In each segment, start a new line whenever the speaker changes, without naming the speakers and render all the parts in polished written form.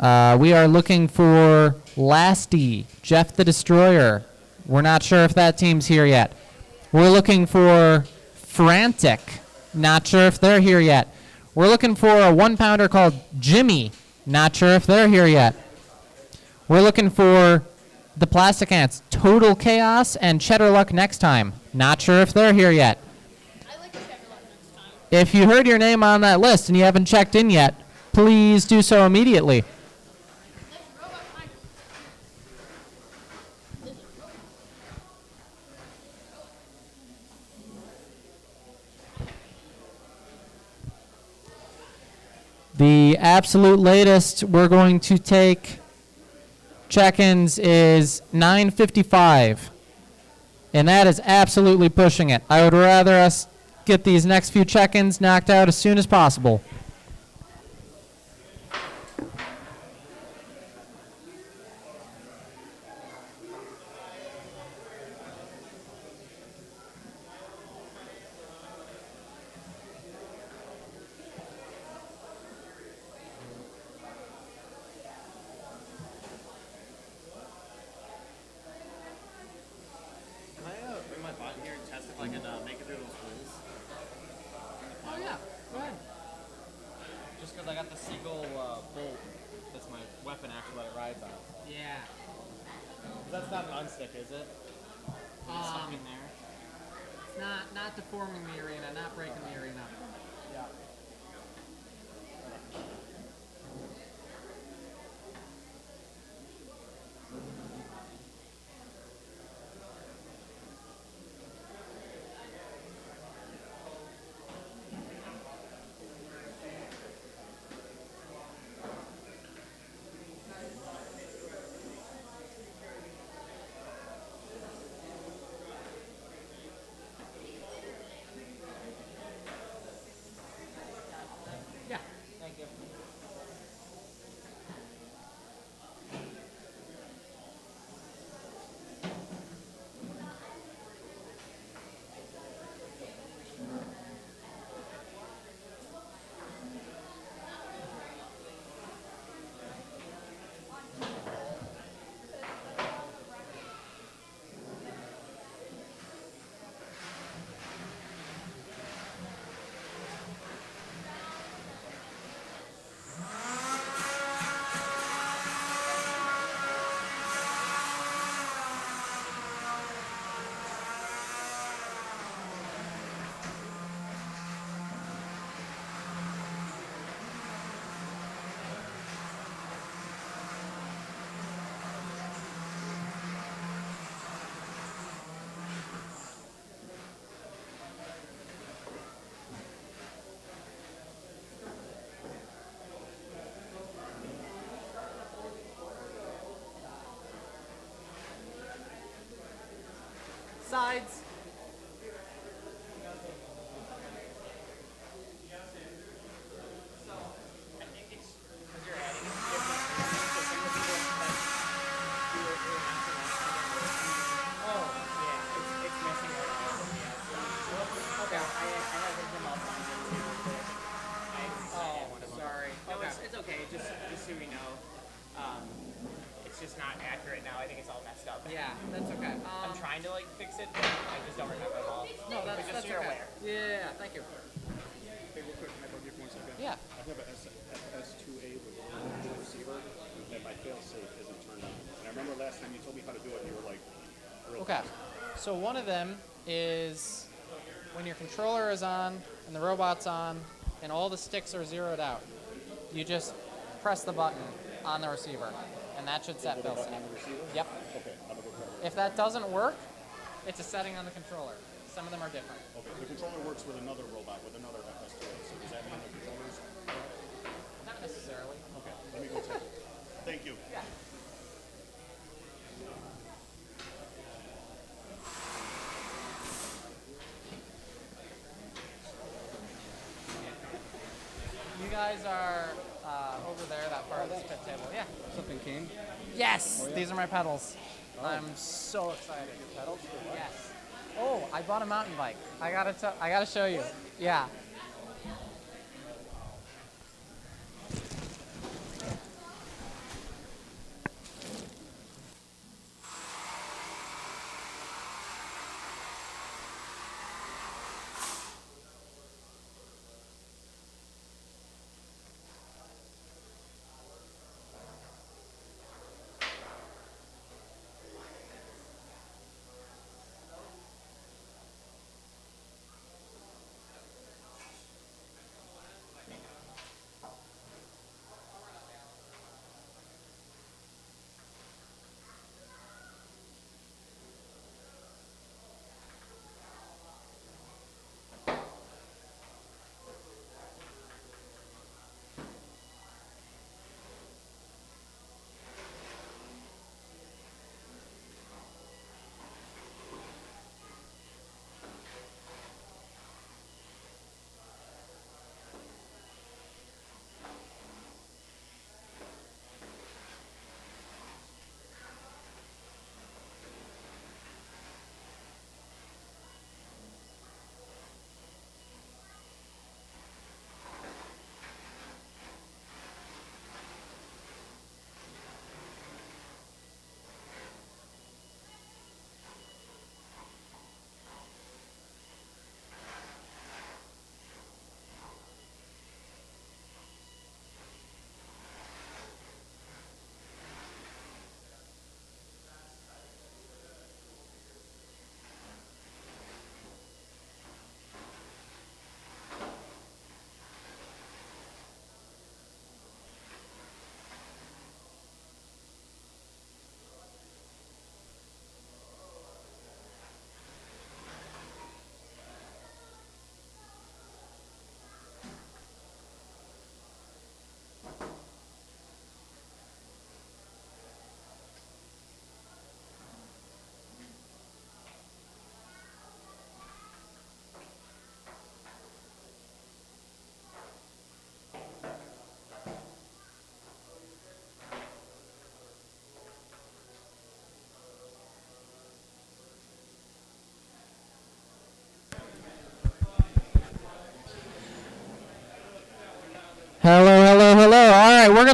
We are looking for Lasty, Jeff the Destroyer. We're not sure if that team's here yet. We're looking for Frantic. Not sure if they're here yet. We're looking for a 1-pounder called Jimmy. Not sure if they're here yet. We're looking for the Plastic Ants, Total Chaos and Cheddar Luck Next Time. Not sure if they're here yet.
I like Cheddar Luck Next Time.
If you heard your name on that list and you haven't checked in yet, please do so immediately. The absolute latest we're going to take check-ins is 9:55, and that is absolutely pushing it. I would rather us get these next few check-ins knocked out as soon as possible. Not deforming the arena, not breaking the arena. Yeah. Sides.
Just not accurate now. I think it's all messed up.
Yeah, that's okay.
I'm trying to like fix it, but I just don't remember it all.
No, that's
just so you're
okay.
aware.
Yeah, thank you.
Hey, real quick, can I bug you for 1 second?
Yeah.
I have a S2A with a receiver that my fail-safe isn't turned on. And I remember last time you told me how to do it, and you were like, real
Okay. So one of them is when your controller is on and the robot's on and all the sticks are zeroed out, you just press the button on the receiver. And that should set fail-safe. Yep.
Okay, I'm gonna go try it.
If that doesn't work, it's a setting on the controller. Some of them are different.
Okay, the controller works with another robot, with another FS2A, so does that mean the controllers?
Not necessarily.
Okay, let me go check it. Thank you.
Yeah. You guys are over there, that part of the pit table. Yeah.
Something came?
Yes! These are my pedals. I'm so excited.
Pedals?
Yes. Oh, I bought a mountain bike. I gotta show you. Yeah.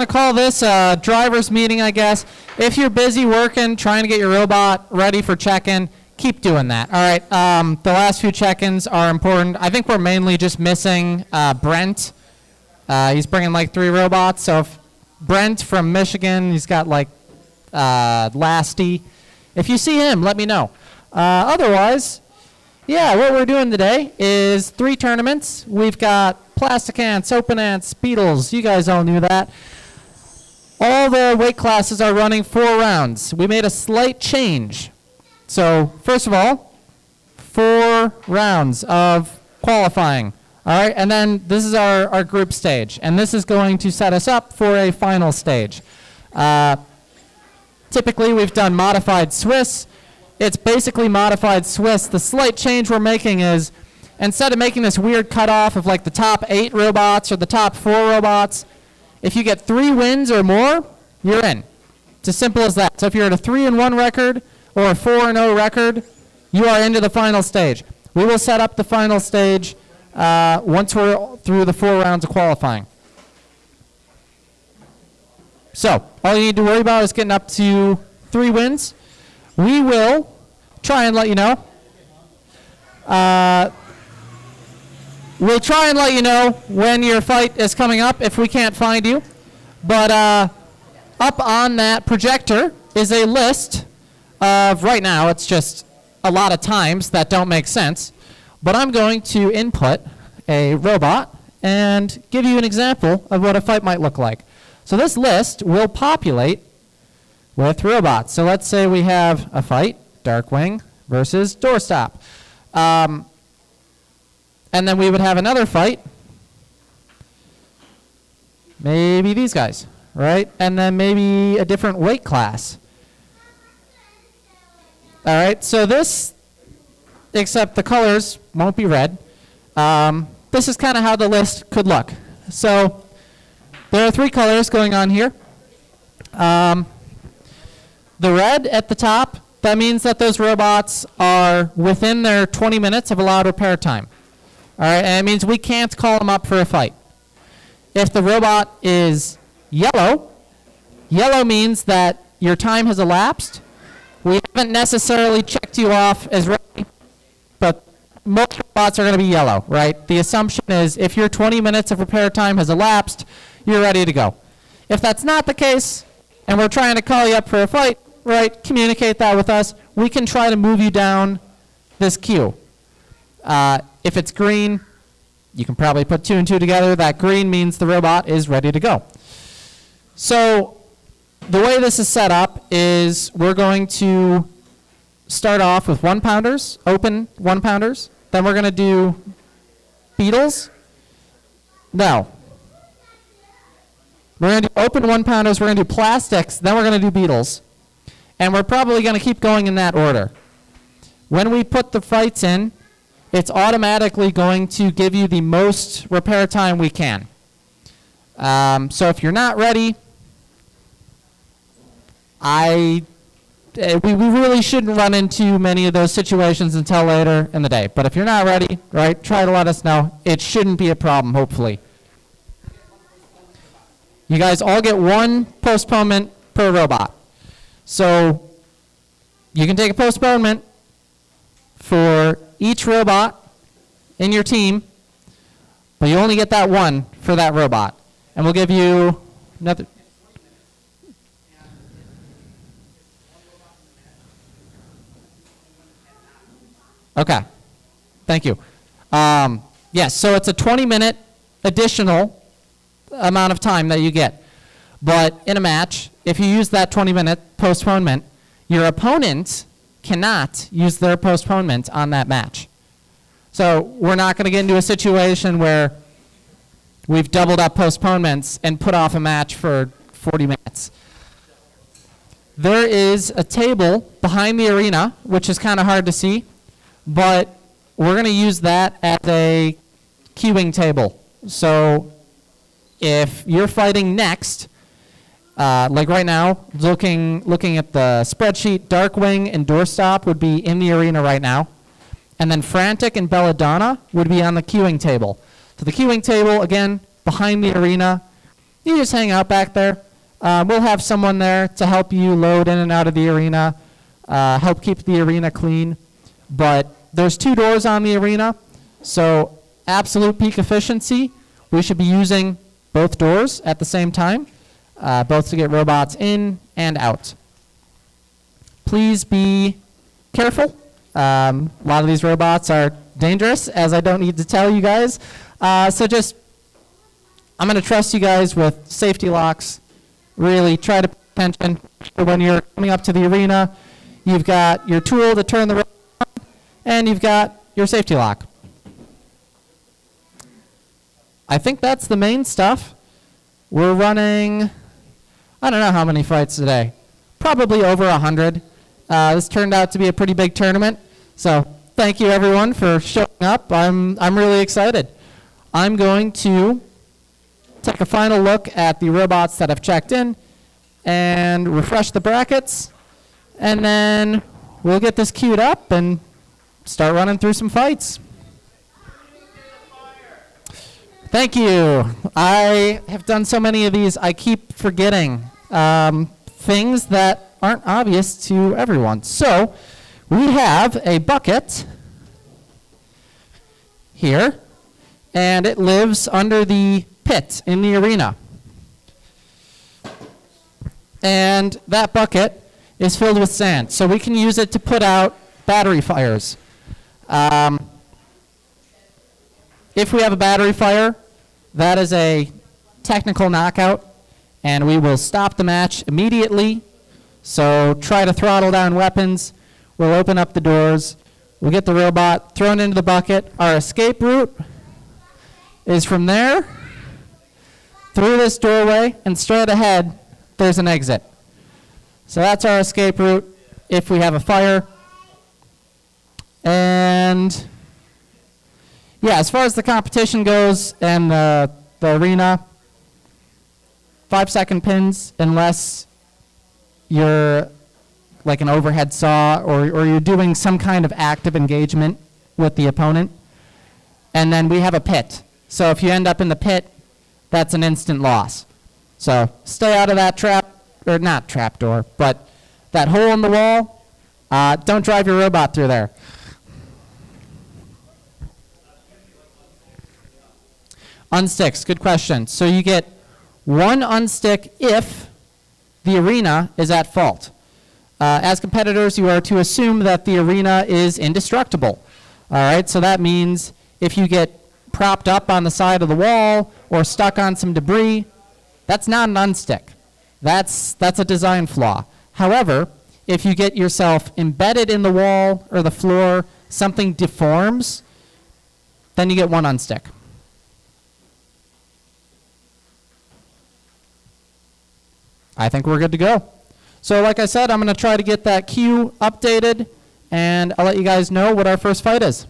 to call this a driver's meeting, I guess. If you're busy working, trying to get your robot ready for check-in, keep doing that. All right, the last few check-ins are important. I think we're mainly just missing Brent. He's bringing like 3 robots. So if Brent from Michigan, he's got like Lasty. If you see him, let me know. Otherwise, yeah, what we're doing today is 3 tournaments. We've got Plastic Ants, Open Ants, Beetles. You guys all knew that. All the weight classes are running 4 rounds. We made a slight change. So, first of all, 4 rounds of qualifying. All right, and then this is our group stage. And this is going to set us up for a final stage. Typically, we've done modified Swiss. It's basically modified Swiss. The slight change we're making is, instead of making this weird cutoff of like the top 8 robots or the top 4 robots, if you get 3 wins or more, you're in. It's as simple as that. So if you're at a 3-1 record or a 4-0 record, you are into the final stage. We will set up the final stage once we're through the 4 rounds of qualifying. So all you need to worry about is getting up to 3 wins. We will try and let you know. We'll try and let you know when your fight is coming up if we can't find you. But up on that projector is a list of, right now, it's just a lot of times that don't make sense. But I'm going to input a robot and give you an example of what a fight might look like. So this list will populate with robots. So let's say we have a fight, Darkwing versus Doorstop. And then we would have another fight, maybe these guys, right? And then maybe a different weight class. All right, so this, except the colors won't be red. This is kind of how the list could look. So there are 3 colors going on here. The red at the top, that means that those robots are within their 20 minutes of allowed repair time. All right, and it means we can't call them up for a fight. If the robot is yellow, yellow means that your time has elapsed. We haven't necessarily checked you off as ready, but most robots are going to be yellow, right? The assumption is if your 20 minutes of repair time has elapsed, you're ready to go. If that's not the case, and we're trying to call you up for a fight, right, communicate that with us. We can try to move you down this queue. If it's green, you can probably put 2 and 2 together. That green means the robot is ready to go. So the way this is set up is we're going to start off with 1-pounders, open 1-pounders. Then we're going to do Beetles. No. We're going to do open 1-pounders, we're going to do plastics, then we're going to do Beetles. And we're probably going to keep going in that order. When we put the fights in, it's automatically going to give you the most repair time we can. So if you're not ready, we really shouldn't run into many of those situations until later in the day. But if you're not ready, right, try to let us know. It shouldn't be a problem, hopefully. You guys all get 1 postponement per robot. So you can take a postponement for each robot in your team, but you only get that 1 for that robot. And we'll give you another. Okay, thank you. Yes, so it's a 20-minute additional amount of time that you get. But in a match, if you use that 20-minute postponement, your opponent cannot use their postponement on that match. So we're not going to get into a situation where we've doubled up postponements and put off a match for 40 minutes. There is a table behind the arena, which is kind of hard to see, but we're going to use that as a queuing table. So if you're fighting next, like right now, looking at the spreadsheet, Darkwing and Doorstop would be in the arena right now. And then Frantic and Belladonna would be on the queuing table. So the queuing table, again, behind the arena. you just hang out back there. We'll have someone there to help you load in and out of the arena, help keep the arena clean. But there's 2 doors on the arena, so absolute peak efficiency, we should be using both doors at the same time, both to get robots in and out. Please be careful. A lot of these robots are dangerous, as I don't need to tell you guys. So just, I'm going to trust you guys with safety locks. Really try to pay attention. When you're coming up to the arena, you've got your tool to turn the robot on, and you've got your safety lock. I think that's the main stuff. We're running, I don't know how many fights today. Probably over 100. This turned out to be a pretty big tournament. So thank you everyone for showing up. I'm really excited. I'm going to take a final look at the robots that have checked in and refresh the brackets. And then we'll get this queued up and start running through some fights. Thank you. I have done so many of these, I keep forgetting things that aren't obvious to everyone. So we have a bucket here, and it lives under the pit in the arena. And that bucket is filled with sand, so we can use it to put out battery fires. If we have a battery fire, that is a technical knockout, and we will stop the match immediately. So try to throttle down weapons. We'll open up the doors. We'll get the robot thrown into the bucket. Our escape route is from there, through this doorway, and straight ahead, there's an exit. So that's our escape route if we have a fire. And yeah, as far as the competition goes and the arena, 5-second pins unless you're like an overhead saw or you're doing some kind of active engagement with the opponent. And then we have a pit. So if you end up in the pit, that's an instant loss. So stay out of that trap, or not trap door, but that hole in the wall. Don't drive your robot through there. Unsticks, good question. So you get 1 unstick if the arena is at fault. As competitors, you are to assume that the arena is indestructible. All right, so that means if you get propped up on the side of the wall or stuck on some debris, that's not an unstick. That's a design flaw. However, if you get yourself embedded in the wall or the floor, something deforms, then you get 1 unstick. I think we're good to go. So like I said, I'm going to try to get that queue updated, and I'll let you guys know what our first fight is.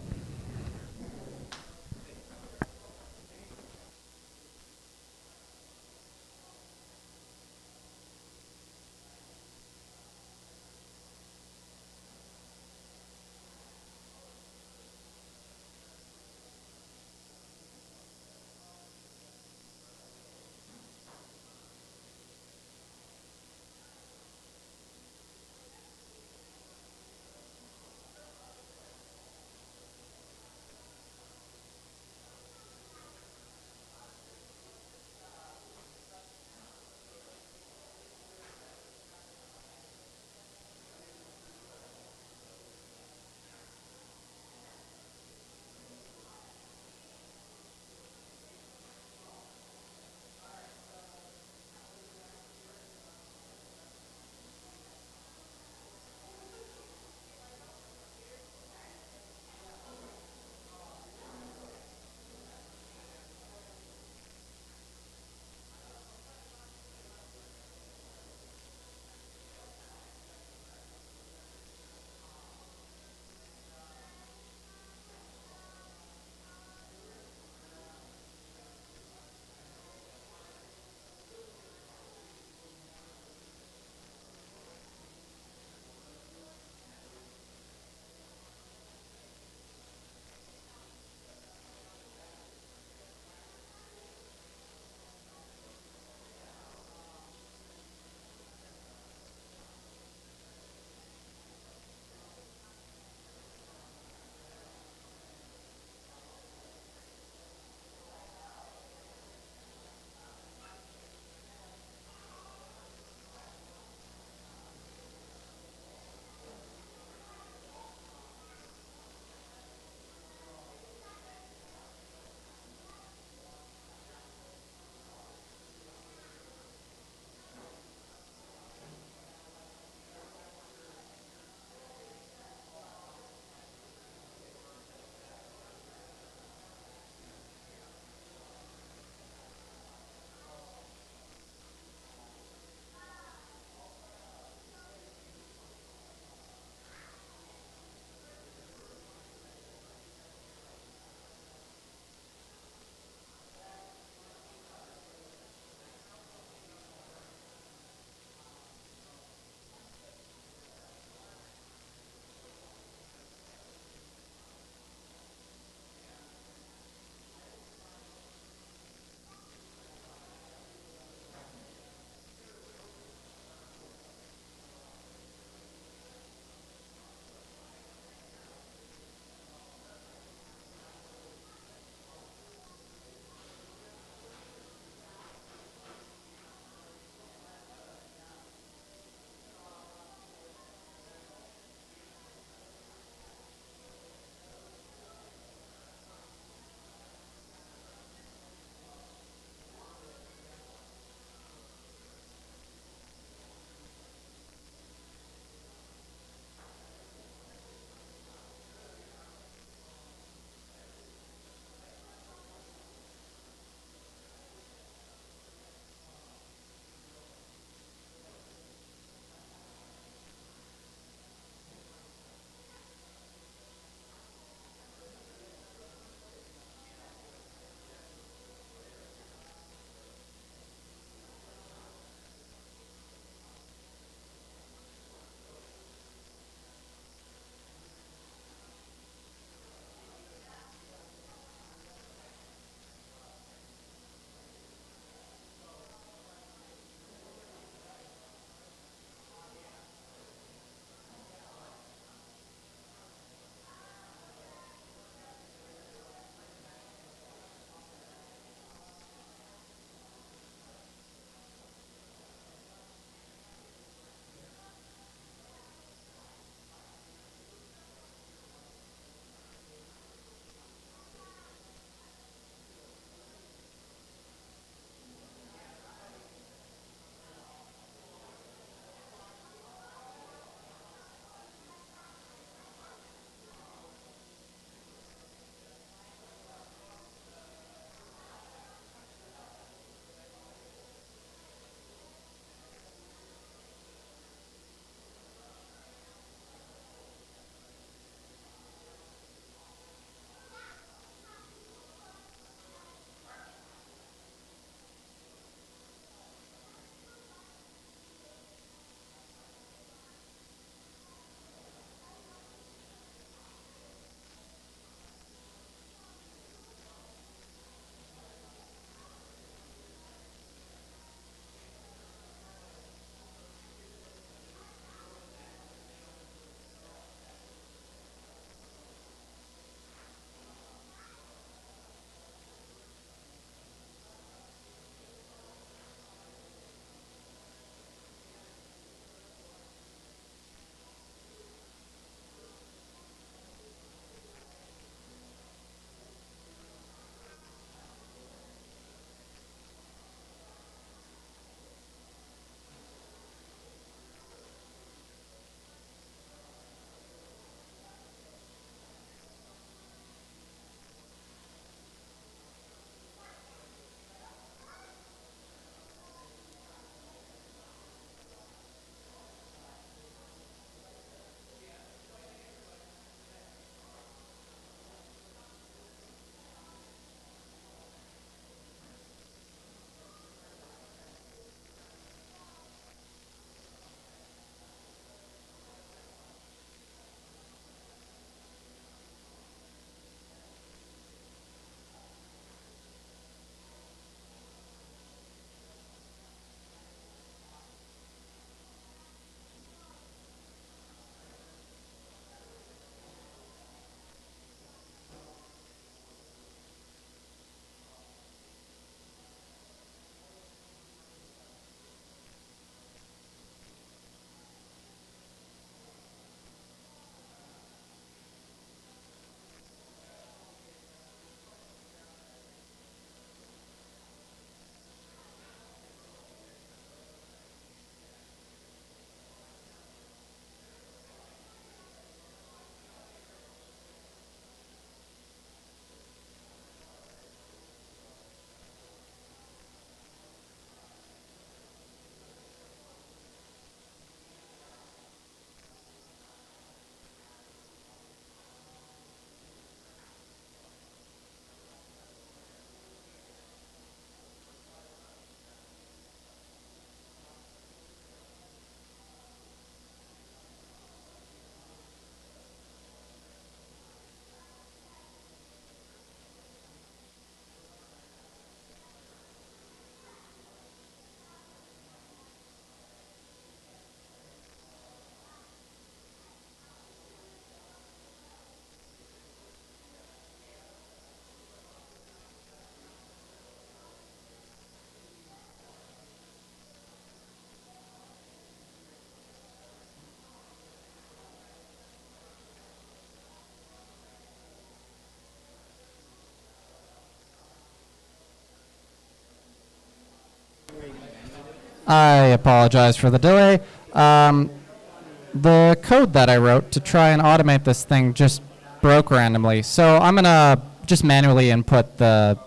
I apologize for the delay. The code that I wrote to try and automate this thing just broke randomly. So I'm going to just manually input the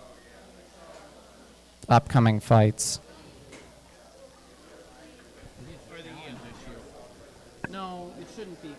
upcoming fights. No, it shouldn't be.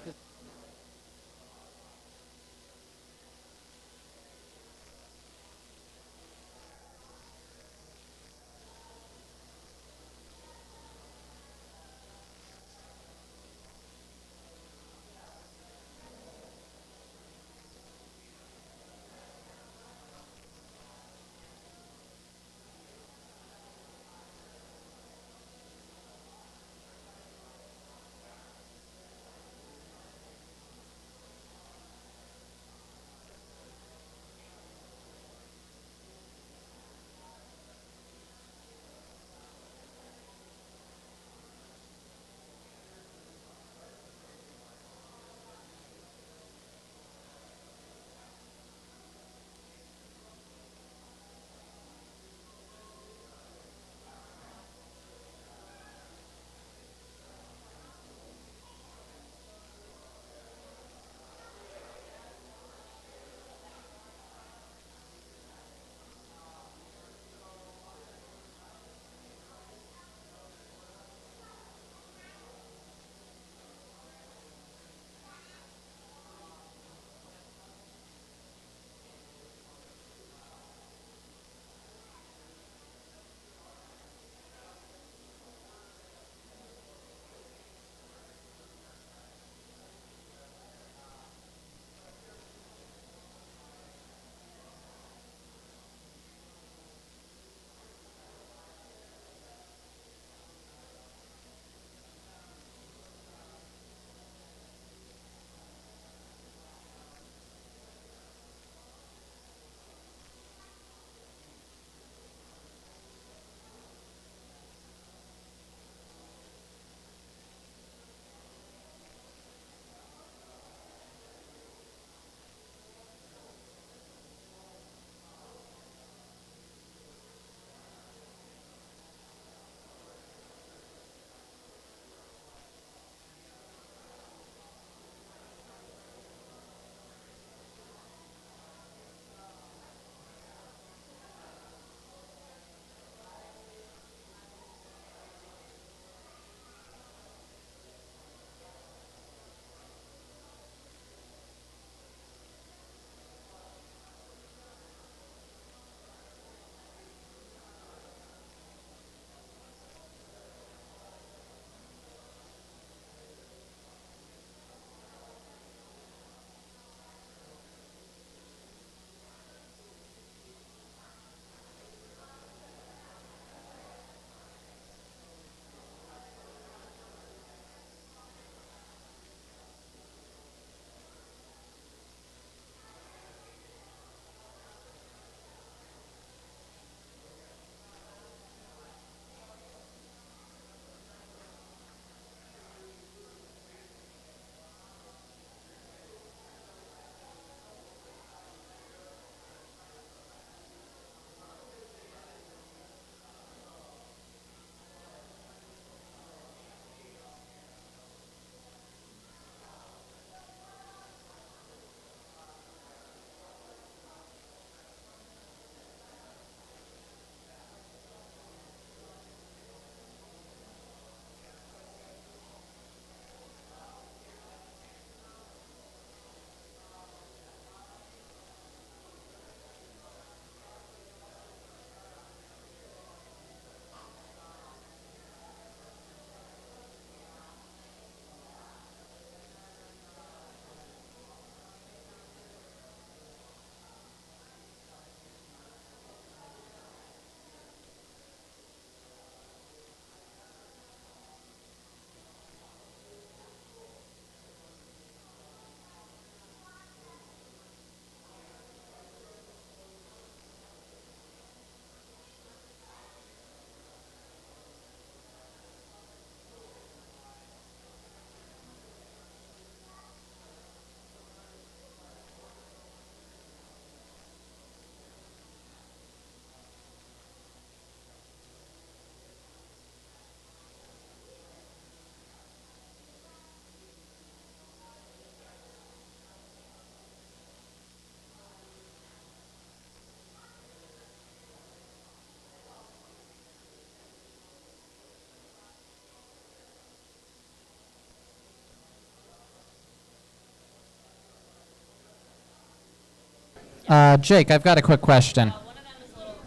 Jake, I've got a quick question.
One of them is a little,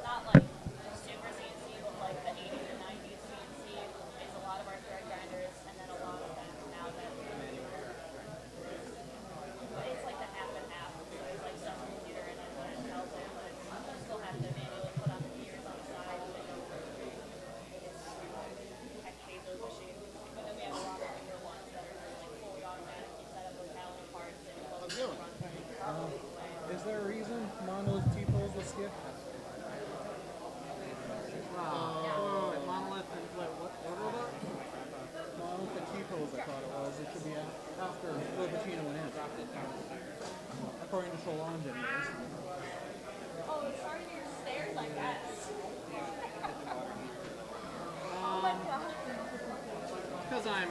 not like super CNC, but like the 80s and 90s CNC is a lot of our thread grinders, and then a lot of them now that it's like the half and half. So there's like some computer in it that tells it, but it's, you still have to manually put on the gears on the side. I hate those machines. But then we have a lot of newer ones that are just like fully automatic. You set up those Allen parts and it will run properly.
Is there a reason Monolith T-pose was skipped? Monolith and what robot? Monolith and T-pose, I thought it was. It should be after Robotina went in. According to Solange, anyways.
Oh, it's starting to your stairs, I guess. Oh my god.
Because I'm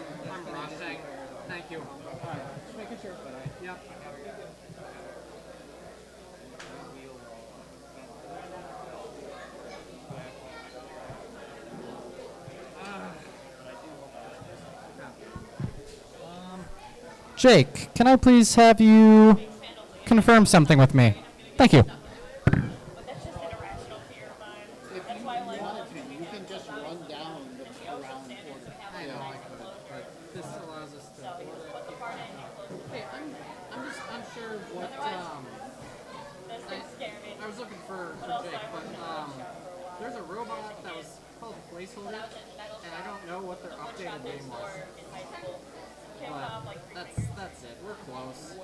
rusting. Thank you. Alright, just making sure. Yep.
Jake, can I please have you confirm something with me? Thank you.
But that's just irrational to your mind. That's why I like
You can just run down the around order.
I know I could, but this allows us to.
put the part in, you close
Hey, I'm just unsure what
this thing scare me.
I was looking for Jake, but there's a robot that was called Placeholder, and I don't know what their updated name was.
In high school. Came
But
off like
that's it. We're close.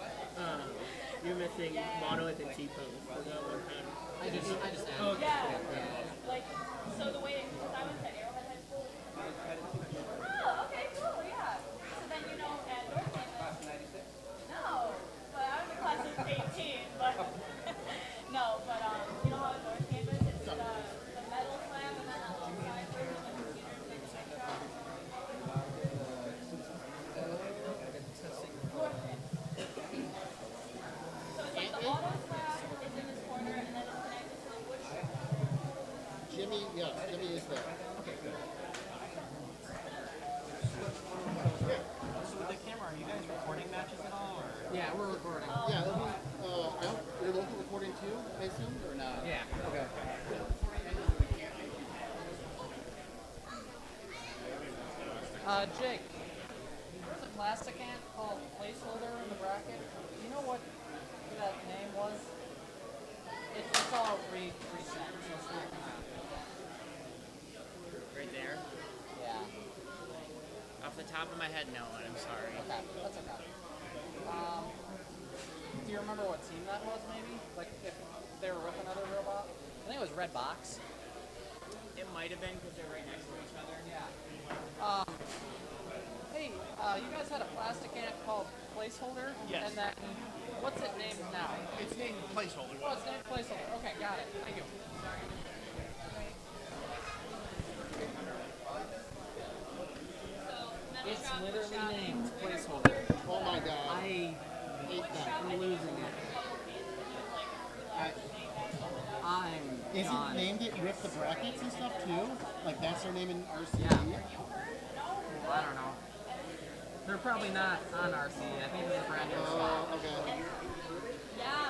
You're missing monolith and T-pose for that one time.
I just added.
yeah. Like, so the way, because I went to Arrowhead High School. Oh, okay, cool, yeah. So then, you know, at North Campus. No, but I was in class of 18, but, no, but, you know how at North Campus, it's the metal slab, and then on the side, there's the computers and the tech shop. So it's like the auto slab is in this corner, and then it's connected to the wood shop.
Jimmy is there.
So with the camera, are you guys recording matches at all? Or?
Yeah, we're recording.
Yeah, it'll be, your local recording too, I assume, or not?
Yeah.
Okay.
Jake, there's a plastic ant called Placeholder in the bracket. Do you know what that name was? It's all reset, so it's not gonna.
Right there?
Yeah.
Off the top of my head, no, I'm sorry.
Okay, that's okay. Do you remember what team that was, maybe? Like, if they were with another robot? I think it was Red Box.
It might have been because they're right next to each other.
Yeah. Hey, you guys had a plastic ant called Placeholder?
Yes.
And then, what's it named now?
It's named placeholder.
Oh, it's named Placeholder. Okay, got it. Thank you. It's literally named Placeholder.
Oh my god.
I
hate that.
am losing it. I'm
Is
done.
it named it with the brackets and stuff too? Like that's their name in RCA?
Yeah. Well, I don't know. They're probably not on RC. I think they're brand new stock.
Okay.
Yeah.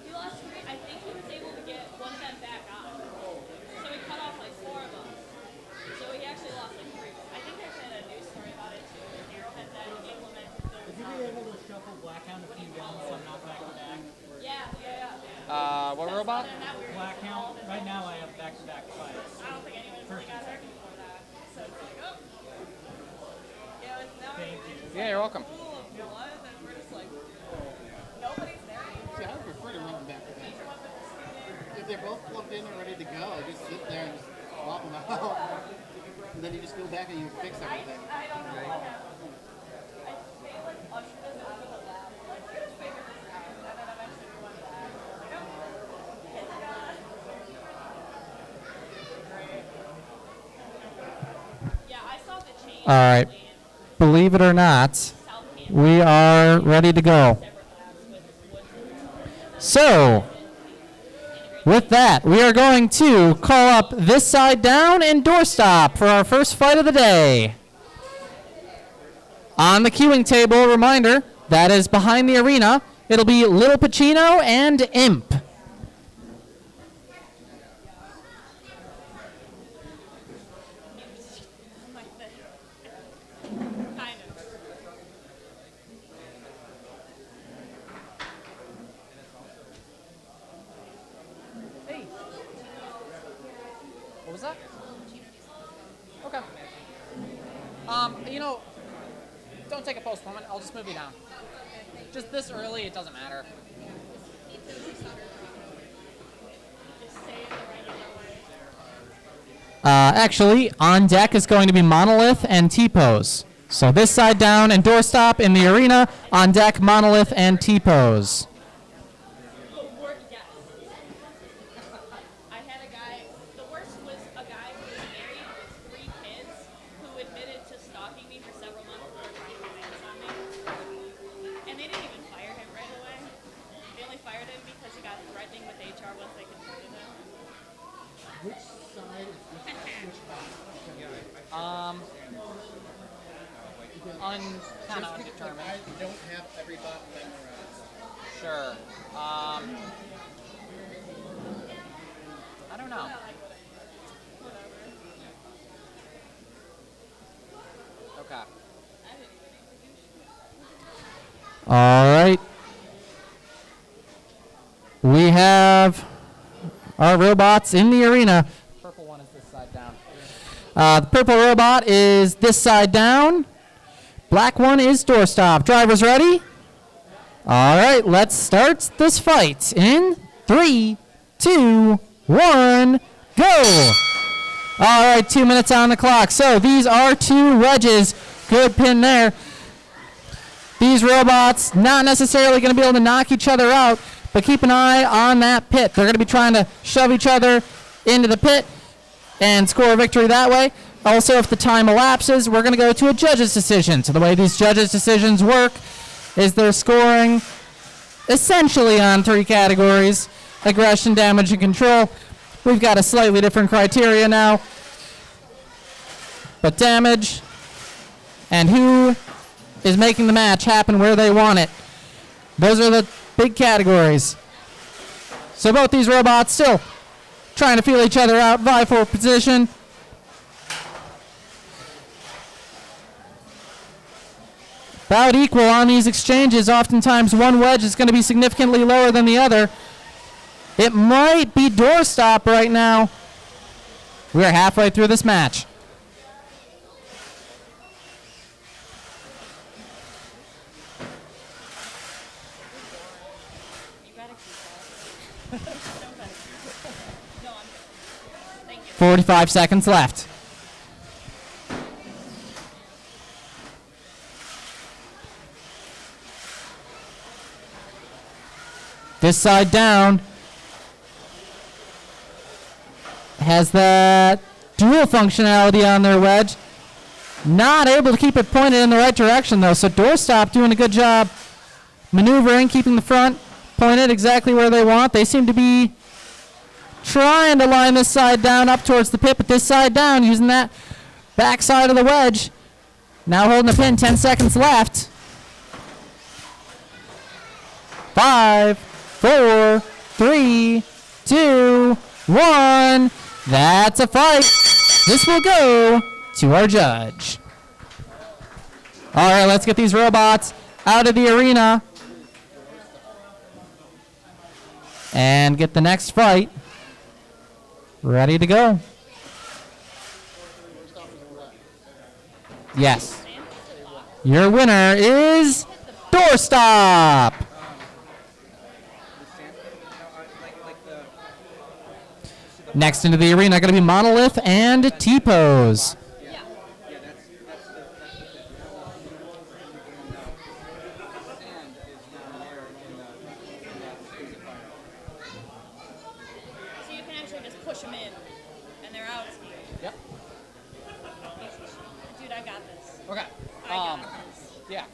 He lost three. I think he was able to get one of them back on. So he cut off like 4 of them. So he actually lost like 3. I think there's been a news story about it too. Arrowhead that implemented those.
Would you be able to shuffle Blackhound if you won, so I'm not back to back?
Yeah.
What robot?
Blackhound, right now I have back-to-back fights.
I don't think anyone's really got hurt before that. So it's like, oh. Yeah, it's now
Thank you.
Yeah, you're welcome.
full of blood, and we're just like, nobody's there anymore.
See, I would prefer to run them back to back. If they're both plugged in and ready to go, just sit there and just swap them out. And then you just go back and you fix everything.
I don't know what happened. They like ushered us out of the lab. Like, we're just figure this out. And then eventually we went back. Like, oh, it's gone. Yeah, I saw the change.
All right. Believe it or not, we are ready to go. So, with that, we are going to call up this side down and doorstop for our first fight of the day. On the queuing table, reminder, that is behind the arena, It'll be Little Pacino and Imp.
Kind of.
Hey. What was that? Okay. You know, don't take a postponement. I'll just move you down. Just this early, it doesn't matter.
Actually, on deck is going to be Monolith and T-Pose. So this side down and doorstop in the arena. On deck, Monolith and T-Pose.
Yes. I had a guy, the worst was a guy who was married with 3 kids who admitted to stalking me for several months before trying to advance on me. And they didn't even fire him right away. They only fired him because he got threatening with HR once they confronted him.
Which side is which box?
Kind of
Just because,
undetermined.
like, I don't have every bot memorized.
Sure. I don't know. Okay.
All right. We have our robots in the arena.
Purple one is this side down.
The purple robot is this side down. Black one is doorstop. Drivers ready? All right, let's start this fight in 3, 2, 1, go. All right, 2 minutes on the clock. So these are 2 wedges. Good pin there. These robots not necessarily going to be able to knock each other out, but keep an eye on that pit. They're going to be trying to shove each other into the pit and score a victory that way. Also, if the time elapses, we're going to go to a judge's decision. So the way these judges' decisions work is they're scoring essentially on 3 categories: aggression, damage, and control. We've got a slightly different criteria now. But damage and who is making the match happen where they want it. Those are the big categories. So both these robots still trying to feel each other out, vie for position. About equal on these exchanges. Oftentimes one wedge is going to be significantly lower than the other. It might be doorstop right now. We're halfway through this match.
You gotta keep that. Don't gotta keep it. No, I'm good. Thank you.
45 seconds left. This side down has that dual functionality on their wedge. Not able to keep it pointed in the right direction though, so doorstop doing a good job maneuvering, keeping the front pointed exactly where they want. They seem to be trying to line this side down up towards the pit, but this side down using that back side of the wedge. Now holding the pin, 10 seconds left. 5, 4, 3, 2, 1. That's a fight. This will go to our judge. All right, let's get these robots out of the arena and get the next fight ready to go. Yes. Your winner is doorstop. Next into the arena, going to be Monolith and T-Pose.
So you can actually just push them in, and they're out.
Yep.
Dude, I got this.
Okay.
I got this.
Yeah.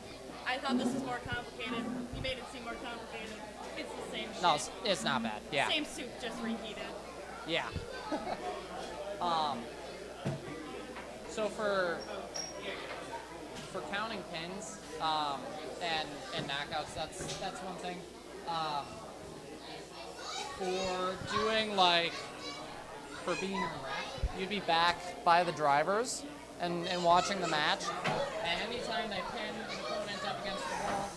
I thought this was more complicated. You made it seem more complicated. It's the same shit.
No, it's not bad. Yeah.
Same soup, just reheated.
Yeah. So for counting pins and knockouts, that's one thing. For doing like for being in the rack, you'd be backed by the drivers and watching the match. And anytime they pin an opponent up against the wall,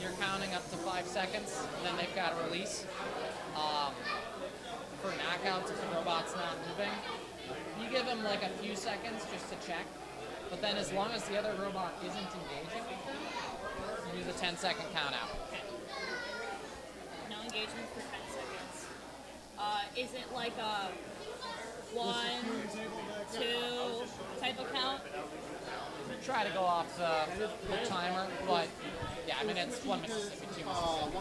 you're counting up to 5 seconds, and then they've got to release. For knockouts, if the robot's not moving, you give them like a few seconds just to check. But then as long as the other robot isn't engaging, you use a 10-second count out.
No engagement for 10 seconds. Is it like a 1, 2 type of count?
Try to go off the timer, but yeah, I mean, it's 1 Mississippi, 2 Mississippi.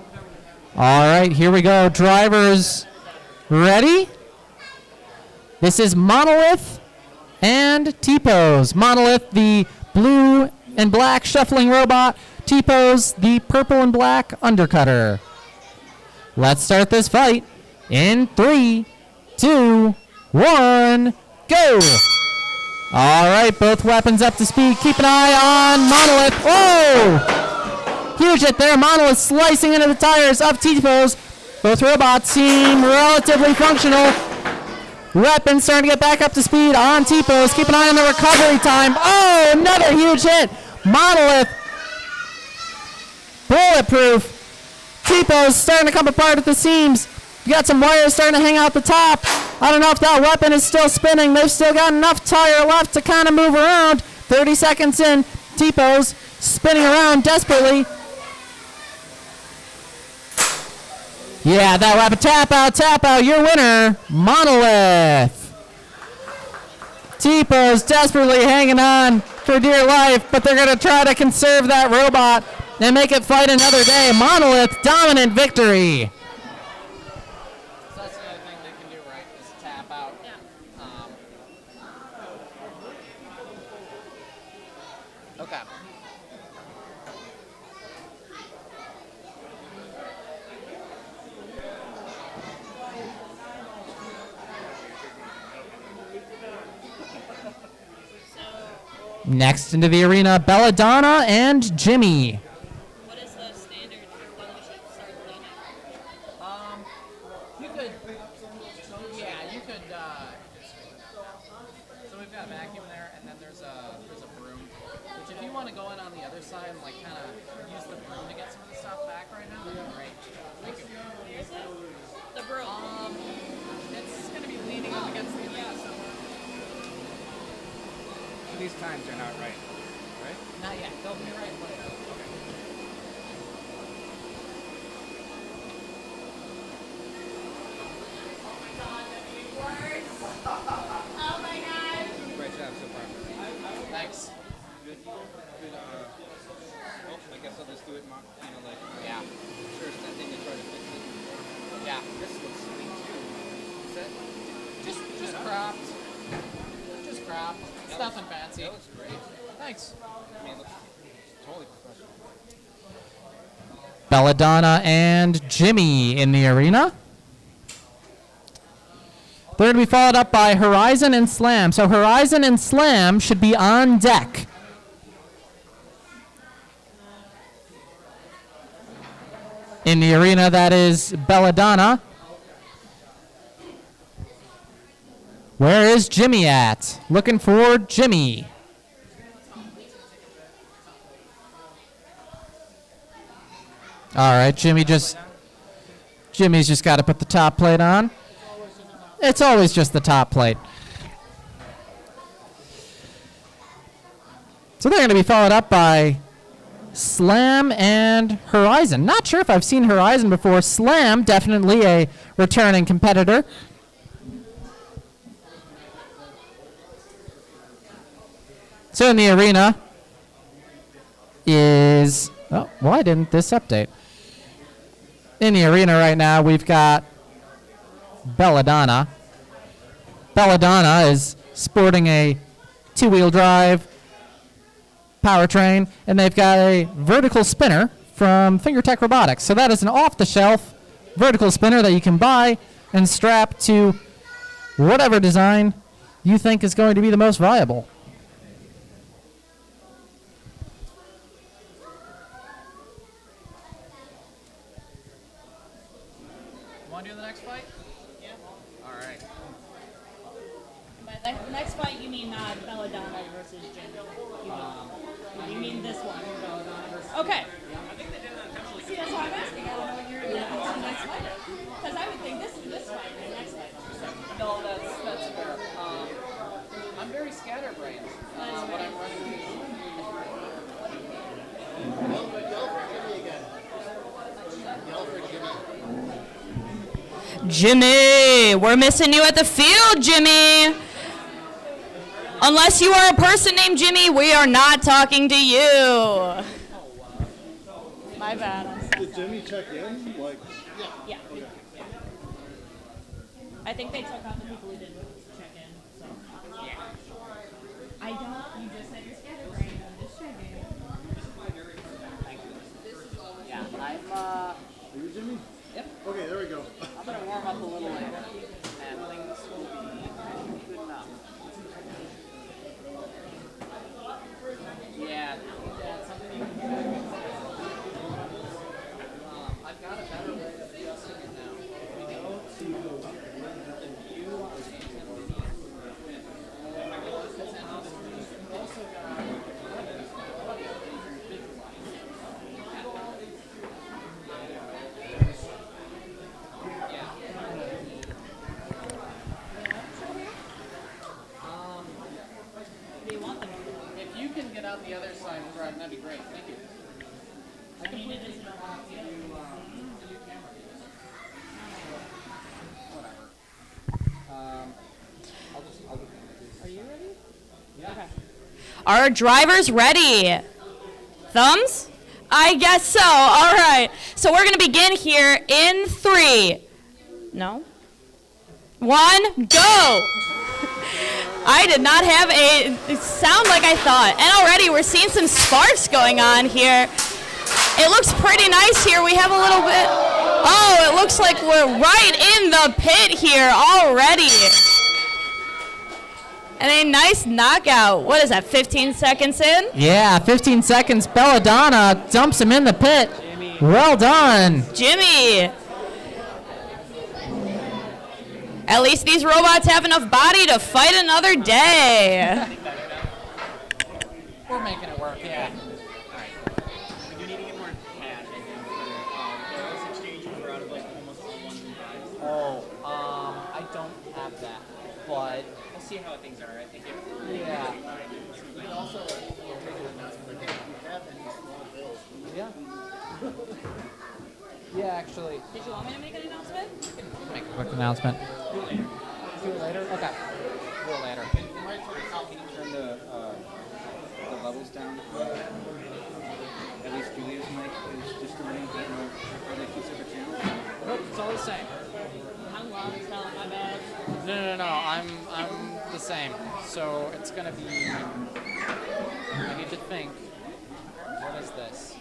All right, here we go. Drivers ready? This is Monolith and T-Pose. Monolith, the blue and black shuffling robot. T-Pose, the purple and black undercutter. Let's start this fight in 3, 2, 1, go! All right, both weapons up to speed. Keep an eye on Monolith. Oh! Huge hit there. Monolith slicing into the tires of T-Pose. Both robots seem relatively functional. Weapons starting to get back up to speed on T-Pose. Keep an eye on the recovery time. Oh, another huge hit. Monolith. Bulletproof. T-Pose starting to come apart at the seams. You got some wires starting to hang out the top. I don't know if that weapon is still spinning. They've still got enough tire left to kind of move around. 30 seconds in. T-Pose spinning around desperately. Yeah, that weapon. Tap out. Your winner, Monolith. T-Pose desperately hanging on for dear life, but they're going to try to conserve that robot and make it fight another day. Monolith, dominant victory.
So that's the other thing they can do, right, is tap out.
Yeah.
Okay.
Next into the arena, Belladonna and Jimmy.
What is the standard for when we should start cleaning?
You could, so we've got a vacuum there, and then there's a broom, which if you want to go in on the other side and like kind of use the broom to get some of the stuff back right now, that'd be great. Thank you.
Here's the broom.
It's going to be leaning up against the arena somewhere.
These times are not right. Right?
Not yet. They'll be right later.
Oh my god.
Great job so far.
Thanks.
Good. I guess I'll just do it, like,
Yeah.
first thing to try to fix it.
Yeah.
This looks sweet too. Is that?
Just cropped. Just cropped. It's nothing fancy.
That looks great.
Thanks.
I mean, it looks totally professional.
Belladonna and Jimmy in the arena. They're going to be followed up by Horizon and Slam. So Horizon and Slam should be on deck. In the arena, that is Belladonna. Where is Jimmy at? Looking for Jimmy. All right, Jimmy's just got to put the top plate on. It's always just the top plate. So they're going to be followed up by Slam and Horizon. Not sure if I've seen Horizon before. Slam, definitely a returning competitor. So in the arena is... Oh, why didn't this update? In the arena right now, we've got Belladonna. Belladonna is sporting a two-wheel drive powertrain, and they've got a vertical spinner from FingerTech Robotics. So that is an off-the-shelf vertical spinner that you can buy and strap to whatever design you think is going to be the most viable.
Want to do the next fight? Yeah. All right.
By the next fight, you mean not Belladonna versus Jimmy. You mean this one. Okay. See, that's why I'm asking. I don't know when you're the next fight. Because I would think this is this fight, the next fight.
No, that's fair. I'm very scatterbrained when I'm running these.
Yell for Jimmy again. Yell for Jimmy.
Jimmy, we're missing you at the field, Jimmy. Unless you are a person named Jimmy, we are not talking to you. My bad. I'm so
Did Jimmy check in? Like,
Yeah. I think they took out the people who didn't check in. So. Yeah. I don't. You just said you're scatterbrained. I'm just checking.
Yeah, I'm
are you Jimmy?
Yep.
Okay, there we go.
I'm gonna warm up a little later, and things will be good enough. Yeah. I've got a better way of adjusting it now. We go to the view on the We've also got
Do you want them?
if you can get out the other side and drive, that'd be great. Thank you.
I mean, it isn't a lot. Are you ready?
Yeah.
Okay. Are drivers ready? Thumbs? I guess so. All right. So we're going to begin here in 3. No? 1, go! I did not have a sound like I thought. And already we're seeing some sparks going on here. It looks pretty nice here. We have a little bit. Oh, it looks like we're right in the pit here already. And a nice knockout. What is that, 15 seconds in?
Yeah, 15 seconds. Belladonna dumps him in the pit. Well done.
Jimmy. At least these robots have enough body to fight another day.
We're making it work, yeah.
We do need to get more pad, I think, for those exchanges were out of like almost all one vibes.
Oh, I don't have that, but
We'll see how things are. I think if
yeah,
We could also make an announcement like, if you have any small bills,
yeah, yeah. Actually,
Did you want me to make an announcement?
Make a quick announcement.
do it later. Okay, do it later.
Can you turn the levels down? At least Julia's mic is just a range. I don't know. Are they two separate channels?
Nope, it's all the same.
I'm loud as hell, my bad.
No. I'm the same. So it's gonna be. I need to think. What is this?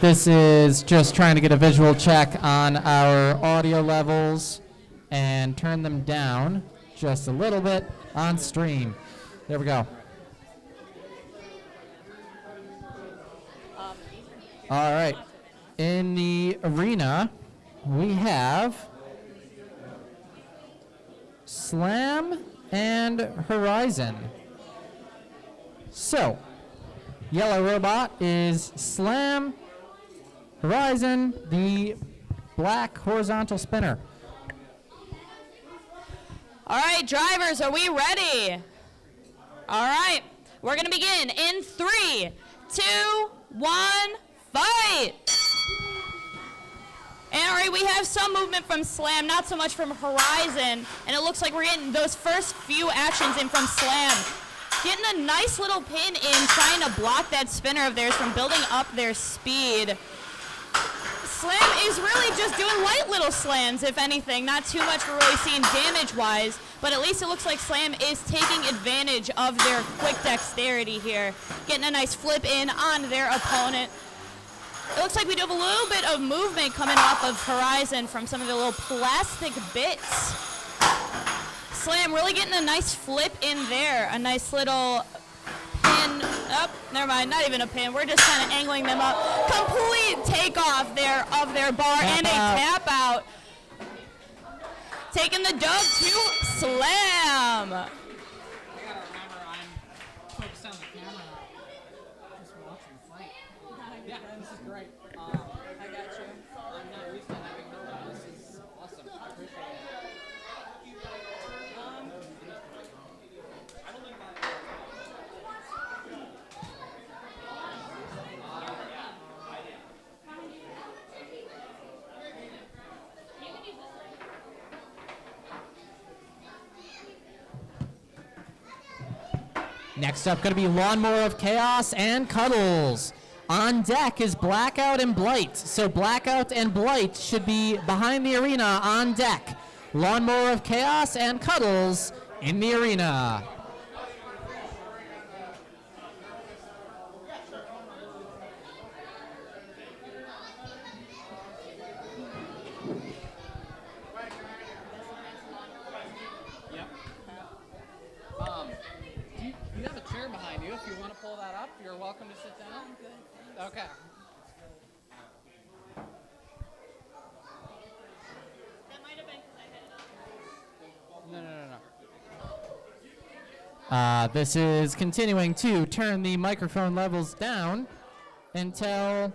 This is just trying to get a visual check on our audio levels and turn them down just a little bit on stream. There we go. All right. In the arena, we have Slam and Horizon. So, yellow robot is Slam. Horizon, the black horizontal spinner.
All right, drivers, are we ready? All right, we're going to begin in 3, 2, 1, fight. And all right, we have some movement from Slam, not so much from Horizon. And it looks like we're getting those first few actions in from Slam. Getting a nice little pin in, trying to block that spinner of theirs from building up their speed. Slam is really just doing light little slams, if anything. Not too much we're really seeing damage-wise, but at least it looks like Slam is taking advantage of their quick dexterity here. Getting a nice flip in on their opponent. It looks like we do have a little bit of movement coming off of Horizon from some of the little plastic bits. slam, really getting a nice flip in there. A nice little pin. Oh, never mind, not even a pin. We're just kind of angling them up. Complete takeoff there of their bar and a tap out. Taking the dub to slam.
I gotta remember I'm focused on the camera, just watching the fight. Yeah, this is great. I got you. I'm not used to having no. This is awesome. I appreciate it.
Next up, going to be Lawnmower of Chaos and Cuddles. On deck is Blackout and Blight. So Blackout and Blight should be behind the arena on deck. Lawnmower of Chaos and Cuddles in the arena.
You have a chair behind you. If you want to pull that up, you're welcome to sit down. Okay.
That might have been because I had it on.
No. This is continuing to turn the microphone levels down until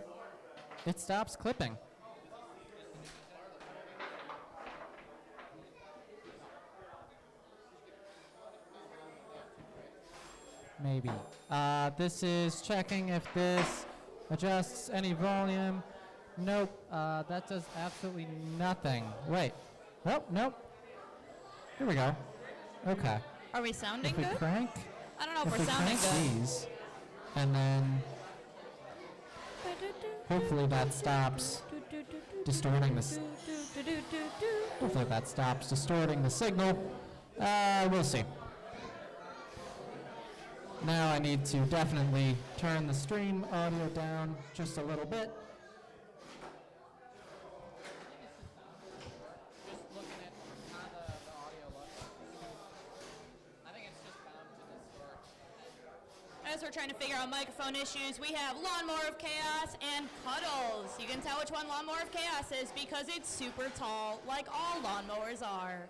it stops clipping. Maybe. This is checking if this adjusts any volume. Nope. That does absolutely nothing. Wait. Oh, nope. Here we go. Okay.
Are we sounding
If we
good?
crank,
I don't know if
if
we're
we
sounding
crank
good.
these, and then hopefully that stops distorting this. Hopefully that stops distorting the signal. We'll see. Now I need to definitely turn the stream audio down just a little bit.
Just looking at how the audio looks. I think it's just bound to distort.
As we're trying to figure out microphone issues, we have Lawnmower of Chaos and Cuddles. You can tell which one Lawnmower of Chaos is because it's super tall, like all lawnmowers are.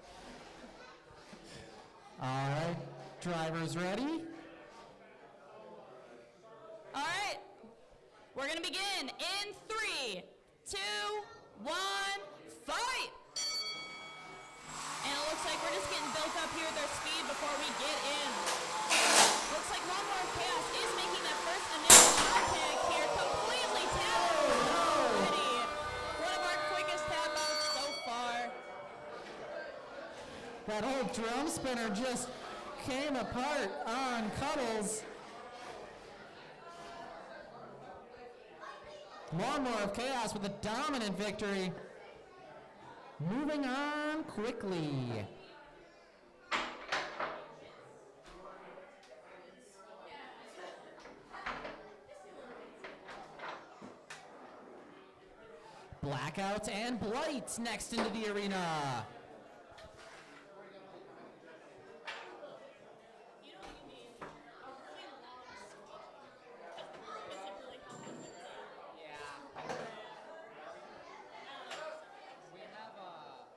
All right, drivers ready?
All right, we're gonna begin in 3, 2, 1, fight! And it looks like we're just getting built up here with our speed before we get in. Looks like Lawnmower of Chaos is making that first initial contact here, completely tapped out already. One of our quickest tap outs so far.
That whole drum spinner just came apart on Cuddles. Lawnmower of Chaos with a dominant victory. Moving on quickly. Blackout and Blight next into the arena.
We have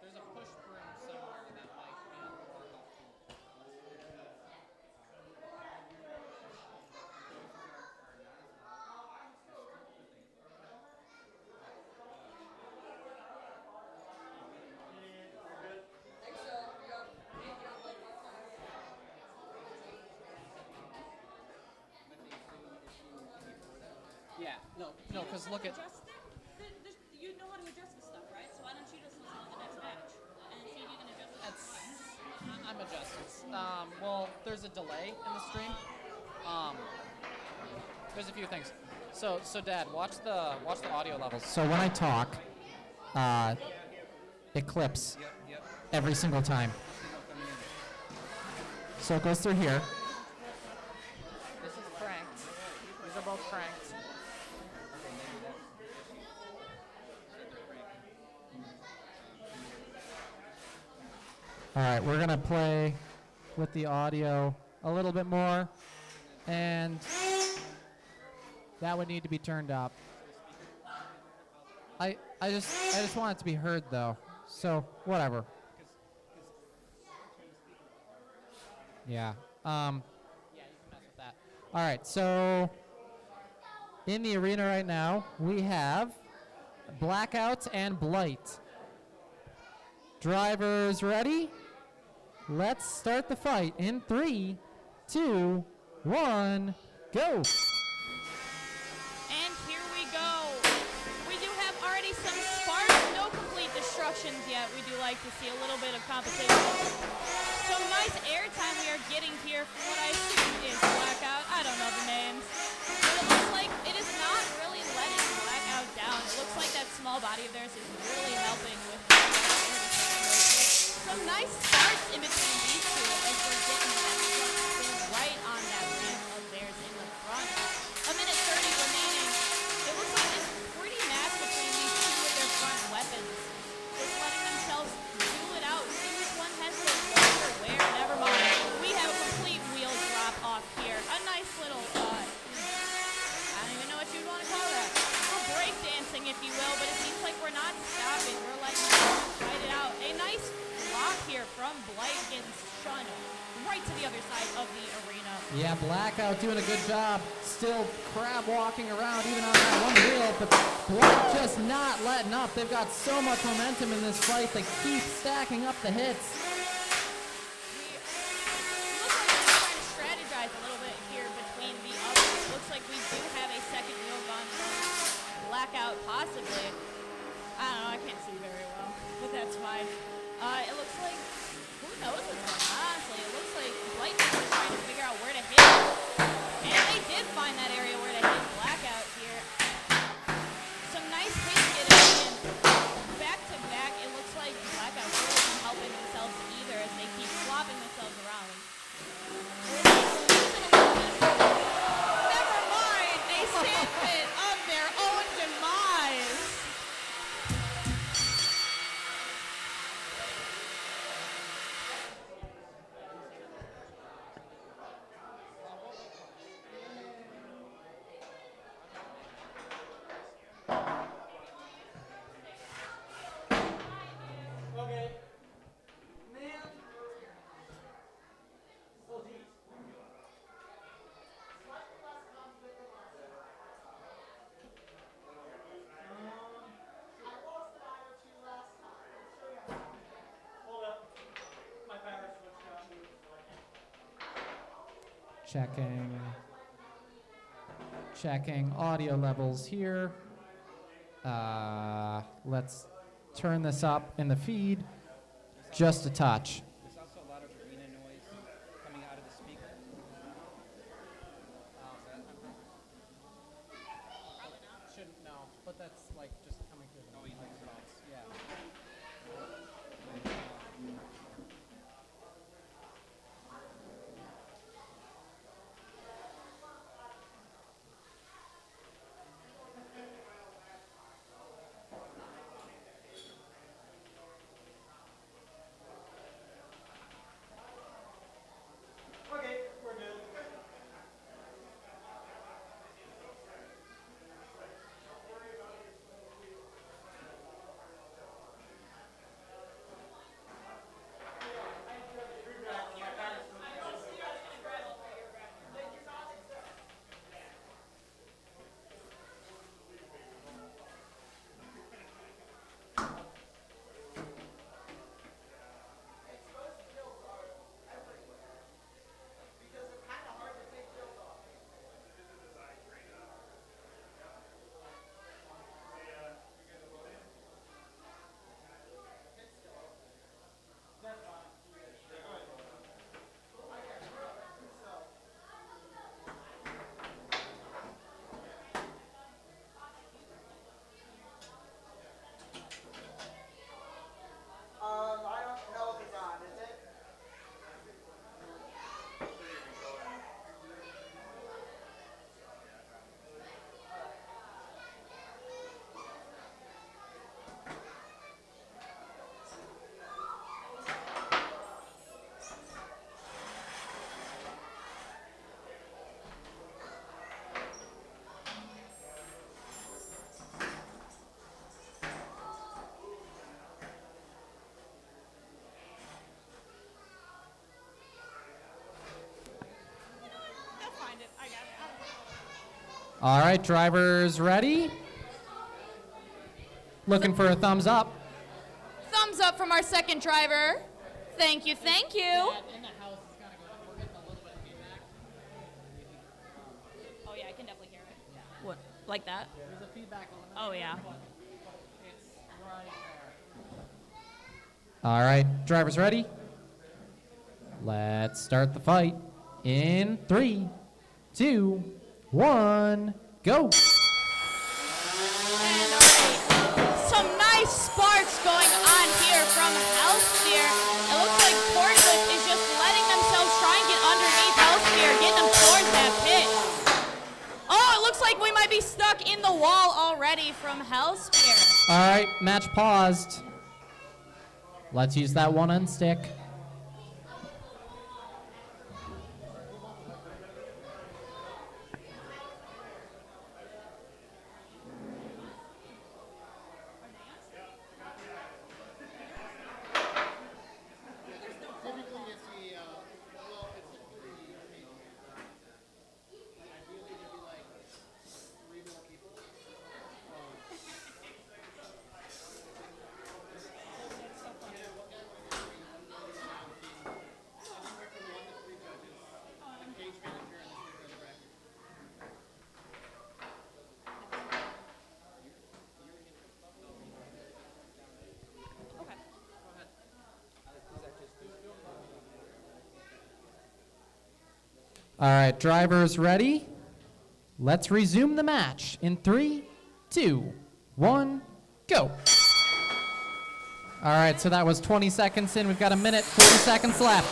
there's a push broom somewhere that might be able to work off. Yeah, no, because look at.
Adjust it? You know how to adjust this stuff, right? So why don't you just listen to the next match and see if you can adjust it?
I'm adjusting. Well, there's a delay in the stream. There's a few things. So Dad, watch the audio levels.
So when I talk, it clips every single time. So it goes through here.
This is cranked. These are both cranked.
All right, we're going to play with the audio a little bit more, and that would need to be turned up. I just want it to be heard, though, so whatever. Yeah. Yeah, you can mess with that. All right, so in the arena right now, we have Blackout and Blight. Drivers ready? Let's start the fight in 3, 2, 1, go.
And here we go. We do have already some sparks, no complete destructions yet. We do like to see a little bit of competition. Some nice airtime we are getting here from what I assume is Blackout. I don't know the names. But it looks like it is not really letting Blackout down. It looks like that small body of theirs is really helping with some nice starts in between these two as we're getting that spin right on that ramp of theirs in the front. A minute 30 remaining. It looks like it's pretty matched between these two with their front weapons. Just letting themselves duel it out, see which one has the longer wear. Never mind. We have a complete wheel drop off here. A nice little, I don't even know what you'd want to call that. A little break dancing, if you will, but it seems like we're not stopping. We're letting them fight it out. A nice block here from Blight getting shunned right to the other side of the arena.
Yeah, Blackout doing a good job. Still crab walking around even on that one wheel, but Blight just not letting up. They've got so much momentum in this fight. They keep stacking up the hits.
We look like we're trying to strategize a little bit here between the others. Looks like we do have a second wheel gun from Blackout, possibly. I don't know, I can't see very well, but that's fine. It looks like, who knows what's going on, honestly. It looks like Blight is trying to figure out where to hit. And they did find that area where to hit Blackout here. Some nice hits getting in. Back to back, it looks like Blackout really isn't helping themselves either as they keep flopping themselves around. Never mind, a sandpit of their own demise.
Checking audio levels here. Let's turn this up in the feed just a touch.
There's also a lot of arena noise coming out of the speaker.
Probably not. Shouldn't know, but that's like just coming through the microphones. Yeah.
All right, drivers ready? Looking for a thumbs up.
Thumbs up from our second driver. Thank you, thank you.
In the house, it's kind of good. We're getting a little bit of feedback.
Oh yeah, I can definitely hear it. What, like that?
There's a feedback element.
Oh yeah.
It's right there.
All right, drivers ready? Let's start the fight in 3, 2, 1, go.
And all right, some nice sparks going on here from Hellspear. It looks like Portland is just letting themselves try and get underneath Hellspear, getting them towards that pit. Oh, it looks like we might be stuck in the wall already from Hellspear.
All right, match paused. Let's use that one unstick.
Typically, it's the, well, it's typically the main one. Ideally, there'd be like 3 more people. Anywhere from 1 to 3 judges, a cage manager, and the speaker of the bracket.
All right, drivers ready? Let's resume the match in 3, 2, 1, go. All right, so that was 20 seconds in. We've got a minute, 40 seconds left.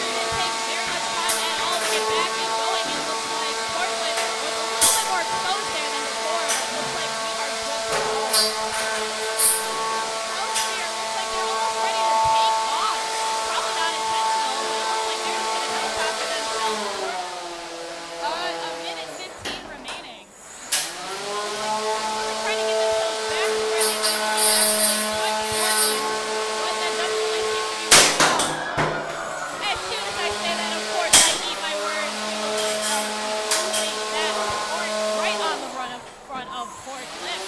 Didn't take very much time at all to get back and going. It looks like Portland was a little bit more exposed there than before, but it looks like we are good to go. Hellspear looks like they're almost ready to take off. Probably not intentional, but it looks like they're just going to helicopter themselves. A minute 15 remaining. They're trying to get themselves back to where they need to be actually touch Portland, but that doesn't really seem to be working out. As soon as I say that, of course, I eat my words. We will let losing that port right on the front of Port Cliff.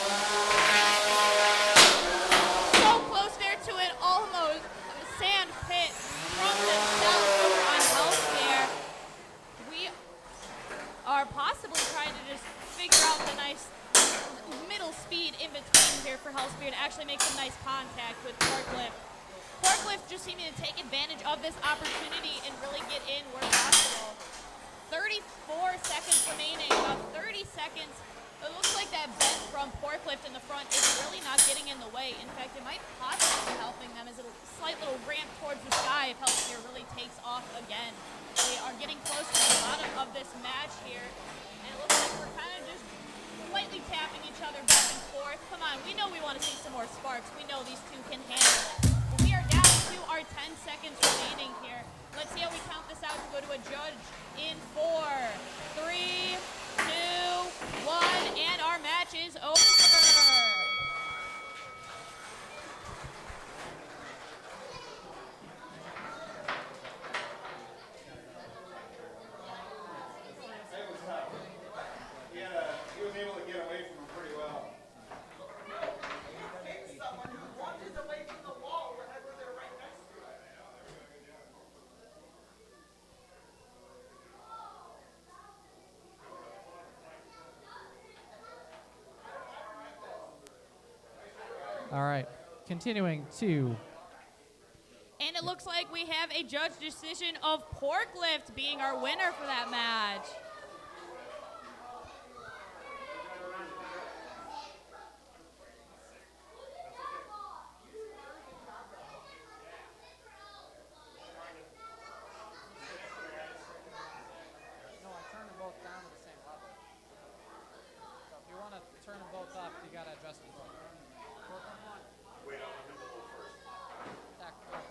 So close there to an almost sand pit from themselves over on Hellspear. We are possibly trying to just figure out the nice middle speed in between here for Hellspear to actually make some nice contact with Portcliff. Portcliff just seeming to take advantage of this opportunity and really get in where possible. 34 seconds remaining, about 30 seconds. It looks like that bend from Portcliff in the front is really not getting in the way. In fact, it might possibly be helping them as a slight little ramp towards the sky if Hellspear really takes off again. They are getting close to the bottom of this match here, and it looks like we're kind of just slightly tapping each other back and forth. Come on, we know we want to see some more sparks. We know these two can handle it. But we are down to our 10 seconds remaining here. Let's see how we count this out to go to a judge in 4, 3, 2, 1, and our match is over.
He was able to get away from him pretty well.
All right, continuing to.
And it looks like we have a judge decision of Portlift being our winner for that match.
No, I turned them both down to the same level. So if you want to turn them both up, you got to adjust them both. Work on one.
Wait, I'll do the whole first.
Attack one.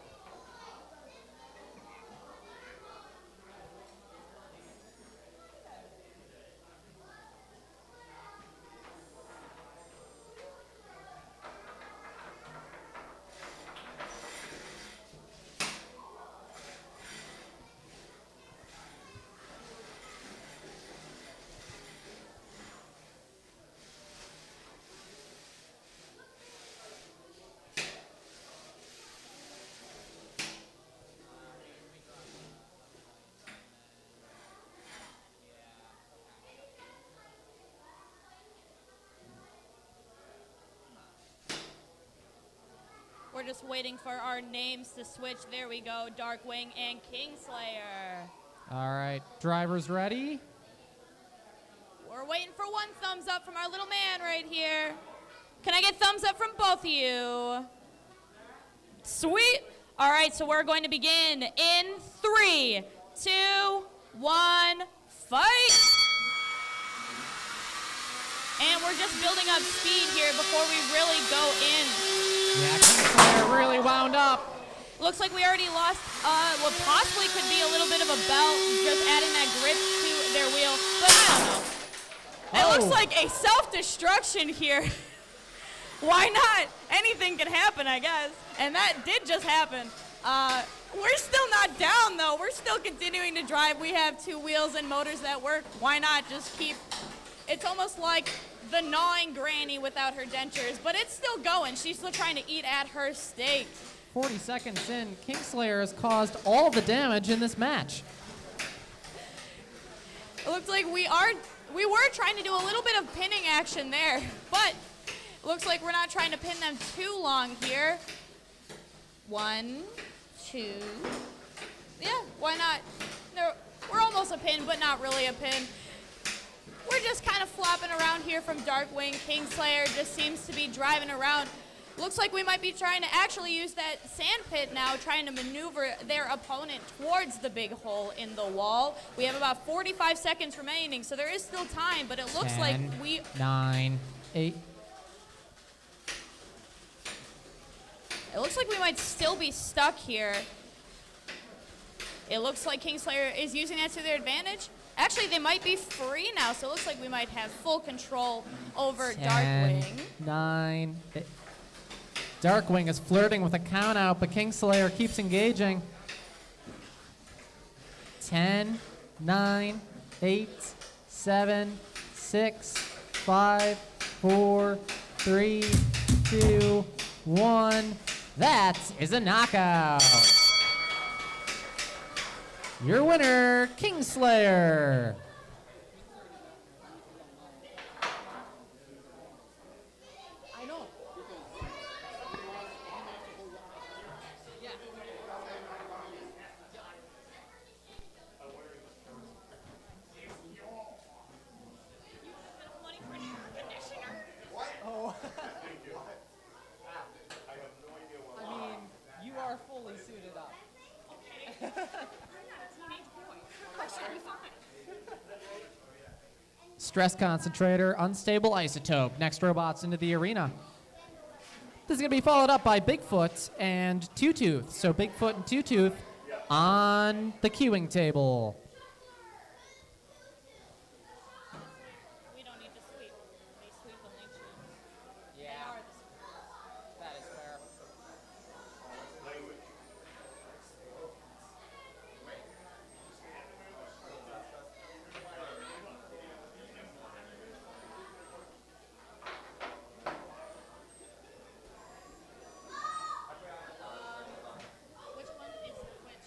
just waiting for our names to switch. There we go, Darkwing and Kingslayer.
All right, drivers ready?
We're waiting for one thumbs up from our little man right here. Can I get thumbs up from both of you? Sweet. All right, so we're going to begin in 3, 2, 1, fight. And we're just building up speed here before we really go in.
Yeah, Kingslayer really wound up.
Looks like we already lost what possibly could be a little bit of a belt, just adding that grip to their wheel, but I don't know. It looks like a self-destruction here. Why not? Anything can happen, I guess. And that did just happen. We're still not down, though. We're still continuing to drive. We have 2 wheels and motors that work. Why not just keep... It's almost like the gnawing granny without her dentures, but it's still going. She's still trying to eat at her steak.
40 seconds in, Kingslayer has caused all the damage in this match.
It looks like we were trying to do a little bit of pinning action there, but it looks like we're not trying to pin them too long here. 1, 2. Yeah, why not? No, we're almost a pin, but not really a pin. We're just kind of flopping around here from Darkwing. Kingslayer just seems to be driving around. Looks like we might be trying to actually use that sand pit now, trying to maneuver their opponent towards the big hole in the wall. We have about 45 seconds remaining, so there is still time, but it looks
10,
like we...
9, 8.
It looks like we might still be stuck here. It looks like Kingslayer is using that to their advantage. Actually, they might be free now, so it looks like we might have full control over
10,
Darkwing.
9, 8. Darkwing is flirting with a count out, but Kingslayer keeps engaging. 10, 9, 8, 7, 6, 5, 4, 3, 2, 1. That is a knockout. Your winner, Kingslayer.
I know. Yeah. Oh. I mean, you are fully suited up.
Stress concentrator, unstable isotope. Next robots into the arena. This is going to be followed up by Bigfoot and Two Tooth. So Bigfoot and Two Tooth on the queuing table.
We don't need to sweep. They sweep when they choose.
Yeah, that is fair.
Which one is which?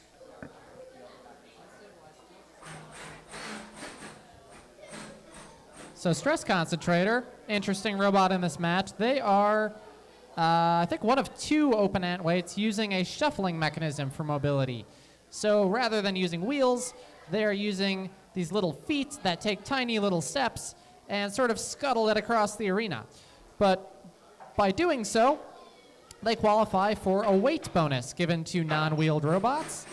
So Stress Concentrator, interesting robot in this match. They are, I think, one of 2 open ant weights using a shuffling mechanism for mobility. So rather than using wheels, they are using these little feet that take tiny little steps and sort of scuttle it across the arena. But by doing so, they qualify for a weight bonus given to non-wheeled robots.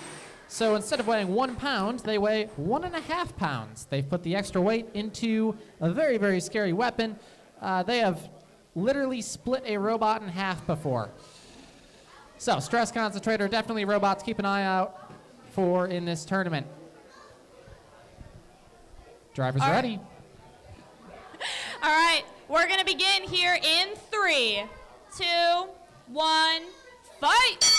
So instead of weighing 1 pound, they weigh 1.5 pounds. They've put the extra weight into a very, very scary weapon. They have literally split a robot in half before. So Stress Concentrator, definitely robots keep an eye out for in this tournament. Drivers
All right.
ready.
All right, we're going to begin here in 3, 2, 1, fight!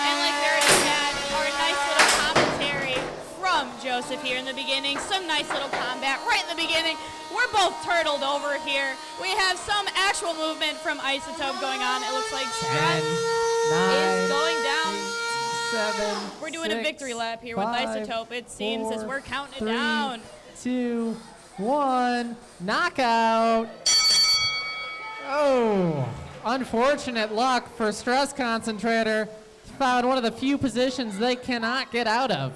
And like we already had our nice little commentary from Joseph here in the beginning, some nice little combat right in the beginning. We're both turtled over here. We have some actual movement from Isotope going on. It looks like Stress
10,
is
9,
going down.
7,
We're doing a
6,
victory lap here
5,
with Isotope, it seems, as
4,
we're counting it
3,
down.
2, 1, knockout. Oh. unfortunate luck for Stress Concentrator. Found one of the few positions they cannot get out of.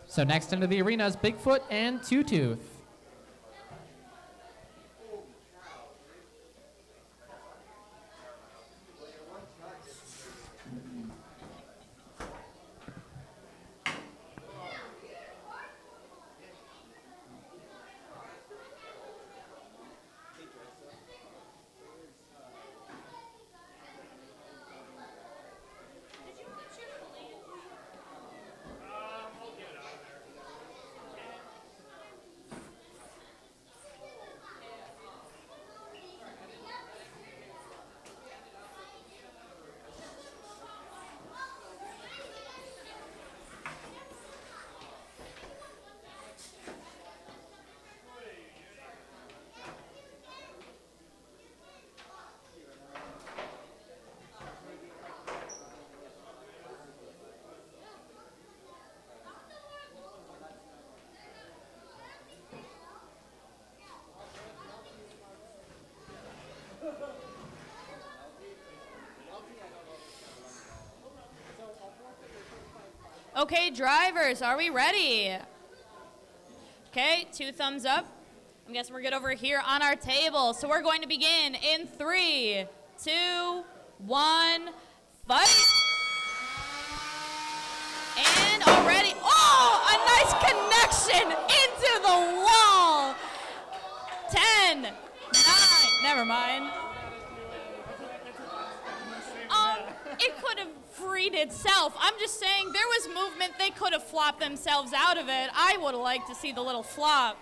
So next into the arena is Bigfoot and Two Tooth.
Okay, drivers, are we ready? Okay, 2 thumbs up. I'm guessing we're good over here on our table. So we're going to begin in 3, 2, 1, fight. And already, oh, a nice connection into the wall. 10, 9, never mind. It could have freed itself. I'm just saying there was movement. They could have flopped themselves out of it. I would have liked to see the little flop.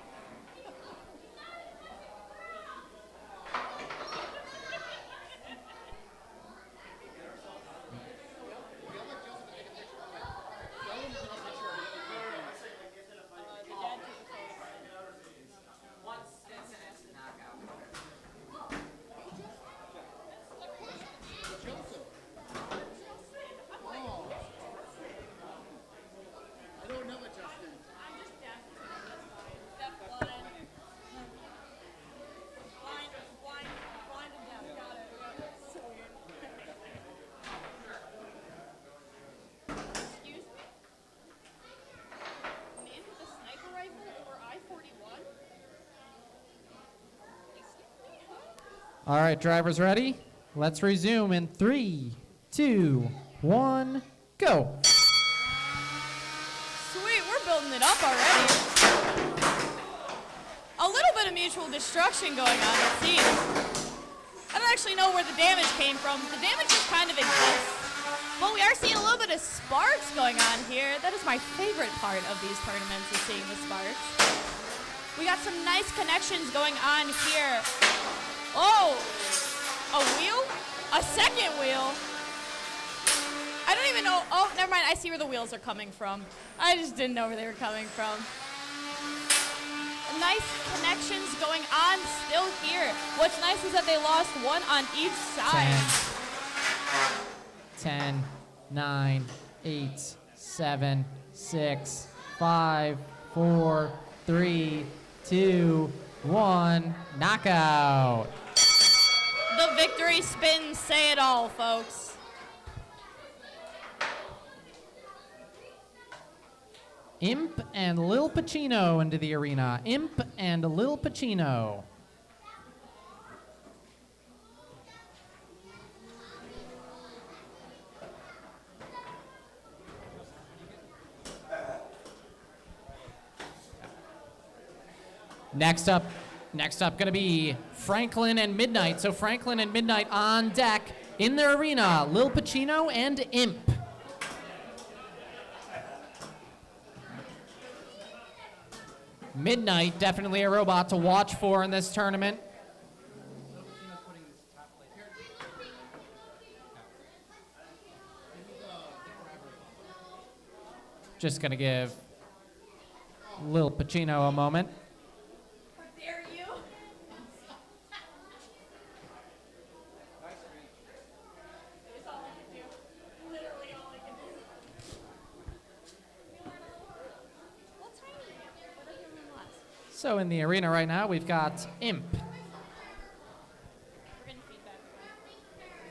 All right, drivers ready? Let's resume in 3, 2, 1, go.
Sweet, we're building it up already. A little bit of mutual destruction going on, it seems. I don't actually know where the damage came from. The damage just kind of exists. But we are seeing a little bit of sparks going on here. That is my favorite part of these tournaments, is seeing the sparks. We got some nice connections going on here. Oh, a wheel? A second wheel? I don't even know. Oh, never mind. I see where the wheels are coming from. I just didn't know where they were coming from. Nice connections going on still here. What's nice is that they lost one on each side.
10, 9, 8, 7, 6, 5, 4, 3, 2, 1, knockout.
The victory spins say it all, folks.
Imp and Lil Pacino into the arena. Imp and Lil Pacino. Next up gonna be Franklin and Midnight. So Franklin and Midnight on deck in their arena. Lil Pacino and Imp. Midnight, definitely a robot to watch for in this tournament. Just gonna give Lil Pacino a moment.
How dare you? It's all I can do. Literally all I can do.
So in the arena right now, we've got Imp.
We're getting feedback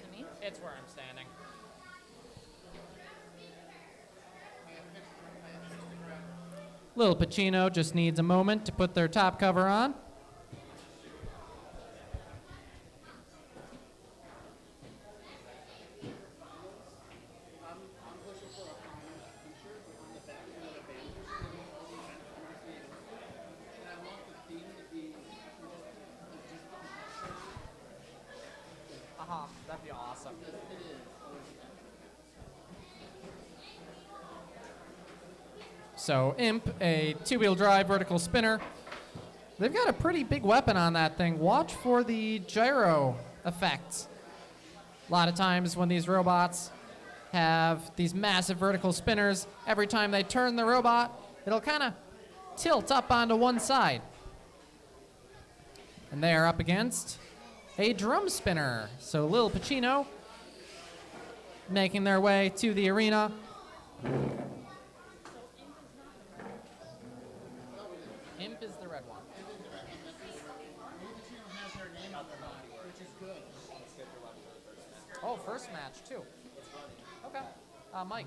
to me.
It's where I'm standing.
Lil Pacino just needs a moment to put their top cover on.
That'd be awesome.
So Imp, a two-wheel drive vertical spinner. They've got a pretty big weapon on that thing. Watch for the gyro effect. A lot of times when these robots have these massive vertical spinners, every time they turn the robot, it'll kind of tilt up onto one side. And they are up against a drum spinner. So Lil Pacino making their way to the arena.
Imp is the red one. Oh, first match too. Okay. Mike,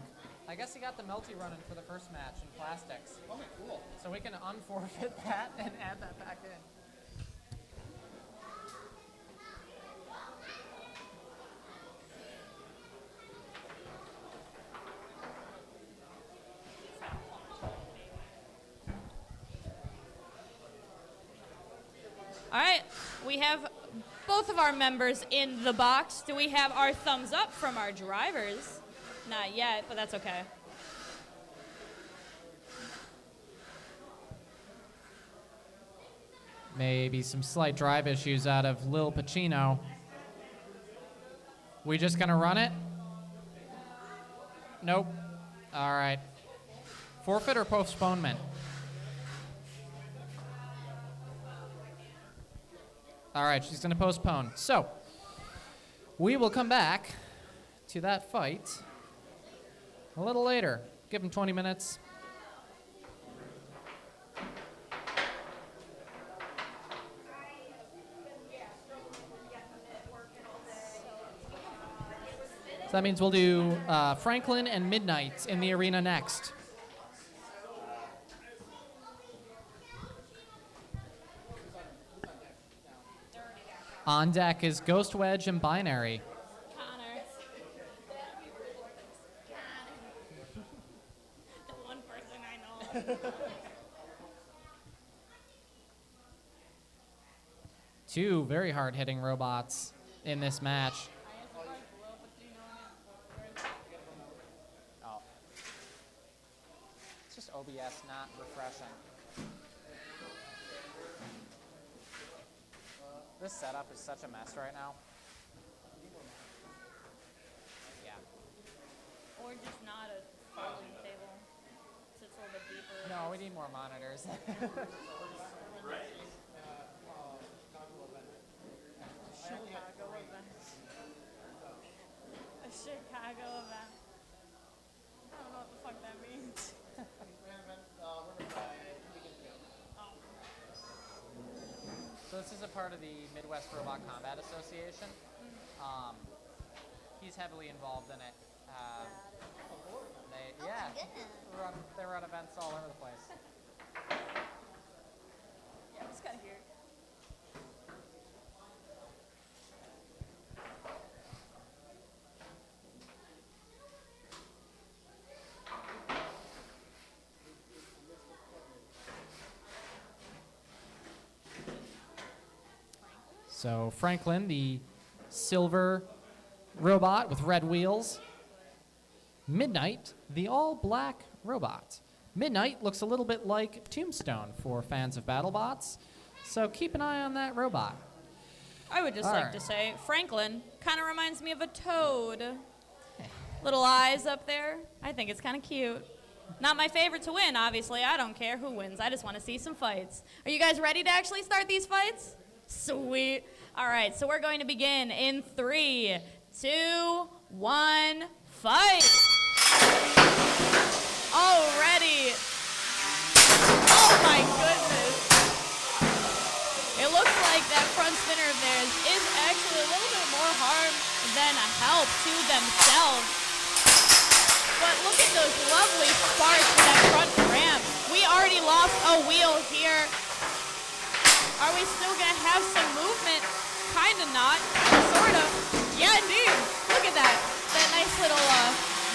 I guess you got the melty running for the first match in plastics.
Okay, cool.
So we can unforfeit that and add that back in.
All right, we have both of our members in the box. Do we have our thumbs up from our drivers? Not yet, but that's okay.
Maybe some slight drive issues out of Lil Pacino. We just gonna run it? Nope. All right. Forfeit or postponement? All right, she's gonna postpone. So, we will come back to that fight a little later. Give them 20 minutes. So that means we'll do Franklin and Midnight in the arena next. On deck is Ghost Wedge and Binary.
Connor. The one person I know.
Two very hard-hitting robots in this match.
Oh. It's just OBS not refreshing. This setup is such a mess right now. Yeah.
Or just not a folding table. So it's a little bit deeper.
No, we need more monitors.
Chicago event. A Chicago event. I don't know what the fuck that means.
So this is a part of the Midwest Robot Combat Association. He's heavily involved in it. They run events all over the place.
Yeah, I'm just kind of here.
So Franklin, the silver robot with red wheels. Midnight, the all-black robot. Midnight looks a little bit like Tombstone for fans of BattleBots, so keep an eye on that robot.
I would just
All
like
right.
to say, Franklin kind of reminds me of a toad. Little eyes up there. I think it's kind of cute. Not my favorite to win, obviously. I don't care who wins. I just want to see some fights. Are you guys ready to actually start these fights? Sweet. All right, so we're going to begin in 3, 2, 1, fight. Already. Oh my goodness. than a help to themselves. But look at those lovely sparks in that front ramp. We already lost a wheel here. Are we still going to have some movement? Kind of not. Sort of. Yeah, indeed. Look at that. That nice little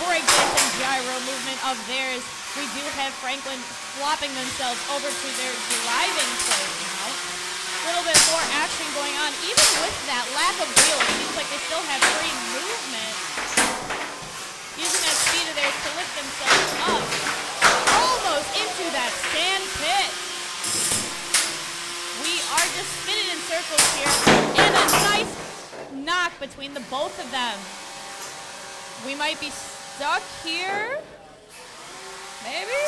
breakdance and gyro movement of theirs. We do have Franklin flopping themselves over to their driving place now. A little bit more action going on. Even with that lack of wheel, it seems like they still have free movement. Using that speed of theirs to lift themselves up. Almost into that sand pit. We are just spinning in circles here. And a nice knock between the both of them. We might be stuck here. Maybe?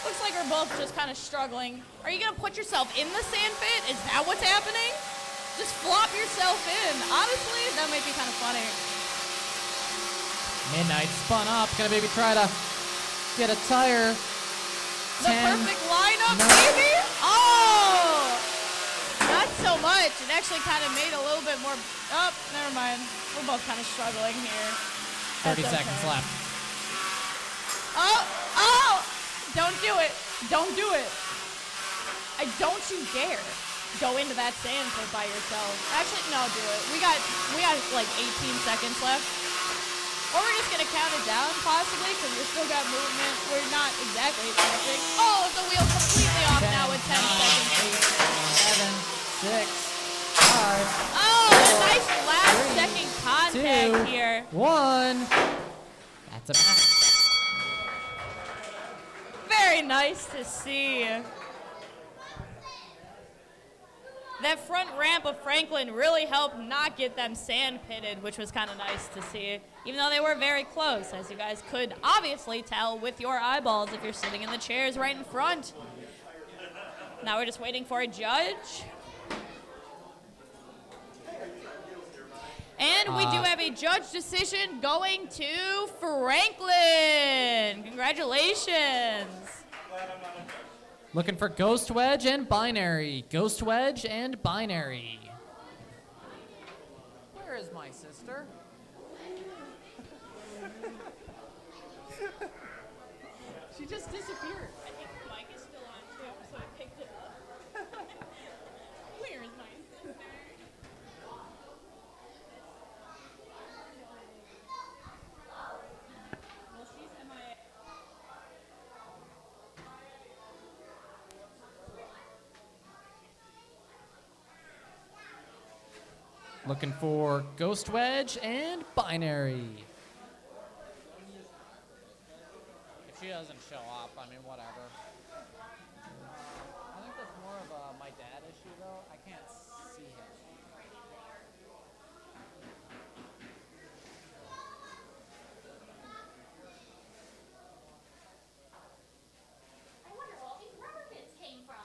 Looks like we're both just kind of struggling. Are you going to put yourself in the sand pit? Is that what's happening? Just flop yourself in. Honestly, that might be kind of funny.
Midnight spun up. Gonna maybe try to get a tire.
The
10,
perfect lineup,
9.
maybe? Oh! Not so much. It actually kind of made a little bit more. Oh, never mind. We're both kind of struggling here.
30
That's
seconds
okay.
left.
Oh! Don't do it. Don't do it. Don't you dare go into that sand pit by yourself. Actually, no, do it. We got like 18 seconds left. Or we're just gonna count it down, possibly, because we still got movement. We're not exactly perfect. Oh, the wheel's completely off
10,
now with 10 seconds.
8, 7, 6, 5.
Oh, a nice last second contact
2,
here.
1. That's a match.
Very nice to see. That front ramp of Franklin really helped not get them sand pitted, which was kind of nice to see, even though they were very close, as you guys could obviously tell with your eyeballs if you're sitting in the chairs right in front. Now we're just waiting for a judge. And we do have a judge decision going to Franklin. Congratulations.
Looking for Ghost Wedge and Binary. Ghost Wedge and Binary.
Where is my sister?
She just disappeared. I think the mic is still on too, so I picked it up. Where is my sister? Well, she's MIA.
Looking for Ghost Wedge and Binary.
If she doesn't show up, I mean, whatever. I think that's more of a my dad issue, though. I can't see him.
I wonder where all these rubber bits came from.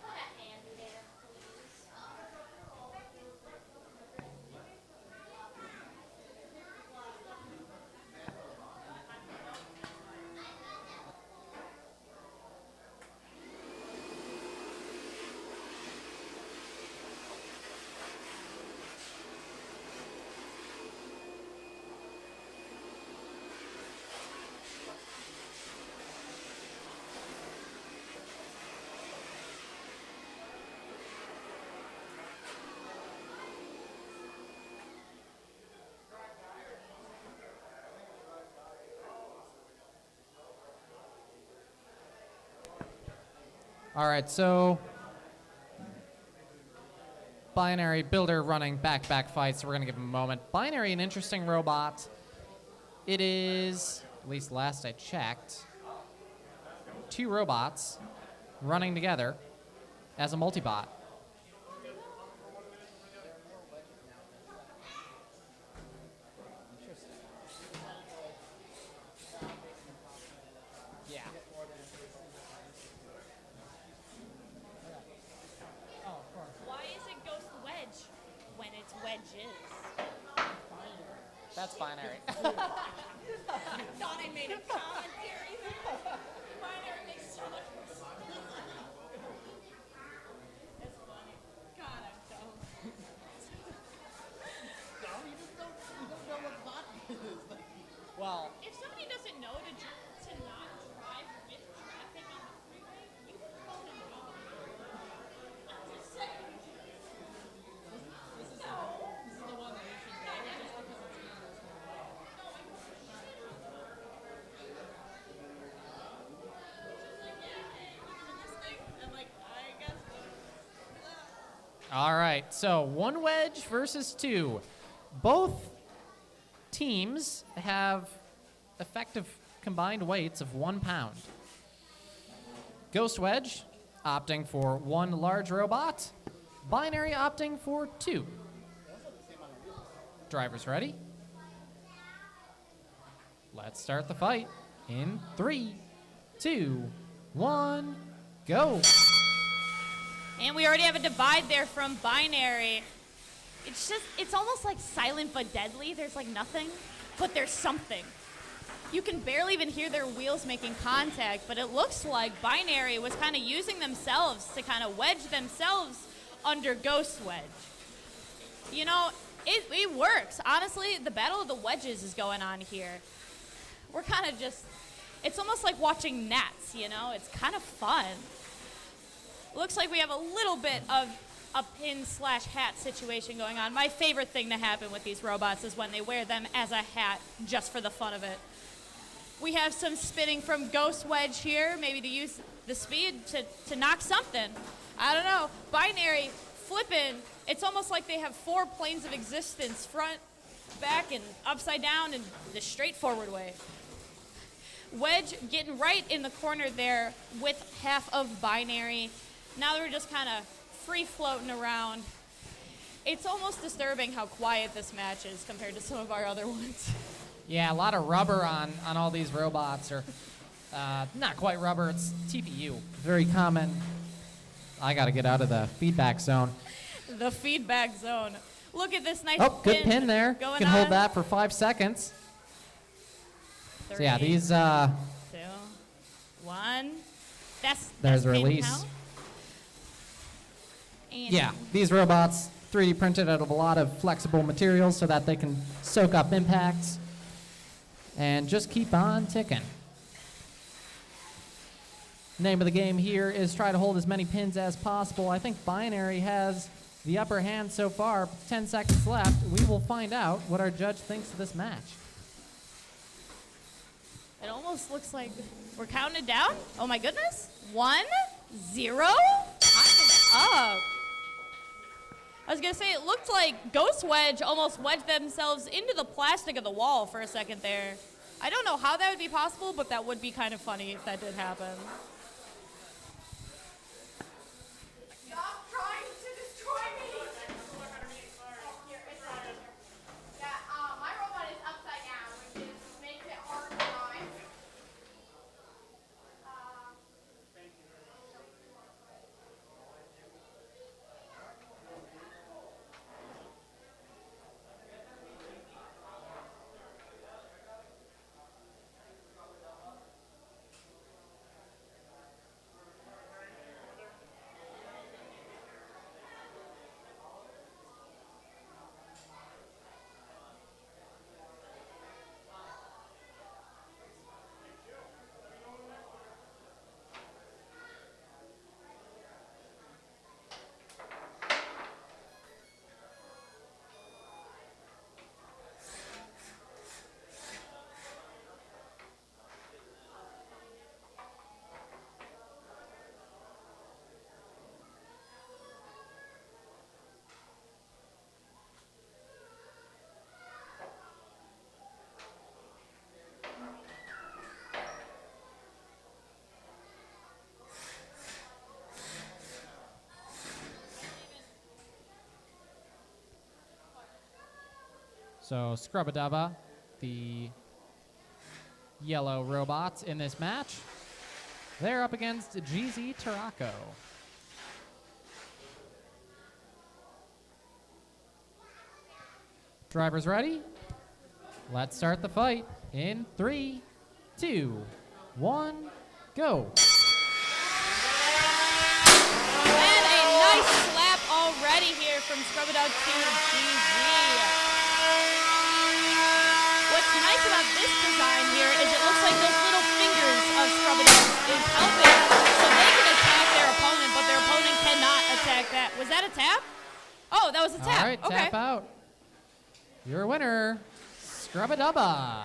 Put a hand there, please.
All right, so Binary, Builder running back-to-back fights, so we're going to give him a moment. Binary, an interesting robot. It is, at least last I checked, 2 robots running together as a multi-bot.
Yeah.
Why is it Ghost Wedge when it's wedges?
That's Binary.
I thought I made a commentary. Binary makes so much more sense. know to not drive with traffic on the freeway, you can go and go. I'm just saying.
This is the one that you should go just because it's easier.
I'm like, I guess.
All right, so one wedge versus two. Both teams have effective combined weights of 1 pound. Ghost Wedge opting for 1 large robot. Binary opting for 2. Drivers ready? Let's start the fight in 3, 2, 1, go.
And we already have a divide there from Binary. It's almost like silent but deadly. There's like nothing, but there's something. You can barely even hear their wheels making contact, but it looks like Binary was kind of using themselves to kind of wedge themselves under Ghost Wedge. You know, it works. Honestly, the battle of the wedges is going on here. We're kind of just, it's almost like watching gnats, you know? It's kind of fun. Looks like we have a little bit of a pin/hat situation going on. My favorite thing to happen with these robots is when they wear them as a hat just for the fun of it. We have some spinning from Ghost Wedge here, maybe to use the speed to knock something. I don't know. Binary flipping. It's almost like they have 4 planes of existence, front, back, and upside down in the straightforward way. Wedge getting right in the corner there with half of Binary. Now they're just kind of free floating around. It's almost disturbing how quiet this match is compared to some of our other ones.
Yeah, a lot of rubber on all these robots, or not quite rubber, it's TPU. Very common. I got to get out of the feedback zone.
The feedback zone. Look at this nice
Oh, good pin there. You
going
can
on.
hold that for 5 seconds.
3,
So yeah, these,
2, 1.
There's
pin
release.
count. And
yeah, these robots 3D printed out of a lot of flexible materials so that they can soak up impacts and just keep on ticking. Name of the game here is try to hold as many pins as possible. I think Binary has the upper hand so far. 10 seconds left. We will find out what our judge thinks of this match.
It almost looks like we're counting it down. Oh my goodness. 1, 0. Time is up. I was going to say, it looked like Ghost Wedge almost wedged themselves into the plastic of the wall for a second there. I don't know how that would be possible, but that would be kind of funny if that did happen.
Stop trying to destroy me! Yeah, my robot is upside down, which makes it hard to drive.
So Scrubadubba, the yellow robots in this match, they're up against GZ Tarako. Drivers ready? Let's start the fight in 3, 2, 1, go.
And a nice slap already here from Scrubadub to GZ. What's nice about this design here is it looks like those little fingers of Scrub-A-Dubs is helping so they can attack their opponent, but their opponent cannot attack that. Was that a tap? Oh, that was a tap.
All right,
okay.
tap out. Your winner, Scrub-A-Dubba.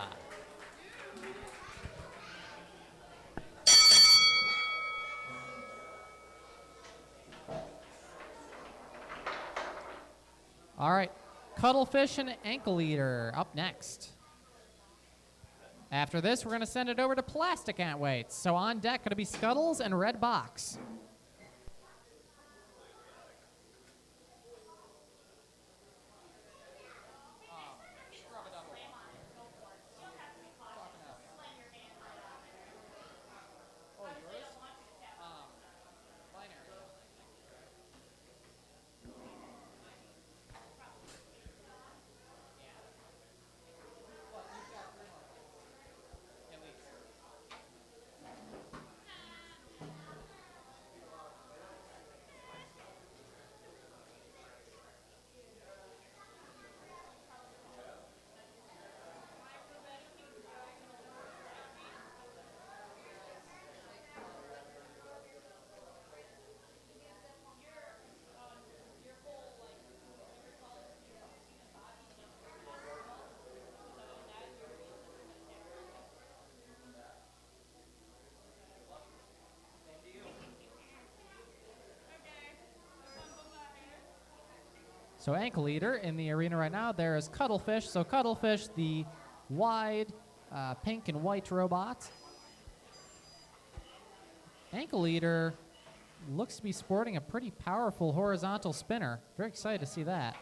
All right, Cuttlefish and Ankle Eater up next. After this, we're going to send it over to Plastic Ant Weights. So on deck, going to be Scuttles and Red Box. So Ankle Eater in the arena right now. There is Cuttlefish. So Cuttlefish, the wide pink and white robot. Ankle Eater looks to be sporting a pretty powerful horizontal spinner. Very excited to see that.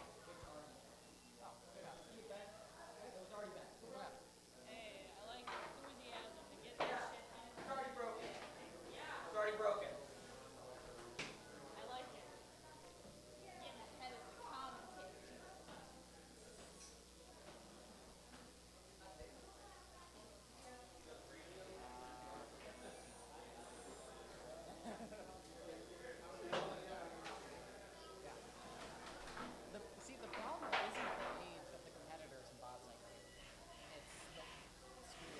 See, the problem isn't the age of the competitors in boxing. It's the speed of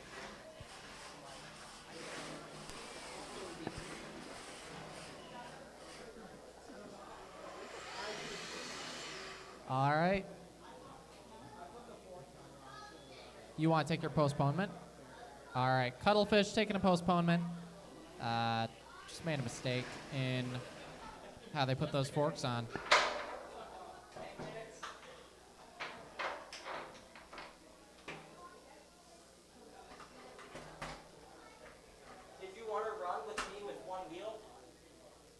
All right. You want to take your postponement? All right. Cuttlefish taking a postponement. Just made a mistake in how they put those forks on.
Did you want to run with me with one wheel?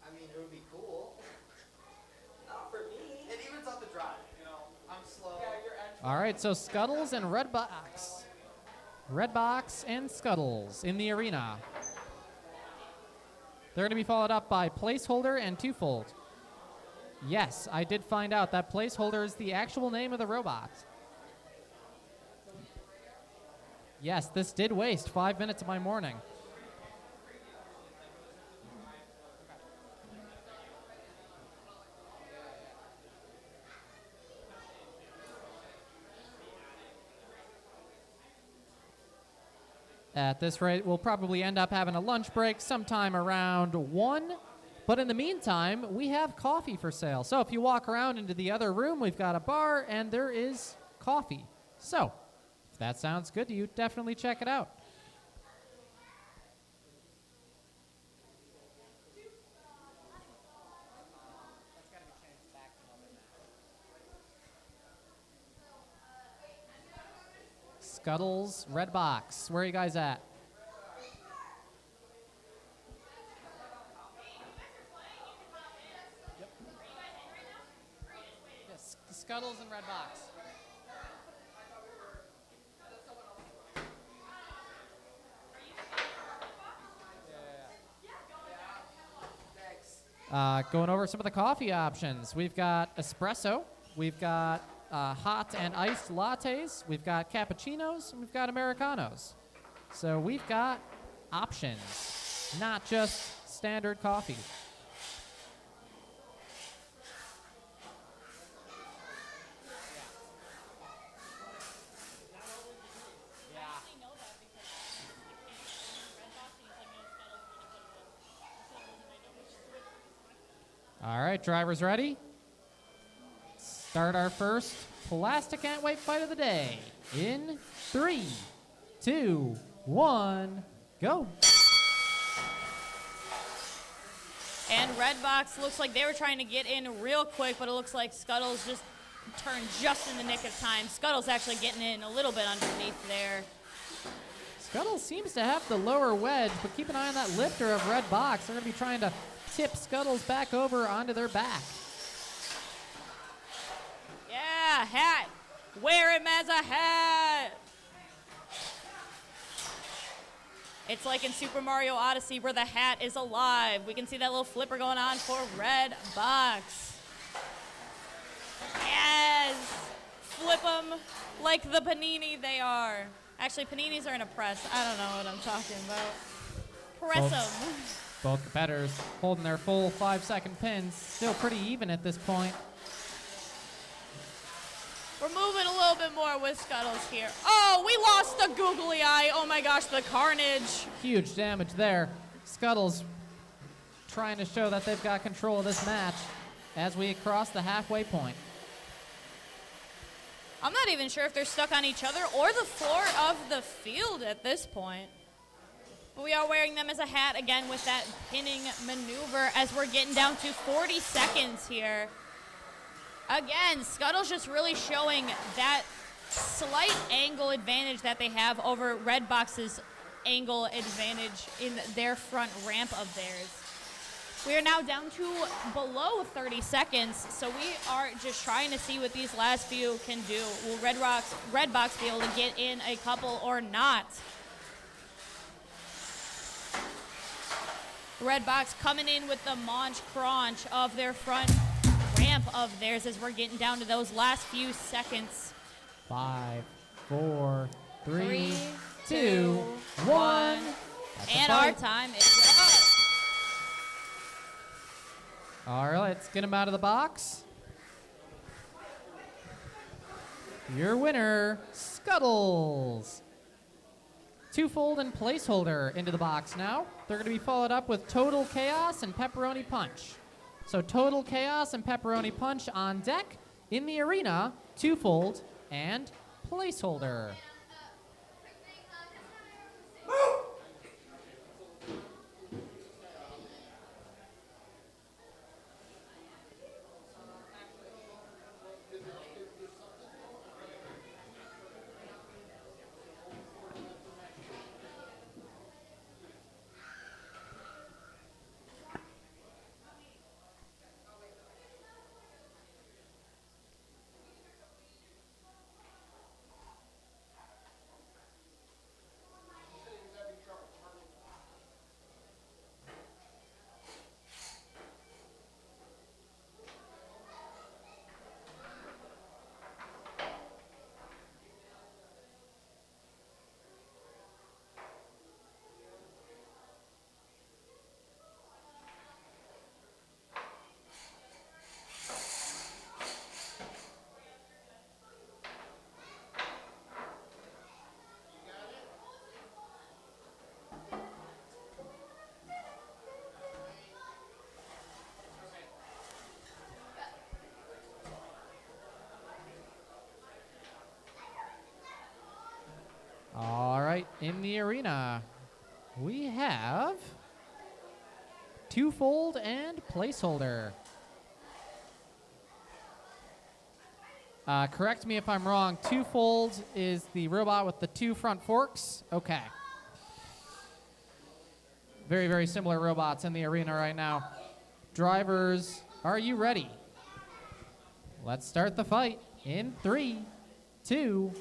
I mean, it would be cool.
Not for me.
It evens out the drive, you know. I'm slow.
Yeah, you're actually.
All right, so Scuttles and Red Box. Red Box and Scuttles in the arena. They're going to be followed up by Placeholder and Twofold. Yes, I did find out that Placeholder is the actual name of the robot. Yes, this did waste 5 minutes of my morning. At this rate, we'll probably end up having a lunch break sometime around 1. But in the meantime, we have coffee for sale. So if you walk around into the other room, we've got a bar and there is coffee. So if that sounds good to you, definitely check it out. Scuttles, Red Box. Where are you guys at? Yes, Scuttles and Red Box. Going over some of the coffee options. We've got espresso. We've got hot and iced lattes. We've got cappuccinos. And we've got Americanos. So we've got options, not just standard coffee. right, drivers ready? Start our first plastic ant weight fight of the day. In 3, 2, 1, go.
And Red Box looks like they were trying to get in real quick, but it looks like Scuttles just turned just in the nick of time. Scuttles actually getting in a little bit underneath there.
Scuttles seems to have the lower wedge, but keep an eye on that lifter of Red Box. They're going to be trying to tip Scuttles back over onto their back.
Yeah, hat. Wear him as a hat. It's like in Super Mario Odyssey where the hat is alive. We can see that little flipper going on for Red Box. Yes! Flip them like the panini they are. Actually, paninis are in a press. I don't know what I'm talking about. Press them.
Both competitors holding their full 5-second pins. Still pretty even at this point.
We're moving a little bit more with Scuttles here. Oh, we lost the googly eye. Oh my gosh, the carnage.
Huge damage there. Scuttles trying to show that they've got control of this match as we cross the halfway point.
I'm not even sure if they're stuck on each other or the floor of the field at this point. But we are wearing them as a hat again with that pinning maneuver as we're getting down to 40 seconds here. Again, Scuttles just really showing that slight angle advantage that they have over Red Box's angle advantage in their front ramp of theirs. We are now down to below 30 seconds, so we are just trying to see what these last few can do. Will Red Box be able to get in a couple or not? Red Box coming in with the Monch Crunch of their front ramp of theirs as we're getting down to those last few seconds.
5, 4, 3, 2, 1.
And our time is up.
All right, let's get him out of the box. Your winner, Scuttles. Twofold and placeholder into the box now. They're going to be followed up with Total Chaos and Pepperoni Punch. So Total Chaos and Pepperoni Punch on deck. In the arena, twofold and placeholder. All right, in the arena, we have twofold and placeholder. Correct me if I'm wrong. Twofold is the robot with the two front forks. Okay. Very, very similar robots in the arena right now. Drivers, are you ready? Let's start the fight in 3, 2,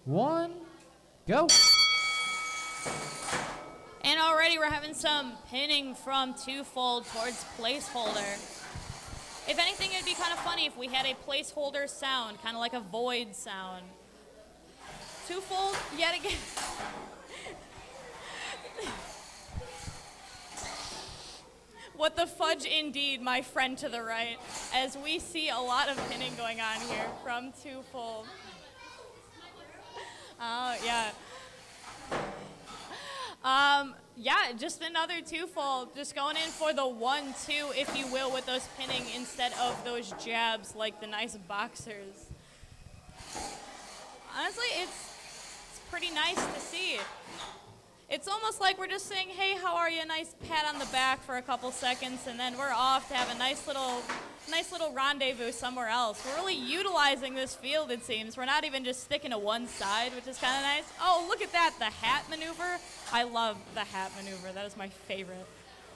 1. Go.
And already we're having some pinning from twofold towards placeholder. If anything, it'd be kind of funny if we had a placeholder sound, kind of like a void sound. Twofold, yet again. What the fudge indeed, my friend to the right, as we see a lot of pinning going on here from twofold. Oh, yeah. Yeah, just another twofold. Just going in for the 1-2, if you will, with those pinning instead of those jabs like the nice boxers. Honestly, it's pretty nice to see. It's almost like we're just saying, hey, how are you? Nice pat on the back for a couple seconds, and then we're off to have a nice little rendezvous somewhere else. We're really utilizing this field, it seems. We're not even just sticking to one side, which is kind of nice. Oh, look at that, the hat maneuver. I love the hat maneuver. That is my favorite.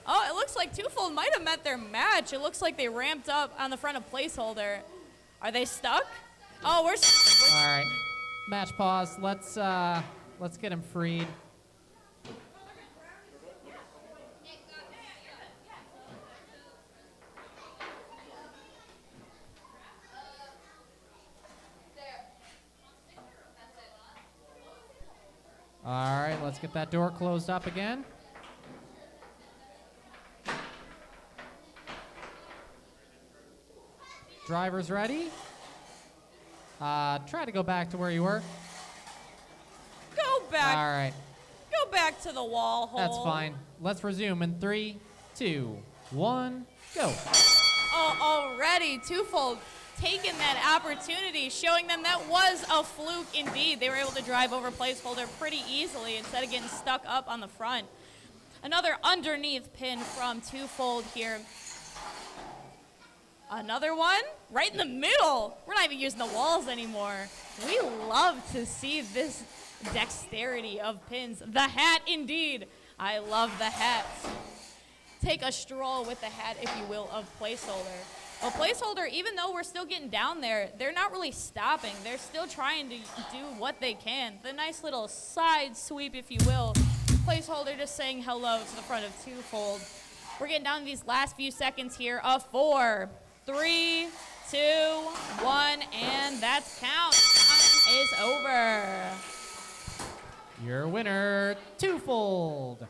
Oh, it looks like Twofold might have met their match. It looks like they ramped up on the front of placeholder. Are they stuck? Oh, we're
All right. Match pause. Let's get him freed. All right, let's get that door closed up again. Drivers ready? Try to go back to where you were.
Go back.
All right.
Go back to the wall hole.
That's fine. Let's resume in 3, 2, 1, go.
Oh, already Twofold taking that opportunity, showing them that was a fluke indeed. They were able to drive over placeholder pretty easily instead of getting stuck up on the front. Another underneath pin from Twofold here. Another one right in the middle. We're not even using the walls anymore. We love to see this dexterity of pins. The hat indeed. I love the hats. Take a stroll with the hat, if you will, of placeholder. Well, placeholder, even though we're still getting down there, they're not really stopping. They're still trying to do what they can. The nice little side sweep, if you will. Placeholder just saying hello to the front of Twofold. We're getting down to these last few seconds here of 4, 3, 2, 1, and that's count. Time is over.
Your winner, Twofold.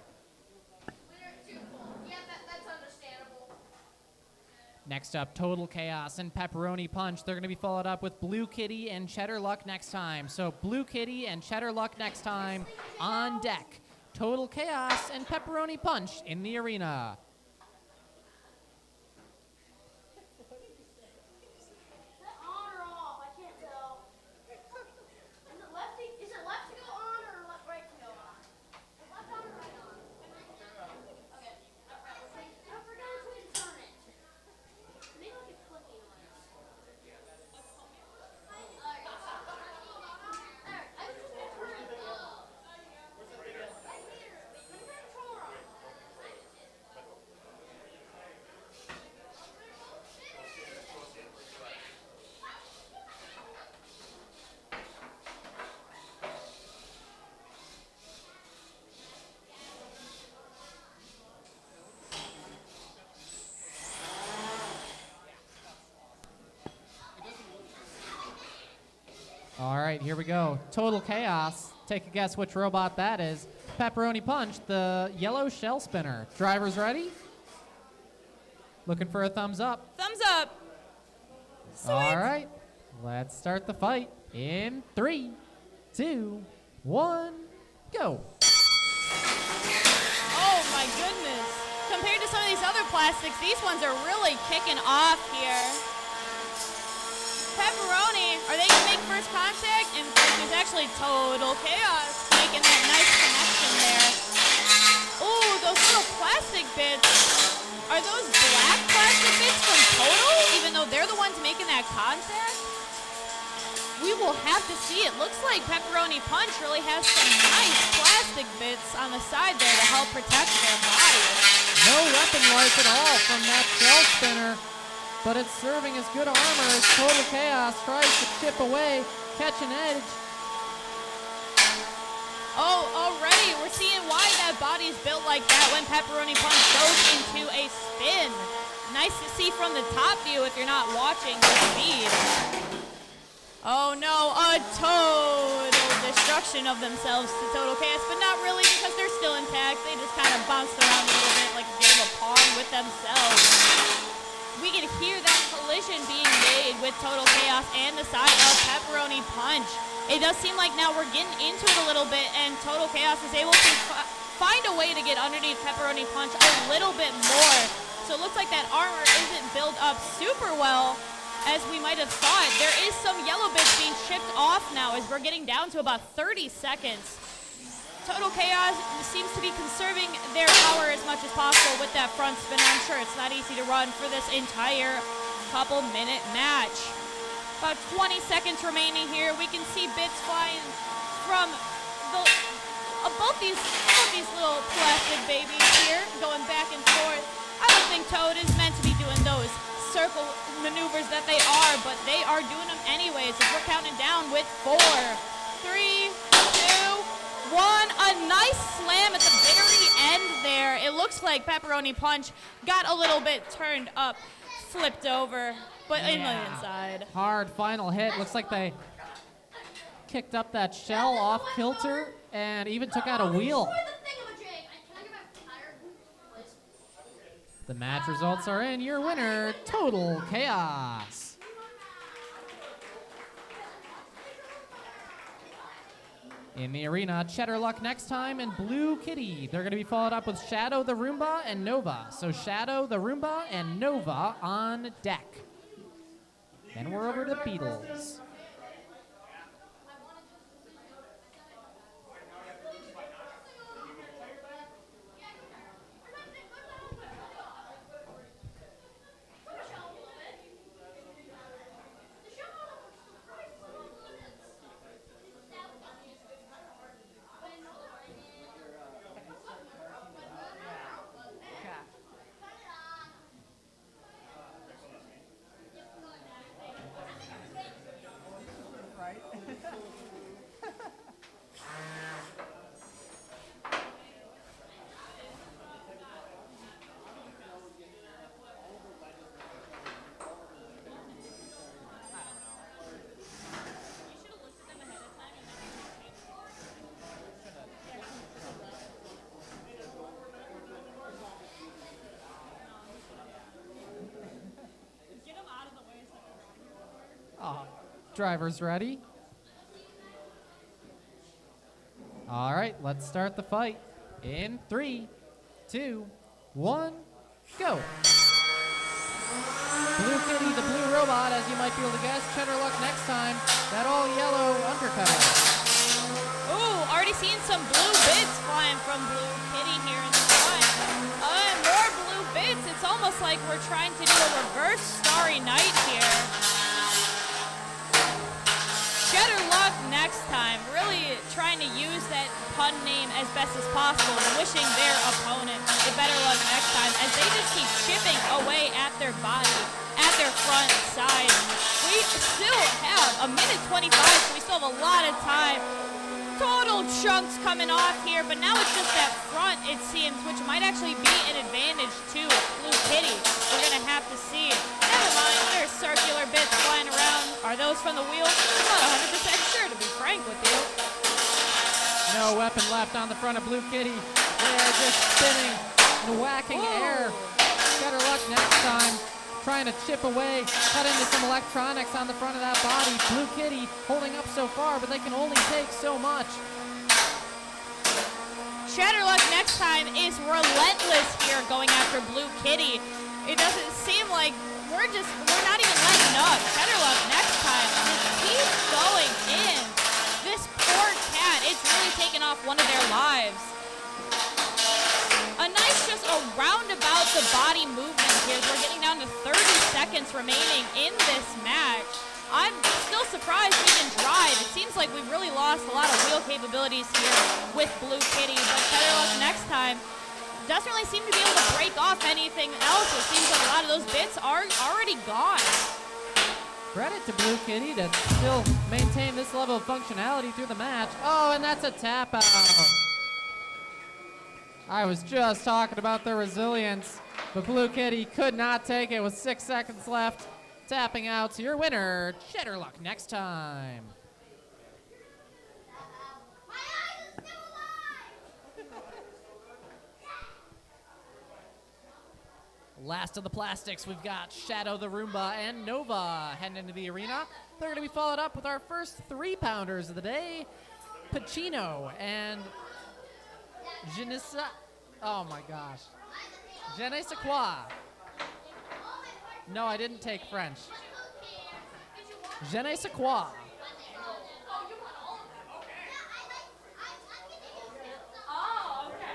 Next up, Total Chaos and Pepperoni Punch. They're going to be followed up with Blue Kitty and Cheddar Luck next time. So Blue Kitty and Cheddar Luck next time on deck. Total Chaos and Pepperoni Punch in the arena. All right, here we go. Total Chaos. Take a guess which robot that is. Pepperoni Punch, the yellow shell spinner. Drivers ready? Looking for a thumbs up.
Thumbs up. Sweet.
All right, let's start the fight in 3, 2, 1, go.
Oh my goodness. Compared to some of these other plastics, these ones are really kicking off here. Pepperoni, are they going to make first contact? And there's actually Total Chaos making that nice connection there. Ooh, those little plastic bits. Are those black plastic bits from Total, even though they're the ones making that contact? We will have to see. It looks like Pepperoni Punch really has some nice plastic bits on the side there to help protect their body.
No weapon life at all from that shell spinner, but it's serving as good armor as Total Chaos tries to chip away, catch an edge.
Oh, already we're seeing why that body's built like that when Pepperoni Punch goes into a spin. Nice to see from the top view if you're not watching the speed. Oh no, a total destruction of themselves to Total Chaos, but not really because they're still intact. They just kind of bounced around a little bit like a game of Pong with themselves. We can hear that collision being made with Total Chaos and the side of Pepperoni Punch. It does seem like now we're getting into it a little bit, and Total Chaos is able to find a way to get underneath Pepperoni Punch a little bit more. So it looks like that armor isn't built up super well as we might have thought. There is some yellow bits being chipped off now as we're getting down to about 30 seconds. Total Chaos seems to be conserving their power as much as possible with that front spin. I'm sure it's not easy to run for this entire couple-minute match. About 20 seconds remaining here. We can see bits flying from both these little plastic babies here, going back and forth. I don't think Toad is meant to be doing those circle maneuvers that they are, but they are doing them anyways. As we're counting down with 4, 3, 2, 1. A nice slam at the very end there. It looks like Pepperoni Punch got a little bit turned up, flipped over, but in the inside.
Hard final hit. Looks like they kicked up that shell off kilter and even took out a wheel. The match results are in. Your winner, Total Chaos. In the arena, Cheddar Luck next time and Blue Kitty. They're going to be followed up with Shadow the Roomba and Nova. So Shadow the Roomba and Nova on deck. Then we're over to Beetles. Drivers ready? All right, let's start the fight. In 3, 2, 1, go. Blue Kitty, the blue robot, as you might be able to guess. Cheddar Luck next time. That all yellow undercutter.
Ooh, already seeing some blue bits flying from Blue Kitty here in the front. More blue bits. It's almost like we're trying to do a reverse Starry Night here. Cheddar Luck next time, really trying to use that pun name as best as possible, wishing their opponent the better luck next time as they just keep chipping away at their body, at their front side. We still have a minute 25, so we still have a lot of time. Total chunks coming off here, but now it's just that front, it seems, which might actually be an advantage to Blue Kitty. We're going to have to see. Never mind, there's circular bits flying around. Are those from the wheel? I'm not 100% sure, to be frank with you.
No weapon left on the front of Blue Kitty. They're just spinning and whacking air. Cheddar Luck next time. Trying to chip away, cut into some electronics on the front of that body. Blue Kitty holding up so far, but they can only take so much.
Cheddar Luck next time is relentless here going after Blue Kitty. It doesn't seem like we're not even letting up. Cheddar Luck next time just keeps going in. This poor cat, it's really taken off one of their lives. A nice just a roundabout the body movement here. We're getting down to 30 seconds remaining in this match. I'm still surprised we can drive. It seems like we've really lost a lot of wheel capabilities here with Blue Kitty, but Cheddar Luck next time doesn't really seem to be able to break off anything else. It seems like a lot of those bits are already gone.
Credit to Blue Kitty to still maintain this level of functionality through the match. Oh, and that's a tap out. I was just talking about their resilience, but Blue Kitty could not take it with 6 seconds left. Tapping out. So your winner, Cheddar Luck next time. Last of the plastics, we've got Shadow the Roomba and Nova heading into the arena. They're going to be followed up with our first 3-pounders of the day, Pacino and
Je ne sais. Oh my gosh. Je ne sais quoi. No, I didn't take French. Je ne sais quoi.
Oh, okay.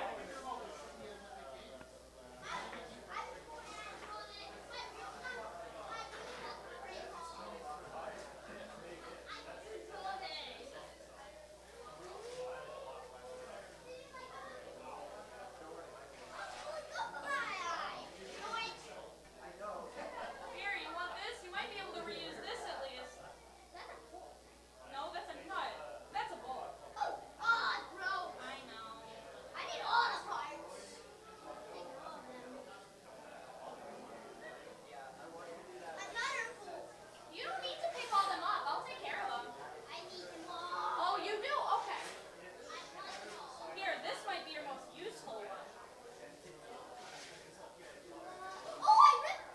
Here, you want this? You might be able to reuse this at least. No, that's a nut. That's a ball.
Oh, God, bro.
I know.
I need all the parts. Take all of them. Another fool.
You don't need to pick all them up. I'll take care of them.
I need them all.
Oh, you do? Okay.
I want them all.
Here, this might be your most useful one.
Oh, I ripped.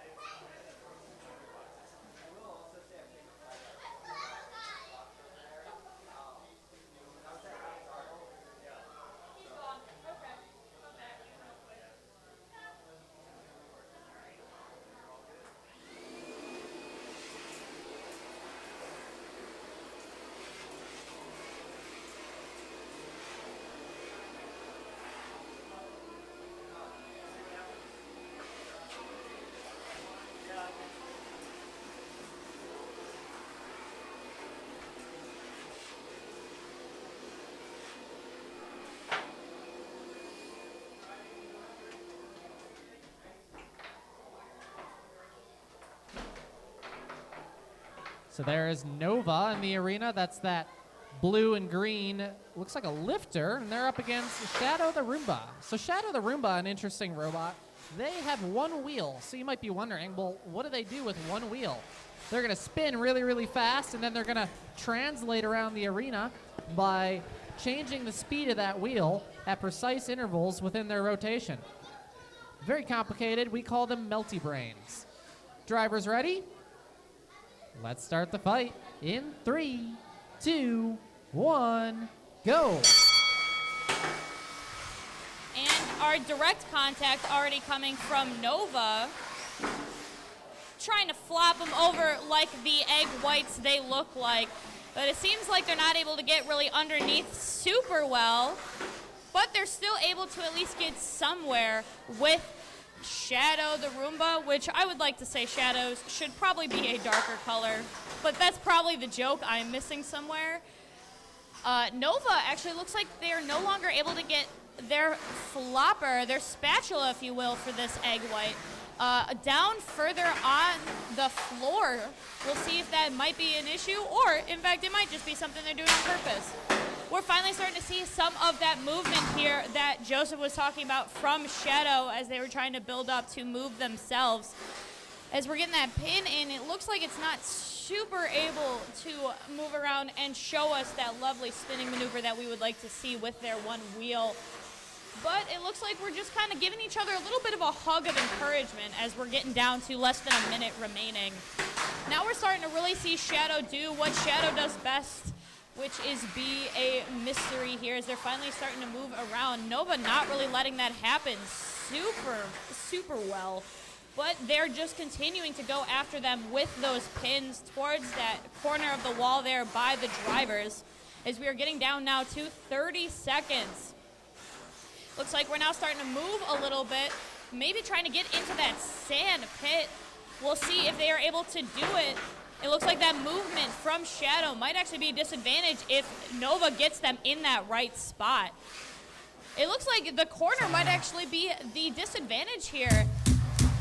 He's gone. Okay. Come back.
So there is Nova in the arena. That's that blue and green. Looks like a lifter, and they're up against Shadow the Roomba. So Shadow the Roomba, an interesting robot. They have one wheel. So you might be wondering, well, what do they do with one wheel? They're going to spin really, really fast, and then they're going to translate around the arena by changing the speed of that wheel at precise intervals within their rotation. Very complicated. We call them melty brains. Drivers ready? Let's start the fight in 3, 2, 1, go.
And our direct contact already coming from Nova. Trying to flop them over like the egg whites they look like. But it seems like they're not able to get really underneath super well. But they're still able to at least get somewhere with Shadow the Roomba, which I would like to say Shadows should probably be a darker color. But that's probably the joke I'm missing somewhere. Nova actually looks like they're no longer able to get their flopper, their spatula, if you will, for this egg white. Down further on the floor. We'll see if that might be an issue, or in fact it might just be something they're doing on purpose. We're finally starting to see some of that movement here that Joseph was talking about from Shadow as they were trying to build up to move themselves. As we're getting that pin in, it looks like it's not super able to move around and show us that lovely spinning maneuver that we would like to see with their one wheel. But it looks like we're just kind of giving each other a little bit of a hug of encouragement as we're getting down to less than a minute remaining. Now we're starting to really see Shadow do what Shadow does best, which is be a mystery here as they're finally starting to move around. Nova not really letting that happen super well. But they're just continuing to go after them with those pins towards that corner of the wall there by the drivers as we are getting down now to 30 seconds. Looks like we're now starting to move a little bit, maybe trying to get into that sand pit. We'll see if they are able to do it. It looks like that movement from Shadow might actually be a disadvantage if Nova gets them in that right spot. It looks like the corner might actually be the disadvantage here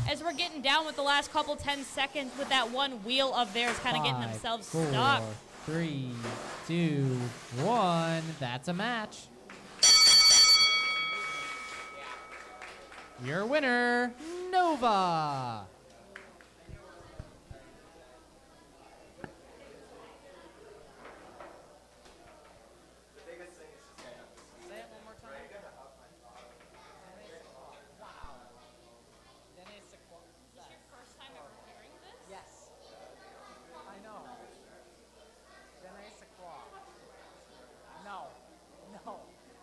as we're getting down with the last couple 10 seconds with that one wheel of theirs kind of getting themselves stuck.
3, 2, 1. That's a match. Your winner, Nova.
Say it one more time. Wow.
Is your first time ever hearing this?
Yes. I know. Je ne sais quoi. No.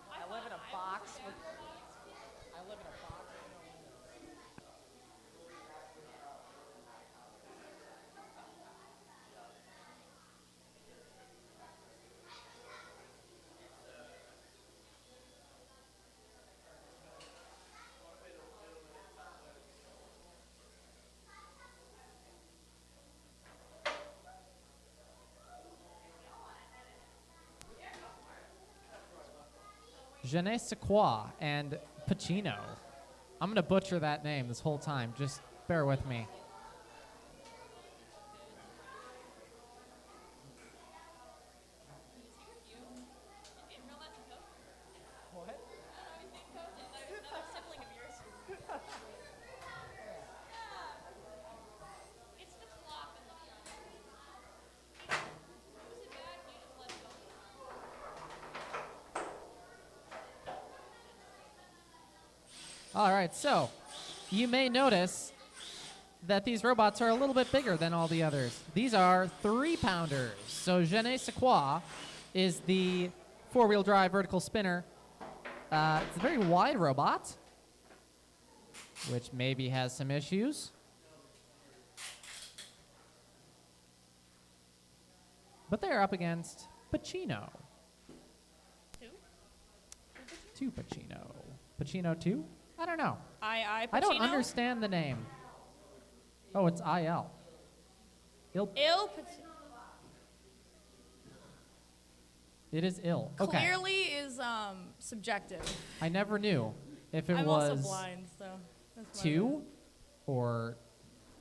I live in a box with
Je ne sais quoi and Pacino. I'm going to butcher that name this whole time. Just bear with me. All right, so you may notice that these robots are a little bit bigger than all the others. These are 3-pounders. So Je ne sais quoi is the 4-wheel drive vertical spinner. It's a very wide robot, which maybe has some issues. But they're up against Pacino. Two Pacino. Pacino 2? I don't know.
Pacino?
I don't understand the name. Oh, it's IL. Il
Pacino.
It is ill. Okay.
Clearly is subjective.
I never knew if it
I'm
was
also blind, so that's my
2 or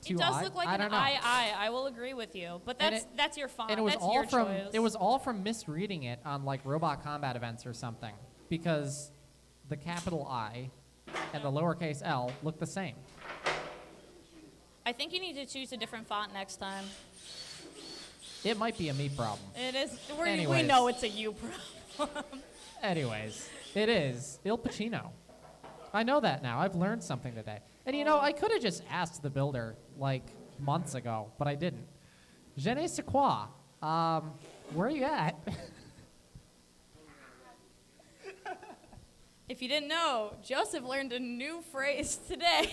2
It does look like
I
an
don't know.
I will agree with you, but that's your font.
And it was
that's
all
your
from
choice.
it was all from misreading it on like Robot Combat events or something, because the capital I and the lowercase L look the same.
I think you need to choose a different font next time.
It might be a me problem.
It is. We
Anyways.
know it's a you problem.
Anyways, it is Il Pacino. I know that now. I've learned something today. And you know, I could have just asked the builder like months ago, but I didn't. Je ne sais quoi. Where are you at?
If you didn't know, Joseph learned a new phrase today.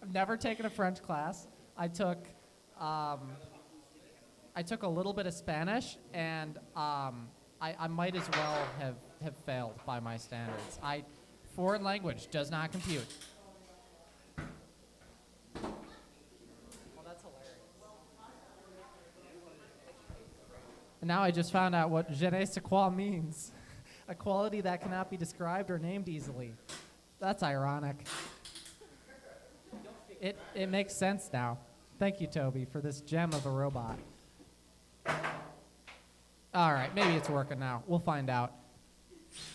I've never taken a French class. I took a little bit of Spanish, and I might as well have failed by my standards. Foreign language does not compute. Well, that's hilarious. And now I just found out what je ne sais quoi means. A quality that cannot be described or named easily. That's ironic. It makes sense now. Thank you, Toby, for this gem of a robot. All right, maybe it's working now. We'll find out.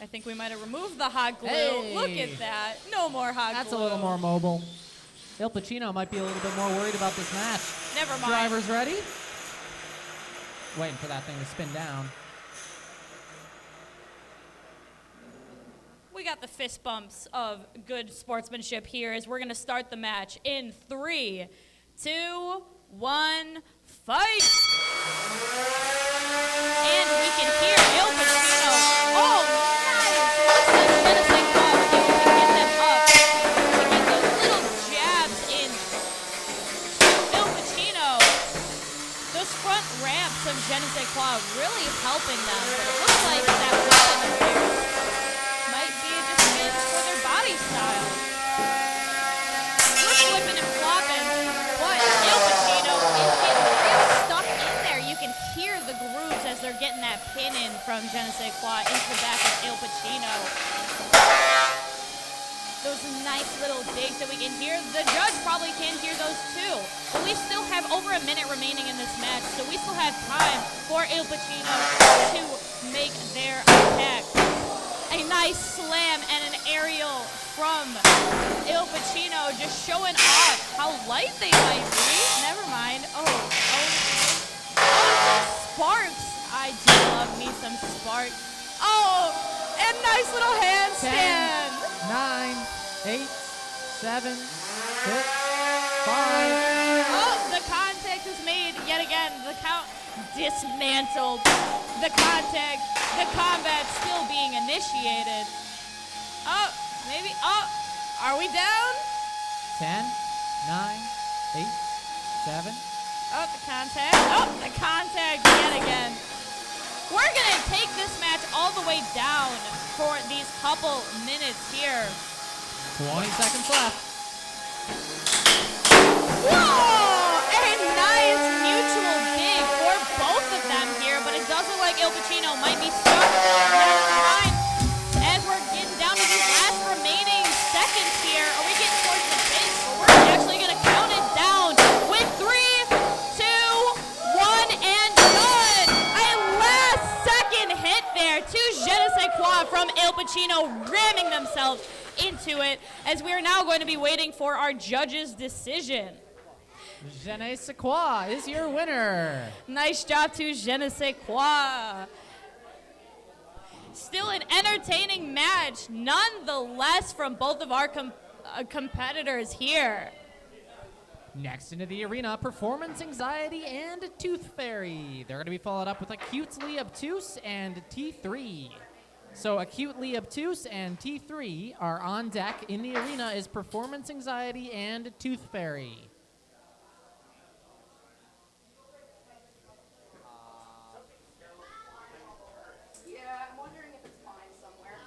I think we might have removed the hot glue.
Hey.
Look at that. No more hot glue.
That's a little more mobile. Il Pacino might be a little bit more worried about this match.
Never mind.
Drivers ready? Waiting for that thing to spin down.
We got the fist bumps of good sportsmanship here as we're going to start the match in 3, 2, 1, fight! And we can hear Il Pacino. Oh, nice! Looks like Genesee Club able to get them up to get those little jabs in. Il Pacino, those front ramps of Genesee Club really helping them, but it looks like that weapon of theirs might be just fit for their body style. We're flipping and flopping, but Il Pacino is getting real stuck in there. You can hear the grooves as they're getting that pin in from Genesee Quoi into the back of Il Pacino. Those nice little digs that we can hear. The judge probably can hear those too. But we still have over a minute remaining in this match, so we still have time for Il Pacino to make their attack. A nice slam and an aerial from Il Pacino, just showing off how light they might be. Never mind. Oh, sparks. I do love me some sparks. Oh, and nice little handstand.
9, 8, 7, 6, 5.
Oh, the contact is made yet again. The count dismantled. The contact, the combat still being initiated. Oh, maybe. Oh, are we down?
10, 9, 8, 7.
Oh, the contact. Oh, the contact yet again. We're going to take this match all the way down for these couple minutes here.
20 seconds left.
Whoa! A nice mutual dig for both of them here, but it does look like Il Pacino might be stuck. Sequoia from Il Pacino ramming themselves into it, as we are now going to be waiting for our judge's decision.
Je ne sais quoi is your winner.
Nice job to Je ne sais quoi. Still an entertaining match, nonetheless, from both of our competitors here.
Next into the arena, Performance Anxiety and Tooth Fairy. They're going to be followed up with Acutely Obtuse and T3. So Acutely Obtuse and T3 are on deck. In the arena is Performance Anxiety and Tooth Fairy.
Yeah, I'm wondering if it's mine somewhere.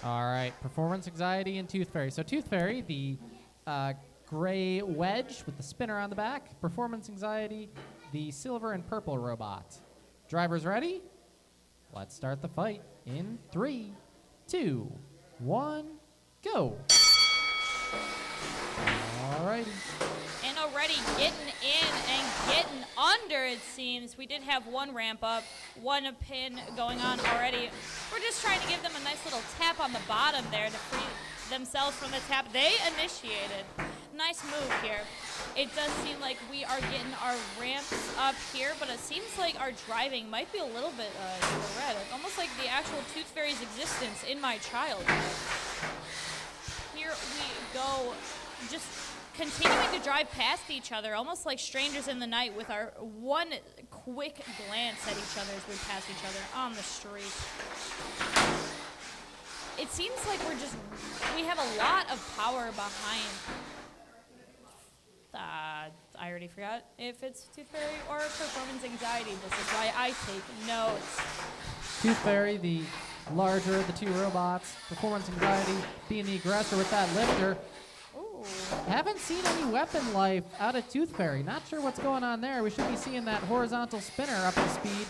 All right, Performance Anxiety and Tooth Fairy. So Tooth Fairy, the gray wedge with the spinner on the back. Performance Anxiety, the silver and purple robot. Drivers ready? Let's start the fight in 3, 2, 1, go. All righty.
And already getting in and getting under, it seems. We did have one ramp up, one pin going on already. We're just trying to give them a nice little tap on the bottom there to free themselves from the tap they initiated. Nice move here. It does seem like we are getting our ramps up here, but it seems like our driving might be a little bit sporadic, almost like the actual Tooth Fairy's existence in my childhood. Here we go, just continuing to drive past each other, almost like strangers in the night, with our one quick glance at each other as we pass each other on the street. It seems like we have a lot of power behind. I already forgot if it's Tooth Fairy or Performance Anxiety. This is why I take notes.
Tooth Fairy, the larger of the two robots. Performance Anxiety being the aggressor with that lifter.
Ooh.
Haven't seen any weapon life out of Tooth Fairy. Not sure what's going on there. We should be seeing that horizontal spinner up to speed.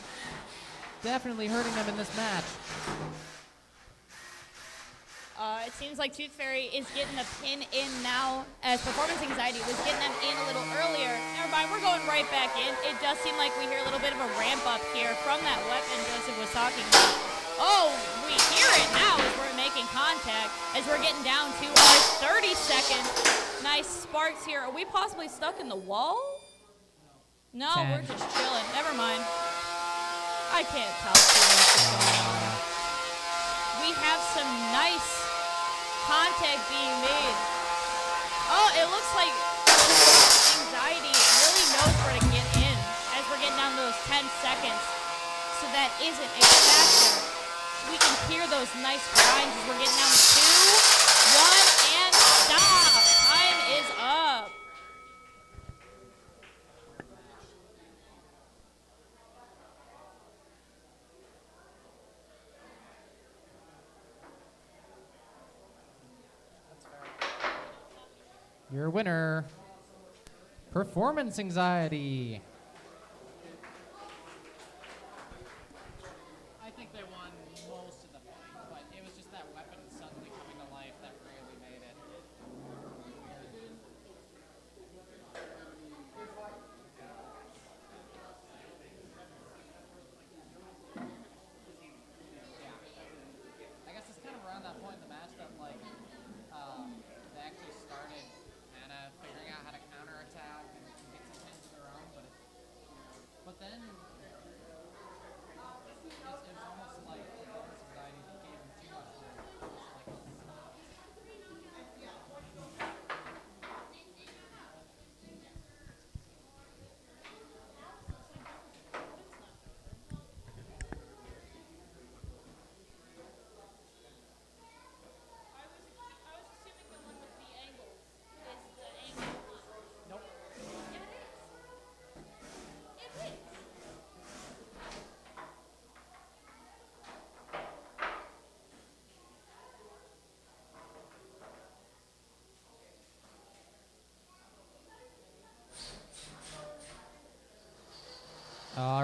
Definitely hurting them in this match.
It seems like Tooth Fairy is getting a pin in now, as Performance Anxiety was getting them in a little earlier. Never mind, we're going right back in. It does seem like we hear a little bit of a ramp up here from that weapon Joseph was talking about. Oh, we hear it now as we're making contact, as we're getting down to our 30-second. Nice sparks here. Are we possibly stuck in the wall? No,
10.
We're just chilling. Never mind. I can't tell too much what's going on. We have some nice contact being made. Oh, it looks like Anxiety really knows where to get in as we're getting down to those 10 seconds. So that isn't a factor. We can hear those nice grinds as we're getting down to 2, 1, and stop. Time is up.
Your winner, Performance Anxiety.
I think they won most of the fight, but it was just that weapon suddenly coming to life that really made it. Yeah. I guess it's kind of around that point in the match that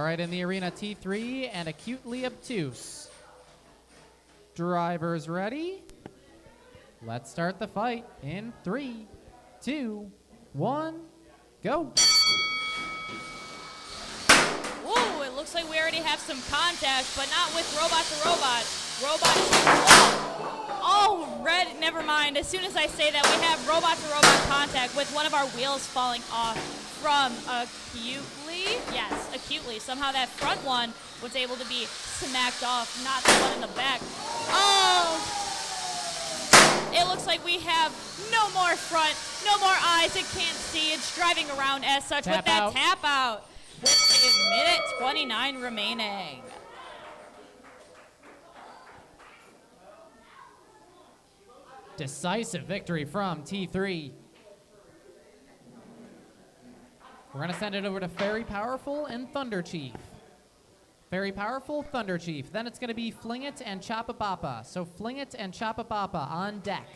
right, in the arena, T3 and Acutely Obtuse. Drivers ready? Let's start the fight in 3, 2, 1, go.
Ooh, it looks like we already have some contact, but not with Robot to Robot. Oh, red, never mind. As soon as I say that, we have Robot to Robot contact with one of our wheels falling off from Acutely. Yes, Acutely. Somehow that front one was able to be smacked off, not the one in the back. Oh! It looks like we have no more front, no more eyes. It can't see. It's driving around as such with that tap out. With a minute 29 remaining.
Decisive victory from T3. We're going to send it over to Very Powerful and Thunder Chief. Very Powerful, Thunder Chief. Then it's going to be Fling It and Choppa-Boppa. So Fling It and Choppa-Boppa on deck.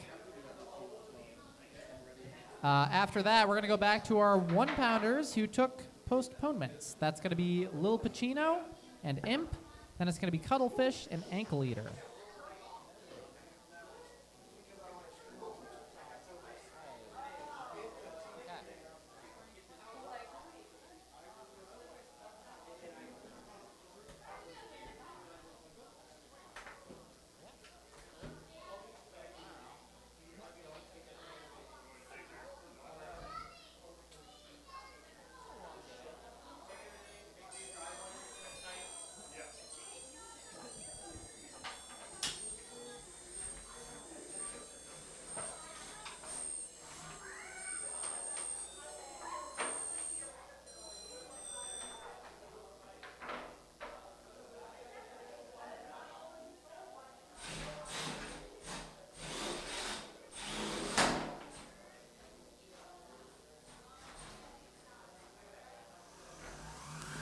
After that, we're going to go back to our one-pounders who took postponements. That's going to be Lil Pacino and Imp. Then it's going to be Cuttlefish and Ankle Eater.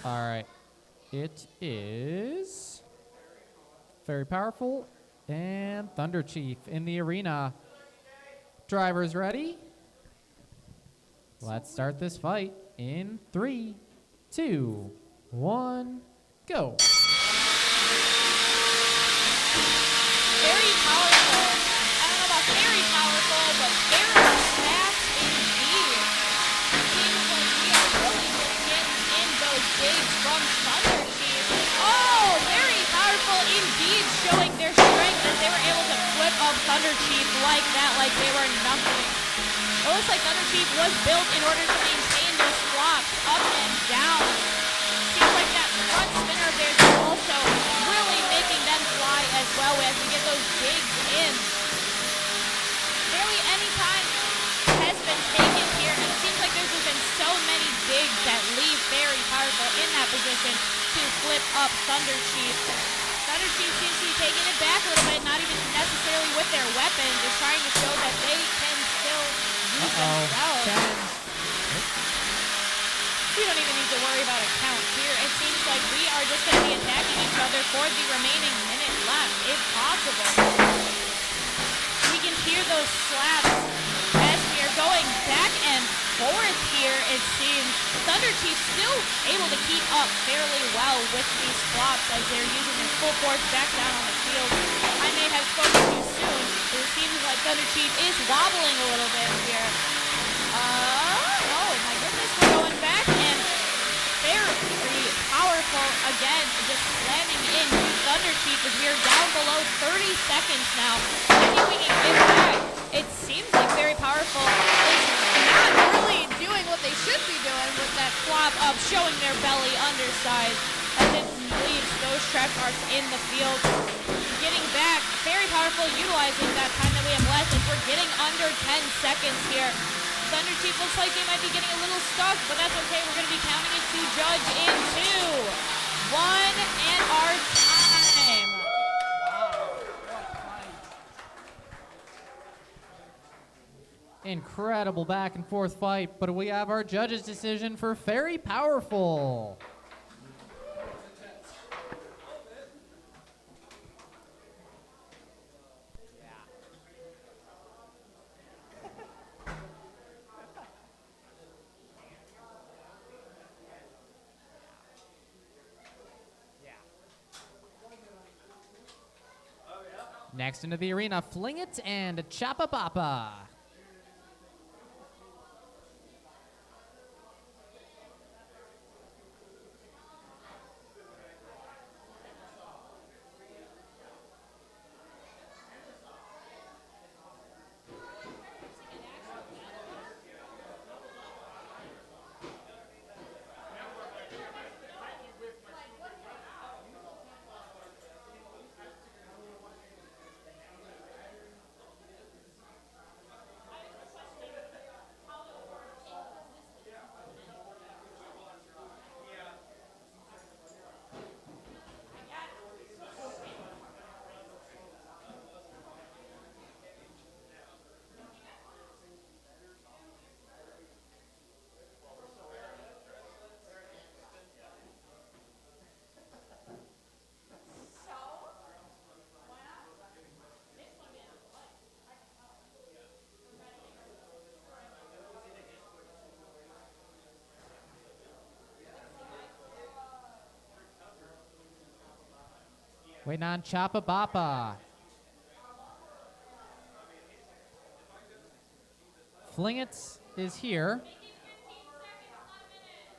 All right. It is Very Powerful and Thunder Chief in the arena. Drivers ready? Let's start this fight in 3, 2, 1, go.
Very powerful. I don't know about very powerful, but very fast indeed. Seems like we are really just getting in those digs from Thunder Chief. Oh, very powerful indeed, showing their strength as they were able to flip up Thunder Chief like that, like they were nothing. It looks like Thunder Chief was built in order to maintain those flops up and down. Seems like that front spinner of theirs is also really making them fly as well as we get those digs in. Barely any time has been taken here, and it seems like there's just been so many digs that leave Very Powerful in that position to flip up Thunder Chief. Thunder Chief seems to be taking it back a little bit, not even necessarily with their weapons, just trying to show that they can still use themselves. We don't even need to worry about a count here. It seems like we are just going to be attacking each other for the remaining minute left, if possible. We can hear those slaps as we are going back and forth here, it seems. Thunder Chief still able to keep up fairly well with these flops as they're using their full force back down on the field. I may have spoken too soon, but it seems like Thunder Chief is wobbling a little bit here. Oh my goodness, we're going back and very powerful again, just slamming into Thunder Chief as we are down below 30 seconds now. I think we can get back. It seems like Very Powerful is not really doing what they should be doing with that flop up, showing their belly underside as it leaves those track marks in the field. Getting back, Very Powerful utilizing that time that we have left as we're getting under 10 seconds here. Thunder Chief looks like they might be getting a little stuck, but that's okay. We're going to be counting it to judge in 2, 1, and our time.
Incredible back and forth fight, but we have our judge's decision for Very Powerful. Next into the arena, Fling It and Choppa Boppa. Waiting on Choppa Boppa. Fling It is here.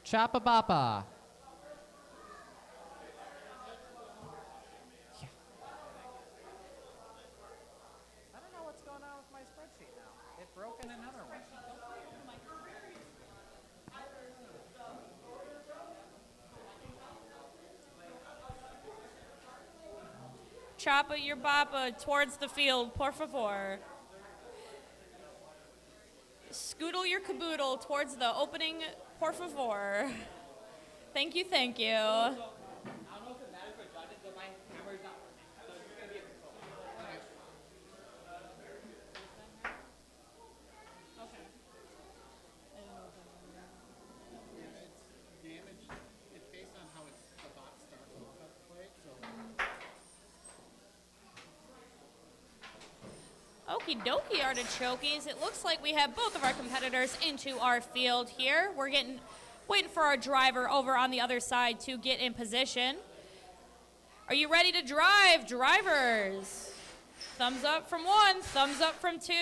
Choppa Boppa.
I don't know what's going on with my spreadsheet now. It broke in another one.
Choppa your boppa towards the field, por favor. Scoodle your caboodle towards the opening, por favor. Thank you, thank you.
I don't know if it matters for judges, but my camera's not working. So it's just going to be a control.
Yeah, it's damaged. It's based on how it's the box starts with the plate, so.
Okie dokie, artichokes. It looks like we have both of our competitors into our field here. We're waiting for our driver over on the other side to get in position. Are you ready to drive, drivers? Thumbs up from 1, thumbs up from 2.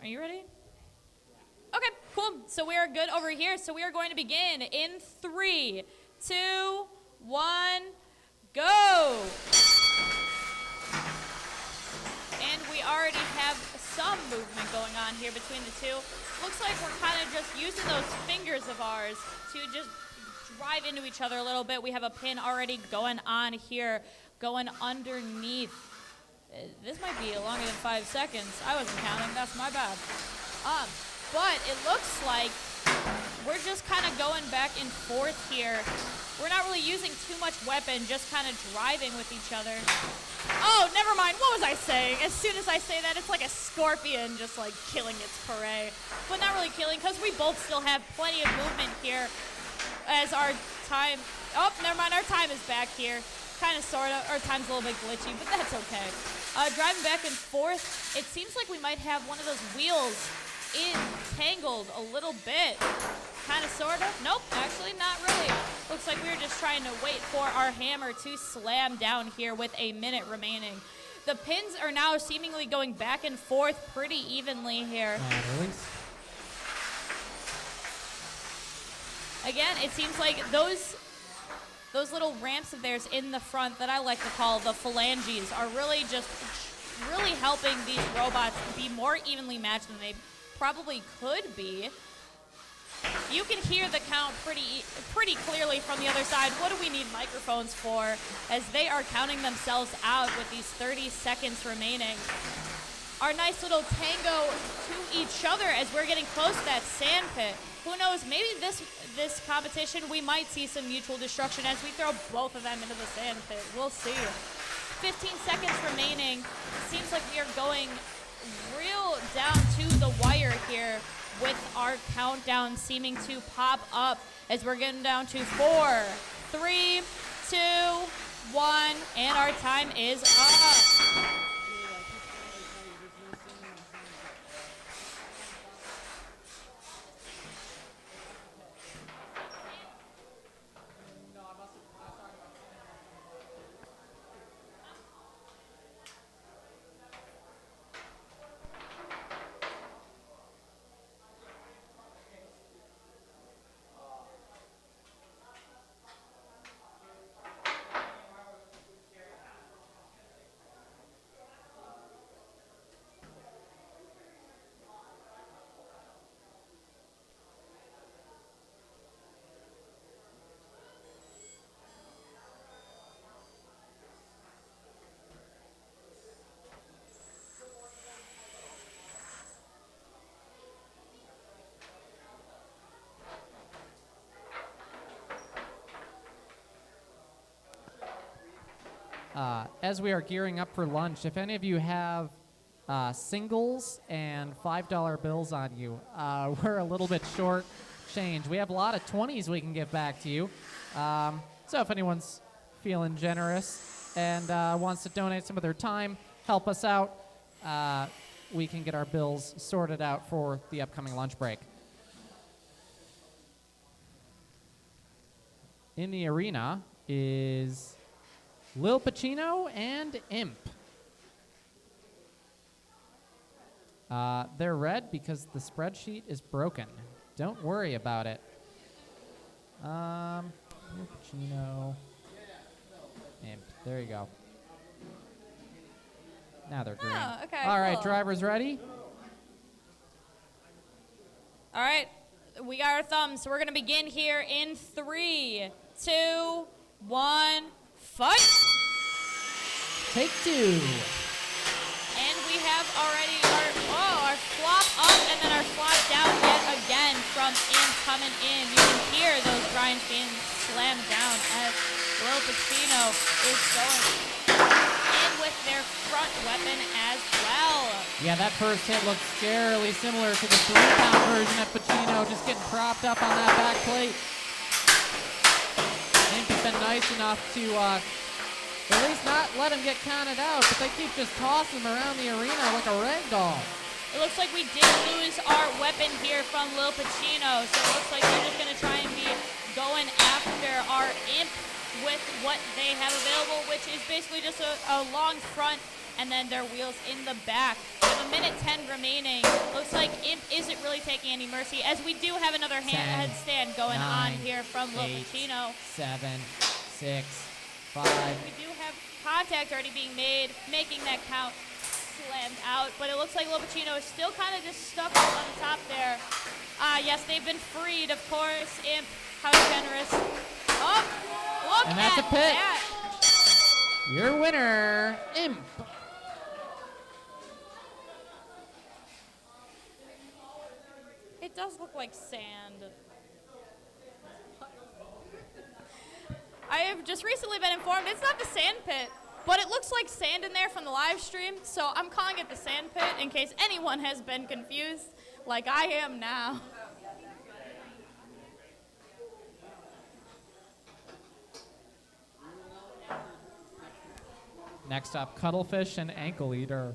Are you ready? Okay, cool. So we are good over here. So we are going to begin in 3, 2, 1, go. And we already have some movement going on here between the two. Looks like we're kind of just using those fingers of ours to just drive into each other a little bit. We have a pin already going on here, going underneath. This might be longer than 5 seconds. I wasn't counting. That's my bad. But it looks like we're just kind of going back and forth here. We're not really using too much weapon, just kind of driving with each other. Oh, never mind. What was I saying? As soon as I say that, it's like a scorpion just like killing its prey. But not really killing, because we both still have plenty of movement here as our time... Oh, never mind. Our time is back here. Kind of, sort of. Our time's a little bit glitchy, but that's okay. Driving back and forth, it seems like we might have one of those wheels entangled a little bit. Kind of, sort of. Nope, actually not really. Looks like we were just trying to wait for our hammer to slam down here with a minute remaining. The pins are now seemingly going back and forth pretty evenly here. Again, it seems like those little ramps of theirs in the front that I like to call the phalanges are really helping these robots be more evenly matched than they probably could be. You can hear the count pretty clearly from the other side. What do we need microphones for? As they are counting themselves out with these 30 seconds remaining. Our nice little tango to each other as we're getting close to that sand pit. Who knows, maybe this competition we might see some mutual destruction as we throw both of them into the sand pit. We'll see. 15 seconds remaining. It seems like we are going real down to the wire here, with our countdown seeming to pop up as we're getting down to 4, 3, 2, 1, and our time is up.
as we are gearing up for lunch, if any of you have singles and $5 bills on you, we're a little bit short change. We have a lot of 20s we can give back to you. So if anyone's feeling generous and wants to donate some of their time, help us out, we can get our bills sorted out for the upcoming lunch break. In the arena is Lil Pacino and Imp. They're red because the spreadsheet is broken. Don't worry about it. Lil Pacino, Imp. There you go. Now they're green.
Oh, okay,
All right,
cool.
drivers ready?
All right, we got our thumbs. So we're going to begin here in 3, 2, 1, fight!
Take 2.
And we have already our flop up and then our flop down yet again from in coming in. You can hear those grinds being slammed down as Lil Pacino is going in with their front weapon as well.
Yeah, that first hit looked scarily similar to the 3-pound version of Pacino, just getting propped up on that back plate. Imp has been nice enough to at least not let him get counted out, but they keep just tossing him around the arena like a rag doll.
It looks like we did lose our weapon here from Lil Pacino, so it looks like they're just going to try and be going after our Imp with what they have available, which is basically just a long front and then their wheels in the back. With a minute 10 remaining, looks like Imp isn't really taking any mercy, as we do have another headstand going on here from Lil Pacino.
7, 6, 5.
We do have contact already being made, making that count slammed out, but it looks like Lil Pacino is still kind of just stuck on the top there. Yes, they've been freed, of course. Imp, how generous. Oh, look
And that's
at
a pit.
that.
Your winner, Imp.
It does look like sand. I have just recently been informed it's not the sand pit, but it looks like sand in there from the live stream, so I'm calling it the sand pit in case anyone has been confused, like I am now.
Next up, Cuttlefish and Ankle Eater.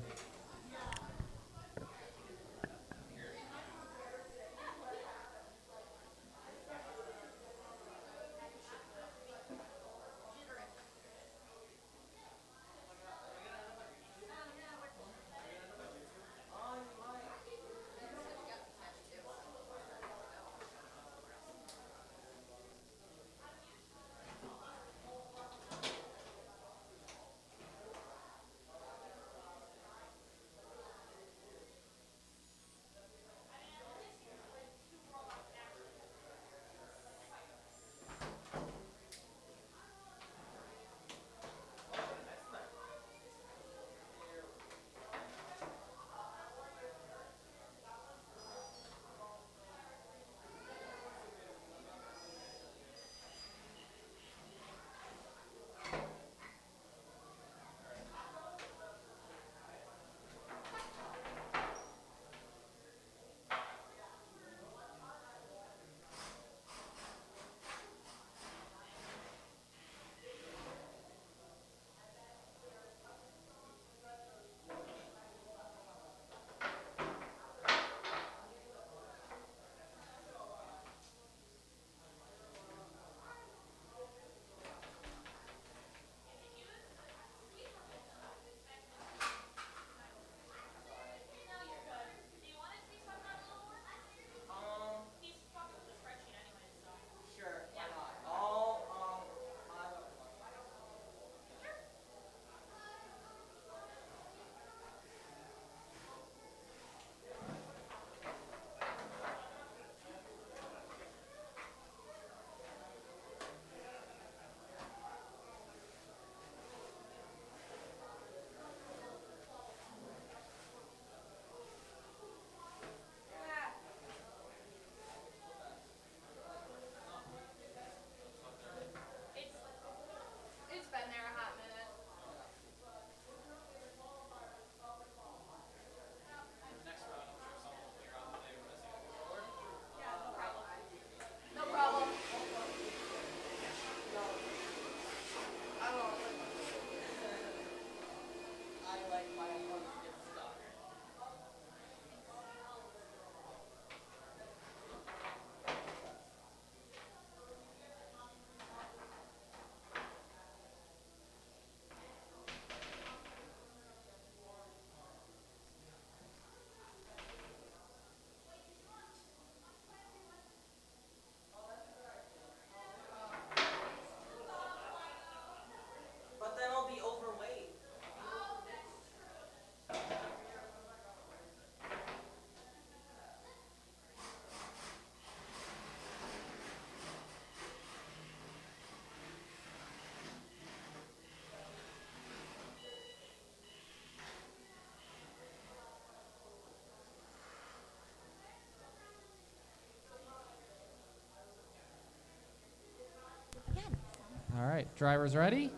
All right, drivers ready?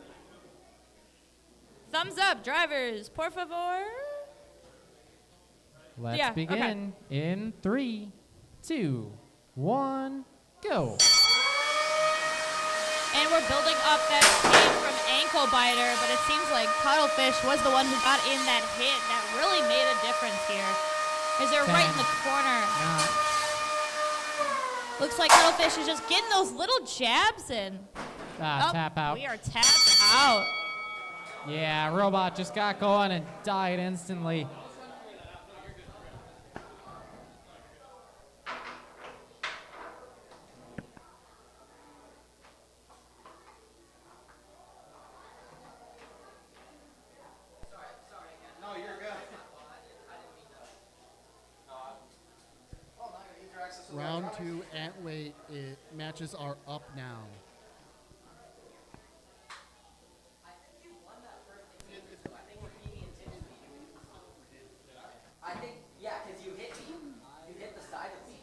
Thumbs up, drivers, por favor.
Let's
Yeah,
begin in 3, 2, 1, go.
And we're building up that speed from Ankle Biter, but it seems like Cuttlefish was the one who got in that hit that really made a difference here. As they're right in the corner. Looks like Cuttlefish is just getting those little jabs in.
Tap out.
We are tapped out.
Yeah, Robot just got going and died instantly.
Round 2 at weight matches are up now.
I think, yeah, because you hit me. You hit the side of me.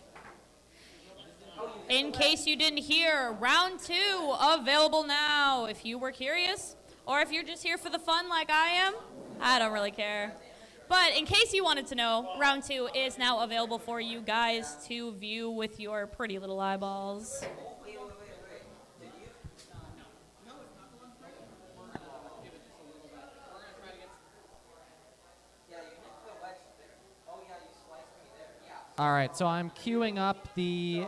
In case you didn't hear, round 2 available now. If you were curious, or if you're just here for the fun like I am, I don't really care. But in case you wanted to know, round 2 is now available for you guys to view with your pretty little eyeballs.
Wait. Did you? No, it's not the one. We're going to give it just a little bit. We're going to try to get. Yeah, you hit the wedge there. Oh, yeah, you sliced me there. Yeah.
All right, so I'm queuing up the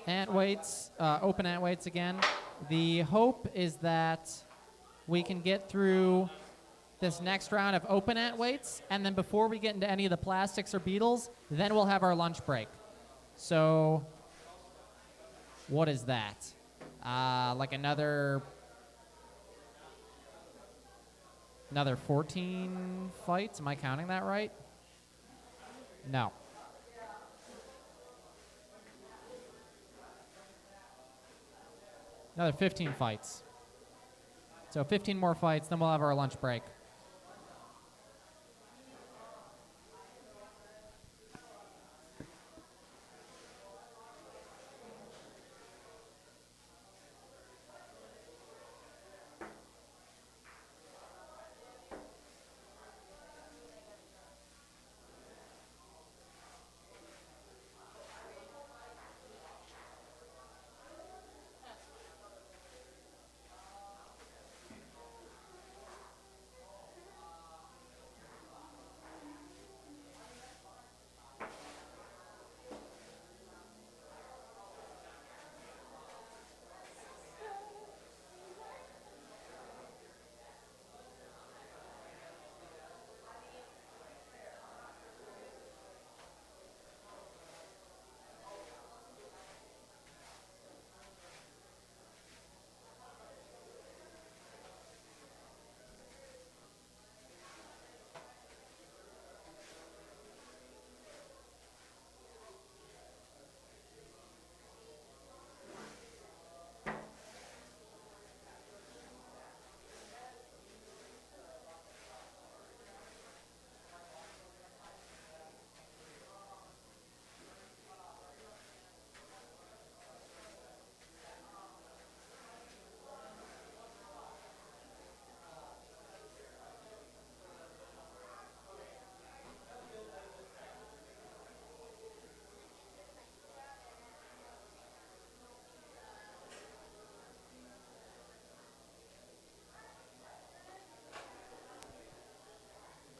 ant weights, open ant weights again. The hope is that we can get through this next round of open ant weights, and then before we get into any of the plastics or beetles, then we'll have our lunch break. So what is that? Like another 14 fights? Am I counting that right? No. Another 15 fights. So 15 more fights, then we'll have our lunch break.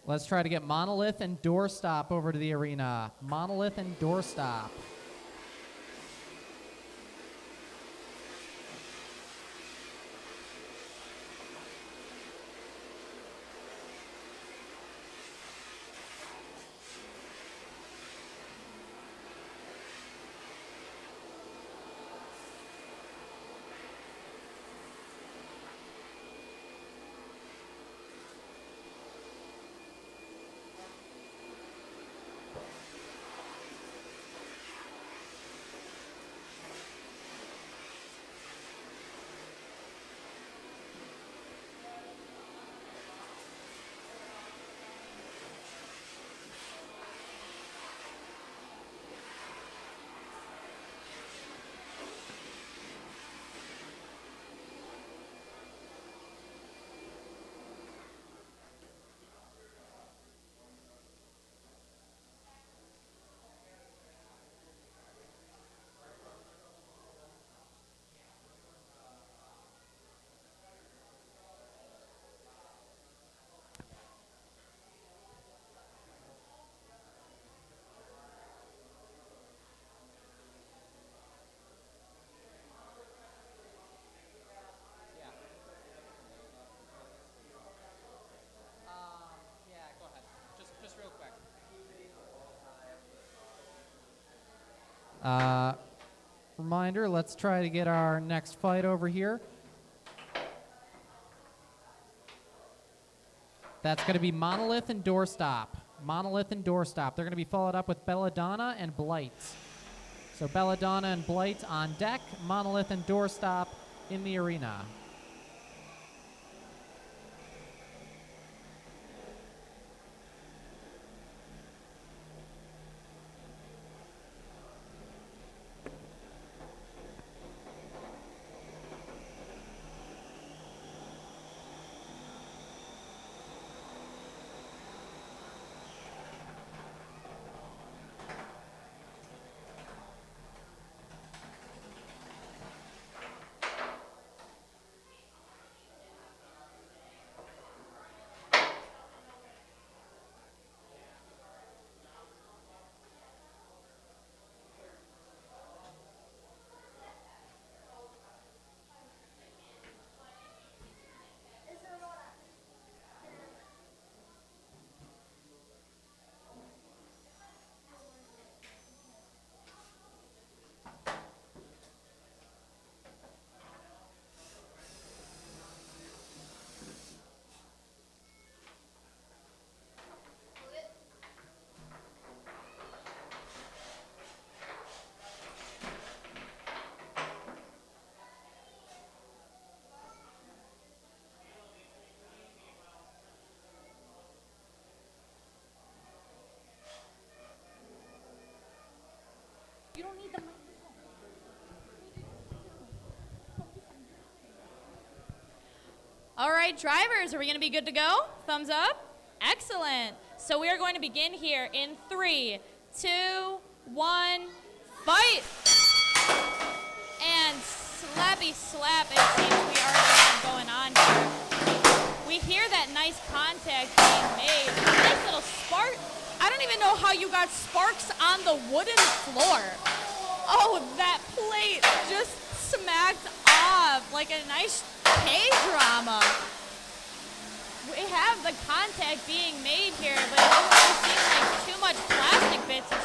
Let's try to get Monolith and Doorstop over to the arena. Monolith and Doorstop. Reminder, let's try to get our next fight over here. That's going to be Monolith and Doorstop. Monolith and Doorstop. They're going to be followed up with Belladonna and Blight. So Belladonna and Blight on deck, Monolith and Doorstop in the arena.
You don't need the microphone. All right, drivers, are we going to be good to go? Thumbs up. Excellent. So we are going to begin here in 3, 2, 1, fight. And slappy slap, it seems we already have going on here. We hear that nice contact being made. Nice little spark. I don't even know how you got sparks on the wooden floor. Oh, that plate just smacked off like a nice K-drama. We have the contact being made here, but it doesn't really seem like too much plastic bits is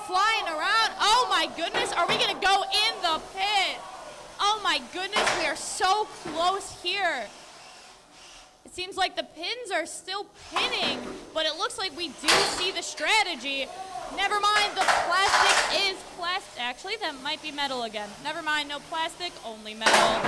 flying around. Oh my goodness, are we gonna go in the pit? Oh my goodness, we are so close here. It seems like the pins are still pinning, but it looks like we do see the strategy. Never mind, the plastic is plastic. Actually, that might be metal again. Never mind, no plastic, only metal.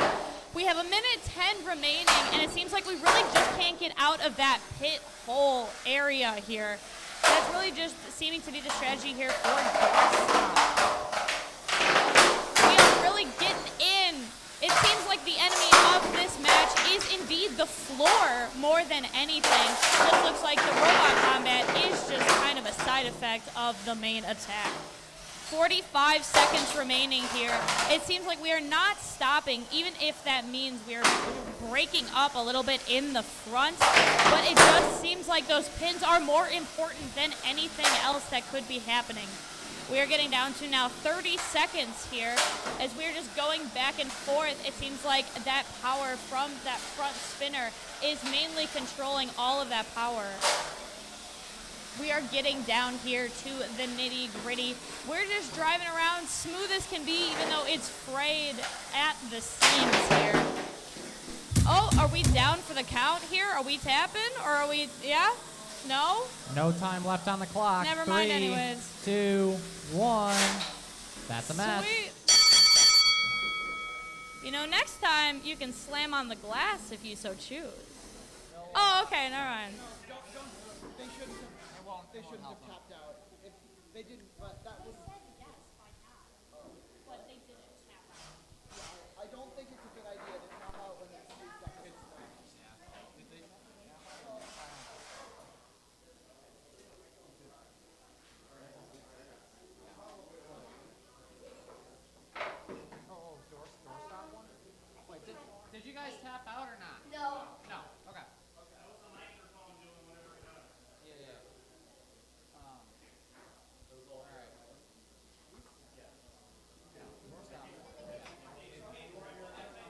We have 1:10 remaining, and it seems like we really just can't get out of that pit hole area here. That's really just seeming to be the strategy here for Doorstop. We are really getting in. It seems like the enemy of this match is indeed the floor more than anything. It looks like the robot combat is just kind of a side effect of the main attack. 45 seconds remaining here. It seems like we are not stopping, even if that means we are breaking up a little bit in the front. But it just seems like those pins are more important than anything else that could be happening. We are getting down to now 30 seconds here as we're just going back and forth. It seems like that power from that front spinner is mainly controlling all of that power. We are getting down here to the nitty gritty. We're just driving around smooth as can be, even though it's frayed at the seams here. Oh, are we down for the count here? Are we tapping or are we, yeah? No?
No time left on the clock.
Never mind
3,
anyways.
2, 1. That's a match.
Sweet. You know, next time you can slam on the glass if you so choose. Oh, okay, never mind.
They shouldn't have tapped out. If they didn't, but that was. I don't think it's a good idea to tap out when it's 3 seconds.
Wait, did you guys tap out or not?
No.
No. Okay.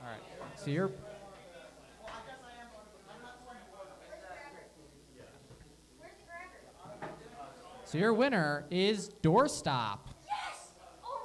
All right. So you're. So your winner is Doorstop.
Yes! Oh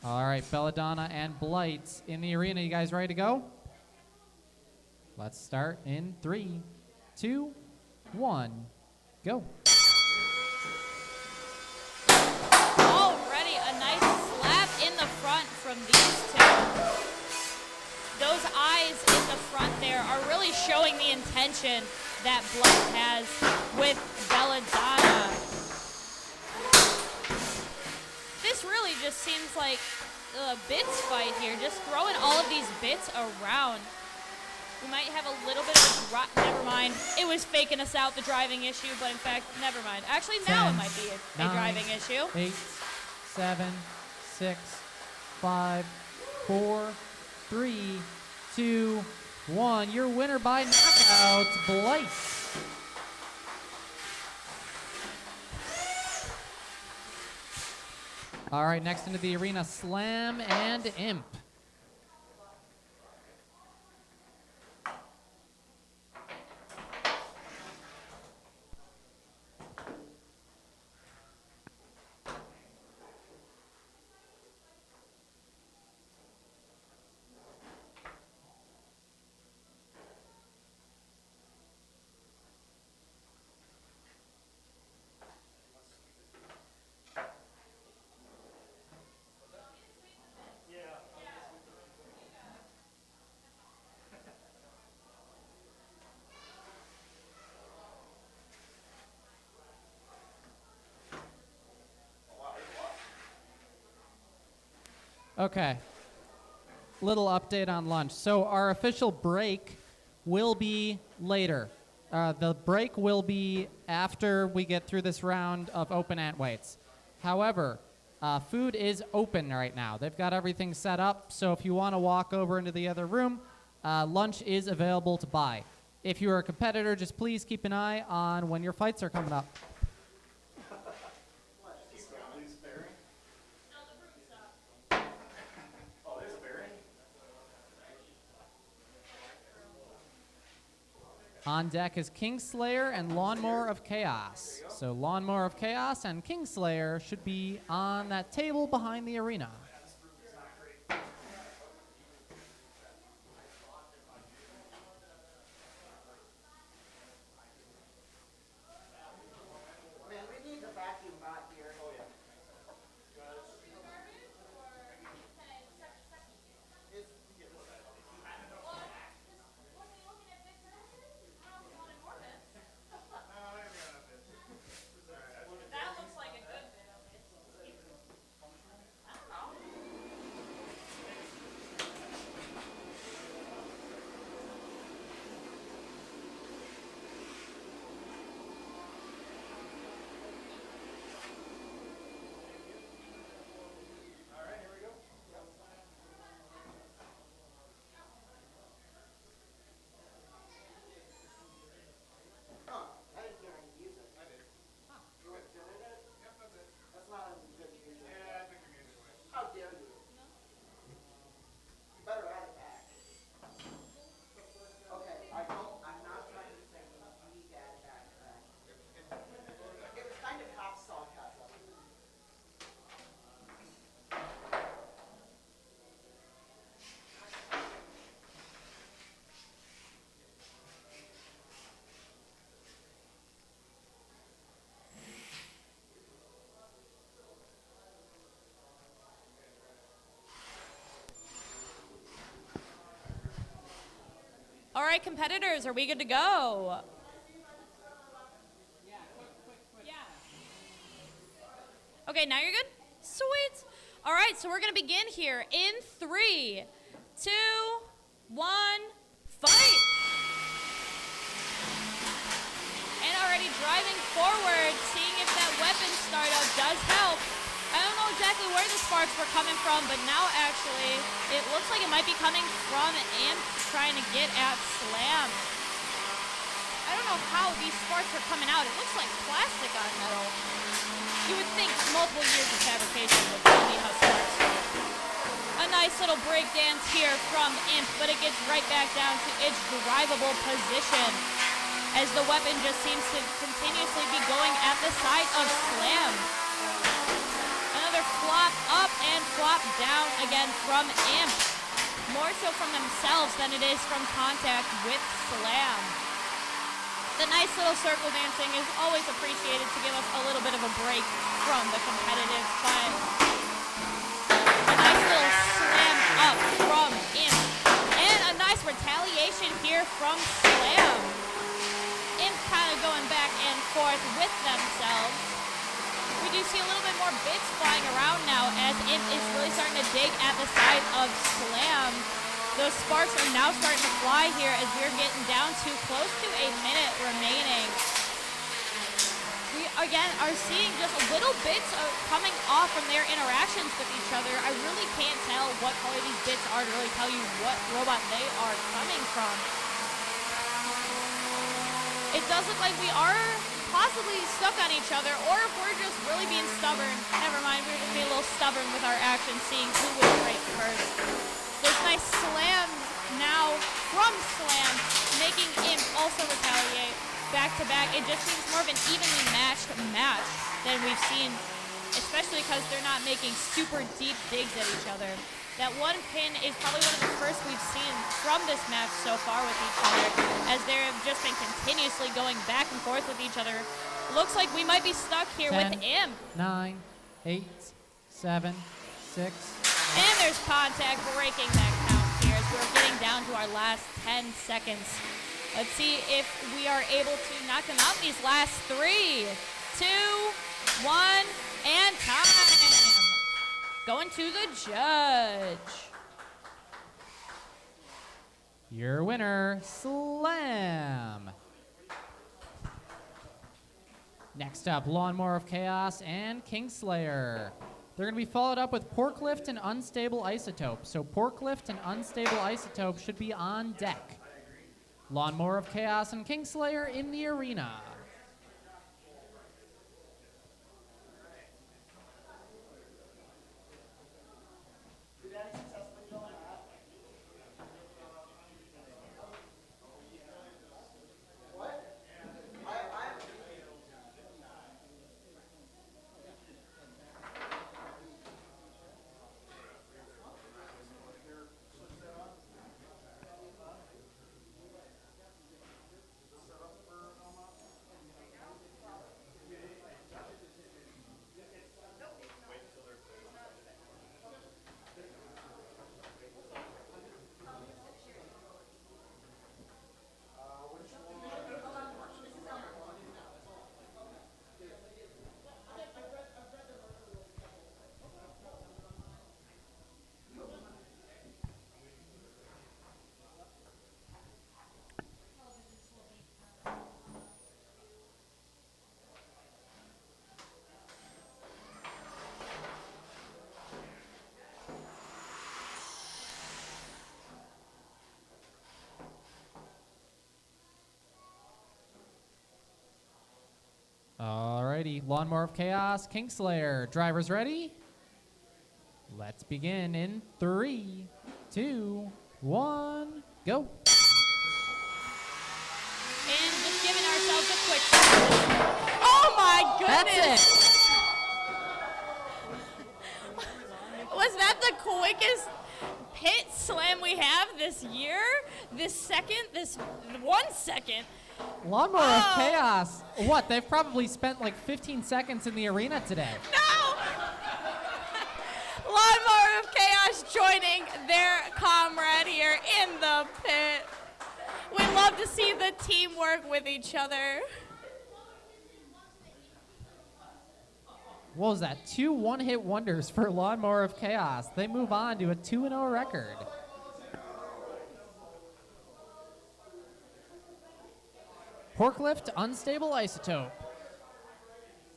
All right, Belladonna and Blight in the arena. You guys ready to go? Let's start in 3, 2, 1, go.
Already a nice slap in the front from these two. Those eyes in the front there are really showing the intention that Blight has with Belladonna. This really just seems like a bits fight here, just throwing all of these bits around. We might have a little bit of a drop. Never mind. It was faking us out, the driving issue, but in fact, never mind. Actually, now
10,
it might be a
9,
driving issue.
8, 7, 6, 5, 4, 3, 2, 1. Your winner by knockout, Blight. All right, next into the arena, Slam and Imp. Okay, little update on lunch. So our official break will be later. The break will be after we get through this round of open ant weights. However, food is open right now. They've got everything set up, so if you want to walk over into the other room, lunch is available to buy. If you are a competitor, just please keep an eye on when your fights are coming up. On deck is Kingslayer and Lawnmower of Chaos. So Lawnmower of Chaos and Kingslayer should be on that table behind the arena.
Man, we need the vacuum bot here. Oh, yeah.
That looks like a good bit of it. I don't know.
I didn't hear him use it. I did. You weren't good at it? Yep, that's it. That's not a good music. Yeah, I think you gave it away. How dare you? You better add it back. Okay, I'm not trying to say you need to add it back. It was kind of half sarcasm.
All right, competitors, are we good to go? Yeah. Okay, now you're good? Sweet. All right, so we're going to begin here in 3, 2, 1, fight. And already driving forward, seeing if that weapon startup does help. I don't know exactly where the sparks were coming from, but now actually it looks like it might be coming from Imp trying to get at Slam. I don't know how these sparks are coming out. It looks like plastic on metal. You would think multiple years of fabrication would tell me how sparks work. A nice little break dance here from Imp, but it gets right back down to its drivable position as the weapon just seems to continuously be going at the side of Slam. Another flop up and swap down again from Imp. More so from themselves than it is from contact with Slam. The nice little circle dancing is always appreciated to give us a little bit of a break from the competitive fun. A nice little slam up from Imp. And a nice retaliation here from Slam. Imp kind of going back and forth with themselves. We do see a little bit more bits flying around now as Imp is really starting to dig at the side of Slam. Those sparks are now starting to fly here as we're getting down to close to a minute remaining. We, again, are seeing just little bits of coming off from their interactions with each other. I really can't tell what color these bits are to really tell you what robot they are coming from. It does look like we are possibly stuck on each other, or if we're just really being stubborn. Never mind, we're just being a little stubborn with our actions, seeing who would break first. Those nice slams now from Slam, making Imp also retaliate back to back. It just seems more of an evenly matched match than we've seen, especially because they're not making super deep digs at each other. That one pin is probably one of the first we've seen from this match so far with each other, as they have just been continuously going back and forth with each other. Looks like we might be stuck here
10,
with Imp.
9, 8, 7, 6.
And there's contact breaking that count here as we're getting down to our last 10 seconds. Let's see if we are able to knock them out these last 3, 2, 1, and time. Going to the judge.
Your winner, Slam. Next up, Lawnmower of Chaos and Kingslayer. They're going to be followed up with Porklift and Unstable Isotope. So Porklift and Unstable Isotope should be on deck. Lawnmower of Chaos and Kingslayer in the arena. Alrighty, Lawnmower of Chaos, Kingslayer. Drivers ready? Let's begin in 3, 2, 1, go.
And just giving ourselves a quick. Oh my goodness!
That's it.
Was that the quickest pit slam we have this year? This 1 second.
Lawnmower of Chaos. What? They've probably spent like 15 seconds in the arena today.
No! Lawnmower of Chaos joining their comrade here in the pit. We love to see the teamwork with each other.
What was that? 2 one-hit wonders for Lawnmower of Chaos. They move on to a 2-0 record. Porklift, Unstable Isotope.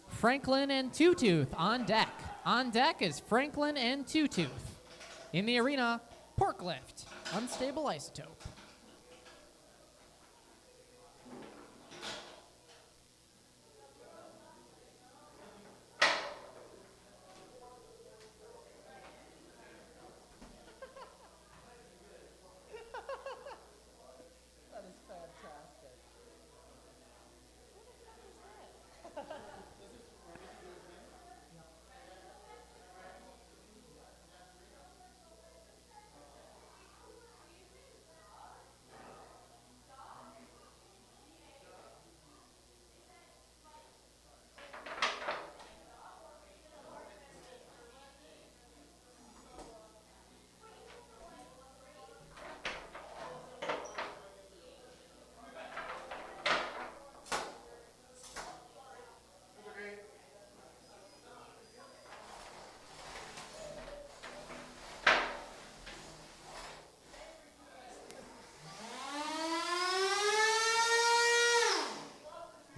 Franklin and Two Tooth on deck. On deck is Franklin and Two Tooth. In the arena, Porklift, Unstable Isotope.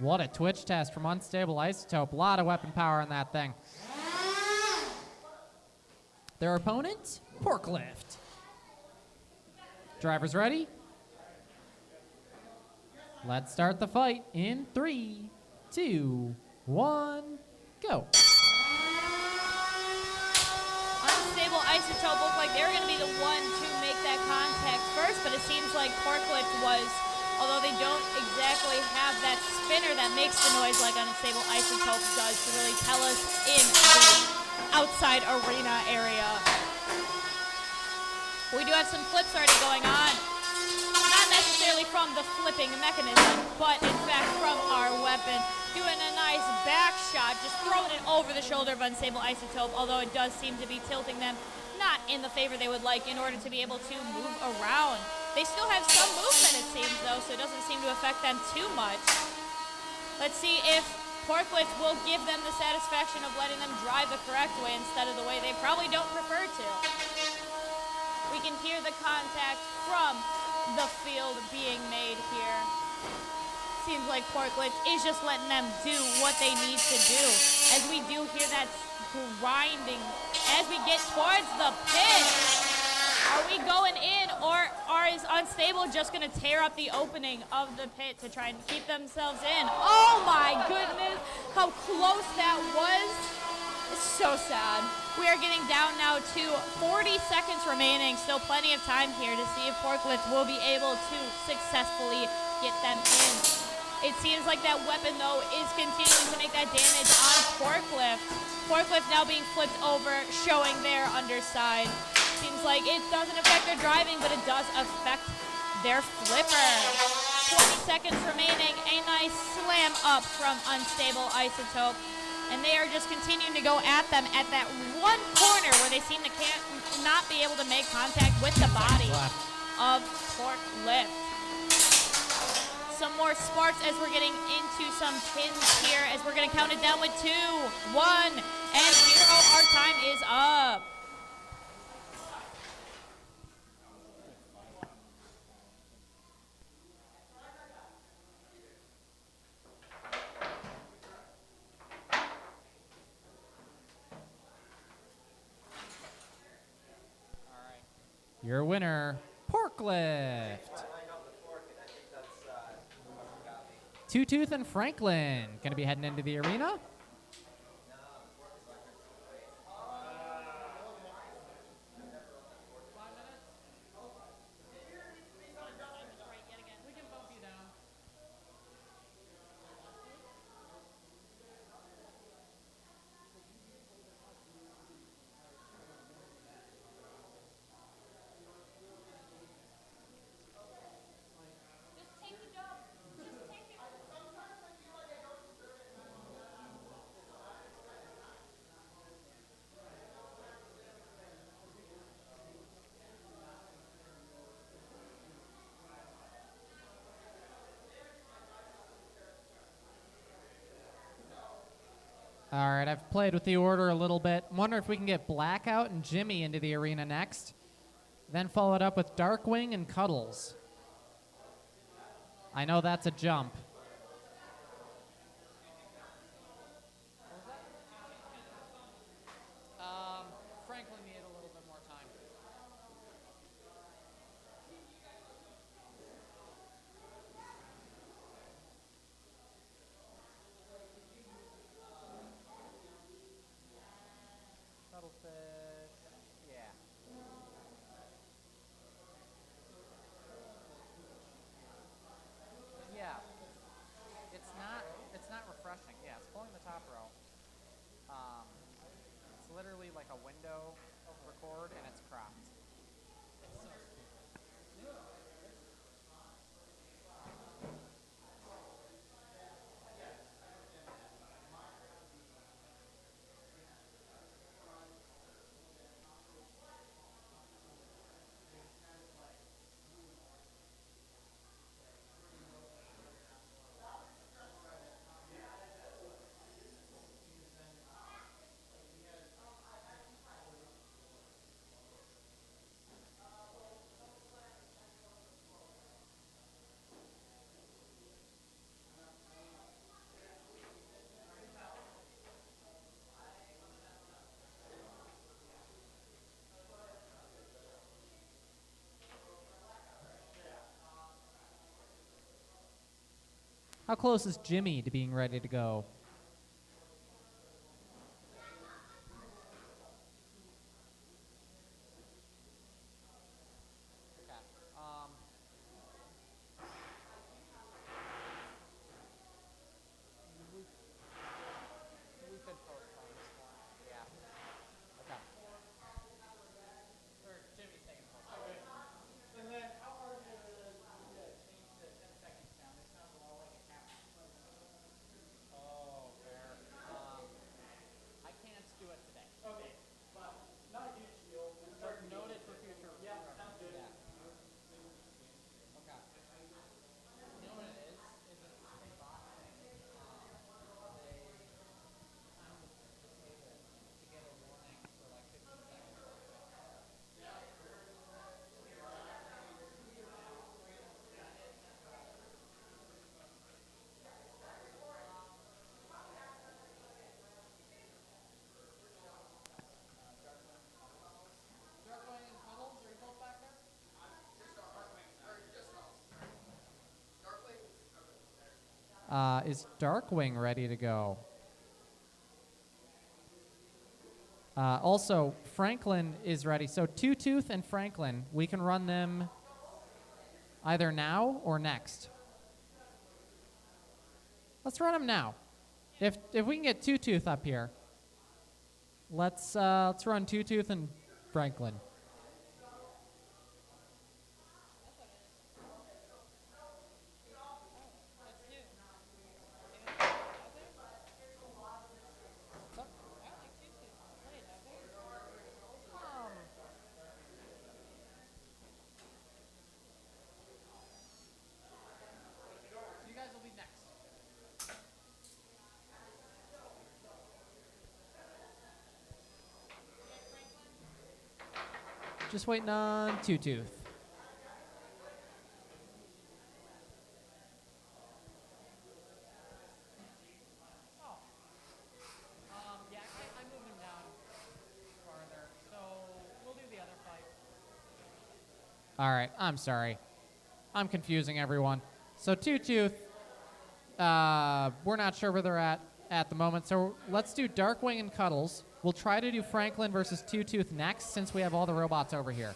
What a twitch test from Unstable Isotope. A lot of weapon power on that thing. Their opponent, Forklift. Drivers ready? Let's start the fight in 3, 2, 1, go.
Unstable Isotope looked like they were going to be the one to make that contact first, but it seems like Forklift was, although they don't exactly have that spinner that makes the noise like Unstable Isotope does to really tell us in the outside arena area. We do have some flips already going on. Not necessarily from the flipping mechanism, but in fact from our weapon. Doing a nice back shot, just throwing it over the shoulder of Unstable Isotope, although it does seem to be tilting them not in the favor they would like in order to be able to move around. They still have some movement, it seems, though, so it doesn't seem to affect them too much. Let's see if Forklift will give them the satisfaction of letting them drive the correct way instead of the way they probably don't prefer to. We can hear the contact from the field being made here. Seems like Forklift is just letting them do what they need to do. As we do hear that grinding as we get towards the pit. Are we going in, or is Unstable just going to tear up the opening of the pit to try and keep themselves in? Oh my goodness, how close that was. It's so sad. We are getting down now to 40 seconds remaining. Still plenty of time here to see if Forklift will be able to successfully get them in. It seems like that weapon, though, is continuing to make that damage on Forklift. Forklift now being flipped over, showing their underside. Seems like it doesn't affect their driving, but it does affect their flipper. 20 seconds remaining. A nice slam up from Unstable Isotope. And they are just continuing to go at them at that one corner where they seem to not be able to make contact with the body of Forklift. Some more sparks as we're getting into some pins here as we're going to count it down with 2, 1, and 0. Our time is up.
Your winner, Forklift. Two Tooth and Franklin going to be heading into the arena. All right, I've played with the order a little bit. Wonder if we can get Blackout and Jimmy into the arena next. Then follow it up with Darkwing and Cuddles. I know that's a jump.
Franklin needed a little bit more time. Cuttlefish, yeah. Yeah. It's not refreshing. Yeah, it's pulling the top row. It's literally like a window of record and it's cropped. It's so stupid.
How close is Jimmy to being ready to go?
Okay. We could postpone this one. Yeah. Okay. Or Jimmy's taking the postpone.
And then how hard is it to change the 10 seconds down? It sounds a lot like a cap.
Oh, fair. I can't do it today.
Okay, but not a huge deal.
But noted for future.
Yeah, sounds good.
Yeah. Okay. You know what it is? Is it's the same box thing. They time the table to get a warning for like 15 seconds. Darkwing and Cuddles, are you both back there?
Is Darkwing ready to go? Also, Franklin is ready. So Two Tooth and Franklin, we can run them either now or next. Let's run them now. If we can get Two Tooth up here, let's run Two Tooth and Franklin.
You guys will be next.
Just waiting on Two Tooth.
Yeah, I moved him down farther, so we'll do the other fight.
All right, I'm sorry. I'm confusing everyone. So Two Tooth, we're not sure where they're at the moment. So let's do Darkwing and Cuddles. We'll try to do Franklin versus Two Tooth next, since we have all the robots over here.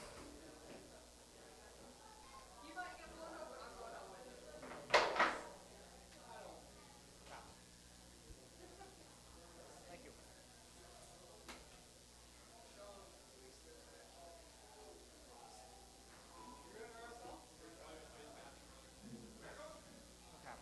Thank you. Okay.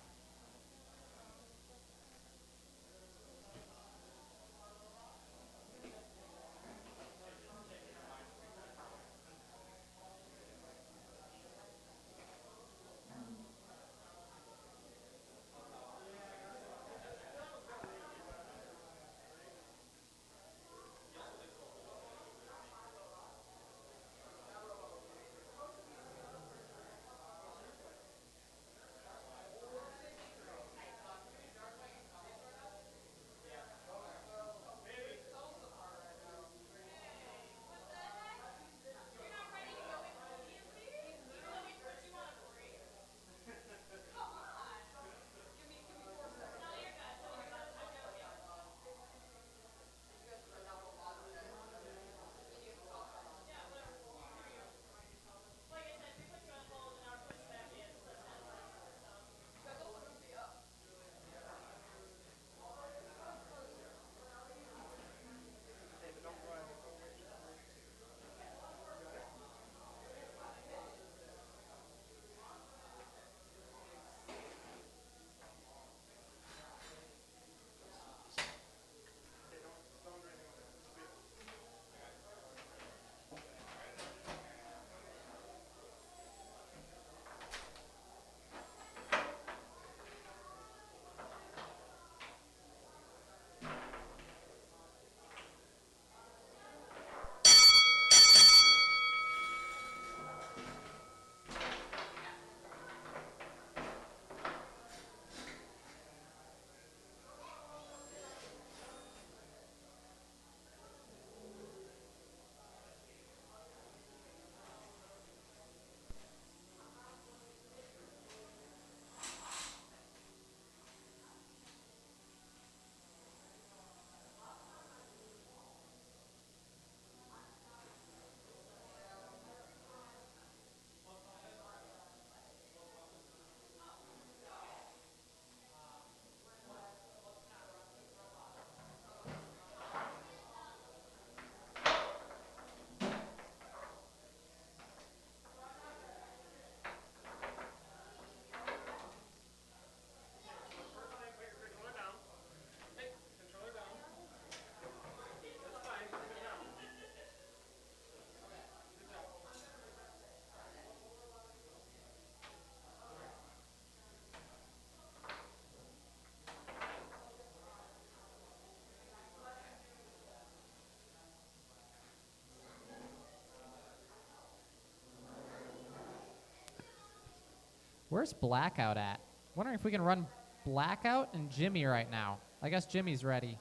Where's Blackout at? Wondering if we can run Blackout and Jimmy right now. I guess Jimmy's ready.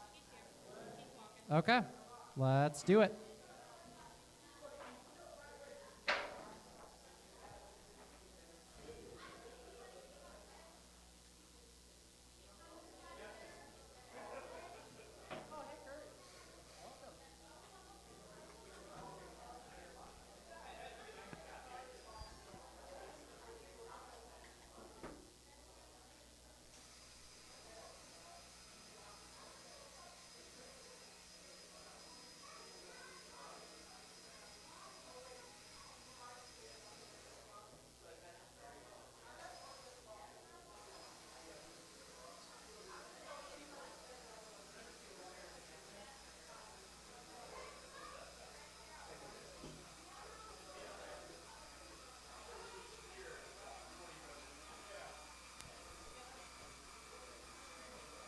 Okay, let's do it.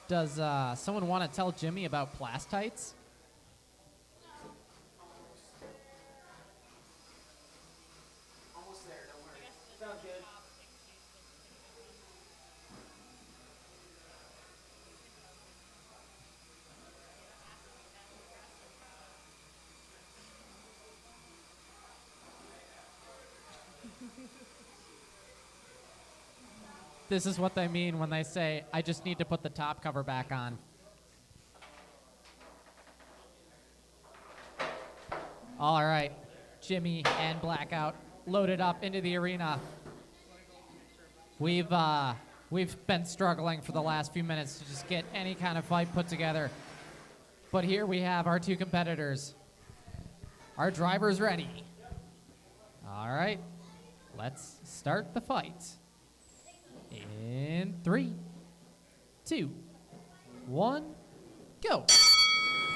Does someone want to tell Jimmy about plastites?
Almost there, don't worry. Sounds good.
This is what they mean when they say, I just need to put the top cover back on. All right, Jimmy and Blackout loaded up into the arena. We've been struggling for the last few minutes to just get any kind of fight put together. But here we have our two competitors. Our driver's ready. All right, let's start the fight. In 3, 2, 1, go.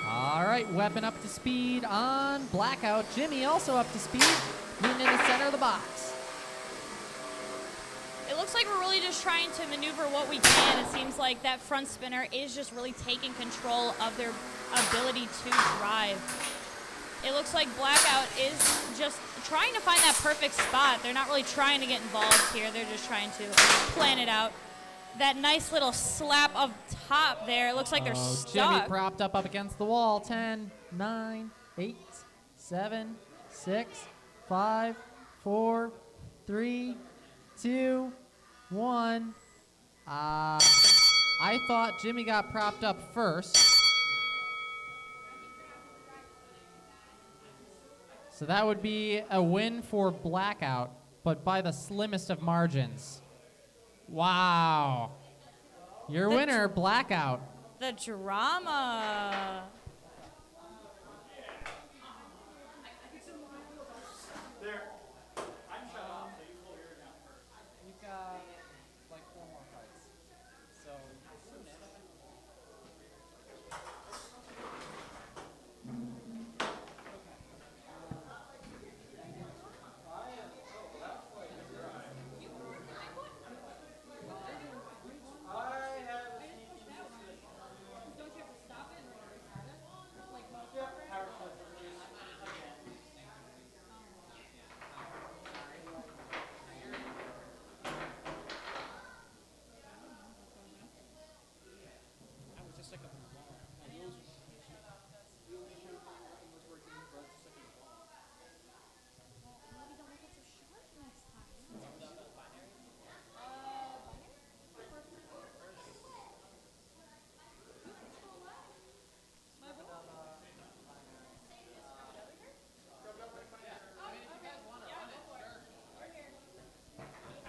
All right, weapon up to speed on Blackout. Jimmy also up to speed, meeting in the center of the box.
It looks like we're really just trying to maneuver what we can. It seems like that front spinner is just really taking control of their ability to drive. It looks like Blackout is just trying to find that perfect spot. They're not really trying to get involved here. They're just trying to plan it out. That nice little slap up top there. It looks like they're stuck.
Jimmy propped up against the wall. 10, 9, 8, 7, 6, 5, 4, 3, 2, 1. I thought Jimmy got propped up first. So that would be a win for Blackout, but by the slimmest of margins. Wow. Your winner, Blackout.
The drama.
We've got like 4 more fights. So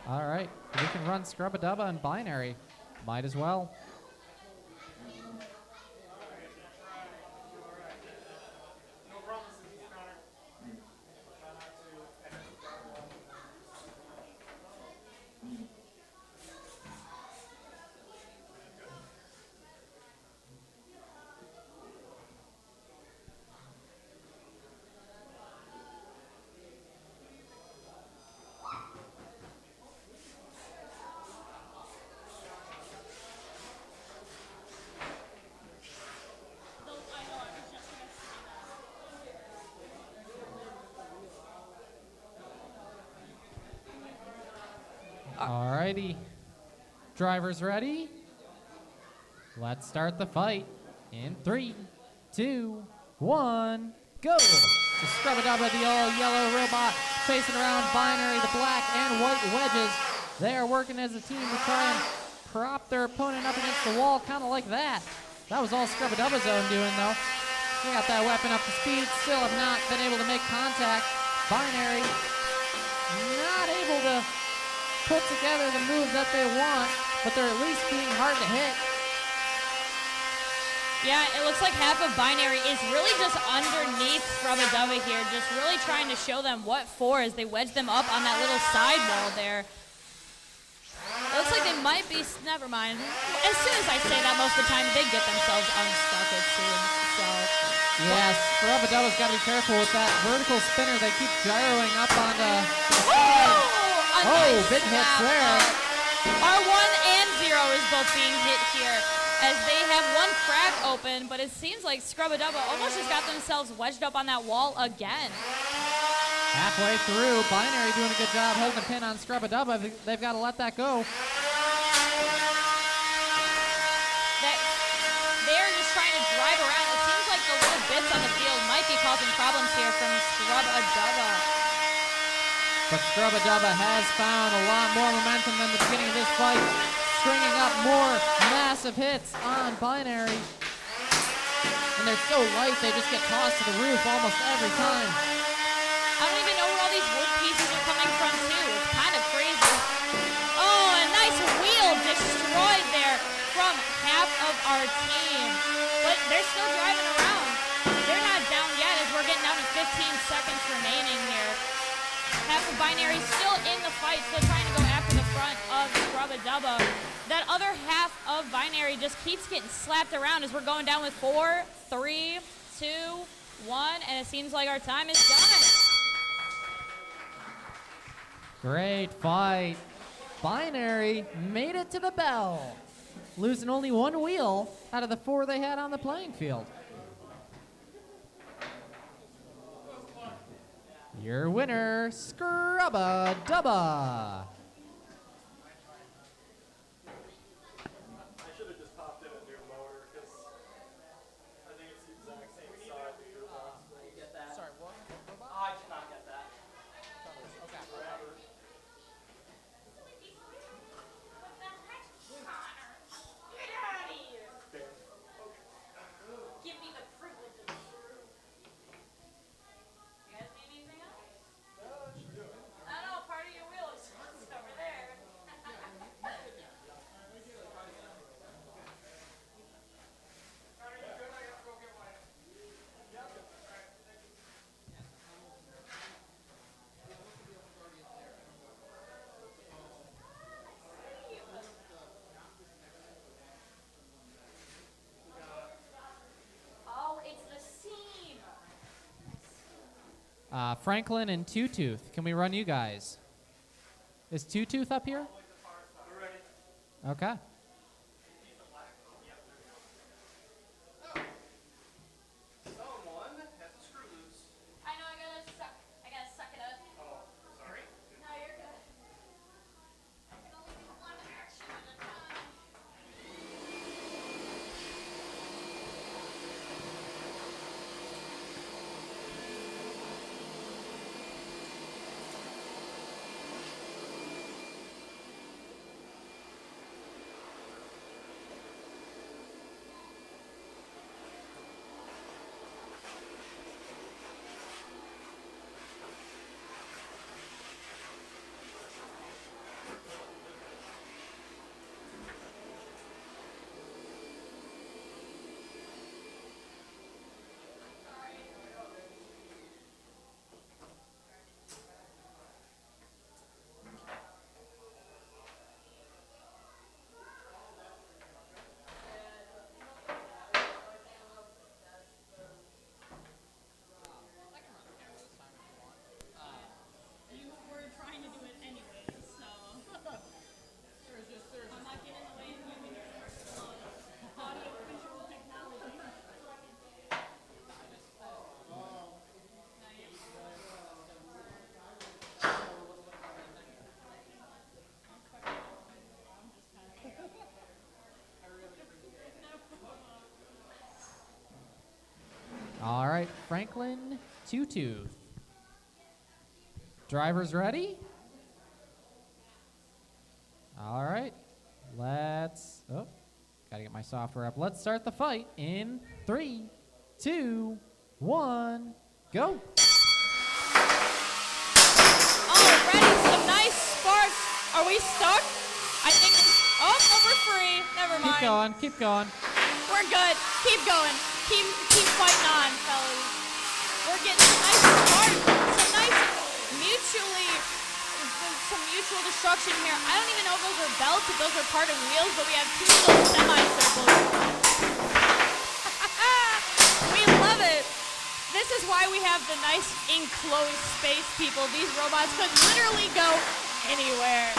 All right, we can run Scrub-a-Dubba and Binary. Might as well. Alrighty. Drivers ready? Let's start the fight in 3, 2, 1, go! The Scrub-a-Dubba, the all-yellow robot, facing around Binary, the black and white wedges. They are working as a team to try and prop their opponent up against the wall, kind of like that. That was all Scrub-a-Dubba's own doing, though. They got that weapon up to speed, still have not been able to make contact. Binary not able to put together the move that they want, but they're at least being hard to hit.
Yeah, it looks like half of Binary is really just underneath Scrub-a-Dubba here, just really trying to show them what for as they wedge them up on that little side wall there. It looks like they might be, never mind. As soon as I say that, most of the time, they get themselves unstuck, it seems, so.
Yes, Scrub-a-Dubba's got to be careful with that vertical spinner. They keep gyroing up on the
Nice
big hits
snap.
there.
R1 and 0 is both being hit here, as they have one crack open, but it seems like Scrub-a-Dubba almost just got themselves wedged up on that wall again.
Halfway through, Binary doing a good job holding a pin on Scrub-a-Dubba. They've got to let that go.
They're just trying to drive around. It seems like the little bits on the field might be causing problems here from Scrub-a-Dubba.
But Scrub-a-Dubba has found a lot more momentum than the beginning of this fight, stringing up more massive hits on Binary. And they're so light, they just get tossed to the roof almost every time.
I don't even know where all these wood pieces are coming from, too. It's kind of crazy. Oh, a nice wheel destroyed there from half of our team. But they're still driving around. They're not down yet as we're getting down to 15 seconds remaining here. Half of Binary still in the fight, still trying to go after the front of Scrub-a-Dubba. That other half of Binary just keeps getting slapped around as we're going down with 4, 3, 2, 1, and it seems like our time is done.
Great fight. Binary made it to the bell, losing only one wheel out of the 4 they had on the playing field. Your winner, Scrub-a-Dubba.
I should have just popped in a new motor because I think it's the exact same size as your box.
You get that?
Sorry, what?
I did not get that.
Okay.
Get out of here! Give me the privilege of You guys need anything else? I don't know, part of your wheel is over there. Oh, it's the seam.
Franklin and Two Tooth, can we run you guys? Is Two Tooth up here? Okay.
Someone has a screw loose.
I know, I gotta suck it up.
Oh, sorry.
No, you're good. I can only do one action at a time.
right, Franklin Two-Tooth. Drivers ready? All right, let's, gotta get my software up. Let's start the fight in 3, 2, 1, go.
Already some nice sparks. Are we stuck? I think, oh, we're free. Never mind.
Keep going.
We're good. Keep going. Keep fighting on, fellas. We're getting some nice sparks. Some mutual destruction here. I don't even know if those are belts, if those are part of wheels, but we have two little semicircles. We love it. This is why we have the nice enclosed space, people. These robots could literally go anywhere.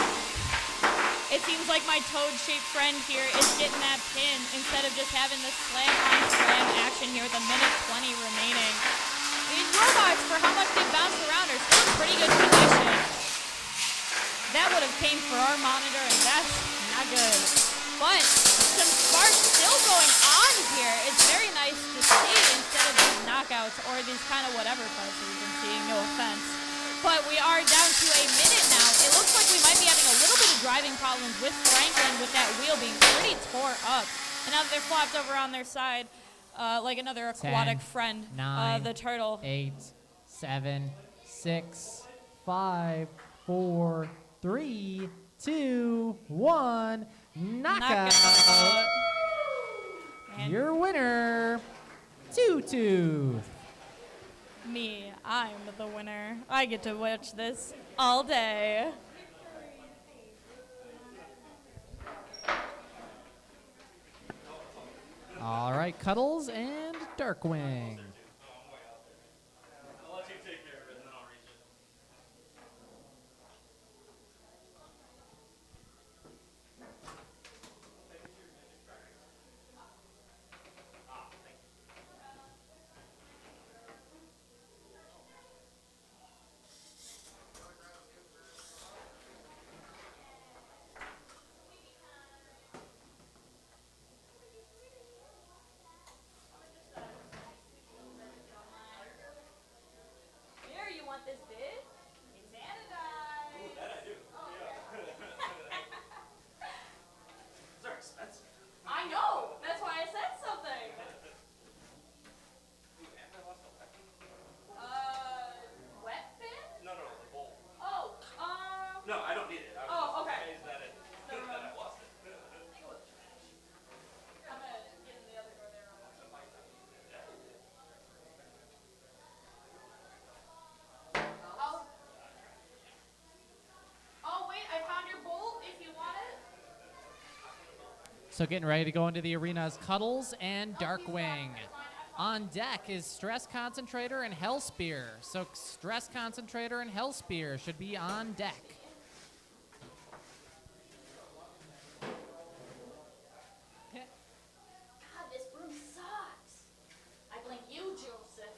It seems like my toad-shaped friend here is getting that pin instead of just having the slam-on-slam action here with a minute 20 remaining. These robots, for how much they bounce around, are still in pretty good condition. That would have came for our monitor, and that's not good. But some sparks still going on here. It's very nice to see instead of these knockouts or these kind of whatever fights that we've been seeing, no offense. But we are down to a minute now. It looks like we might be having a little bit of driving problems with Franklin with that wheel being pretty tore up. And now that they're flopped over on their side, like another aquatic
10,
friend,
9,
the turtle.
8, 7, 6, 5, 4, 3, 2, 1. Knockout.
And
Your winner, Two-Tooth.
me, I'm the winner. I get to watch this all day.
All right, Cuddles and Darkwing.
I'll let you take care of it, and then I'll reach it.
Here, you want this bid? It's anodized.
Ooh, that I do. Those are expensive.
I know. That's why I said something. Wet bin?
No, the bowl.
Oh,
No, I don't need it. I was
Oh,
just
okay.
amazed that I lost it.
I'm gonna get in the other door there. Oh, wait, I found your bolt if you want it.
So getting ready to go into the arenas, Cuddles and Darkwing. On deck is Stress Concentrator and Hellspear. So Stress Concentrator and Hellspear should be on deck.
God, this room sucks. I blame you, Joseph.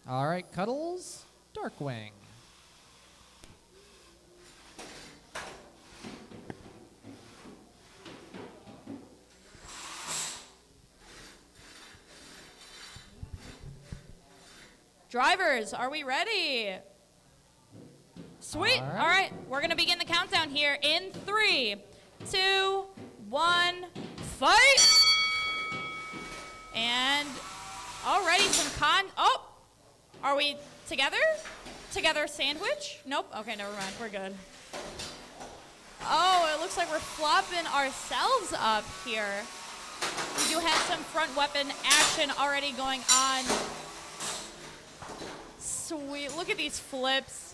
All right, Cuddles, Darkwing.
Drivers, are we ready? Sweet. All right. We're going to begin the countdown here in 3, 2, 1, fight. And already some oh, are we together? Together sandwich? Nope. Okay, never mind. We're good. Oh, it looks like we're flopping ourselves up here. We do have some front weapon action already going on. Sweet. Look at these flips.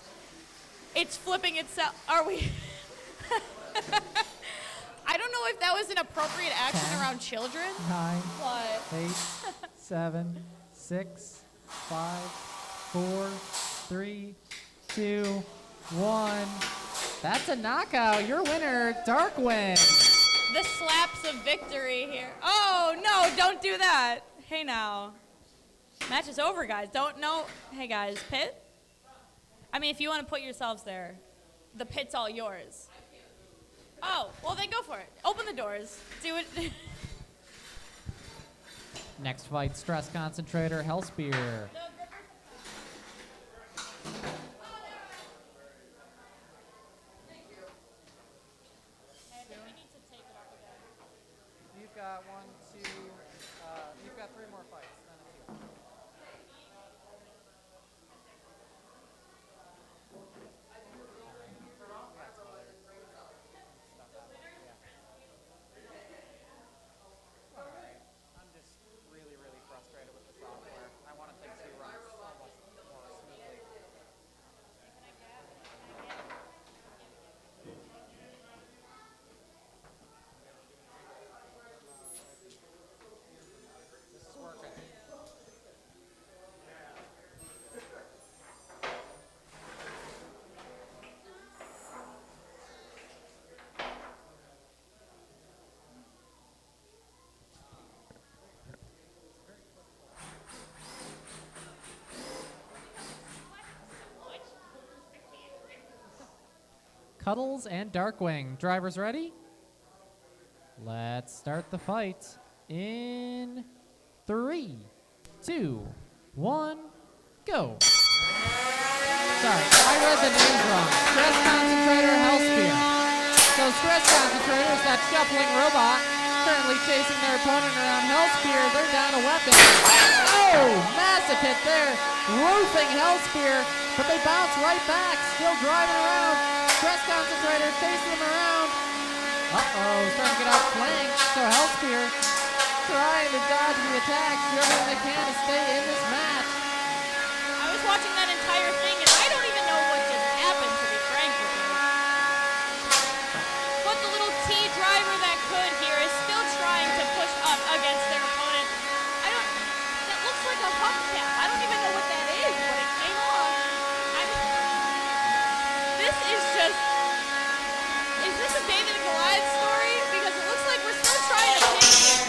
It's flipping itself. Are we? I don't know if that was an appropriate action
10,
around children.
9,
But
8, 7, 6, 5, 4, 3, 2, 1. That's a knockout. Your winner, Darkwing.
the slaps of victory here. Oh, no, don't do that. Hey, now. Match is over, guys. Don't know. Hey, guys, pit? I mean, if you want to put yourselves there, the pit's all yours. Oh, well, then go for it. Open the doors. Do it.
Next fight, Stress Concentrator, Hellspear.
You've got 1, 2, you've got 3 more fights. Then it's you. Alright. I'm just really, really frustrated with the software. I want things to run almost more smoothly. This is working.
Cuddles and Darkwing. Drivers ready? Let's start the fight in 3, 2, 1, go. Sorry, I read the names wrong. Stress Concentrator, Hellspear. So Stress Concentrator is that shuffling robot currently chasing their opponent around. Hellspear, they're down a weapon. Oh, massive hit there. Roofing Hellspear, but they bounce right back, still driving around. Stress Concentrator chasing them around. Uh-oh, starting to get outflanked. So Hellspear trying to dodge the attacks, do everything they can to stay in this match.
I was watching that entire thing, and I don't even know what just happened, to be frank with you. But the little T driver that could here is still trying to push up against their opponent. That looks like a hubcap. I don't even know what that is, but it came off. This is just, is this a David and Goliath story? Because it looks like we're still trying to pin here.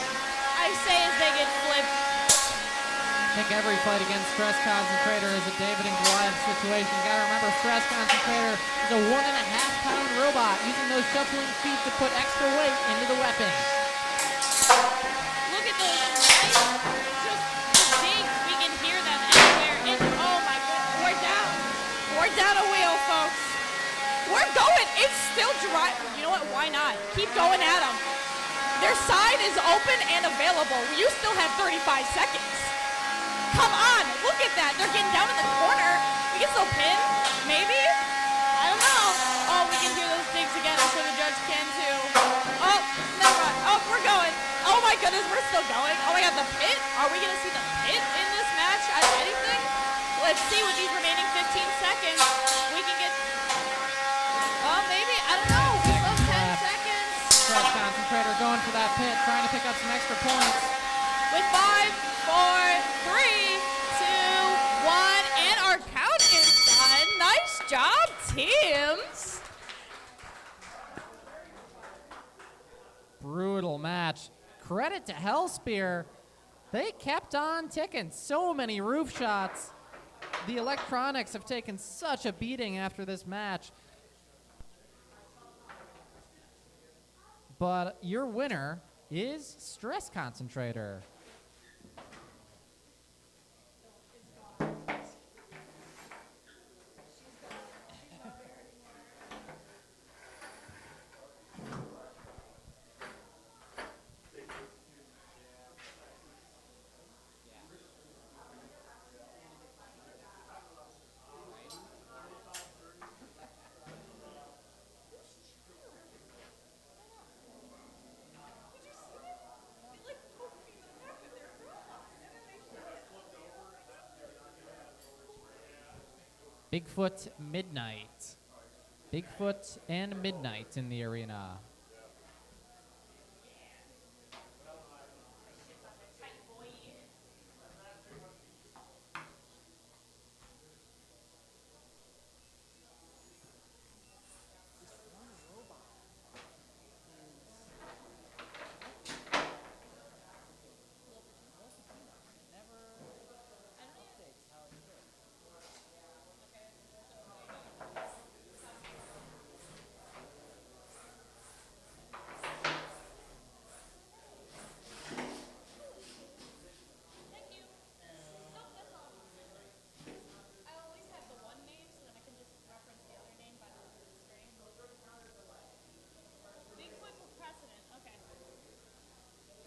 I say as they get flipped.
I think every fight against Stress Concentrator is a David and Goliath situation. You gotta remember, Stress Concentrator is a 1.5-pound robot using those shuffling feet to put extra weight into the weapon.
Look at those lights. Just the dings. We can hear them everywhere. Oh my goodness. We're down. We're down a wheel, folks. We're going. It's still dry. You know what? Why not? Keep going at them. Their side is open and available. You still have 35 seconds. Come on. Look at that. They're getting down in the corner. We can still pin. Maybe? I don't know. Oh, we can hear those digs again. I'm sure the judge can too. Oh, never mind. Oh, we're going. Oh my goodness, we're still going. Oh my god, the pit? Are we going to see the pit in this match at anything? Let's see with these remaining 15 seconds. We can get... Oh, maybe. I don't know. We still have 10 seconds.
Stress Concentrator going for that pit, trying to pick up some extra points.
With 5, 4, 3, 2, 1, and our count is done. Nice job, teams.
Brutal match. Credit to Hellspear. They kept on ticking. So many roof shots. The electronics have taken such a beating after this match. But your winner is Stress Concentrator. Bigfoot Midnight. Bigfoot and Midnight in the arena.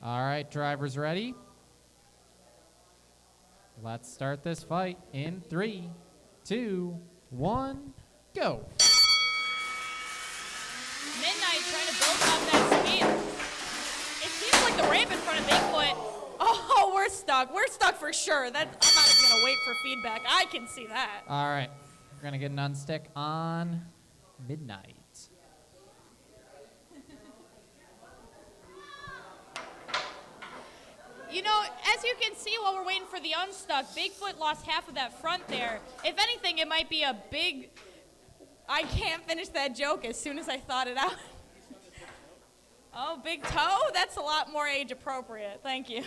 All right, drivers ready? Let's start this fight in 3, 2, 1, go.
Midnight trying to build up that speed. It seems like the ramp in front of Bigfoot. Oh, we're stuck. We're stuck for sure. I'm not even going to wait for feedback. I can see that.
All right, we're going to get an unstick on Midnight.
You know, as you can see while we're waiting for the unstuck, Bigfoot lost half of that front there. If anything, it might be a big... I can't finish that joke as soon as I thought it out. Oh, big toe? That's a lot more age appropriate. Thank you.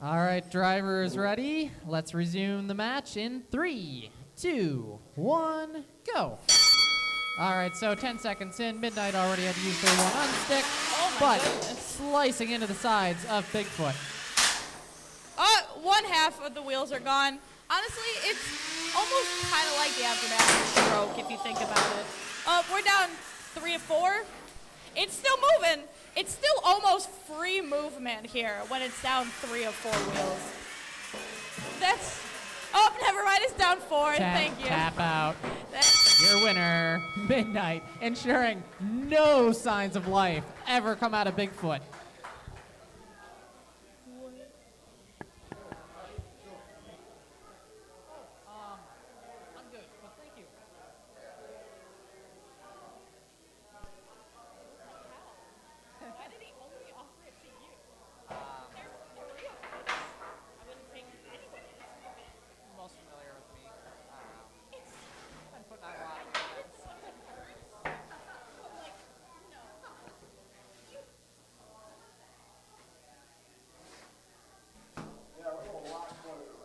All right, drivers ready? Let's resume the match in 3, 2, 1, go. All right, so 10 seconds in, Midnight already had to use their one unstick, but slicing into the sides of Bigfoot.
One half of the wheels are gone. Honestly, it's almost kind of like the aftermath of a stroke if you think about it. We're down 3 of 4. It's still moving. It's still almost free movement here when it's down 3 of 4 wheels. That's... Oh, never mind. It's down 4. Thank you.
Tap out. Your winner, Midnight, ensuring no signs of life ever come out of Bigfoot.
I'm good, but thank you.
Why did he only offer it to you? They're real. I wouldn't take anyone else's.
Most familiar with me. I don't know. I've been putting on a lot of events.
Yeah, we're going a lot closer.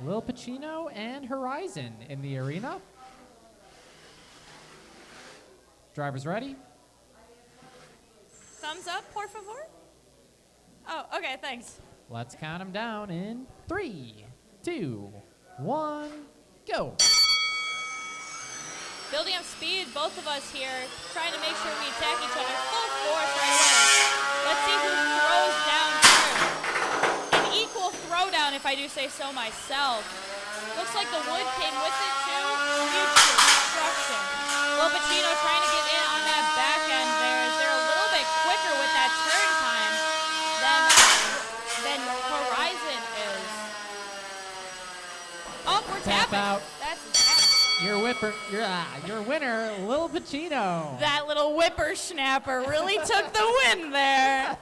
Lil Pacino and Horizon in the arena. Drivers ready?
Thumbs up, por favor? Oh, okay, thanks.
Let's count them down in 3, 2, 1, go.
Building up speed, both of us here, trying to make sure we attack each other full force right away. Let's see who throws down first. An equal throwdown, if I do say so myself. Looks like the wood came with it too. Huge destruction. Lil Pacino trying to get in on that back end there. They're a little bit quicker with that turn time than Horizon is. Oh, we're
Tap
tapping.
out.
That's a tap.
Your whip your winner, Lil Pacino.
That little whippersnapper really took the win there.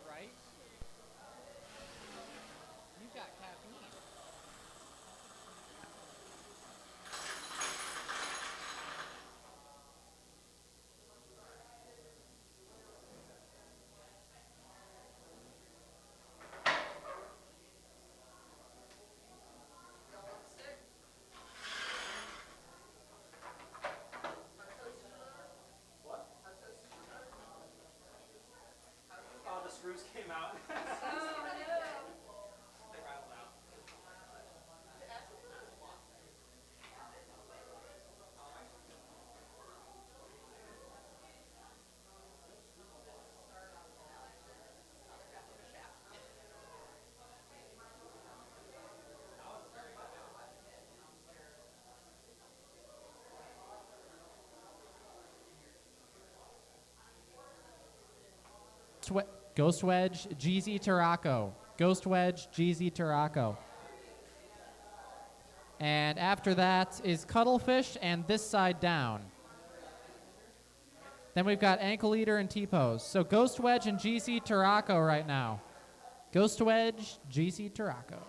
Right? You got caffeine.
Oh, the screws came out.
Ghost Wedge, GZ Tarako. Ghost Wedge, GZ Tarako. And after that is Cuttlefish and this side down. Then we've got Ankle Eater and T-Pose. So Ghost Wedge and GZ Tarako right now. Ghost Wedge, GZ Tarako.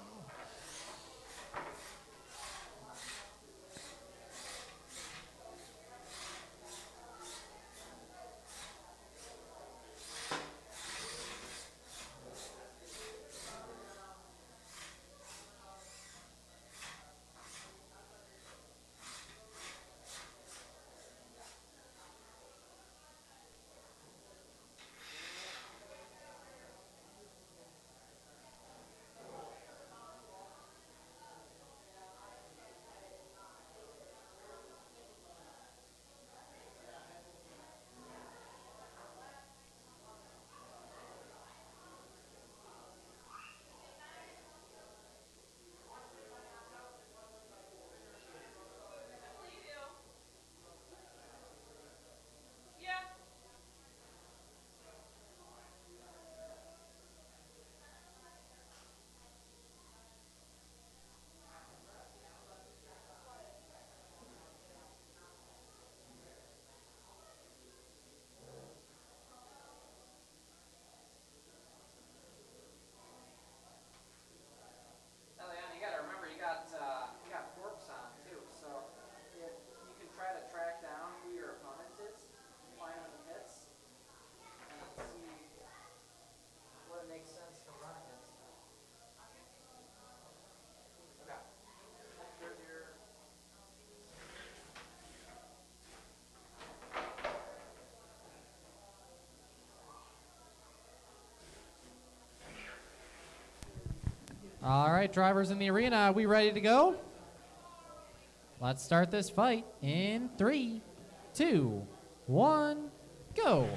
Eliana, you gotta remember you got corpse on too, so if you can try to track down who your opponent is, find them in the pits, and see what it makes sense to run against them. Okay. Here's your
All right, drivers in the arena, are we ready to go? Let's start this fight in 3, 2, 1, go.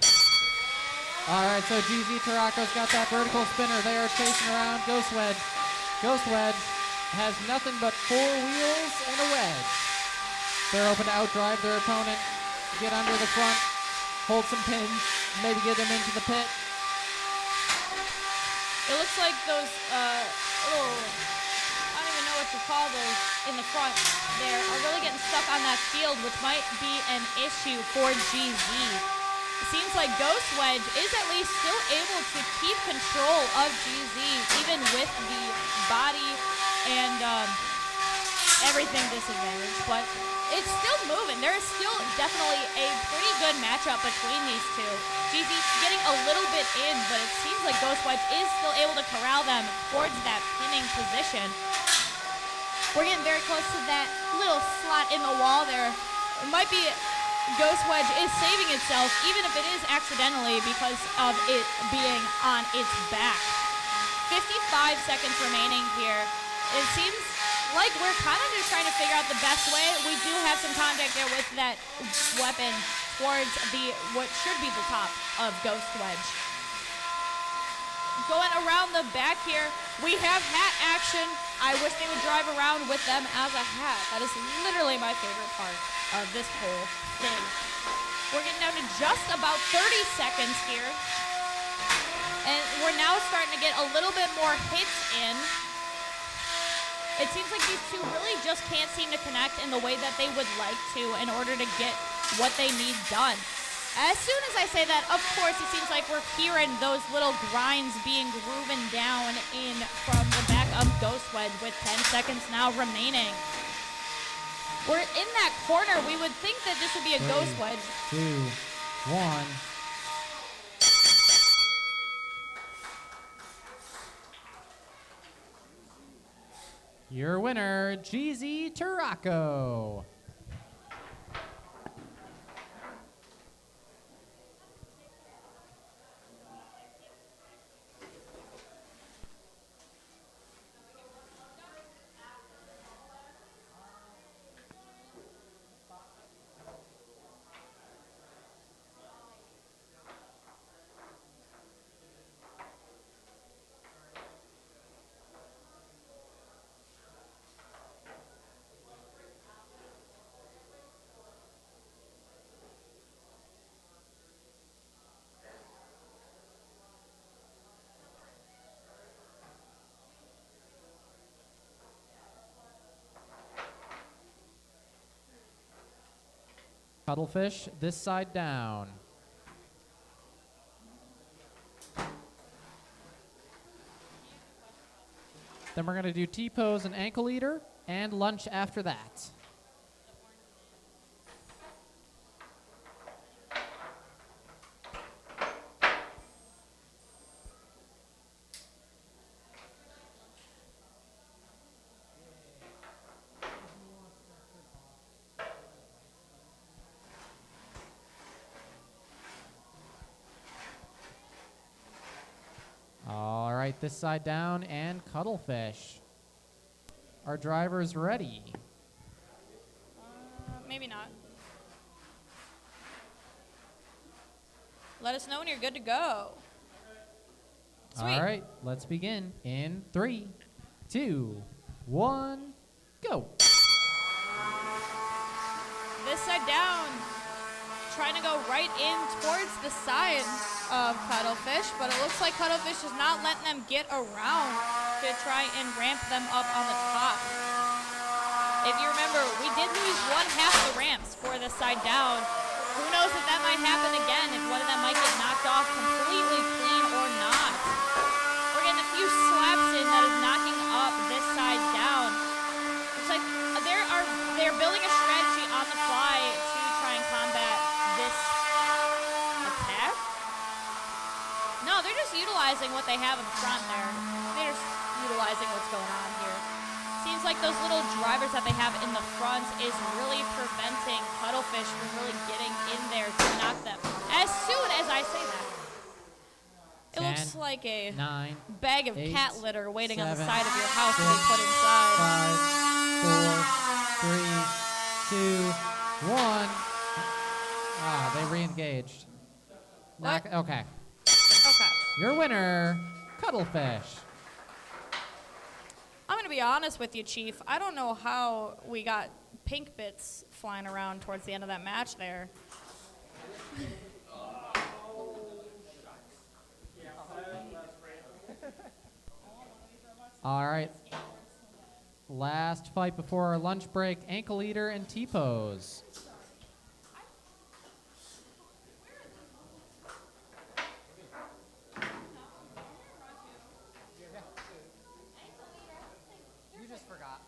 All right, so GZ Tarako's got that vertical spinner. They are chasing around Ghost Wedge. Ghost Wedge has nothing but 4 wheels and a wedge. They're open to outdrive their opponent, get under the front, hold some pins, maybe get them into the pit.
It looks like those little, I don't even know what to call those in the front there, are really getting stuck on that field, which might be an issue for GZ. It seems like Ghost Wedge is at least still able to keep control of GZ, even with the body and everything disadvantaged, but it's still moving. There is still definitely a pretty good matchup between these two. GZ getting a little bit in, but it seems like Ghost Wedge is still able to corral them towards that pinning position. We're getting very close to that little slot in the wall there. It might be Ghost Wedge is saving itself, even if it is accidentally because of it being on its back. 55 seconds remaining here. It seems like we're kind of just trying to figure out the best way. We do have some contact there with that weapon towards what should be the top of Ghost Wedge. Going around the back here, we have hat action. I wish they would drive around with them as a hat. That is literally my favorite part of this whole thing. We're getting down to just about 30 seconds here. are now starting to get a little bit more hits in. It seems like these two really just can't seem to connect in the way that they would like to in order to get what they need done. As soon as I say that, of course, it seems like we're hearing those little grinds being grooven down in from the back of Ghost Wedge with 10 seconds now remaining. We're in that corner. We would think that this would be a Ghost Wedge.
2, 1. Your winner, GZ Turaco. Cuttlefish, this side down. Then we're going to do T-pose and ankle eater and lunch after that. All right, this side down and cuttlefish. Our driver's ready.
Maybe not. Let us know when you're good to go. Sweet.
All right, let's begin in 3, 2, 1, go.
This side down, trying to go right in towards the side of Cuttlefish, but it looks like Cuttlefish is not letting them get around to try and ramp them up on the top. If you remember, we did lose one half of the ramps for the side down. Who knows if that might happen again, if one of them might get knocked off completely clean or not. We're getting a few slaps in that is knocking up this side down. Looks like they're building a strategy on the fly to try and combat this attack. No, they're just utilizing what they have in front there. They're just utilizing what's going on here. Seems like those little drivers that they have in the front is really preventing Cuttlefish from really getting in there to knock them. As soon as I say that, it
10,
looks like a
9,
bag of
8,
cat litter waiting on the
7,
side of your house to be put inside.
5, 4, 3, 2, 1. Ah, they re-engaged.
What?
Okay.
Okay.
Your winner, Cuttlefish.
I'm going to be honest with you, Chief. I don't know how we got pink bits flying around towards the end of that match there.
All right. Last fight before our lunch break, ankle eater and T-pose.
You just forgot.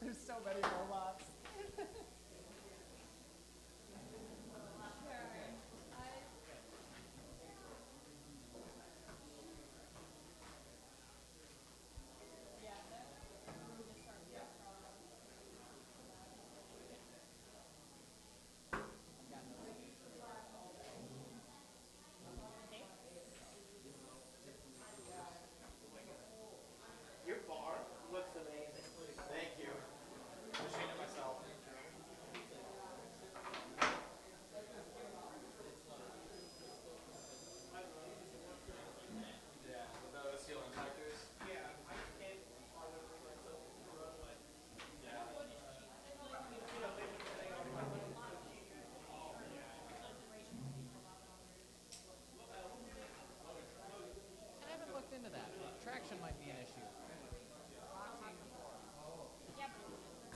There's so many robots.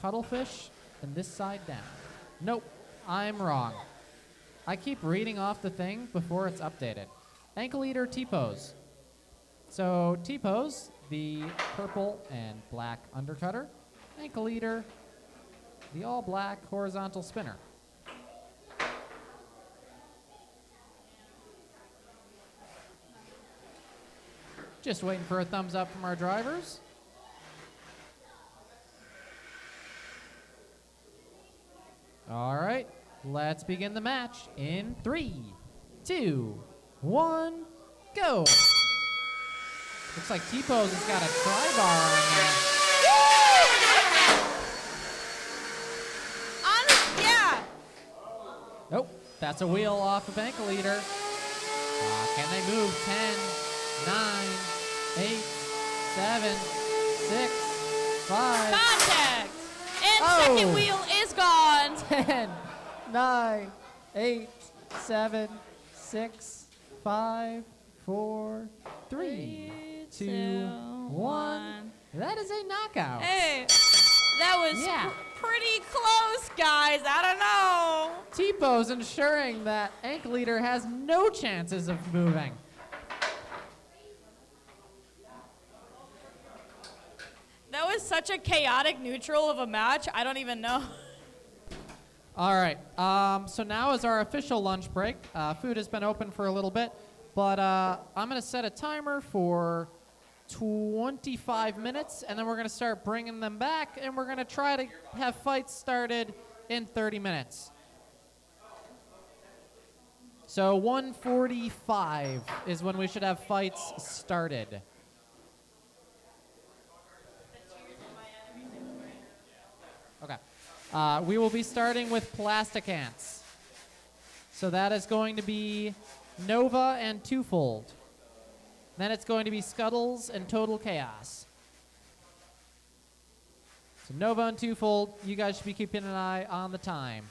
cuttlefish, and this side down. Nope, I'm wrong. I keep reading off the thing before it's updated. Ankle eater T-pose. So T-pose, the purple and black undercutter. Ankle eater, the all black horizontal spinner. Just waiting for a thumbs up from our drivers. All right, let's begin the match in 3, 2, 1, go. Looks like T-pose has got a tri-bar on there.
Yeah.
Nope, that's a wheel off of ankle eater. Can they move? 10, 9, 8, 7, 6, 5.
Contact. And second wheel is gone.
10, 9, 8, 7, 6, 5, 4, 3, 2, 1. That is a knockout.
Hey, that was pretty close, guys. I don't know.
T-pose ensuring that ankle eater has no chances of moving.
That was such a chaotic neutral of a match. I don't even know.
All right. So now is our official lunch break. Food has been open for a little bit, but I'm going to set a timer for 25 minutes, and then we're going to start bringing them back, and we're going to try to have fights started in 30 minutes. So 1:45 is when we should have fights started. Okay. We will be starting with plastic ants. So that is going to be Nova and Twofold. Then it's going to be Scuttles and Total Chaos. So Nova and Twofold, you guys should be keeping an eye on the time.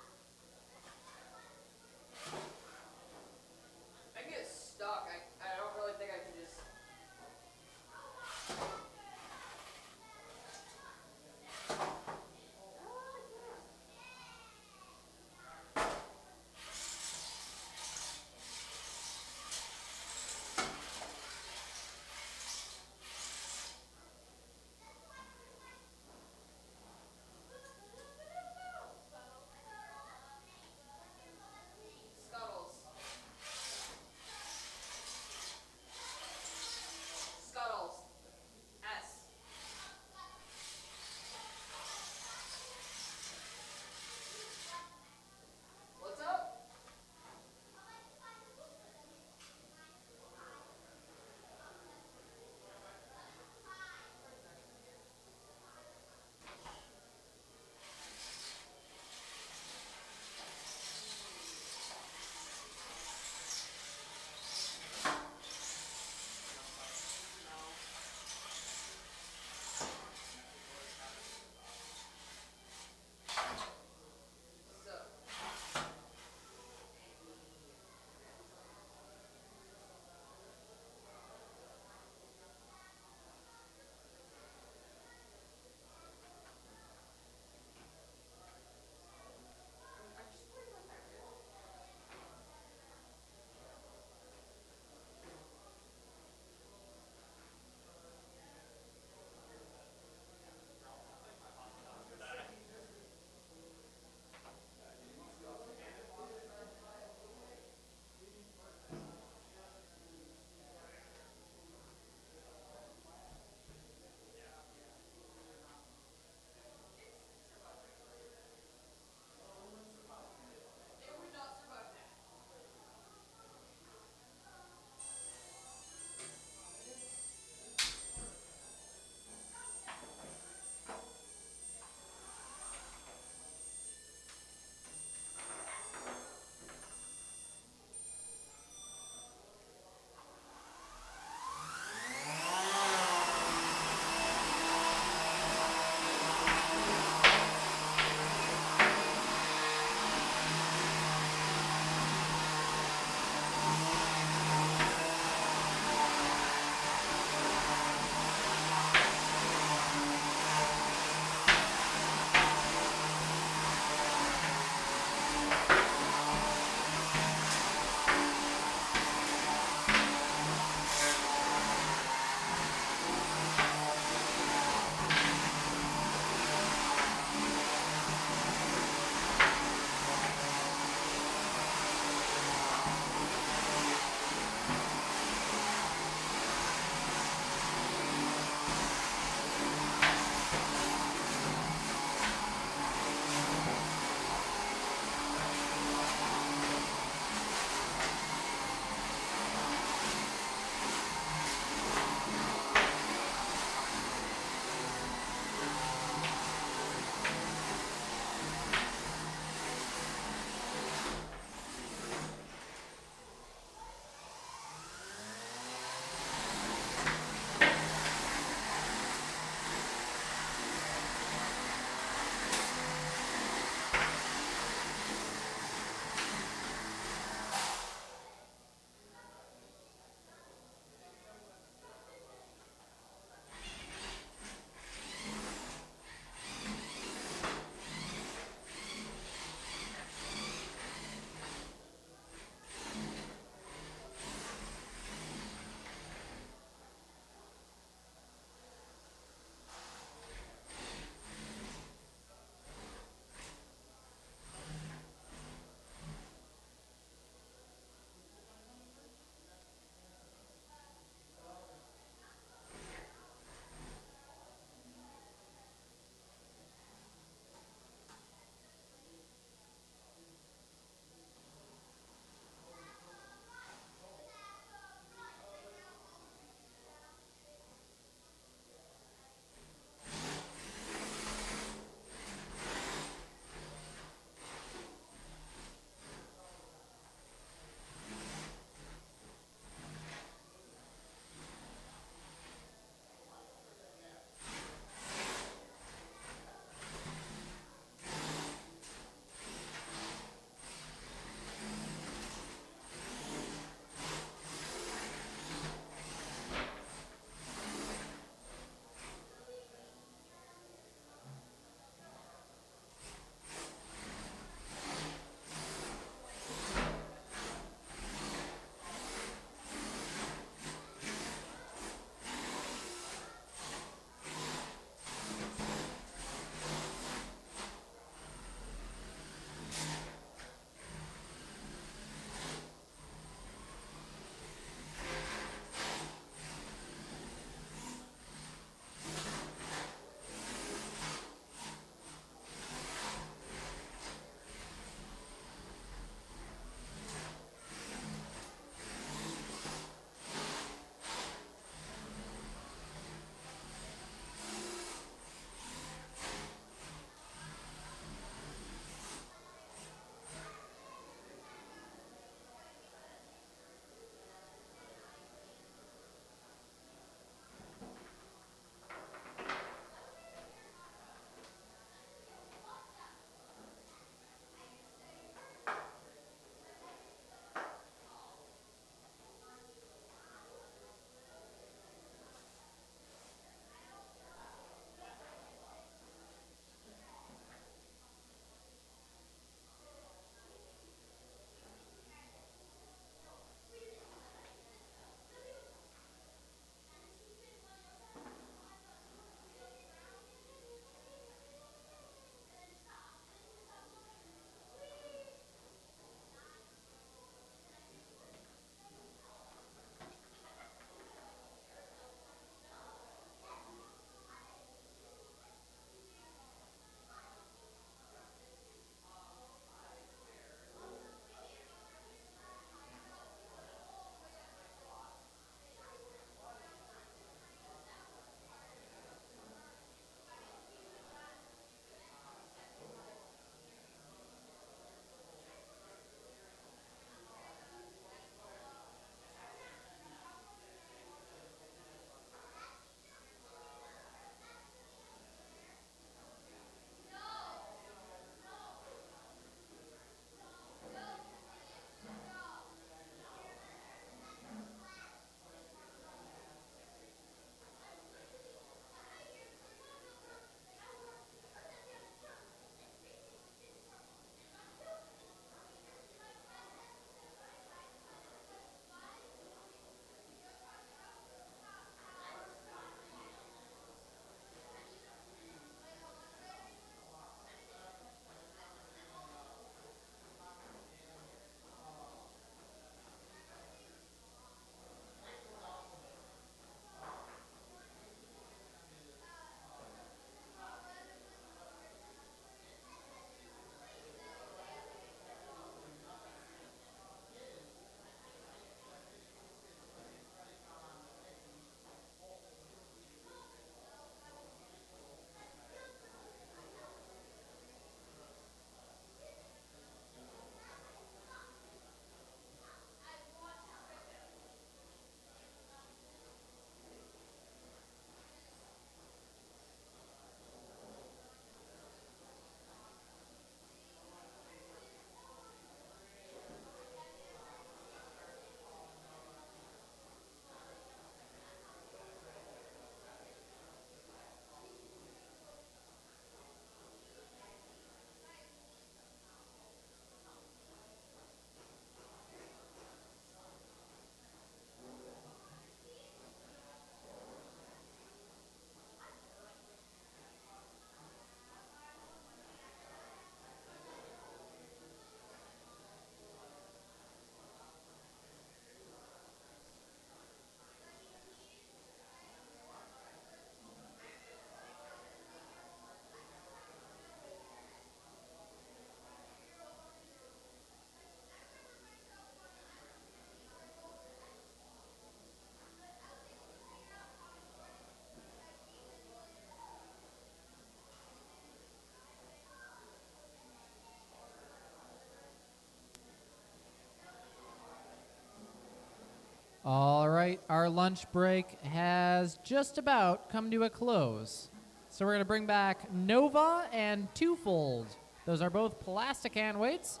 All right, our lunch break has just about come to a close. So we're going to bring back Nova and Twofold. Those are both plastic hand weights.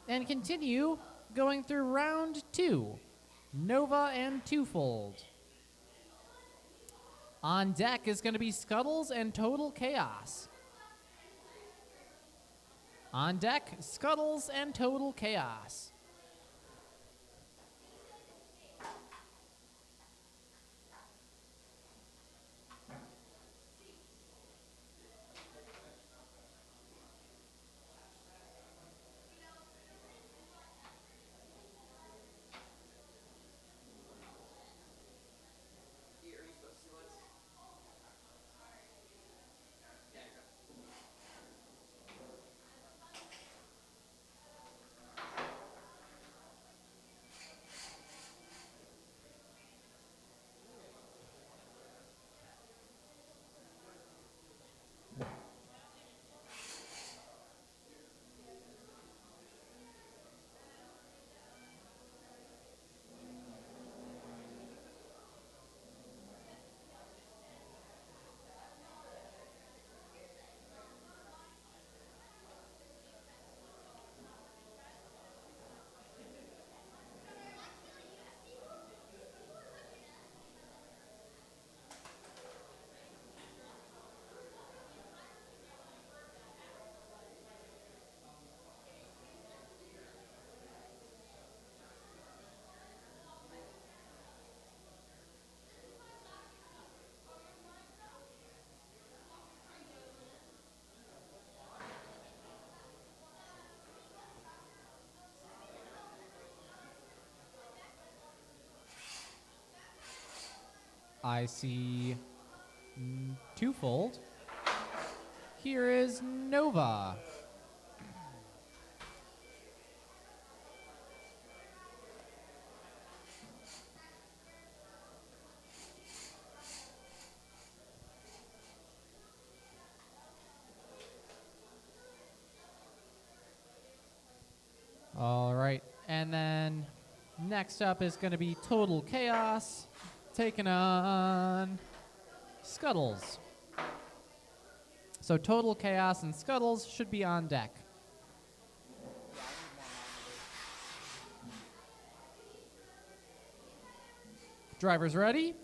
And continue going through round 2. Nova and Twofold. On deck is going to be Scuttles and Total Chaos. On deck, Scuttles and Total Chaos. I see Twofold. Here is Nova. All right, and then next up is going to be Total Chaos, taking on Scuttles. So Total Chaos and Scuttles should be on deck. Drivers ready?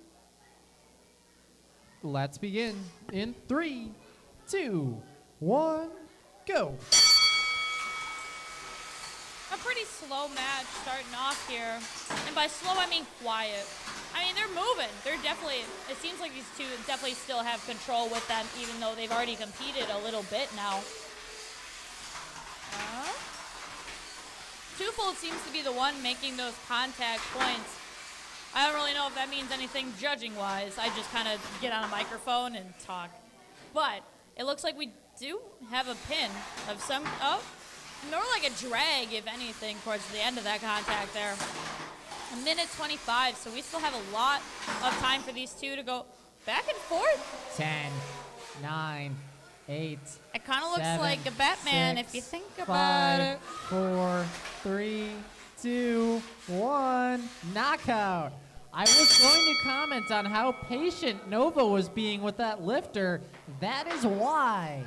Let's begin in 3, 2, 1, go.
A pretty slow match starting off here. And by slow, I mean quiet. I mean, they're moving. They're definitely, it seems like these two definitely still have control with them, even though they've already competed a little bit now. Twofold seems to be the one making those contact points. I don't really know if that means anything judging-wise. I just kind of get on a microphone and talk. But it looks like we do have a pin of some, more like a drag, if anything, towards the end of that contact there. A minute 25, so we still have a lot of time for these two to go back and forth.
10, 9, 8.
It kind of looks like a Batman if you think about
5,
it.
4, 3, 2, 1. Knockout. I was going to comment on how patient Nova was being with that lifter. That is why.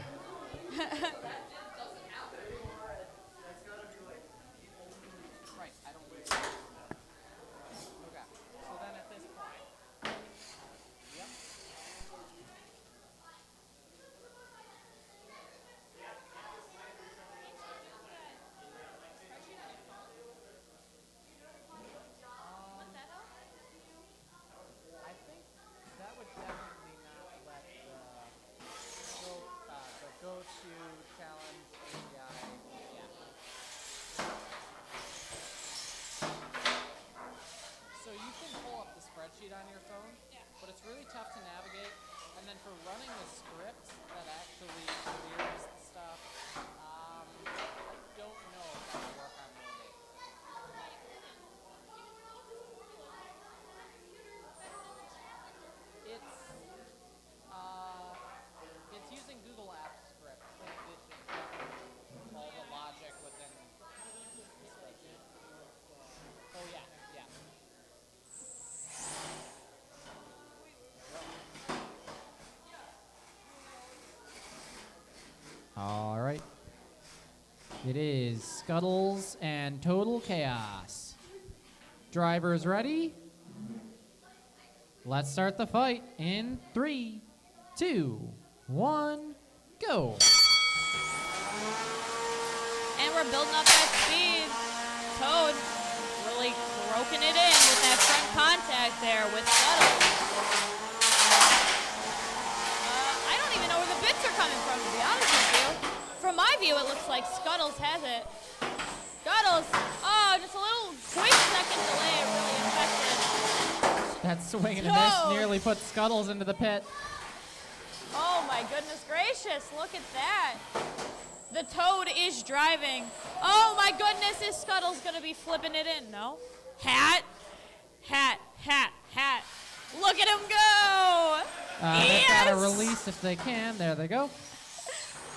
Spreadsheet on your phone, but it's really tough to navigate. And then for running the script that actually clears the stuff, I don't know if that will work on mobile. It's using Google Apps script in addition to all the logic within the spreadsheet. Oh yeah.
It is Scuttles and Total Chaos. Drivers ready? Let's start the fight in 3, 2, 1, go.
And we're building up that speed. Toad really broken it in with that front contact there with Scuttles. I don't even know where the bits are coming from, to be honest with you. From my view, it looks like Scuttles has it. Scuttles, oh, just a little quick second delay really affected.
That swing and a miss nearly put Scuttles into the pit.
Oh my goodness gracious, look at that. The Toad is driving. Oh my goodness, is Scuttles gonna be flipping it in? No. Hat, hat, hat, hat. Look at him go.
They've got to release if they can. There they go.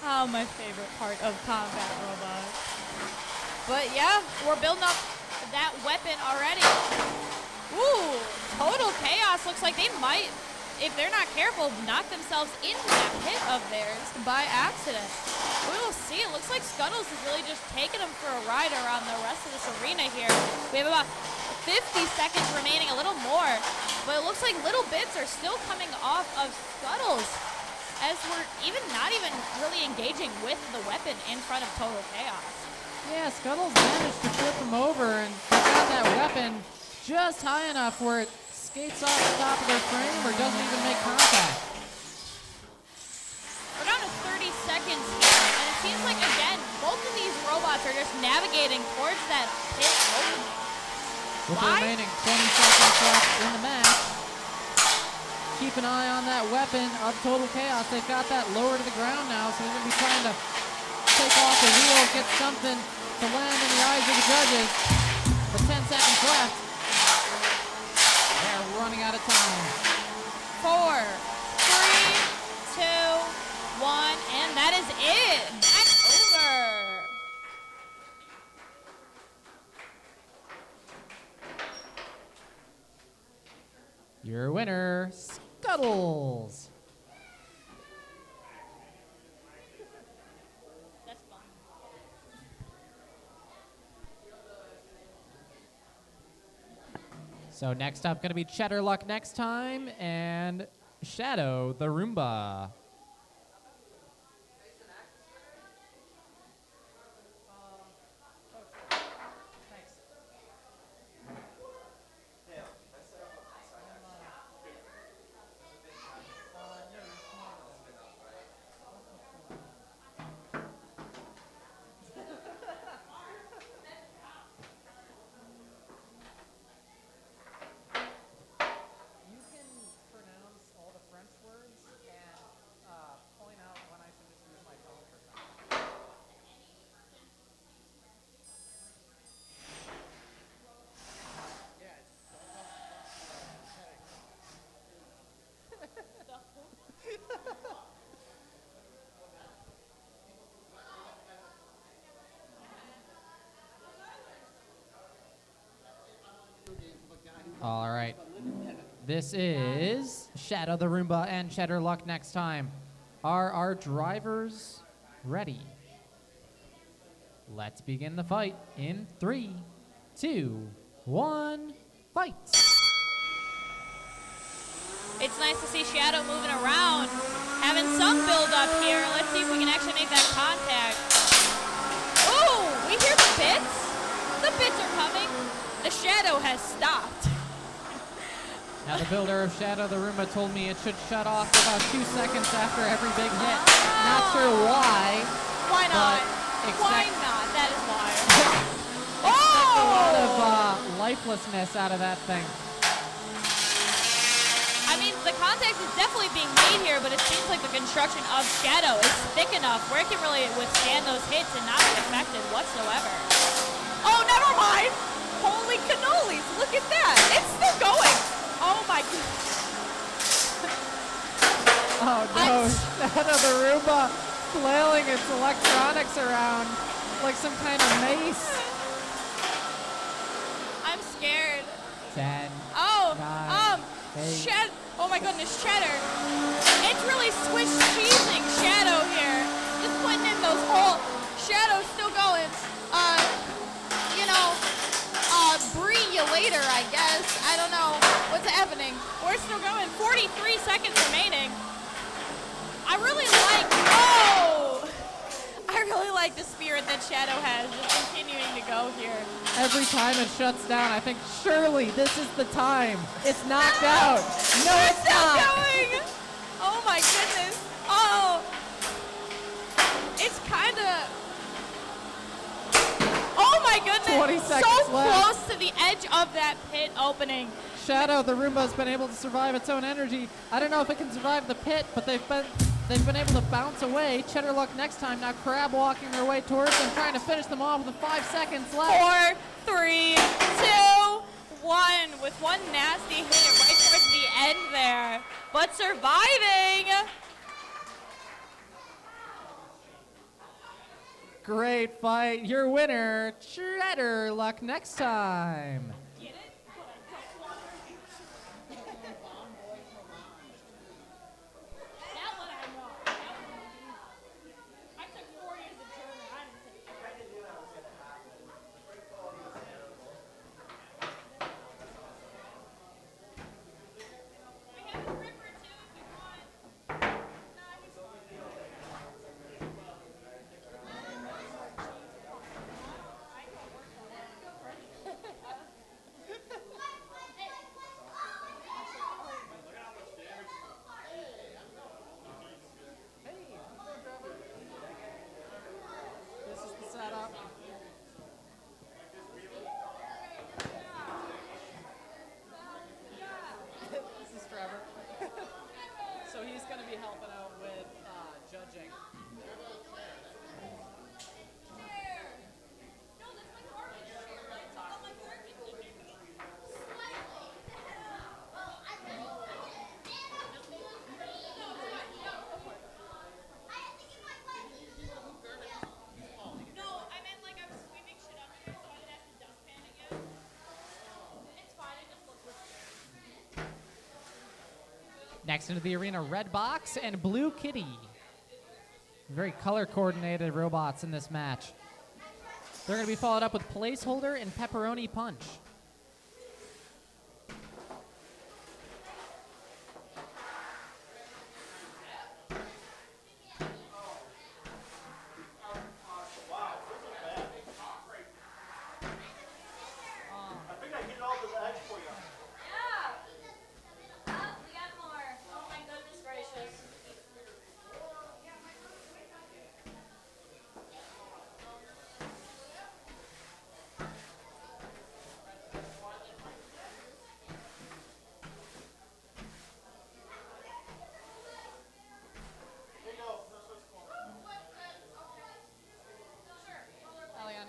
Oh, my favorite part of combat robots. But yeah, we're building up that weapon already. Ooh, Total Chaos looks like they might, if they're not careful, knock themselves into that pit of theirs by accident. We will see. It looks like Scuttles is really just taking them for a ride around the rest of this arena here. We have about 50 seconds remaining, a little more. But it looks like little bits are still coming off of Scuttles, as we're not even really engaging with the weapon in front of Total Chaos.
Yeah, Scuttles managed to flip him over and got that weapon just high enough where it skates off the top of their frame or doesn't even make contact.
We're down to 30 seconds here, and it seems like, again, both of these robots are just navigating towards that pit opening.
With the remaining 20 seconds left in the match, keep an eye on that weapon of Total Chaos. They've got that lower to the ground now, so they're going to be trying to take off the wheels, get something to land in the eyes of the judges. With 10 seconds left, they're running out of time.
4, 3, 2, 1, and that is it. That's over.
Your winner, Scuttles.
That's fun.
So next up, going to be Cheddar Luck next time, and Shadow the Roomba. All right. This is Shadow the Roomba and Cheddar Luck next time. Are our drivers ready? Let's begin the fight in 3, 2, 1, fight.
It's nice to see Shadow moving around, having some build up here. Let's see if we can actually make that contact. Oh, we hear the bits. The bits are coming. The Shadow has stopped.
Now the builder of Shadow the Roomba told me it should shut off about 2 seconds after every big hit. Not sure why.
Why not? Why not? That is why.
A lot of lifelessness out of that thing.
I mean, the contact is definitely being made here, but it seems like the construction of Shadow is thick enough where it can really withstand those hits and not be affected whatsoever. Oh, never mind. Holy cannolis. Look at that. It's still going. Oh, my goodness.
Oh, no. Shadow the Roomba flailing its electronics around like some kind of mace.
I'm scared.
10.
Oh,
9, 8.
Oh my goodness, Cheddar. It's really Swiss cheesing Shadow here. Just putting in those whole Shadow's still going. You know, Bree you later, I guess. I don't know what's happening. We're still going. 43 seconds remaining. I really like the spirit that Shadow has, just continuing to go here.
Every time it shuts down, I think, surely this is the time. It's knocked out. No, it's
Still
not.
going. Oh my goodness. Oh. It's kind of. Oh my goodness.
20 seconds
so
left.
close to the edge of that pit opening.
Shadow, the Roomba's been able to survive its own energy. I don't know if it can survive the pit, but they've been able to bounce away. Cheddar Luck next time. Now Crab walking their way towards them, trying to finish them off with 5 seconds left.
4, 3, 2, 1. With one nasty hit right towards the end there, but surviving.
Great fight. Your winner, Cheddar Luck next time.
So he's going to be helping out with judging.
Next into the arena, Red Box and Blue Kitty. Very color-coordinated robots in this match. They're going to be followed up with Placeholder and Pepperoni Punch.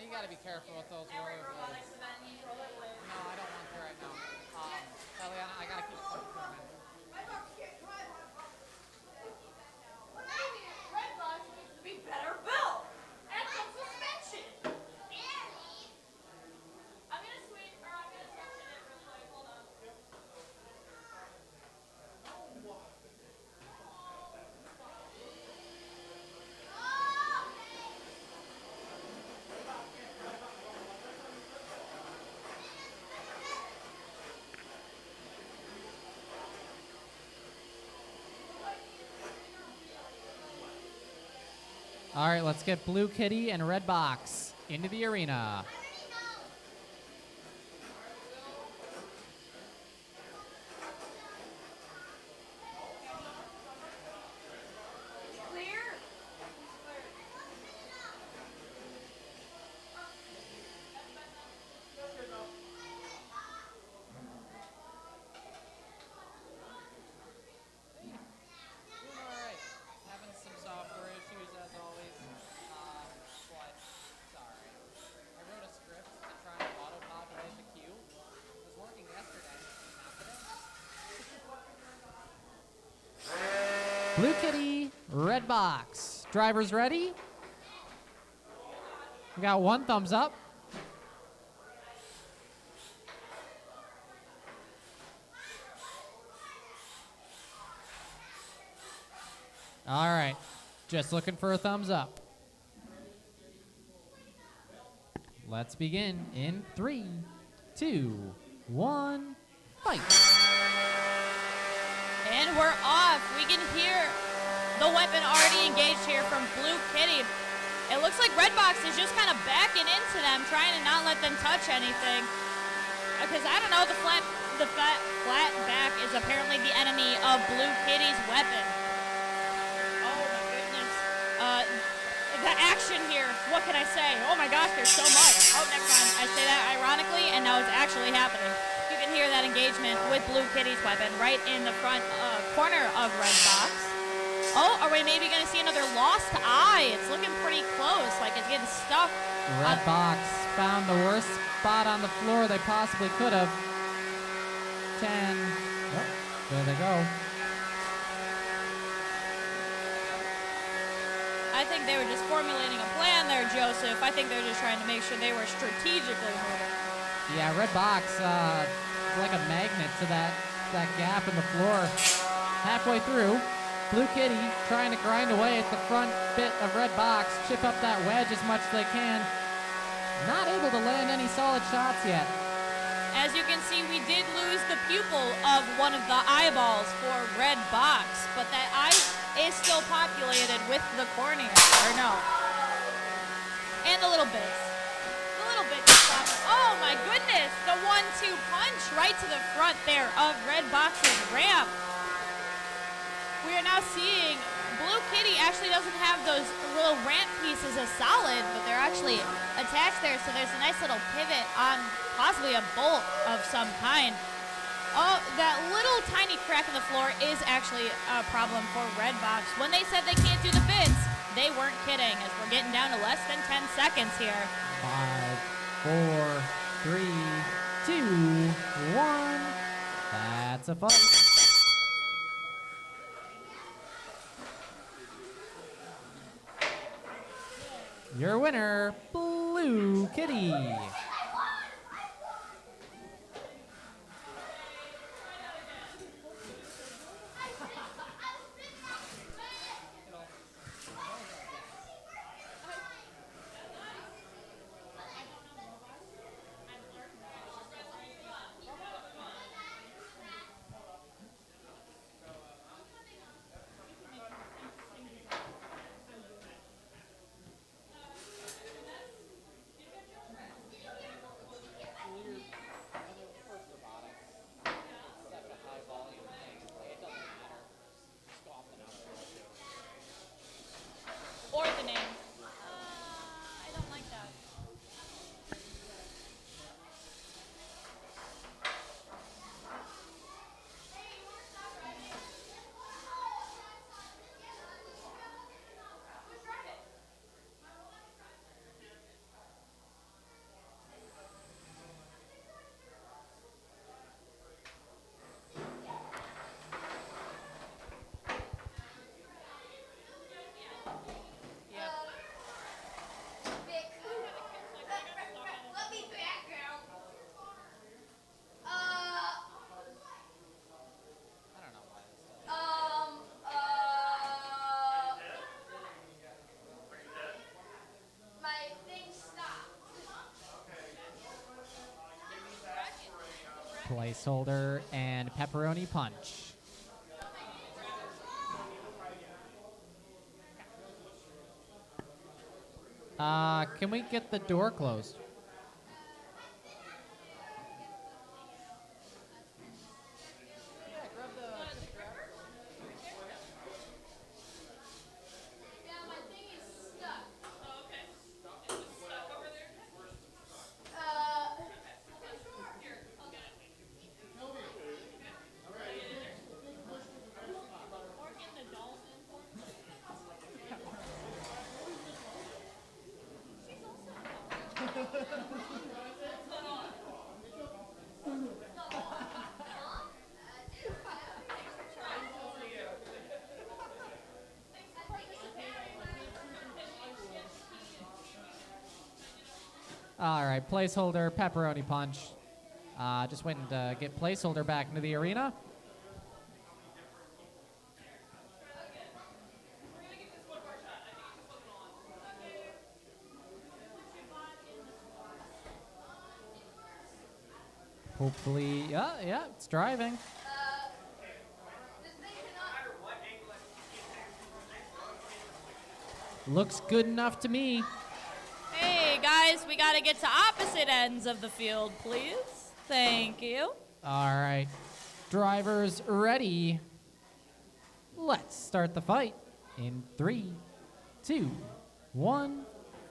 You got to be careful with those rollerblades. No, I don't want to right now. Eliana, I got to keep quick for a minute.
Red Box needs to be better built. And some suspension. I'm going to switch it real quick. Hold on.
All right, let's get Blue Kitty and Red Box into the arena.
Clear.
Doing all right. Having some software issues as always. But sorry. I wrote a script to try and auto-populate the queue. It was working yesterday, not today.
Blue Kitty, Red Box. Drivers ready? We got one thumbs up. All right, just looking for a thumbs up. Let's begin in 3, 2, 1, fight.
And we're off. We can hear the weapon already engaged here from Blue Kitty. It looks like Redbox is just kind of backing into them, trying to not let them touch anything. Because I don't know, the flat back is apparently the enemy of Blue Kitty's weapon. Oh my goodness. The action here, what can I say? Oh my gosh, there's so much. Oh, never mind. I say that ironically, and now it's actually happening. You can hear that engagement with Blue Kitty's weapon right in the front corner of Redbox. Oh, are we maybe going to see another lost eye? It's looking pretty close, like it's getting stuck.
Redbox found the worst spot on the floor they possibly could have. 10. Oh, there they go.
I think they were just formulating a plan there, Joseph. I think they're just trying to make sure they were strategically moving.
Yeah, Redbox like a magnet to that gap in the floor. Halfway through, Blue Kitty trying to grind away at the front bit of Redbox, chip up that wedge as much as they can. Not able to land any solid shots yet.
As you can see, we did lose the pupil of one of the eyeballs for Redbox, but that eye is still populated with the cornea, or no. And the little bits. The little bits. Oh my goodness, the 1-2 punch right to the front there of Redbox's ramp. We are now seeing Blue Kitty actually doesn't have those little ramp pieces as solid, but they're actually attached there, so there's a nice little pivot on possibly a bolt of some kind. Oh, that little tiny crack in the floor is actually a problem for Redbox. When they said they can't do the bits, they weren't kidding, as we're getting down to less than 10 seconds here.
5, 4, 3, 2, 1. That's a fight. Your winner, Blue Kitty.
Or the name. I don't like that.
Let me background.
I don't know why this does.
My thing stopped.
Placeholder and pepperoni punch. Can we get the door closed?
Yeah, my thing is stuck.
Oh, okay. Is it stuck over there? Here, I'll get it. Or in the dolphin.
All right, placeholder, pepperoni punch. Just waiting to get placeholder back into the arena. Hopefully, yeah, it's driving.
This thing cannot.
Looks good enough to me.
Hey, guys, we got to get to opposite ends of the field, please. Thank you.
All right, drivers ready. Let's start the fight in 3, 2, 1,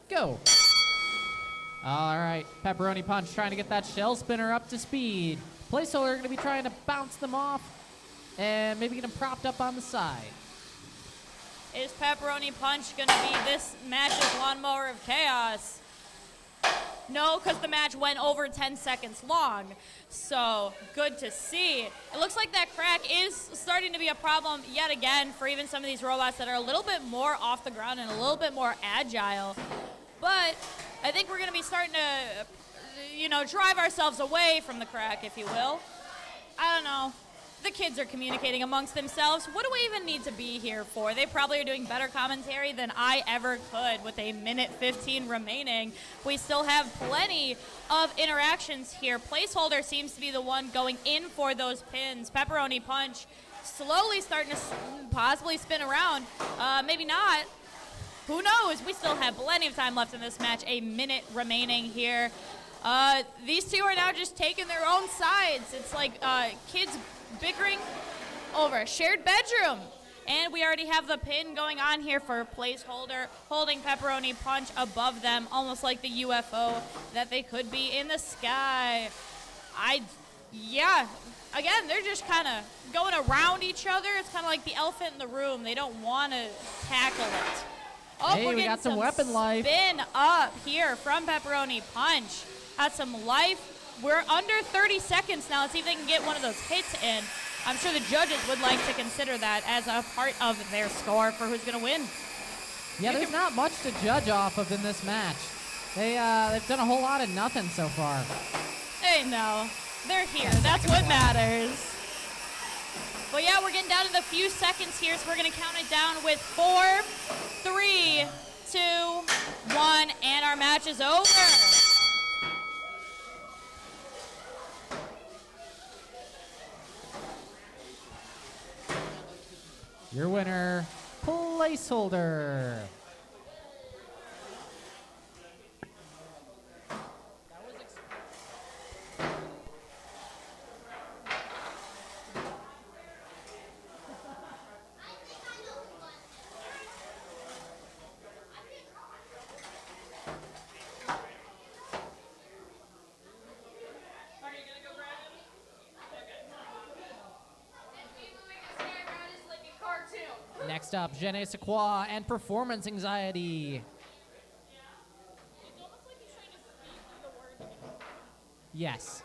go. All right, Pepperoni Punch trying to get that shell spinner up to speed. Placeholder going to be trying to bounce them off and maybe get them propped up on the side.
Is Pepperoni Punch going to be this match's lawnmower of chaos? No, because the match went over 10 seconds long. So, good to see. It looks like that crack is starting to be a problem yet again for even some of these robots that are a little bit more off the ground and a little bit more agile. But I think we're going to be starting to, drive ourselves away from the crack, if you will. I don't know. The kids are communicating amongst themselves. What do we even need to be here for? They probably are doing better commentary than I ever could with a minute 15 remaining. We still have plenty of interactions here. Placeholder seems to be the one going in for those pins. Pepperoni Punch slowly starting to possibly spin around. Maybe not. Who knows? We still have plenty of time left in this match. A minute remaining here. These two are now just taking their own sides. It's like kids bickering over a shared bedroom. And we already have the pin going on here for Placeholder, holding Pepperoni Punch above them, almost like the UFO that they could be in the sky. Again, they're just kind of going around each other. It's kind of like the elephant in the room. They don't want to tackle it. Oh,
Hey, we got some weapon life.
Spin up here from Pepperoni Punch. Got some life. We're under 30 seconds now. Let's see if they can get one of those hits in. I'm sure the judges would like to consider that as a part of their score for who's going to win.
Yeah, there's not much to judge off of in this match. They've done a whole lot of nothing so far.
Hey, no. They're here. That's what matters. But yeah, we're getting down to the few seconds here, so we're going to count it down with 4, 3, 2, 1, and our match is over.
Your winner, Placeholder. Next up, Je ne sais quoi and performance anxiety. Yes.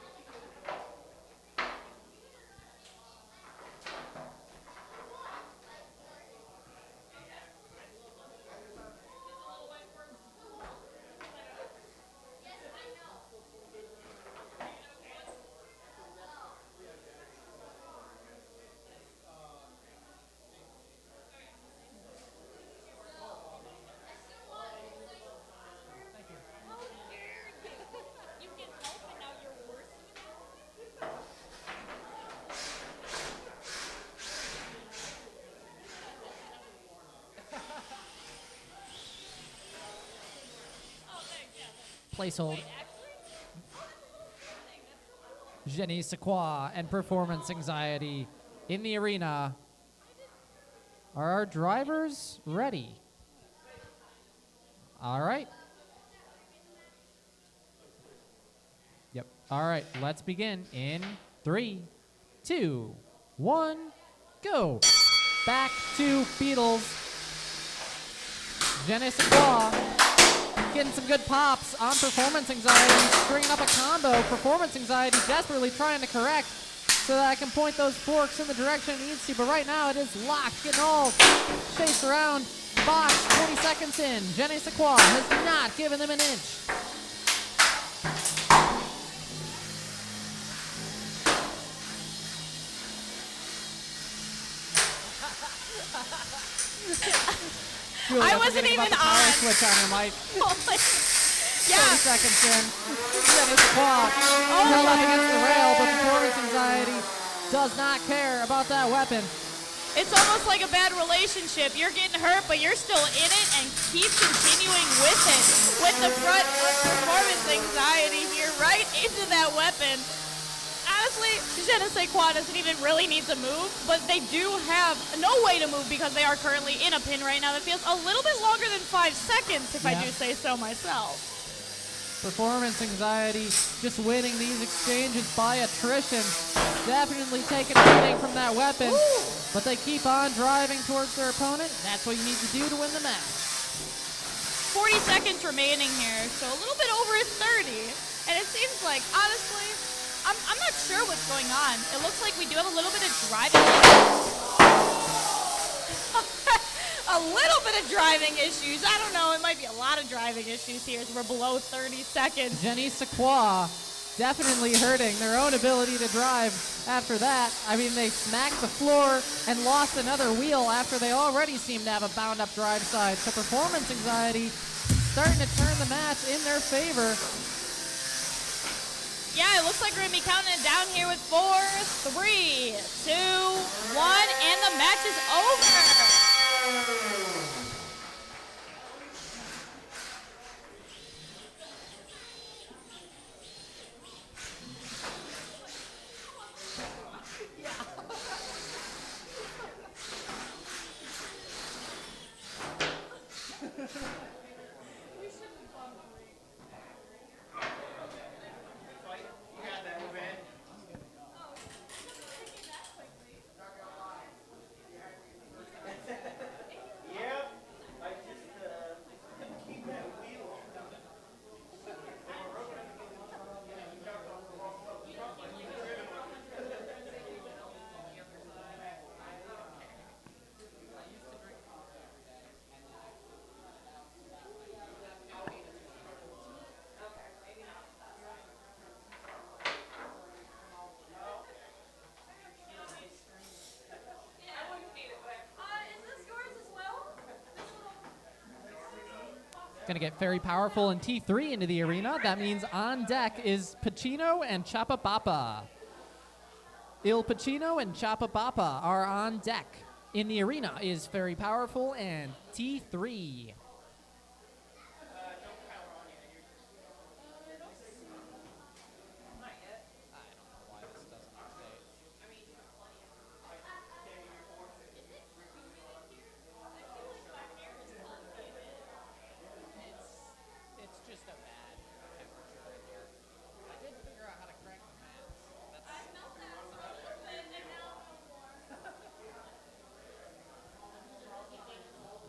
Placehold. Je ne sais quoi and performance anxiety in the arena. Are our drivers ready? All right. Yep. All right, let's begin in 3, 2, 1, go. Back to Beetles. Je ne sais quoi. Getting some good pops on performance anxiety, stringing up a combo. Performance anxiety desperately trying to correct so that I can point those forks in the direction it needs to, but right now it is locked, getting all chased around. Botz, 20 seconds in. Je ne sais quoi has not given them an inch.
I wasn't even on.
Switch on your mic.
Yeah.
30 seconds in. Jenny Squad held up against the rail, but performance anxiety does not care about that weapon.
It's almost like a bad relationship. You're getting hurt, but you're still in it and keep continuing with it. With the front performance anxiety here right into that weapon. Honestly, Je ne sais quoi doesn't even really need to move, but they do have no way to move because they are currently in a pin right now that feels a little bit longer than 5 seconds, if I do say so myself.
Performance anxiety, just winning these exchanges by attrition. Definitely taking everything from that weapon, but they keep on driving towards their opponent. That's what you need to do to win the match.
40 seconds remaining here, so a little bit over 30. And it seems like, honestly, I'm not sure what's going on. It looks like we do have a little bit of driving a little bit of driving issues. I don't know. It might be a lot of driving issues here as we're below 30 seconds.
Jenny Sequoia definitely hurting their own ability to drive after that. I mean, they smacked the floor and lost another wheel after they already seem to have a bound-up drive side. So performance anxiety starting to turn the match in their favor.
Yeah, it looks like we're going to be counting it down here with 4, 3, 2, 1, and the match is over.
Going to get very powerful in T3 into the arena. That means on deck is Pacino and Chapapapa. Il Pacino and Chapapapa are on deck. In the arena is very powerful and T3.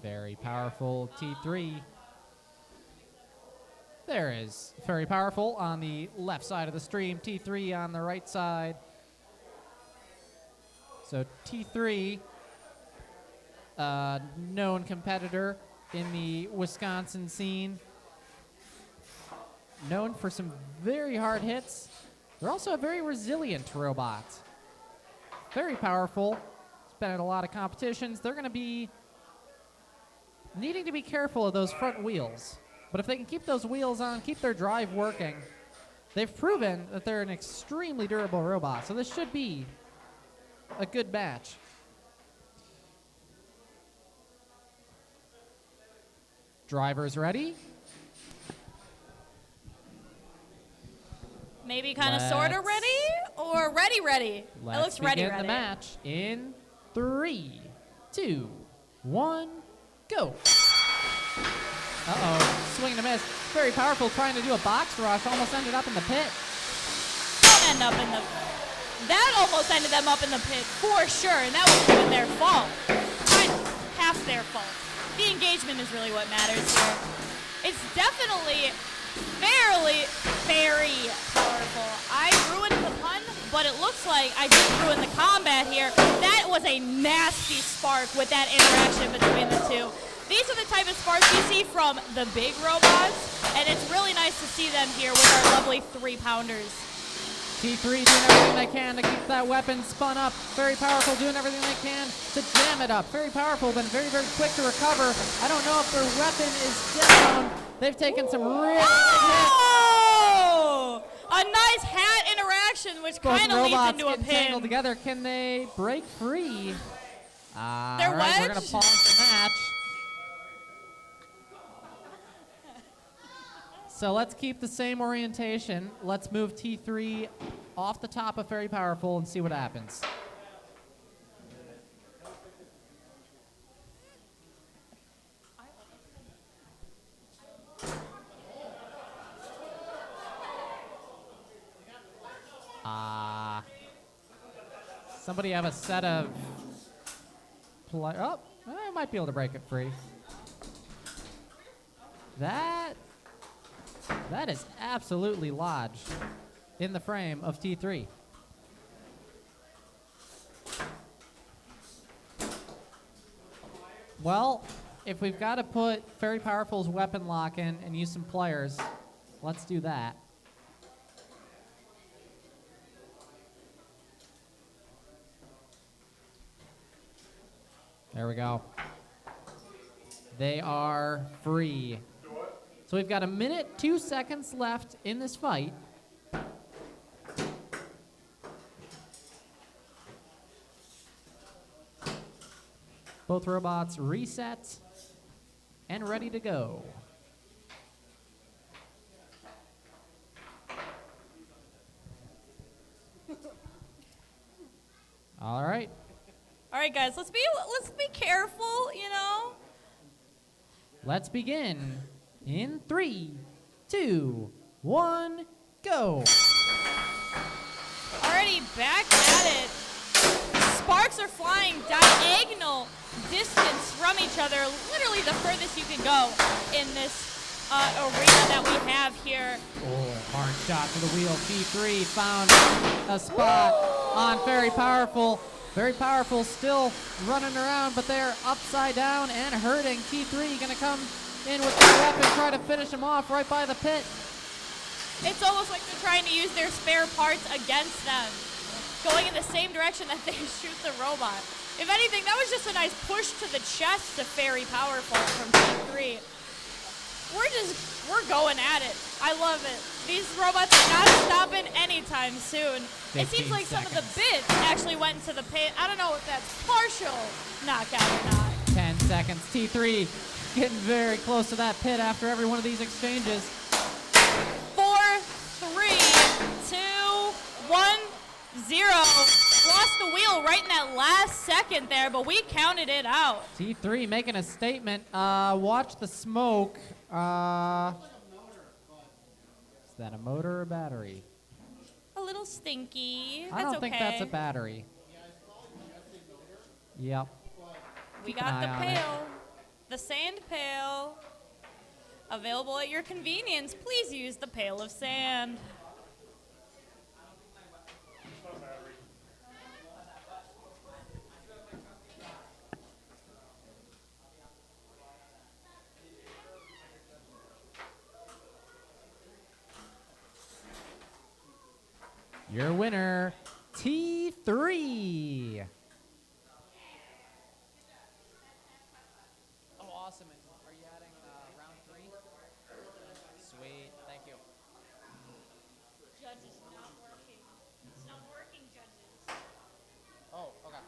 Very powerful T3. There is very powerful on the left side of the stream. T3 on the right side. So T3, known competitor in the Wisconsin scene. Known for some very hard hits. They're also a very resilient robot. Very powerful. It's been in a lot of competitions. They're going to be needing to be careful of those front wheels. But if they can keep those wheels on, keep their drive working, they've proven that they're an extremely durable robot. So this should be a good match. Drivers ready?
Maybe kind of sort of ready or ready. It looks ready.
Let's begin the match in 3, 2, 1, go. Uh-oh, swing and a miss. Very powerful, trying to do a box rush, almost ended up in the pit.
Don't end up in the... That almost ended them up in the pit, for sure, and that wasn't even their fault. Half their fault. The engagement is really what matters here. It's definitely very powerful. I ruined the pun, but it looks like I didn't ruin the combat here. That was a nasty spark with that interaction between the two. These are the type of sparks you see from the big robots, and it's really nice to see them here with our lovely 3-pounders.
T3 doing everything they can to keep that weapon spun up. Very powerful, doing everything they can to jam it up. Very powerful, been very quick to recover. I don't know if their weapon is down. They've taken some really big hits.
Oh! A nice hat interaction, which
Both
kind of leads
robots
into a
getting tangled
pin.
together. Can they break free?
They're
All right, we're going to
wedged.
pause the match. So let's keep the same orientation. Let's move T3 off the top of Very Powerful and see what happens. Somebody have a set of oh, I might be able to break it free. That is absolutely lodged in the frame of T3. Well, if we've got to put Very Powerful's weapon lock in and use some pliers, let's do that. There we go. They are free. So we've got 1 minute, 2 seconds left in this fight. Both robots reset and ready to go. All right.
All right, guys, let's be careful, you know.
Let's begin in 3, 2, 1, go.
Already back at it. Sparks are flying diagonal distance from each other, literally the furthest you can go in this arena that we have here.
Oh, hard shot to the wheel. T3 found a spot on Very Powerful. Very Powerful still running around, but they're upside down and hurting. T3 gonna come in with the weapon, try to finish him off right by the pit.
It's almost like they're trying to use their spare parts against them, going in the same direction that they shoot the robot. If anything, that was just a nice push to the chest to Very Powerful from T3. We're going at it. I love it. These robots are not stopping anytime soon. It seems like some of the bits actually went into the pit. I don't know if that's partial knockout or not.
10 seconds. T3 getting very close to that pit after every one of these exchanges.
4, 3, 2, 1, 0. Lost the wheel right in that last second there, but we counted it out.
T3 making a statement. Watch the smoke. Is that a motor or a battery?
A little stinky.
I don't think that's a battery. Yep.
We
Keep an
got the
eye on it.
pail, the sand pail, available at your convenience. Please use the pail of sand.
Your winner, T3.
Oh, awesome. And are you adding round 3? Sweet. Thank you.
Judges not working. It's not working, judges.
Oh, okay.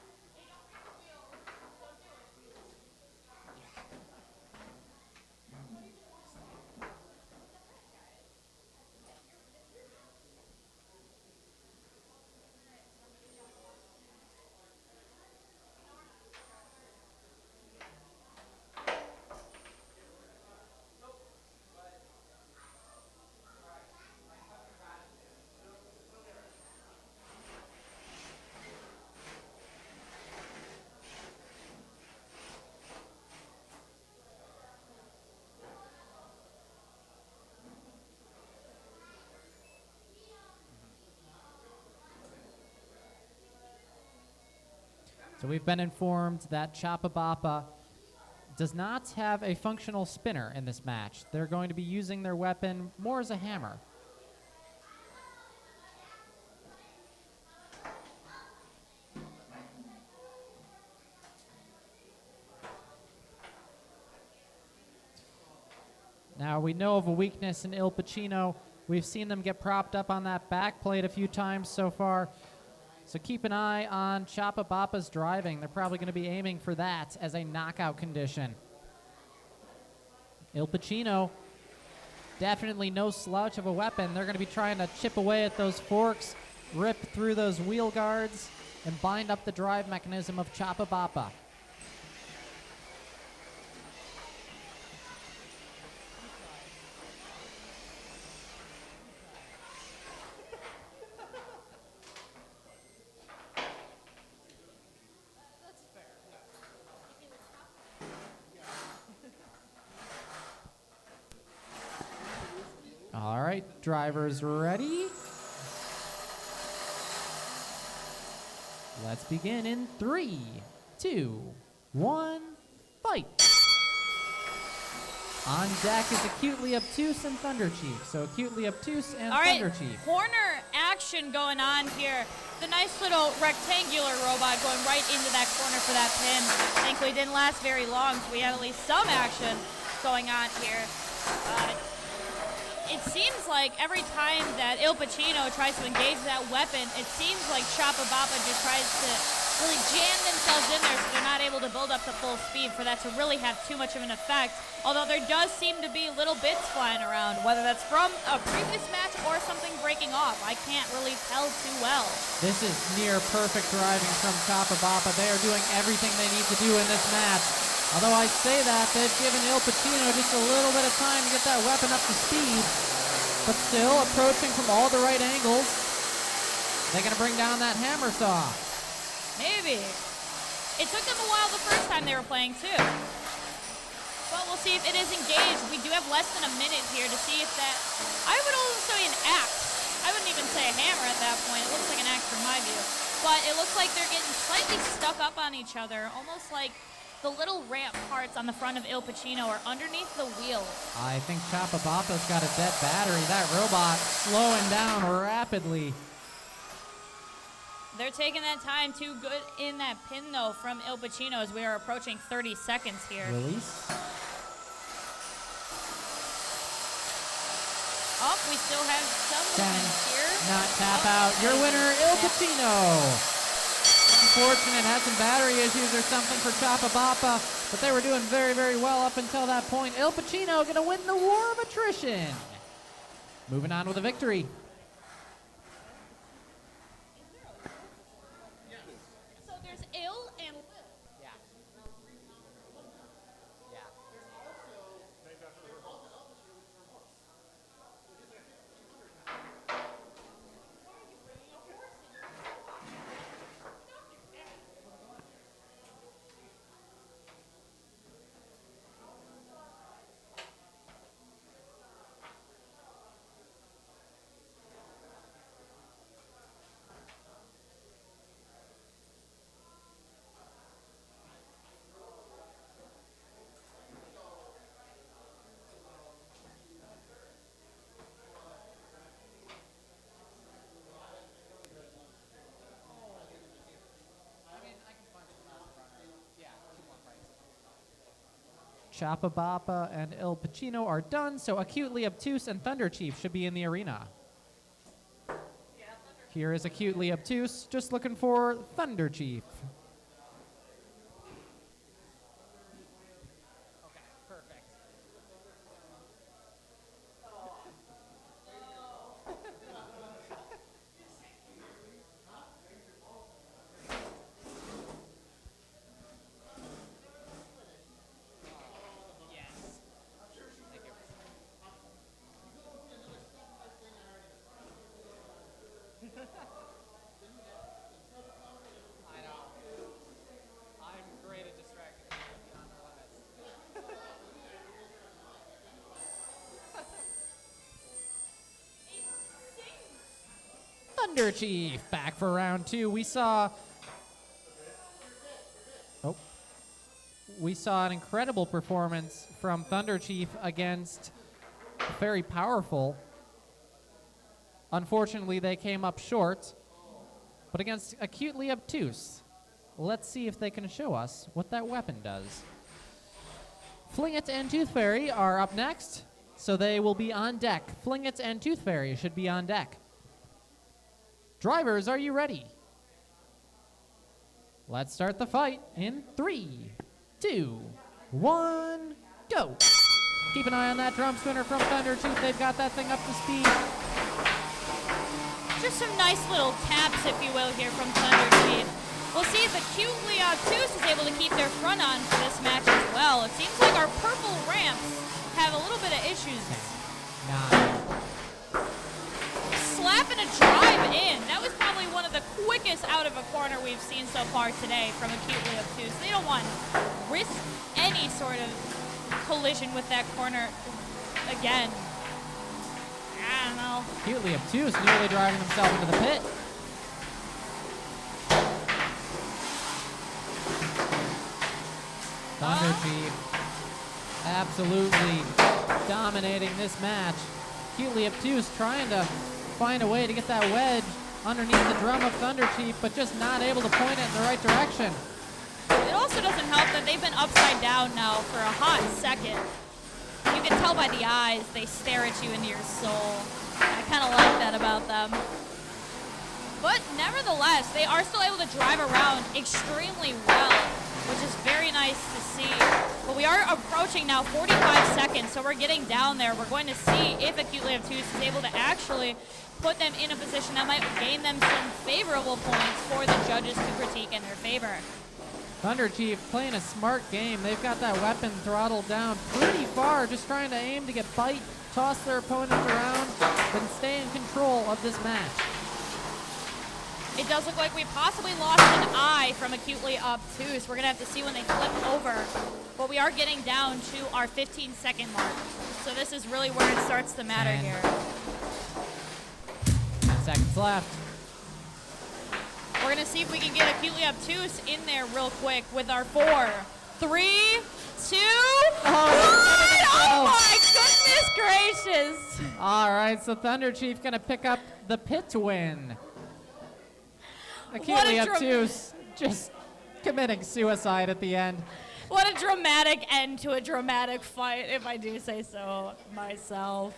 So we've been informed that Chapabapa does not have a functional spinner in this match. They're going to be using their weapon more as a hammer. Now, we know of a weakness in Il Pacino. We've seen them get propped up on that back plate a few times so far. So keep an eye on Chapa Bappa's driving. They're probably going to be aiming for that as a knockout condition. Il Pacino, definitely no slouch of a weapon. They're going to be trying to chip away at those forks, rip through those wheel guards, and bind up the drive mechanism of Chapa Bappa. All right, drivers ready? Let's begin in 3, 2, 1, fight. On deck is Acutely Obtuse and Thunder Chief. So Acutely Obtuse and
All right,
Thunder Chief.
corner action going on here. The nice little rectangular robot going right into that corner for that pin. Thankfully, it didn't last very long, so we had at least some action going on here. It seems like every time that Il Pacino tries to engage that weapon, it seems like Chapa Bappa just tries to really jam themselves in there so they're not able to build up to full speed for that to really have too much of an effect. Although there does seem to be little bits flying around, whether that's from a previous match or something breaking off. I can't really tell too well.
This is near perfect driving from Chapa Bappa. They are doing everything they need to do in this match. Although I say that, they've given Il Pacino just a little bit of time to get that weapon up to speed, but still approaching from all the right angles. They're going to bring down that hammer saw.
Maybe. It took them a while the first time they were playing, too. But we'll see if it is engaged. We do have less than a minute here to see if that... I would also say an axe. I wouldn't even say a hammer at that point. It looks like an axe from my view. But it looks like they're getting slightly stuck up on each other, almost like the little ramp parts on the front of Il Pacino are underneath the wheel. I
think Chapa Bappa's got a dead battery. That robot slowing down rapidly.
They're taking that time too good in that pin, though, from Il Pacino as we are approaching 30 seconds here.
Release.
Oh, we still have some movement here.
Not tap out. Your winner, Il Pacino. Unfortunate, had some battery issues or something for Chapa Bappa, but they were doing very, very well up until that point. Il Pacino going to win the war of attrition. Moving on with a victory.
So there's Il and Will.
Yeah. Yeah.
Chapa Bappa and Il Pacino are done, so Acutely Obtuse and Thunder Chief should be in the arena. Here is Acutely Obtuse, just looking for Thunder Chief.
Okay, perfect. Yes. Thank you. I know. I'm great at distracting people beyond their limits.
Thunder Chief back for round 2. We saw an incredible performance from Thunder Chief against very powerful. Unfortunately, they came up short, but against Acutely Obtuse, let's see if they can show us what that weapon does. Fling It and Tooth Fairy are up next. so they will be on deck. Fling It and Tooth Fairy should be on deck. Drivers, are you ready? Let's start the fight in 3, 2, 1, go. Keep an eye on that drum spinner from Thundertooth. They've got that thing up to speed.
Just some nice little taps, if you will, here from Thundertooth. We'll see if acutely obtuse is able to keep their front on for this match as well. It seems like our purple ramps have a little bit of issues. Slapping a drive in. That was probably one of the quickest out of a corner we've seen so far today from acutely obtuse. They don't want to risk any sort of collision with that corner again. I don't know.
Acutely obtuse, nearly driving himself into the pit. Thunder Chief absolutely dominating this match. Acutely obtuse trying to find a way to get that wedge underneath the drum of Thunder Chief, but just not able to point it in the right direction.
It also doesn't help that they've been upside down now for a hot second. You can tell by the eyes, they stare at you into your soul. I kind of like that about them. But nevertheless, they are still able to drive around extremely well, which is very nice to see. But we are approaching now 45 seconds, so we're getting down there. We're going to see if acutely obtuse is able to actually put them in a position that might gain them some favorable points for the judges to critique in their favor.
Thunder Chief playing a smart game. They've got that weapon throttled down pretty far, just trying to aim to get bite, toss their opponents around, and stay in control of this match.
It does look like we possibly lost an eye from acutely obtuse. We're going to have to see when they flip over. But we are getting down to our 15-second mark. So this is really where it starts to matter here.
10 seconds left.
We're going to see if we can get acutely obtuse in there real quick with our 4, 3, 2, 1. Oh my goodness gracious.
All right, so Thunder Chief going to pick up the pit win. Acutely obtuse just committing suicide at the end.
What a dramatic end to a dramatic fight, if I do say so myself.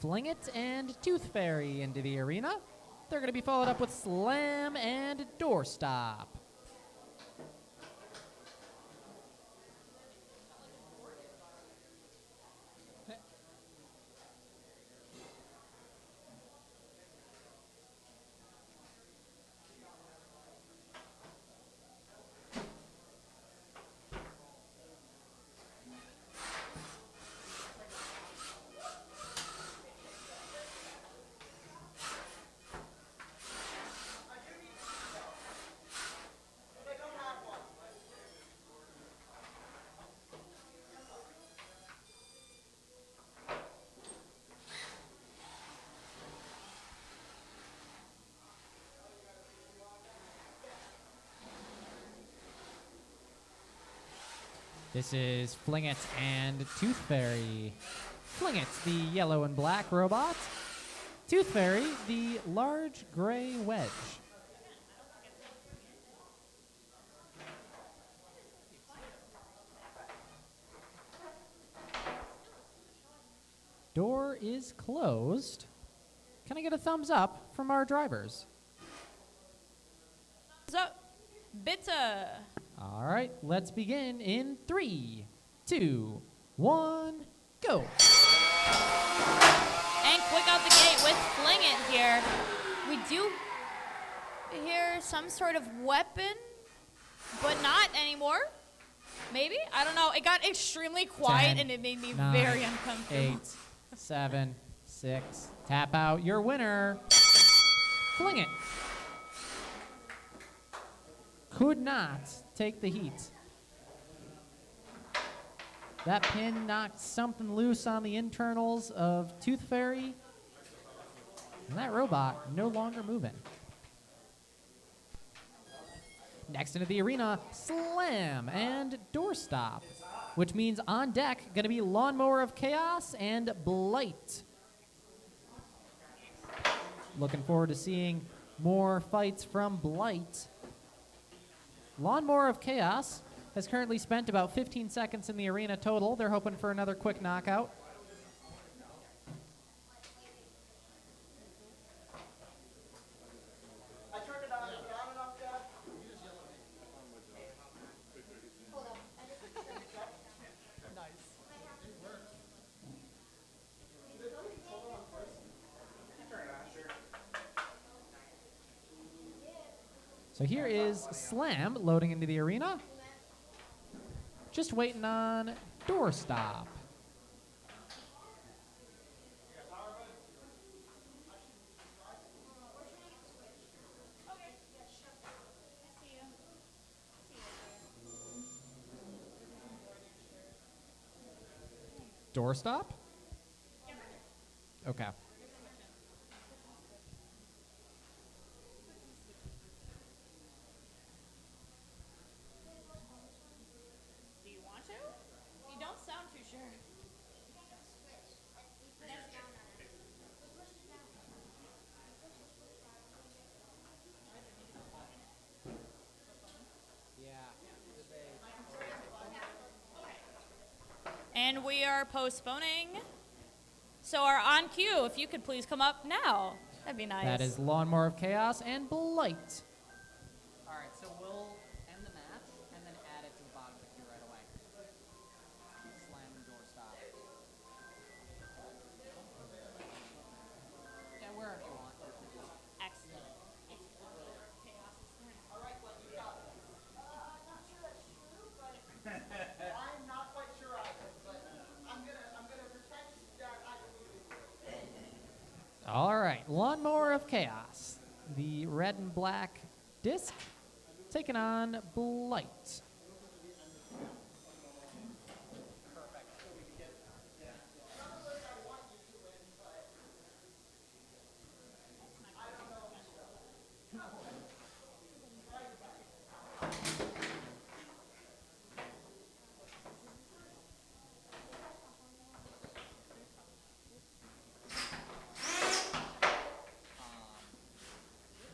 Fling It and Tooth Fairy into the arena. They're going to be followed up with Slam and Doorstop. This is Fling It and Tooth Fairy. Fling It, the yellow and black robot. Tooth Fairy, the large gray wedge. Door is closed. Can I get a thumbs up from our drivers?
Thumbs up. Bitter.
All right, let's begin in 3, 2, 1, go.
And quick out the gate with Fling It here. We do hear some sort of weapon, but not anymore. Maybe? I don't know. It got extremely quiet
10,
and it made me
9,
very uncomfortable.
8, 7, 6. Tap out your winner. Fling It. Could not take the heat. That pin knocked something loose on the internals of Tooth Fairy. And that robot no longer moving. Next into the arena, Slam and Doorstop, which means on deck going to be Lawnmower of Chaos and Blight. Looking forward to seeing more fights from Blight. Lawnmower of Chaos has currently spent about 15 seconds in the arena total. They're hoping for another quick knockout.
I turned it on. Is it on enough, Dad?
So here is Slam loading into the arena. Just waiting on doorstop. Doorstop? Okay.
Do you want to? You don't sound too sure. And we are postponing. So our on cue, if you could please come up now. That'd be nice.
That is Lawnmower of Chaos and Beloit.
All right, so we'll end the match and then add it to the bottom of the queue right away. Slam and doorstop. Yeah, wherever you want.
Excellent.
I'm not quite sure either, but I'm gonna pretend that I believe in you.
All right, Lawnmower of Chaos. The red and black disc taking on Blight.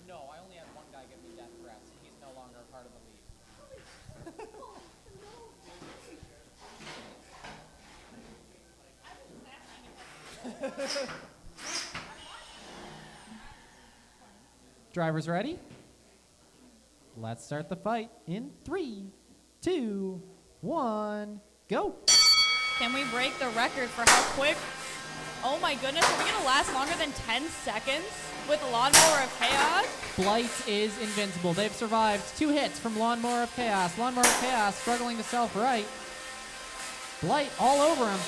No, I only had one guy give me death threats. He's no longer a part of the league.
Drivers ready? Let's start the fight in 3, 2, 1, go.
Can we break the record for how quick? Oh my goodness, are we gonna last longer than 10 seconds with Lawnmower of Chaos?
Blight is invincible. They've survived 2 hits from Lawnmower of Chaos. Lawnmower of Chaos struggling to self-right. Blight all over him.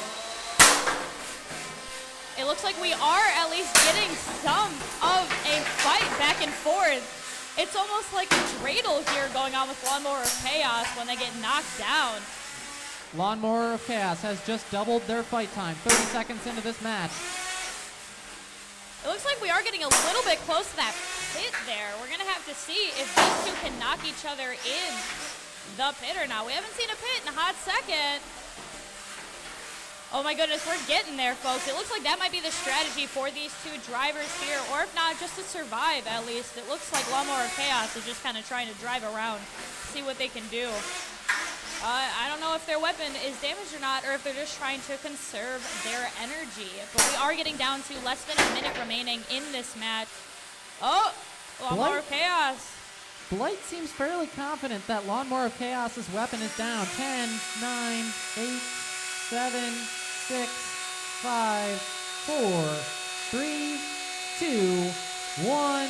It looks like we are at least getting some of a fight back and forth. It's almost like a dreidel here going on with Lawnmower of Chaos when they get knocked down.
Lawnmower of Chaos has just doubled their fight time. 30 seconds into this match.
It looks like we are getting a little bit close to that pit there. We're gonna have to see if these two can knock each other in the pit or not. We haven't seen a pit in a hot second. Oh my goodness, we're getting there, folks. It looks like that might be the strategy for these two drivers here, or if not, just to survive at least. It looks like Lawnmower of Chaos is just kind of trying to drive around, see what they can do. I don't know if their weapon is damaged or not, or if they're just trying to conserve their energy. But we are getting down to less than a minute remaining in this match. Oh, Lawnmower of Chaos.
Blight seems fairly confident that Lawnmower of Chaos's weapon is down. 10, 9, 8, 7, 6, 5, 4, 3, 2, 1.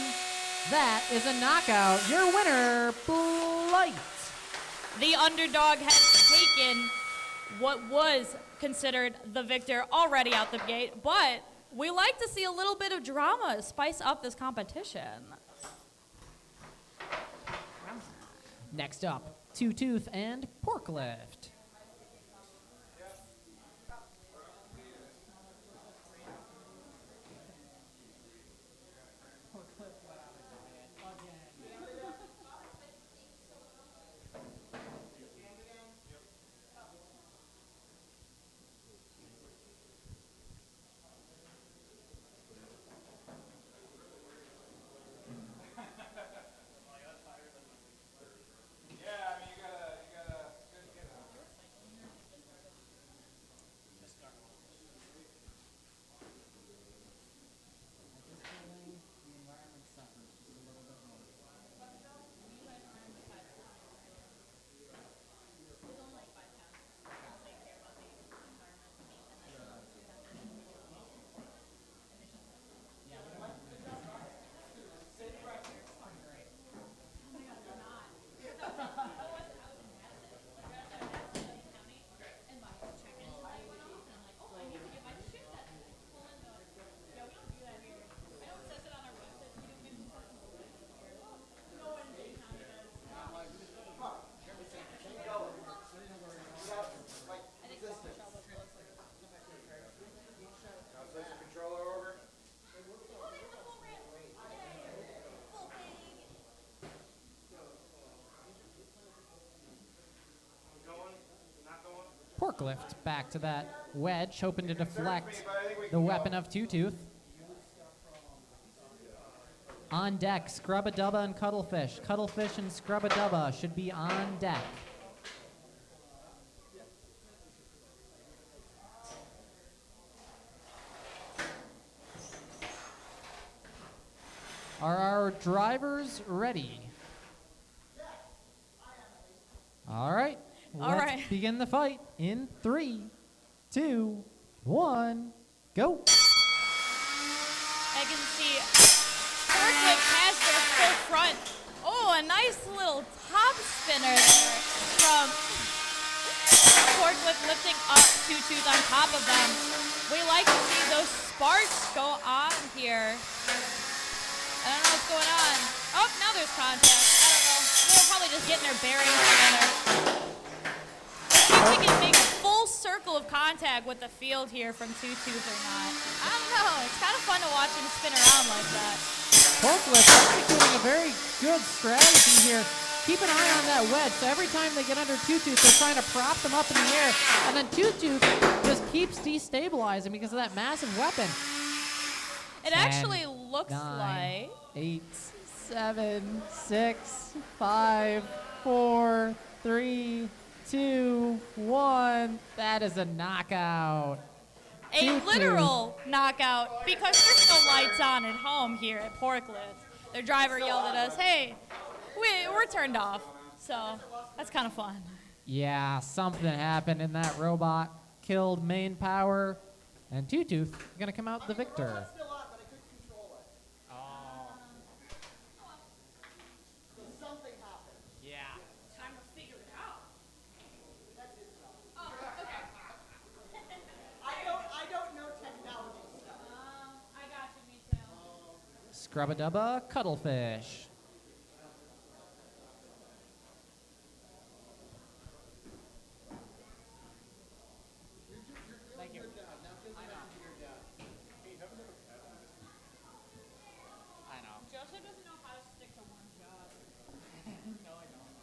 That is a knockout. Your winner, Blight.
The underdog has taken what was considered the victor already out the gate, but we like to see a little bit of drama spice up this competition.
Next up, Two Tooth and Pork Lift.
Yeah, I mean, you got a good
forklift back to that wedge, hoping to deflect the weapon of Two Tooth. On deck, Scrub-a-Dubba and Cuttlefish. Cuttlefish and Scrub-a-Dubba should be on deck. Are our drivers ready? All right. Let's begin the fight in 3, 2, 1, go.
I can see Forklift has their full front. Oh, a nice little top spinner there from Forklift lifting up Two Tooth on top of them. We like to see those sparks go on here. I don't know what's going on. Oh, now there's contact. I don't know. They're probably just getting their bearings together. Let's see if we can make a full circle of contact with the field here from Two Tooth or not. I don't know. It's kind of fun to watch him spin around like that.
Forklift executing a very good strategy here. Keep an eye on that wedge. So every time they get under Two Tooth, they're trying to prop them up in the air. And then Two Tooth just keeps destabilizing because of that massive weapon.
It actually looks like
8, 7, 6, 5, 4, 3, 2, 1. That is a knockout.
a literal knockout because there's no lights on at home here at Porklift. Their driver yelled at us, hey, we're turned off. So that's kind of fun.
Yeah, something happened in that robot. Killed main power. And Two Tooth going to come out the victor. Scrub-a-Dubba, Cuttlefish.
Thank you. I know.
Joseph doesn't know how to stick to one job.
No, I don't.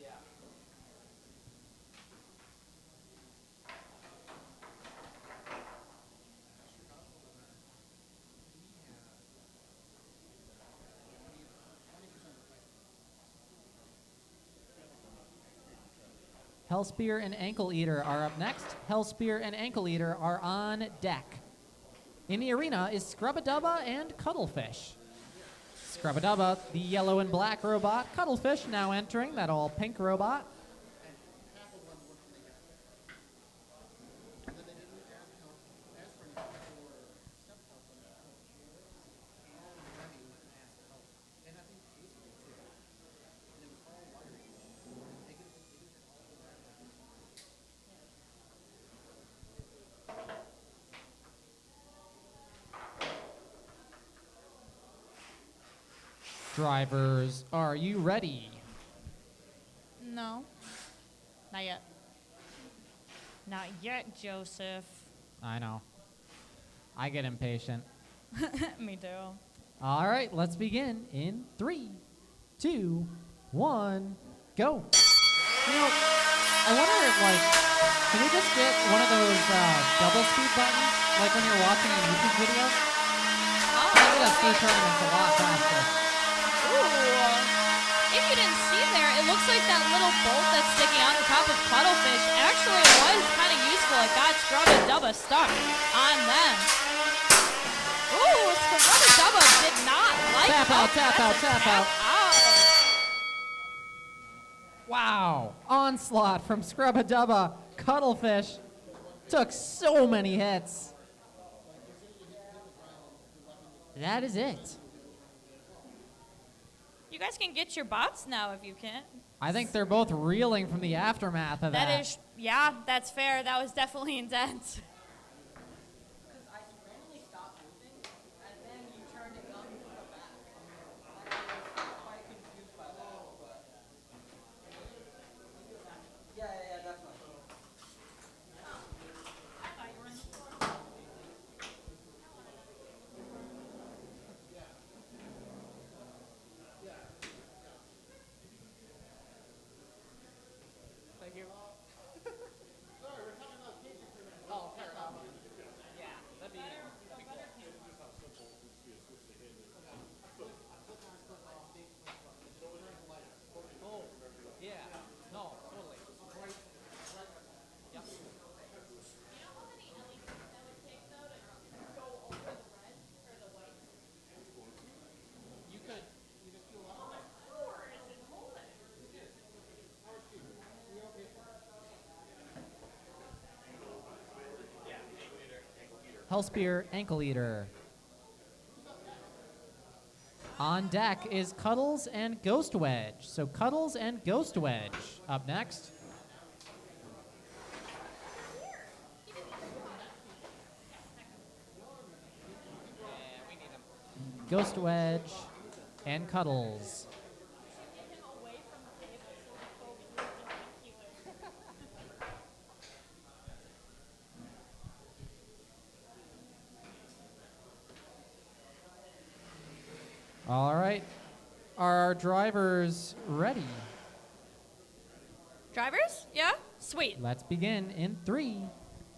Yeah.
Hellspear and Ankle Eater are up next. Hellspear and Ankle Eater are on deck. In the arena is Scrub-a-Dubba and Cuttlefish. Scrub-a-Dubba, the yellow and black robot. Cuttlefish now entering, that all pink robot. Drivers, are you ready?
No. Not yet. Not yet, Joseph.
I know. I get impatient.
Me too.
All right, let's begin in 3, 2, 1, go. You know, I wonder if, can we just get one of those double speed buttons, like when you're watching a YouTube video?
Oh,
That would have speed tournaments a lot faster.
If you didn't see there, it looks like that little bolt that's sticking out the top of Cuttlefish actually was kind of useful. It got Scrub-a-Dubba stuck on them. Ooh, Scrub-a-Dubba did not like
Tap out, tap out, tap out.
out.
Wow, onslaught from Scrub-a-Dubba. Cuttlefish took so many hits. That is it.
You guys can get your bots now if you can.
I think they're both reeling from the aftermath of that.
That is, yeah, that's fair. That was definitely intense.
Because I randomly stopped moving, and then you turned it up and put it back. I was quite confused by that, but... Yeah, definitely.
I thought you were in the floor.
Hellspear, Ankle Eater. On deck is Cuddles and Ghost Wedge. So Cuddles and Ghost Wedge up next. Ghost Wedge and Cuddles. All right. Are our drivers ready?
Drivers? Yeah? Sweet.
Let's begin in 3,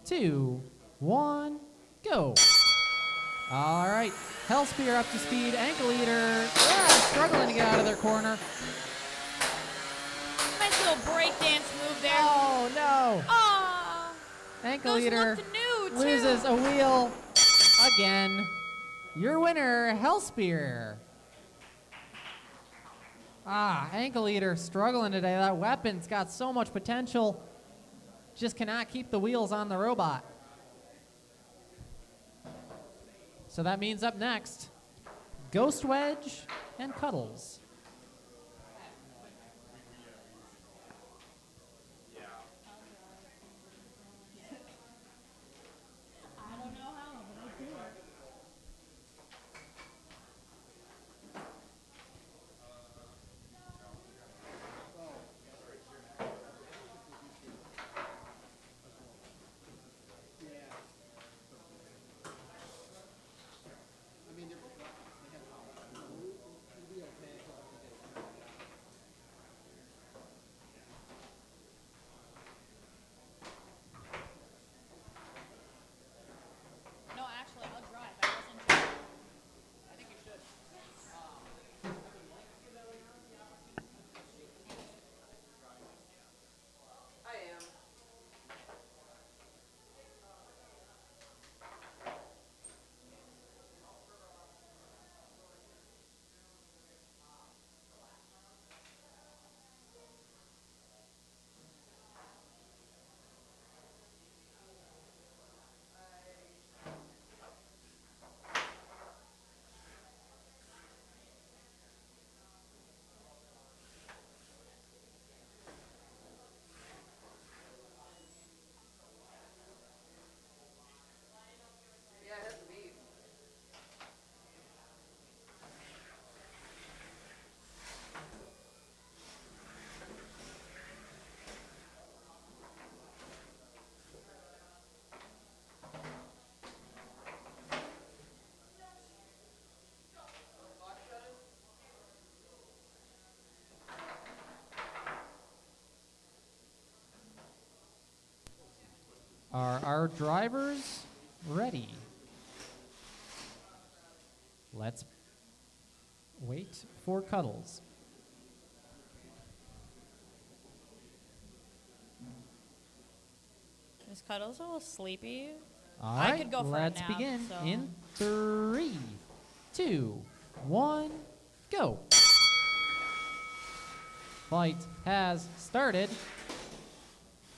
2, 1, go. All right. Hellspear up to speed. Ankle Eater struggling to get out of their corner.
Nice little breakdance move there.
Oh, no.
Aw.
Ankle
Those
Eater
looked new, too.
loses a wheel again. Your winner, Hellspear. Ankle Eater struggling today. That weapon's got so much potential. Just cannot keep the wheels on the robot. So that means up next, Ghost Wedge and Cuddles.
No, actually, I'll drive. I wasn't sure. I think you should.
I am. Yeah, it has to be.
Are our drivers ready? Let's wait for Cuddles.
Is Cuddles a little sleepy?
All
I
right,
could go for a
let's
nap,
begin
so.
in 3, 2, 1, go. Fight has started.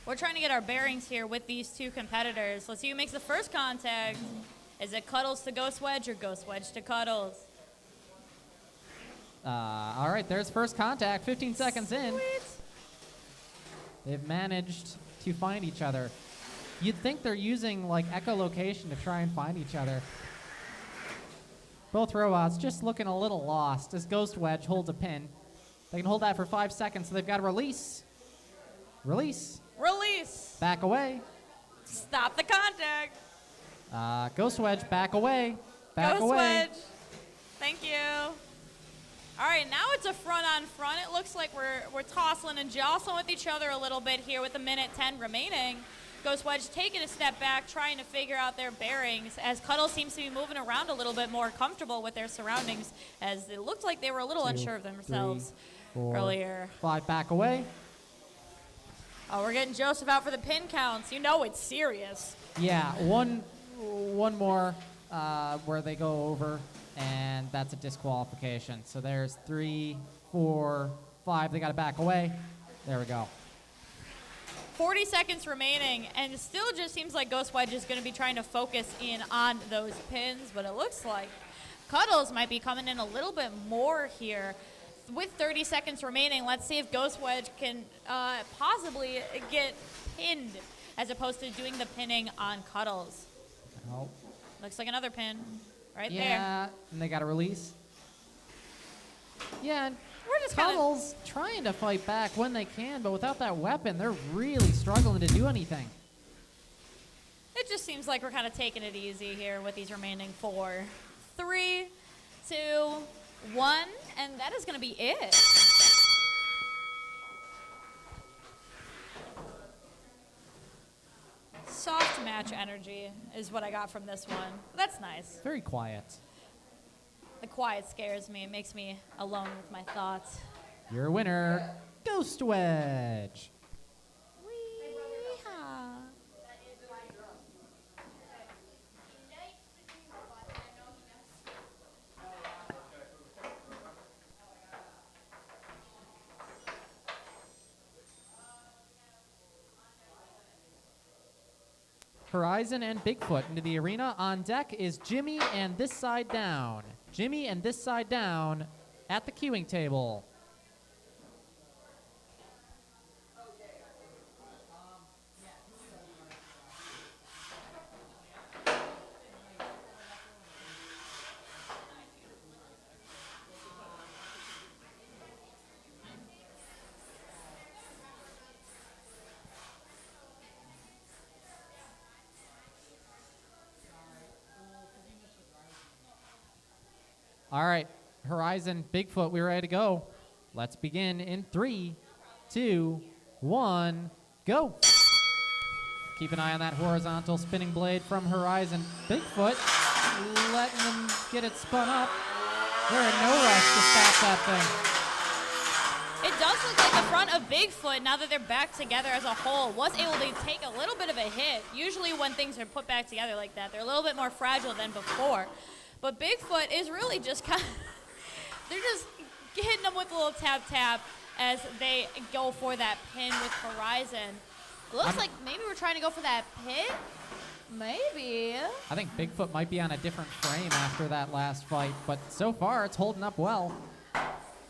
We're trying to get our bearings here with these two competitors. Let's see who makes the first contact. Is it Cuddles to Ghost Wedge or Ghost Wedge to Cuddles?
All right, there's first contact, 15 seconds in.
Sweet.
They've managed to find each other. You'd think they're using like echolocation to try and find each other. Both robots just looking a little lost as Ghost Wedge holds a pin. They can hold that for 5 seconds, so they've got to release. Release.
Release.
Back away.
Stop the contact.
Ghost Wedge, back away. Back
Ghost
away.
Wedge. Thank you. All right, now it's a front on front. It looks like we're tossing and jostling with each other a little bit here with 1:10 remaining. Ghost Wedge taking a step back, trying to figure out their bearings, as Cuddles seems to be moving around a little bit more comfortable with their surroundings, as it looked like they were a little
2,
unsure of themselves
3, 4,
earlier.
5, back away.
Oh, we're getting Joseph out for the pin counts. You know it's serious.
Yeah, one more where they go over, and that's a disqualification. So there's 3, 4, 5. They got to back away. There we go.
40 seconds remaining, and it still just seems like Ghost Wedge is going to be trying to focus in on those pins, but it looks like Cuddles might be coming in a little bit more here. With 30 seconds remaining, let's see if Ghost Wedge can possibly get pinned as opposed to doing the pinning on Cuddles.
Oh.
Looks like another pin right there.
Yeah, and they got a release. Yeah, and
We're just
Cuddles trying to fight back when they can, but without that weapon, they're really struggling to do anything.
It just seems like we're kind of taking it easy here with these remaining 4. 3, 2, 1, and that is going to be it. Soft match energy is what I got from this one. That's nice.
Very quiet.
The quiet scares me. It makes me alone with my thoughts.
Your winner, Ghost Wedge.
Wee-haw.
Horizon and Bigfoot into the arena. On deck is Jimmy and This Side Down. Jimmy and This Side Down at the queuing table. All right, Horizon, Bigfoot, we ready to go. Let's begin in 3, 2, 1, go. Keep an eye on that horizontal spinning blade from Horizon. Bigfoot, letting them get it spun up. They're in no rush to stop that thing.
It does look like the front of Bigfoot, now that they're back together as a whole, was able to take a little bit of a hit. Usually when things are put back together like that, they're a little bit more fragile than before. But Bigfoot is really just kind of, they're just hitting them with a little tap-tap as they go for that pin with Horizon. Looks like maybe we're trying to go for that pin. Maybe.
I think Bigfoot might be on a different frame after that last fight, but so far it's holding up well.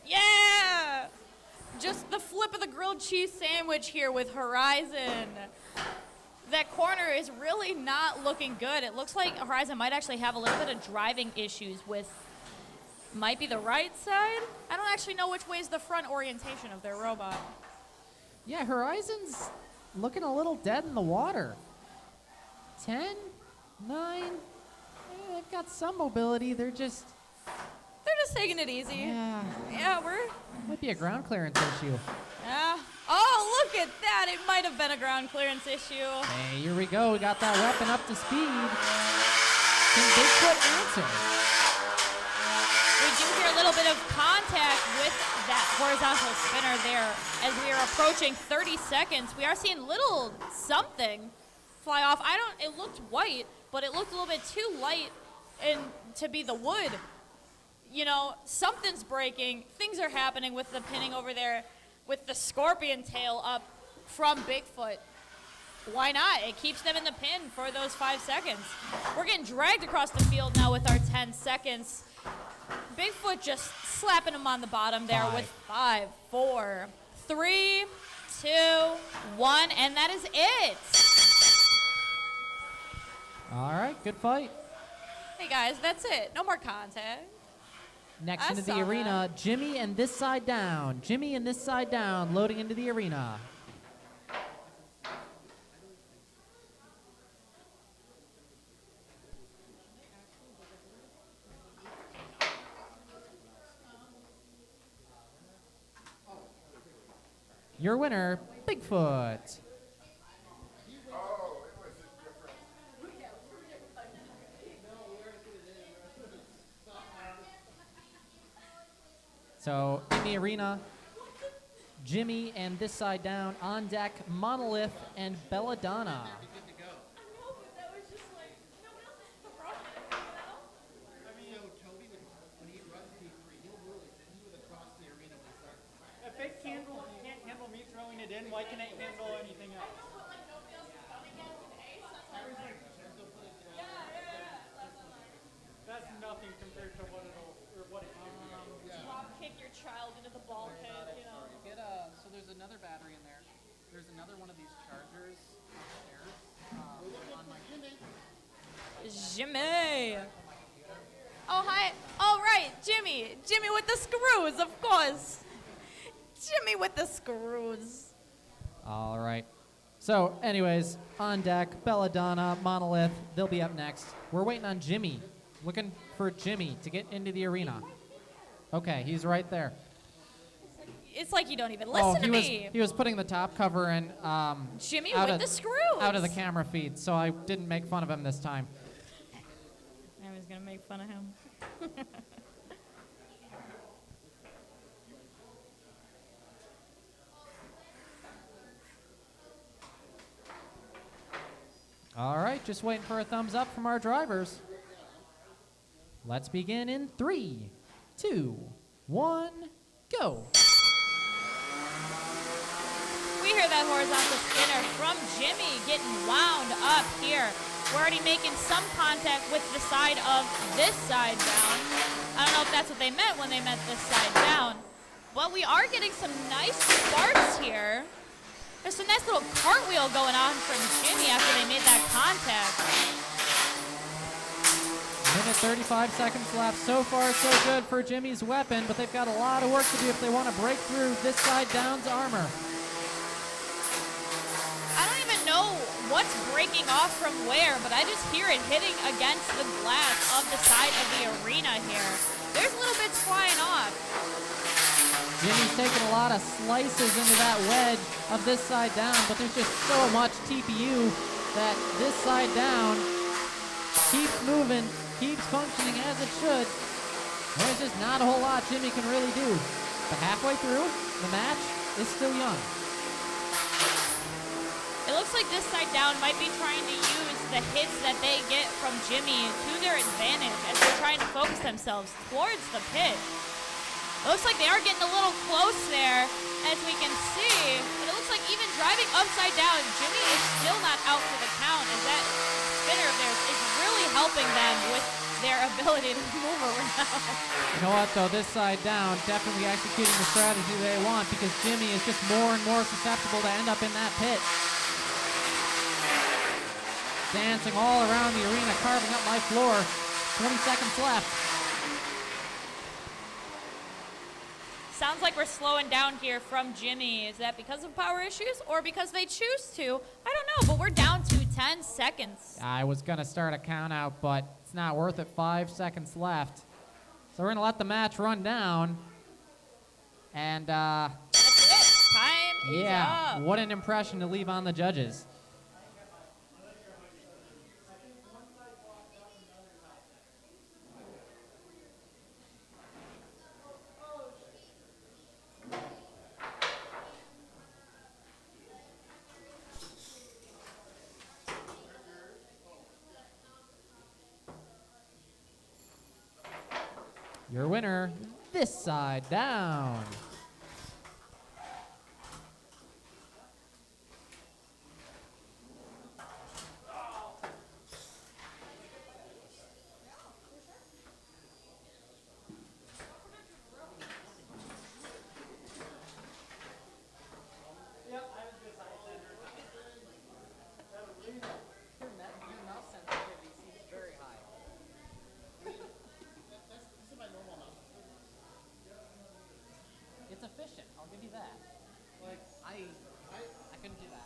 Yeah! Just the flip of the grilled cheese sandwich here with Horizon. That corner is really not looking good. It looks like Horizon might actually have a little bit of driving issues with, might be the right side? I don't actually know which way is the front orientation of their robot.
Yeah, Horizon's looking a little dead in the water. 10, 9, they've got some mobility. They're just
taking it easy.
Yeah.
Yeah,
might be a ground clearance issue.
Yeah. Oh, look at that. It might have been a ground clearance issue.
Hey, here we go. We got that weapon up to speed. Can Bigfoot answer?
We do hear a little bit of contact with that horizontal spinner there as we are approaching 30 seconds. We are seeing little something fly off. It looked white, but it looked a little bit too light to be the wood. You know, something's breaking. Things are happening with the pinning over there with the scorpion tail up from Bigfoot. Why not? It keeps them in the pin for those 5 seconds. We're getting dragged across the field now with our 10 seconds. Bigfoot just slapping him on the bottom there with 5, 4, 3, 2, 1, and that is it.
All right, good fight.
Hey guys, that's it. No more contact.
Next into the arena, Jimmy and This Side Down. Jimmy and This Side Down loading into the arena. Your winner, Bigfoot. So in the arena, Jimmy and This Side Down. On deck, Monolith and Belladonna.
If it can't handle me throwing it in, why can it handle anything else? another battery in there. There's another one of these chargers upstairs on my
Jimmy. Oh, hi. Oh, right. Jimmy. Jimmy with the screws, of course. Jimmy with the screws.
All right. So, anyways, on deck, Belladonna, Monolith, they'll be up next. We're waiting on Jimmy. Looking for Jimmy to get into the arena. Okay, he's right there.
It's like you don't even listen to me.
He was putting the top cover in.
Jimmy
out
with
of,
the screws.
Out of the camera feed, so I didn't make fun of him this time.
I was going to make fun of him.
All right, just waiting for a thumbs up from our drivers. Let's begin in 3, 2, 1, go.
We hear that horizontal spinner from Jimmy getting wound up here. We're already making some contact with the side of this side down. I don't know if that's what they meant when they meant this side down. But we are getting some nice sparks here. There's a nice little cartwheel going on from Jimmy after they made that contact.
Minute 35 seconds left. So far, so good for Jimmy's weapon, but they've got a lot of work to do if they want to break through this side down's armor.
I don't even know what's breaking off from where, but I just hear it hitting against the glass of the side of the arena here. There's little bits flying off.
Jimmy's taking a lot of slices into that wedge of this side down, but there's just so much TPU that this side down keeps moving, keeps functioning as it should. There's just not a whole lot Jimmy can really do. But halfway through, the match is still young.
It looks like this side down might be trying to use the hits that they get from Jimmy to their advantage as they're trying to focus themselves towards the pit. It looks like they are getting a little close there, as we can see. But it looks like even driving upside down, Jimmy is still not out for the count, as that spinner of theirs is really helping them with their ability to move around.
You know what, though? This side down definitely executing the strategy they want because Jimmy is just more and more susceptible to end up in that pit. Dancing all around the arena, carving up my floor. 20 seconds left.
Sounds like we're slowing down here from Jimmy. Is that because of power issues or because they choose to? I don't know, but we're down to 10 seconds.
I was going to start a count out, but it's not worth it. 5 seconds left. So we're going to let the match run down. And,
That's it. Time is up.
What an impression to leave on the judges. Your winner, this side down. It's efficient, I'll give you that. Like, I couldn't do that.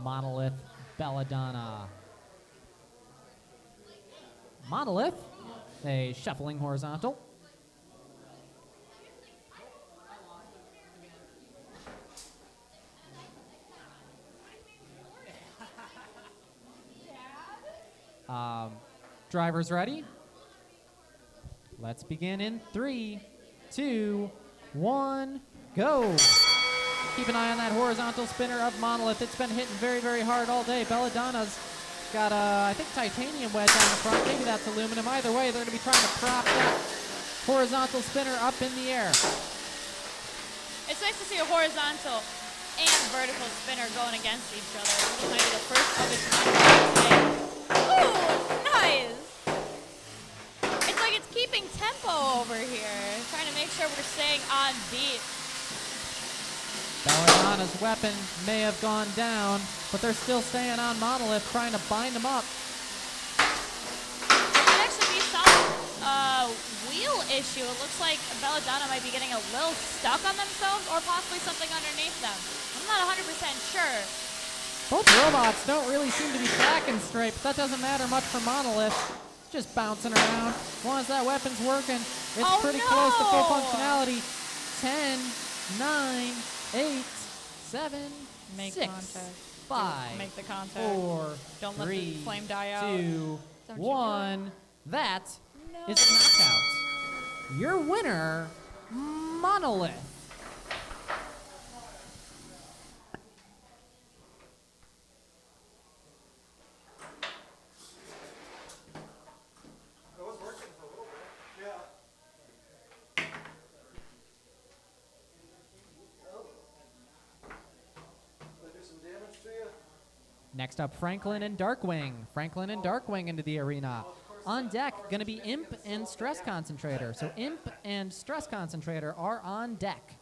Monolith, Belladonna. Monolith, a shuffling horizontal. Drivers ready? Let's begin in 3, 2, 1, go. Keep an eye on that horizontal spinner of Monolith. It's been hitting very, very hard all day. Belladonna's got a, I think, titanium wedge on the front. Maybe that's aluminum. Either way, they're going to be trying to prop that horizontal spinner up in the air.
It's nice to see a horizontal and vertical spinner going against each other. This might be the first of its kind. Ooh, nice. It's like it's keeping tempo over here, trying to make sure we're staying on beat.
Belladonna's weapon may have gone down, but they're still staying on Monolith, trying to bind him up.
There might actually be some wheel issue. It looks like Belladonna might be getting a little stuck on themselves or possibly something underneath them. I'm not 100% sure.
Both robots don't really seem to be tracking straight, but that doesn't matter much for Monolith. It's just bouncing around. As long as that weapon's working, it's pretty close to full functionality. 10, 9, 8, 7,
Make
6,
contact.
5,
Make the contact.
4,
Don't let
3,
the flame die out.
2,
Don't you do
1. That is a knockout. Your winner, Monolith.
It was working for a little bit. Yeah. Did I do some damage to you?
Next up, Franklin and Darkwing. Franklin and Darkwing into the arena. On deck, going to be Imp and Stress Concentrator. So Imp and Stress Concentrator are on deck.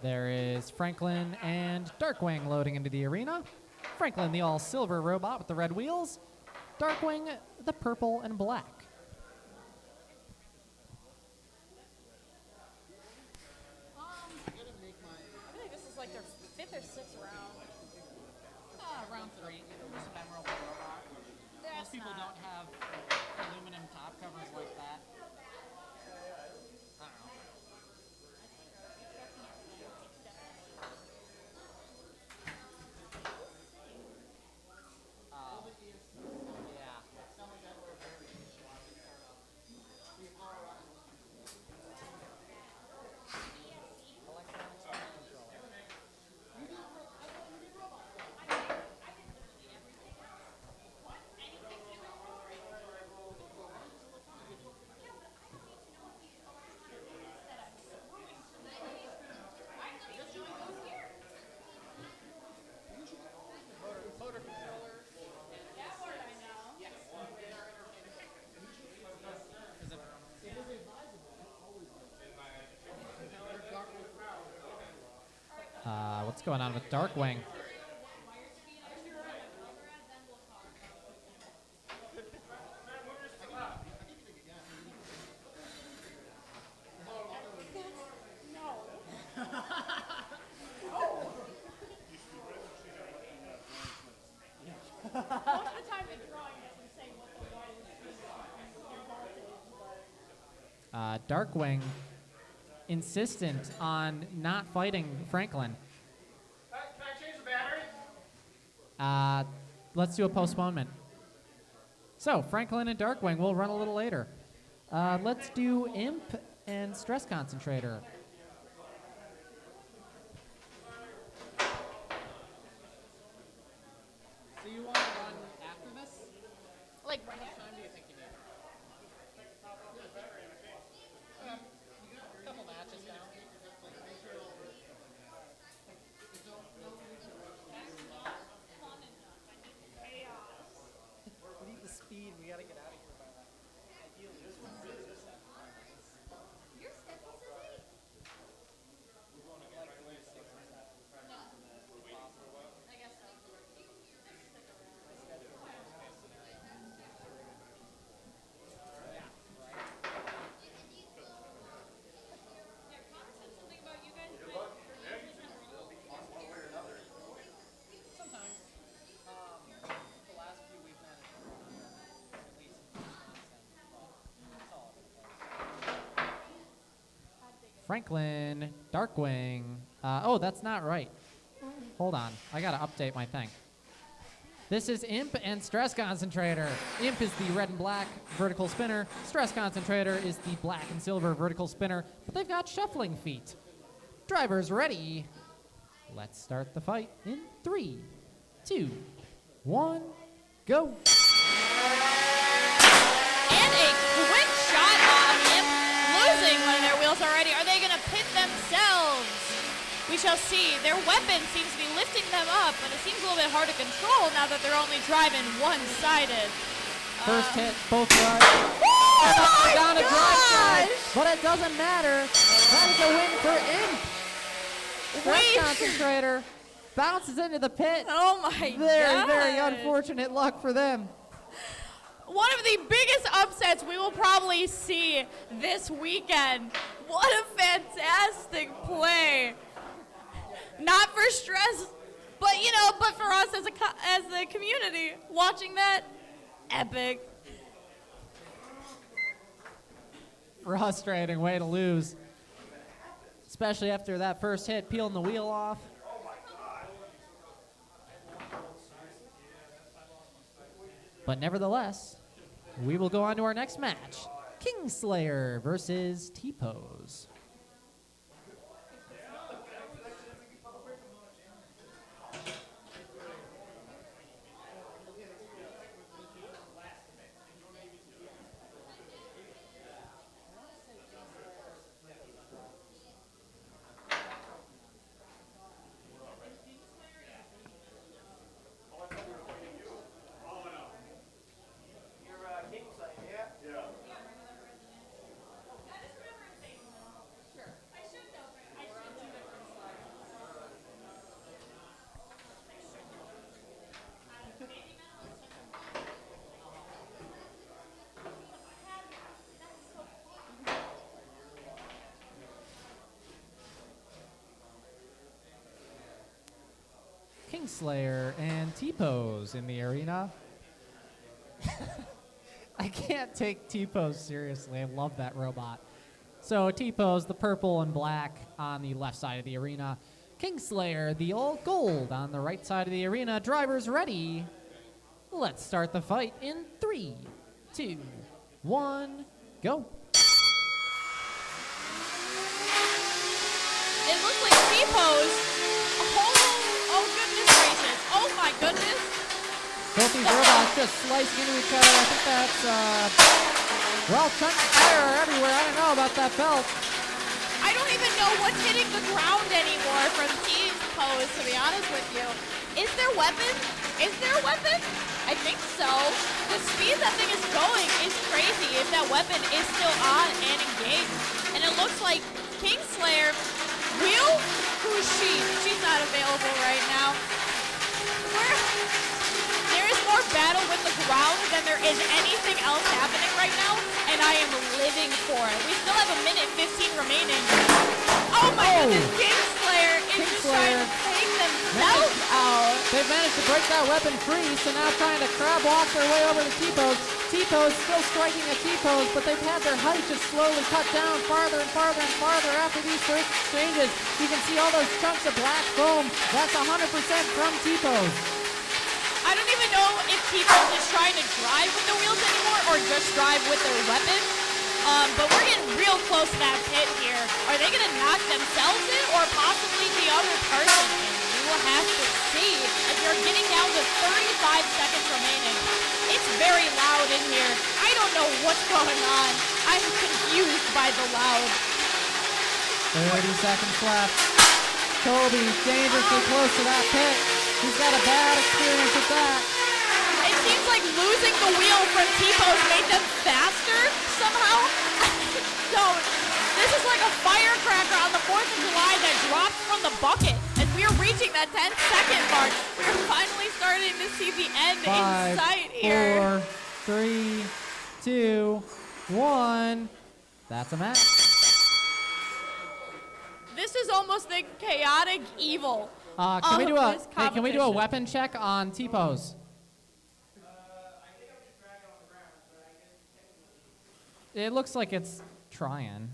There is Franklin and Darkwing loading into the arena. Franklin, the all-silver robot with the red wheels. Darkwing, the purple and black.
I think this is like their 5th or 6th round.
Round 3. Just a memorable robot. Most people don't have aluminum top covers like that. I don't know. Yeah.
What's going on with Darkwing?
Most of the time the drawing doesn't say what the voltage, but
Darkwing insistent on not fighting Franklin.
Can I change the battery?
Let's do a postponement. So, Franklin and Darkwing will run a little later. Let's do Imp and Stress Concentrator.
So you want to run after this?
like
How much time do you think you need? A couple matches down. We need the speed. We got to get out of here by that. Ideally, this one.
Your schedule says 8. I guess so. Yeah, Connor said something about you guys.
Franklin, Darkwing. Oh, that's not right. Hold on. I got to update my thing. This is Imp and Stress Concentrator. Imp is the red and black vertical spinner. Stress Concentrator is the black and silver vertical spinner, but they've got shuffling feet. Drivers ready. Let's start the fight in 3, 2, 1, go.
And a quick shot on Imp, losing one of their wheels already. Are they going to pit themselves? We shall see. Their weapon seems to be lifting them up, but it seems a little bit hard to control now that they're only driving one-sided.
First hit, both drives.
Oh my
Down a drive side,
gosh!
but it doesn't matter. That is a win for Imp. Stress Concentrator bounces into the pit.
Oh my god.
Very unfortunate luck for them.
One of the biggest upsets we will probably see this weekend. What a fantastic play. Not for Stress, but but for us as the community watching that, epic.
Frustrating way to lose, especially after that first hit, peeling the wheel off. But nevertheless, we will go on to our next match. Kingslayer versus T-Pose. Kingslayer and T-Pose in the arena. I can't take T-Pose seriously. I love that robot. So T-Pose, the purple and black on the left side of the arena. Kingslayer, the all gold on the right side of the arena. Drivers ready. Let's start the fight in 3, 2, 1, go.
It looks like T-Pose. Oh goodness gracious. Oh my goodness.
Both these robots just slicing into each other. I think that's, well, chunks of fire are everywhere. I don't know about that belt.
I don't even know what's hitting the ground anymore from T-Pose, to be honest with you. Is there weapon? Is there a weapon? I think so. The speed that thing is going is crazy if that weapon is still on and engaged. And it looks like Kingslayer, Wheel? Who's she? She's not available right now. There is more battle with the ground than there is anything else happening right now, and I am living for it. We still have 1:15 remaining. Oh my goodness, Kingslayer is just trying to take themselves out.
They've managed to break that weapon free, so now trying to crab walk their way over to T-Pose. T-Pose still striking at T-Pose, but they've had their height just slowly cut down farther and farther and farther after these first exchanges. You can see all those chunks of black foam. That's 100% from T-Pose.
I don't even know if T-Pose is trying to drive with the wheels anymore or just drive with their weapon. But we're getting real close to that pit here. Are they going to knock themselves in or possibly the other person in? We will have to see as you're getting down to 35 seconds remaining. It's very loud in here. I don't know what's going on. I'm confused by the loud.
30 seconds left. Kobe dangerously close to that pit. He's got a bad experience with that.
It seems like losing the wheel from T-Pose made them faster somehow. This is like a firecracker on the 4th of July that dropped from the bucket. As we are reaching that 10-second mark, we're finally starting to see the end in sight here.
4, 3, 2, 1. That's a match.
This is almost the chaotic evil.
Can we do a weapon check on T-Pose? It looks like it's trying.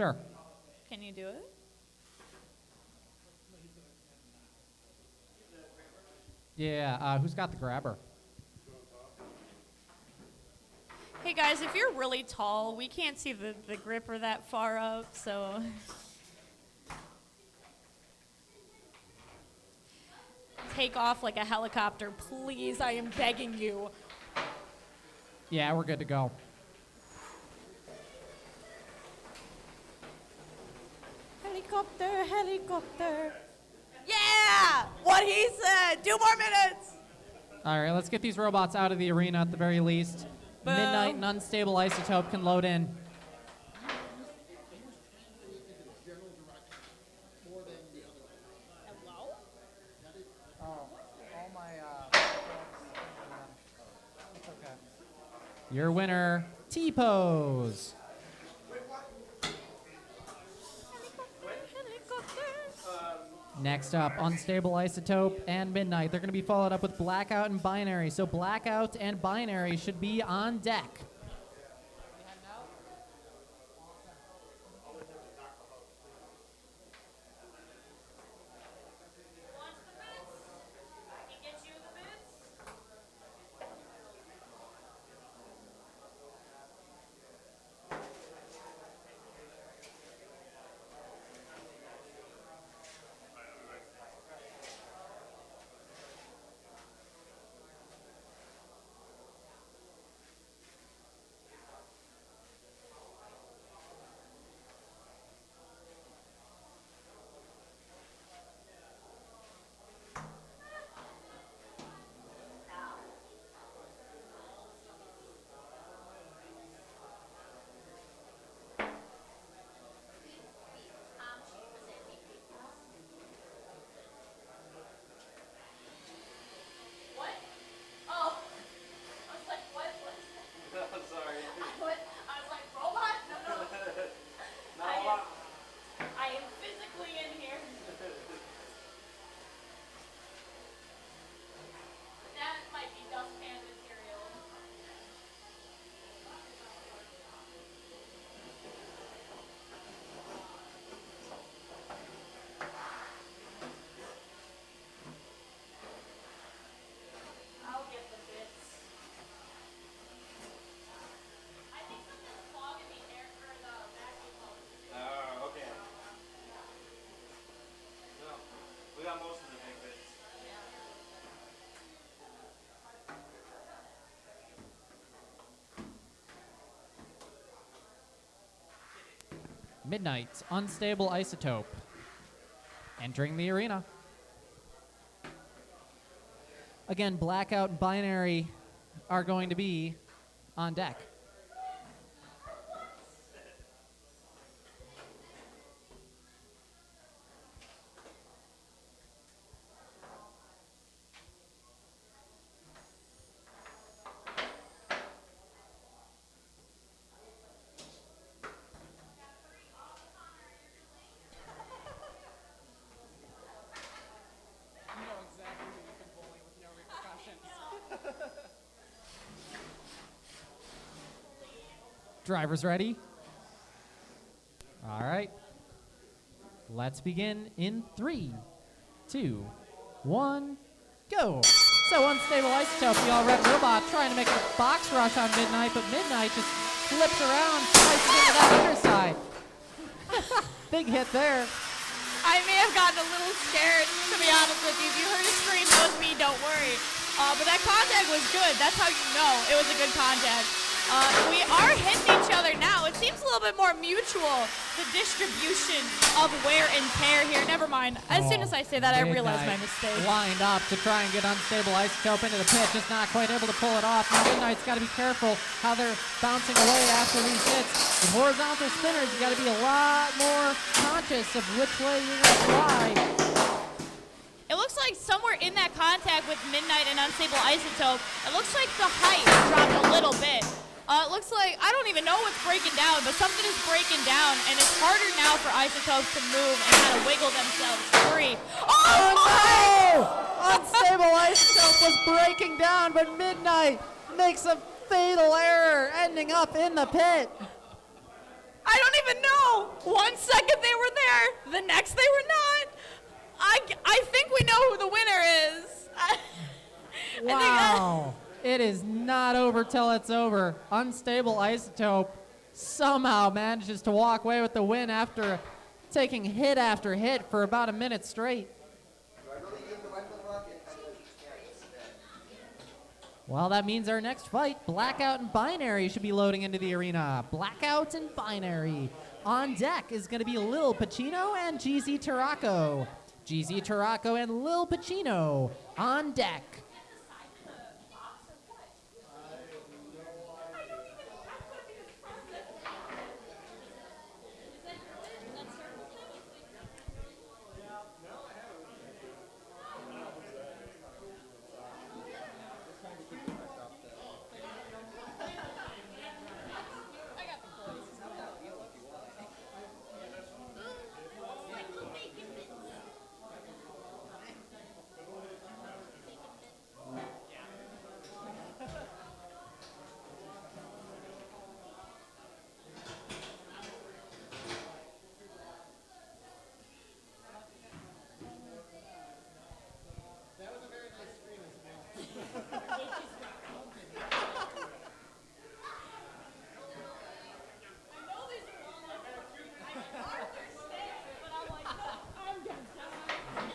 Sure.
Can you do it?
Yeah, who's got the grabber?
Hey guys, if you're really tall, we can't see the gripper that far up, so. Take off like a helicopter, please. I am begging you.
Yeah, we're good to go.
Helicopter, helicopter. Yeah! What he said! 2 more minutes!
All right, let's get these robots out of the arena at the very least.
Boom.
Midnight and Unstable Isotope can load in.
Hello?
Oh, all my, it's okay.
Your winner, T-Pose. Next up, Unstable Isotope and Midnight. They're going to be followed up with Blackout and Binary. So Blackout and Binary should be on deck. Midnight, Unstable Isotope, entering the arena. Again, Blackout and Binary are going to be on deck.
You know exactly who you can bully with no repercussions.
Drivers ready? All right. Let's begin in 3, 2, 1, go. So Unstable Isotope, the all-red robot, trying to make a box rush on Midnight, but Midnight just flips around, slices into that inner side. Big hit there.
I may have gotten a little scared, to be honest with you. If you heard a scream, it was me, don't worry. But that contact was good. That's how you know it was a good contact. We are hitting each other now. It seems a little bit more mutual, the distribution of wear and tear here. Never mind. As soon as I say that, I realize my mistake.
Lined up to try and get Unstable Isotope into the pit, just not quite able to pull it off. Now Midnight's got to be careful how they're bouncing away after these hits. With horizontal spinners, you got to be a lot more conscious of which way you're going to fly.
It looks like somewhere in that contact with Midnight and Unstable Isotope, it looks like the height dropped a little bit. It looks like, I don't even know what's breaking down, but something is breaking down, and it's harder now for Isotopes to move and kind of wiggle themselves free. Oh
no! Unstable Isotope was breaking down, but Midnight makes a fatal error, ending up in the pit.
I don't even know. 1 second they were there, the next they were not. I think we know who the winner is.
Wow. It is not over till it's over. Unstable Isotope somehow manages to walk away with the win after taking hit after hit for about a minute straight. Well, that means our next fight, Blackout and Binary, should be loading into the arena. Blackout and Binary. On deck is going to be Lil Pacino and GZ Tarraco. GZ Tarraco and Lil Pacino on deck.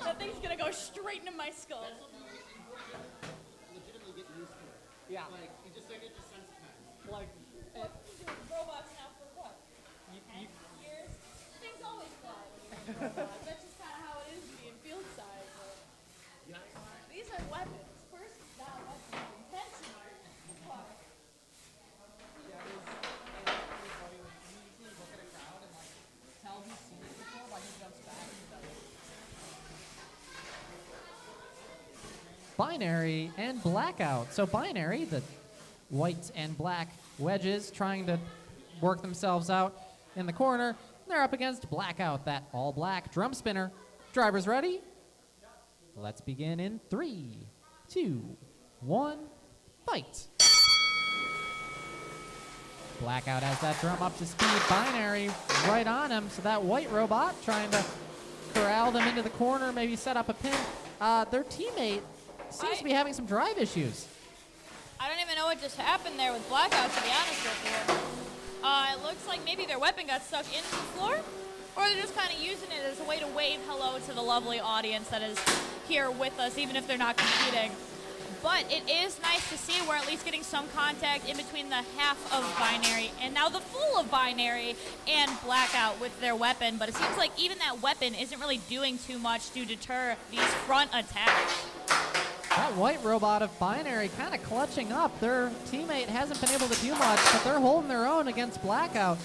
That thing's gonna go straight into my skull.
Legitimately get used to it.
Yeah.
Like, you just don't get desensitized.
Like,
Robots now for what? Years? Things always fly. That's just kind of how it is being field side. These are weapons. First, not weapons. Intentional. Fuck.
yeah, everybody would immediately look at a crowd and like tell he's seen it before, but he jumps back and does it.
Binary and Blackout. So Binary, the white and black wedges trying to work themselves out in the corner. They're up against Blackout, that all black drum spinner. Drivers ready? Let's begin in 3, 2, 1, fight. Blackout has that drum up to speed. Binary right on him. So that white robot trying to corral them into the corner, maybe set up a pin. Their teammate seems to be having some drive issues.
I don't even know what just happened there with Blackout, to be honest with you. It looks like maybe their weapon got stuck into the floor, or they're just kind of using it as a way to wave hello to the lovely audience that is here with us, even if they're not competing. But it is nice to see we're at least getting some contact in between the half of Binary and now the full of Binary and Blackout with their weapon. But it seems like even that weapon isn't really doing too much to deter these front attacks.
That white robot of Binary kind of clutching up. Their teammate hasn't been able to do much, but they're holding their own against Blackout.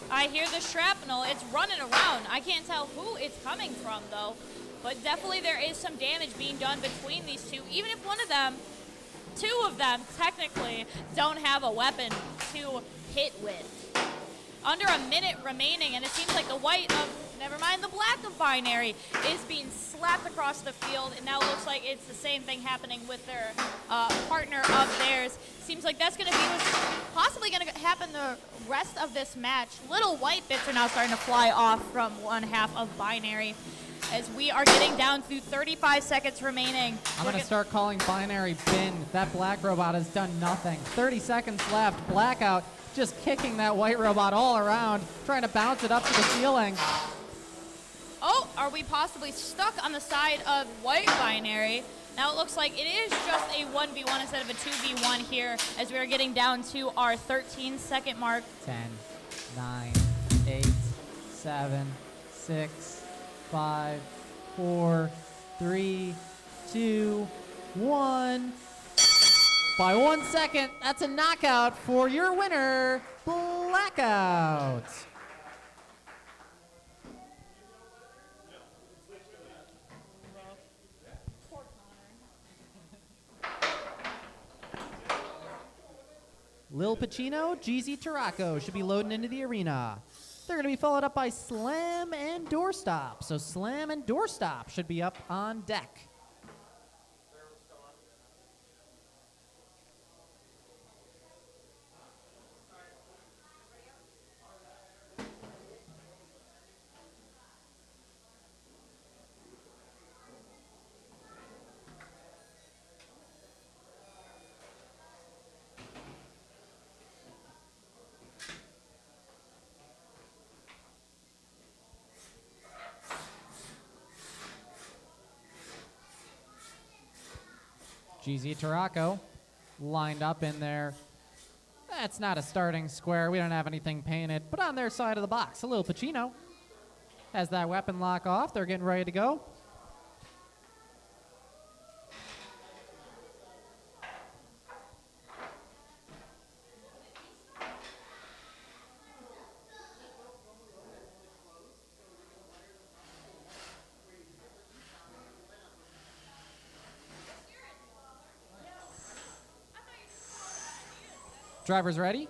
I hear the shrapnel. It's running around. I can't tell who it's coming from, though. But definitely there is some damage being done between these two. Even if one of them, two of them, technically, don't have a weapon to hit with. Under a minute remaining, and it seems like the white of, never mind, the black of Binary is being slapped across the field, and now it looks like it's the same thing happening with their partner of theirs. Seems like that's going to be what's possibly going to happen the rest of this match. Little white bits are now starting to fly off from one half of Binary as we are getting down to 35 seconds remaining.
I'm going to start calling Binary bin. That black robot has done nothing. 30 seconds left. Blackout just kicking that white robot all around, trying to bounce it up to the ceiling.
Oh, are we possibly stuck on the side of white Binary? Now it looks like it is just a 1v1 instead of a 2v1 here as we are getting down to our 13-second mark.
10, 9, 8, 7, 6, 5, 4, 3, 2, 1. By 1 second, that's a knockout for your winner, Blackout. Lil Pacino, GZ Tarraco should be loading into the arena. They're going to be followed up by Slam and Doorstop. So Slam and Doorstop should be up on deck. GZ Tarako lined up in there. That's not a starting square. We don't have anything painted. But on their side of the box, a little Pacino has that weapon lock off. They're getting ready to go. Drivers ready?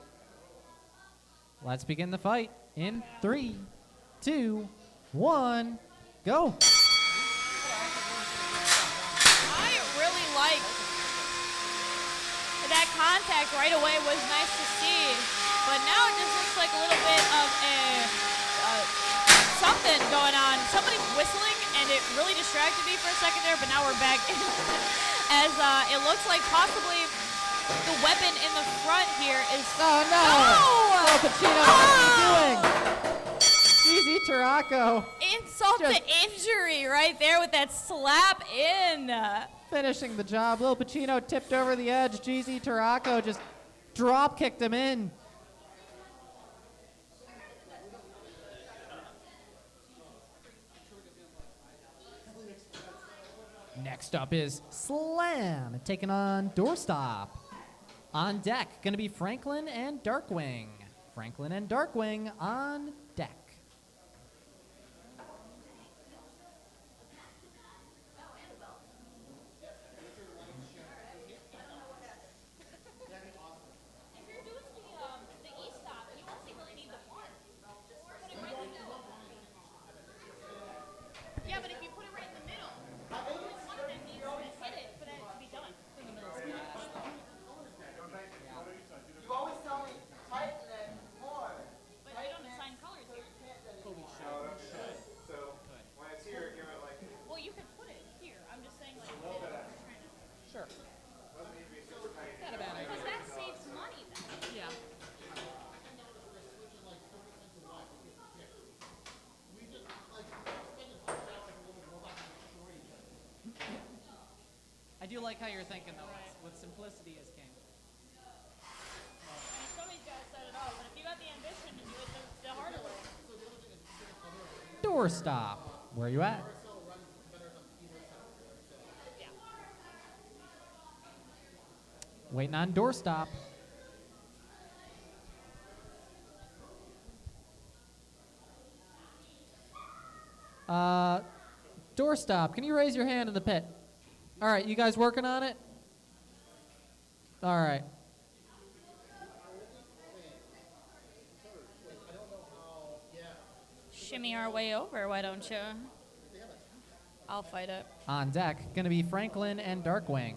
Let's begin the fight in 3, 2, 1, go.
I really like that contact right away was nice to see, but now it just looks like a little bit of a something going on. Somebody's whistling, and it really distracted me for a second there, but now we're back in as it looks like possibly the weapon in the front here is...
Oh, no!
Oh!
Oh, Pacino, what are you doing? GZ Tarako.
Insult to injury right there with that slap in.
Finishing the job. Lil Pacino tipped over the edge. GZ Tarako just drop kicked him in. Next up is Slam, taking on Doorstop. On deck, going to be Franklin and Darkwing. Franklin and Darkwing on deck.
Yeah, but if you put it right in the middle, one of them needs to hit it for that to be done.
You always tell me tighten it more.
But you don't assign colors here.
So when it's here, give it like
Well, you could put it here. I'm just saying, like,
Sure.
doesn't need to be super tight.
Not a bad idea.
because that saves money then.
Yeah. I do like how you're thinking, though, with simplicity as king.
Somebody's got to set it up, but if you got the ambition to do it the harder way.
Doorstop, where you at? Waiting on Doorstop. Doorstop, can you raise your hand in the pit? All right, you guys working on it? All right.
Shimmy our way over, why don't you? I'll fight it.
On deck, gonna be Franklin and Darkwing.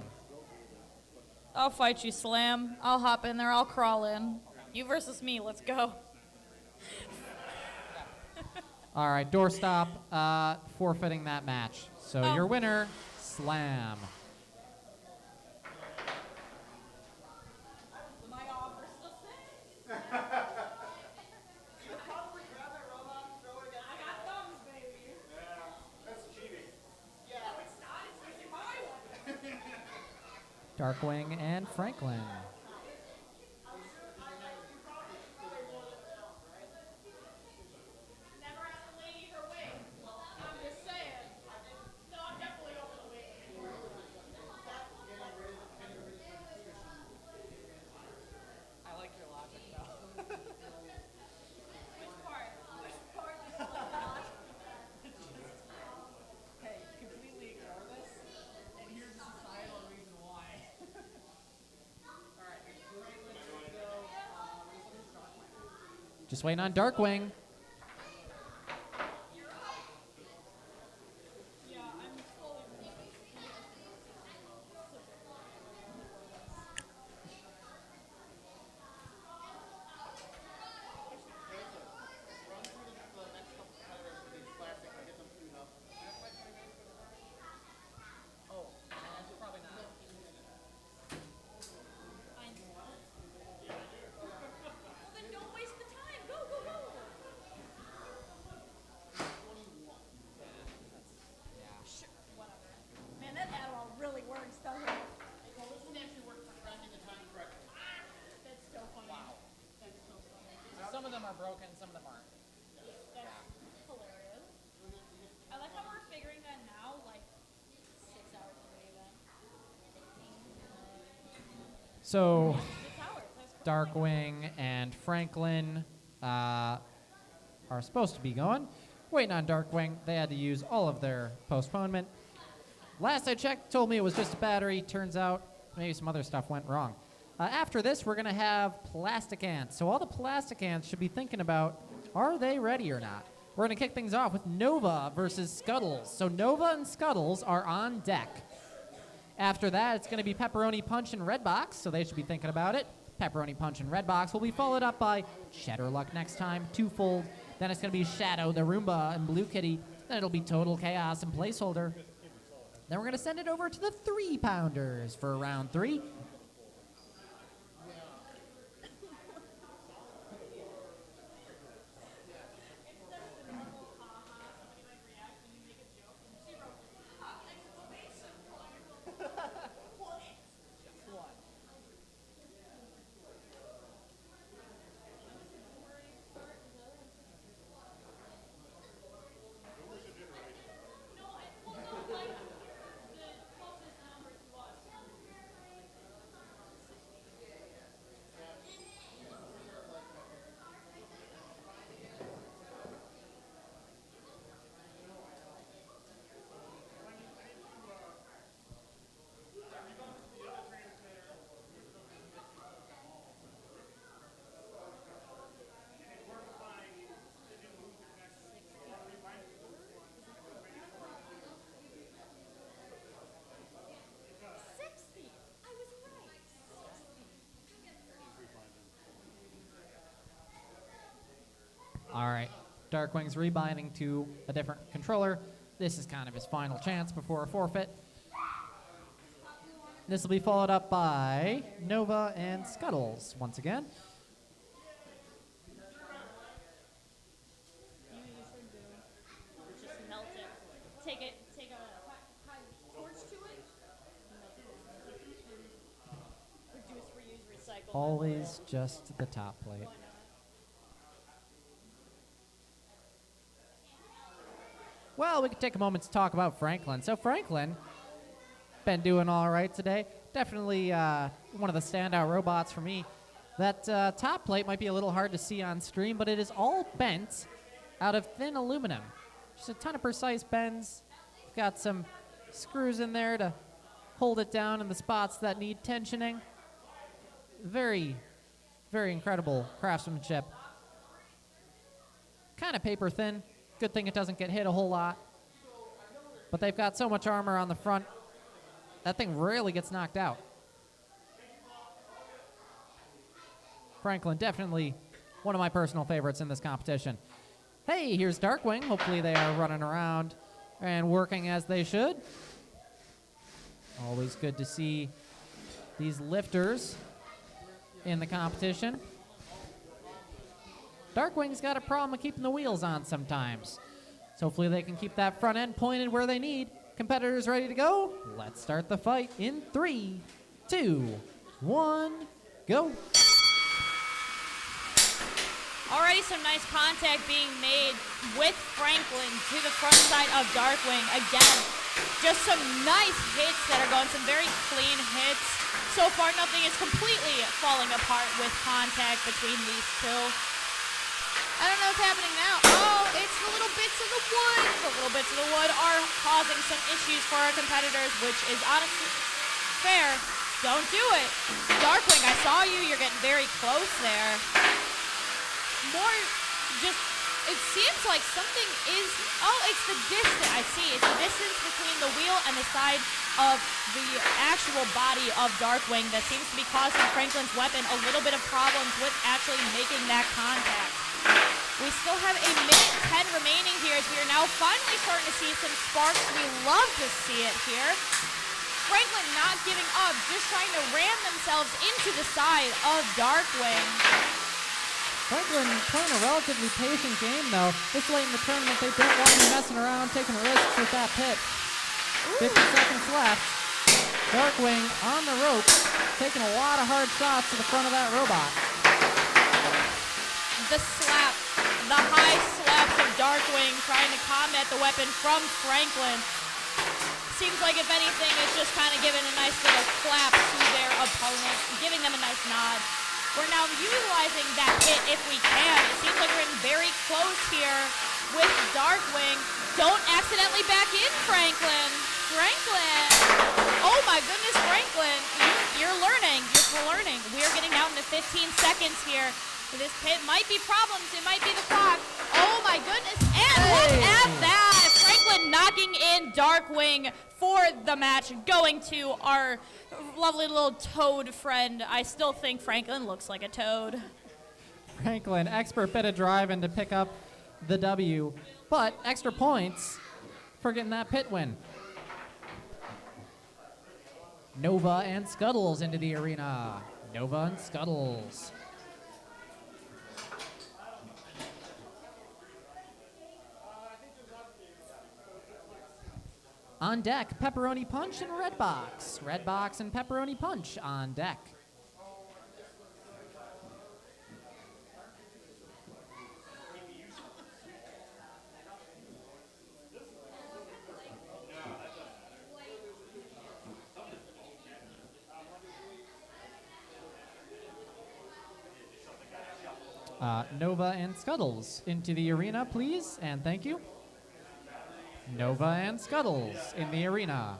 I'll fight you, Slam. I'll hop in there. I'll crawl in. You versus me. Let's go.
All right, Doorstop forfeiting that match. So
Oh.
your winner, Slam.
My offer still stands.
Probably grab that robot and throw it against
I got thumbs, baby.
Yeah, that's cheating.
No, it's not. It's using my one.
Darkwing and Franklin.
Never have to lean either way. I'm just saying. No, I'm definitely over the wing.
I like your logic, though.
Which part? Which part is the logic?
Hey, completely ignore this, and here's the societal reason why. All right, let's go.
Just waiting on Darkwing.
Yeah, I'm slowly.
Probably not.
Well, then don't waste the time. Go, go, go.
broken, some of them aren't.
That's hilarious. I like how we're figuring that now, like 6 hours into the event.
So,
The towers. That's cool.
Darkwing and Franklin are supposed to be going. Waiting on Darkwing. They had to use all of their postponement. Last I checked, told me it was just a battery. Turns out maybe some other stuff went wrong. After this, we're going to have Plastic Ants. So all the Plastic Ants should be thinking about, are they ready or not? We're going to kick things off with Nova versus Scuttles. So Nova and Scuttles are on deck. After that, it's going to be Pepperoni Punch and Redbox, so they should be thinking about it. Pepperoni Punch and Redbox will be followed up by Cheddar Luck next time, twofold. Then it's going to be Shadow, the Roomba, and Blue Kitty. Then it'll be Total Chaos and Placeholder. Then we're going to send it over to the 3-pounders for round 3. All right, Darkwing's rebinding to a different controller. This is kind of his final chance before a forfeit. This will be followed up by Nova and Scuttles once again.
Just melt it. Take a torch to it. Melt it. Reduce, reuse, recycle.
Always just the top plate. Well, we could take a moment to talk about Franklin. So Franklin, been doing all right today. Definitely one of the standout robots for me. That top plate might be a little hard to see on stream, but it is all bent out of thin aluminum. Just a ton of precise bends. Got some screws in there to hold it down in the spots that need tensioning. Very, very incredible craftsmanship. Kind of paper thin. Good thing it doesn't get hit a whole lot. But they've got so much armor on the front, that thing rarely gets knocked out. Franklin, definitely one of my personal favorites in this competition. Hey, here's Darkwing. Hopefully they are running around and working as they should. Always good to see these lifters in the competition. Darkwing's got a problem with keeping the wheels on sometimes. So hopefully they can keep that front end pointed where they need. Competitors ready to go? Let's start the fight in 3, 2, 1, go.
Already some nice contact being made with Franklin to the front side of Darkwing. Again, just some nice hits that are going, some very clean hits. So far, nothing is completely falling apart with contact between these two. I don't know what's happening now. Oh, it's the little bits of the wood. The little bits of the wood are causing some issues for our competitors, which is honestly fair. Don't do it. Darkwing, I saw you. You're getting very close there. More just, it seems like something is, oh, it's the distance. I see. It's the distance between the wheel and the side of the actual body of Darkwing that seems to be causing Franklin's weapon a little bit of problems with actually making that contact. We still have a minute 10 remaining here as we are now finally starting to see some sparks. We love to see it here. Franklin not giving up, just trying to ram themselves into the side of Darkwing.
Franklin playing a relatively patient game, though. This late in the tournament, they don't want to be messing around, taking risks with that pit. 50 seconds left. Darkwing on the rope, taking a lot of hard shots to the front of that robot.
the slap, the high slaps of Darkwing trying to combat the weapon from Franklin. Seems like if anything, it's just kind of giving a nice little clap to their opponent, giving them a nice nod. We're now utilizing that hit if we can. It seems like we're in very close here with Darkwing. Don't accidentally back in, Franklin. Franklin. Oh my goodness, Franklin. You're learning. You're learning. We are getting down to 15 seconds here. This pit might be problems. It might be the clock. Oh my goodness. And look at that. Franklin knocking in Darkwing for the match, going to our lovely little toad friend. I still think Franklin looks like a toad.
Franklin, expert bit of driving to pick up the W, but extra points for getting that pit win. Nova and Scuttles into the arena. Nova and Scuttles. On deck, Pepperoni Punch and Red Box. Red Box and Pepperoni Punch on deck. Nova and Scuttles into the arena, please, and thank you. Nova and Scuttles in the arena.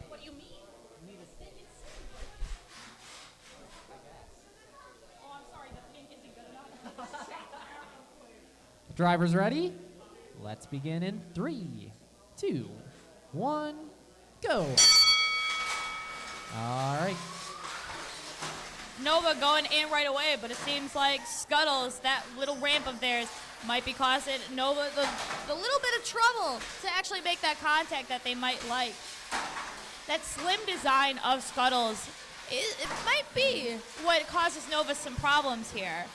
What do you mean? Oh, I'm sorry, the pink isn't good enough.
Drivers ready? Let's begin in 3, 2, 1, go. All right.
Nova going in right away, but it seems like Scuttles, that little ramp of theirs, might be causing Nova the little bit of trouble to actually make that contact that they might like. That slim design of Scuttles, it might be what causes Nova some problems here.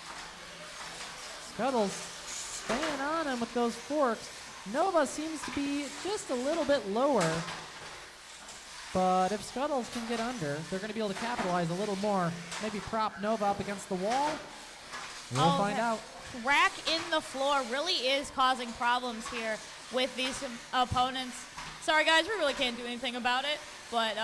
Scuttles staying on him with those forks. Nova seems to be just a little bit lower. But if Scuttles can get under, they're going to be able to capitalize a little more. Maybe prop Nova up against the wall. We'll find out.
Crack in the floor really is causing problems here with these opponents. Sorry, guys, we really can't do anything about it. But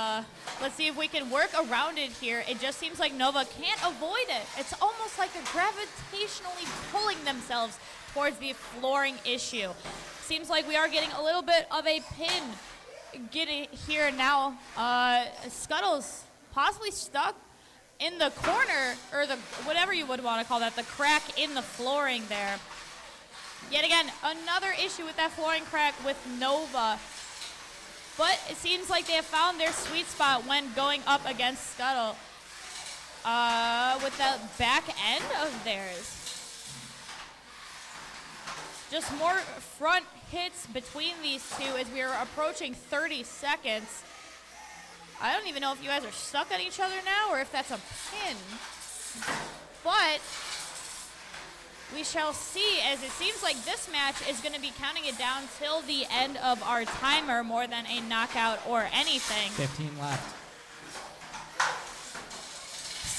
let's see if we can work around it here. It just seems like Nova can't avoid it. It's almost like they're gravitationally pulling themselves towards the flooring issue. Seems like we are getting a little bit of a pin getting here now. Scuttles possibly stuck in the corner, or the whatever you would want to call that, the crack in the flooring there. Yet again, another issue with that flooring crack with Nova. But it seems like they have found their sweet spot when going up against Scuttle. With that back end of theirs. Just more front hits between these two as we are approaching 30 seconds. I don't even know if you guys are stuck on each other now or if that's a pin. But we shall see, as it seems like this match is going to be counting it down till the end of our timer more than a knockout or anything.
15 left.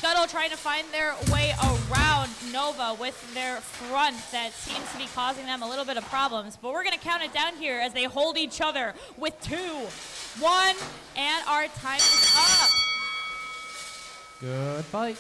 Scuttle trying to find their way around Nova with their front that seems to be causing them a little bit of problems. But we're going to count it down here as they hold each other with 2, 1, and our time is up.
Good fight.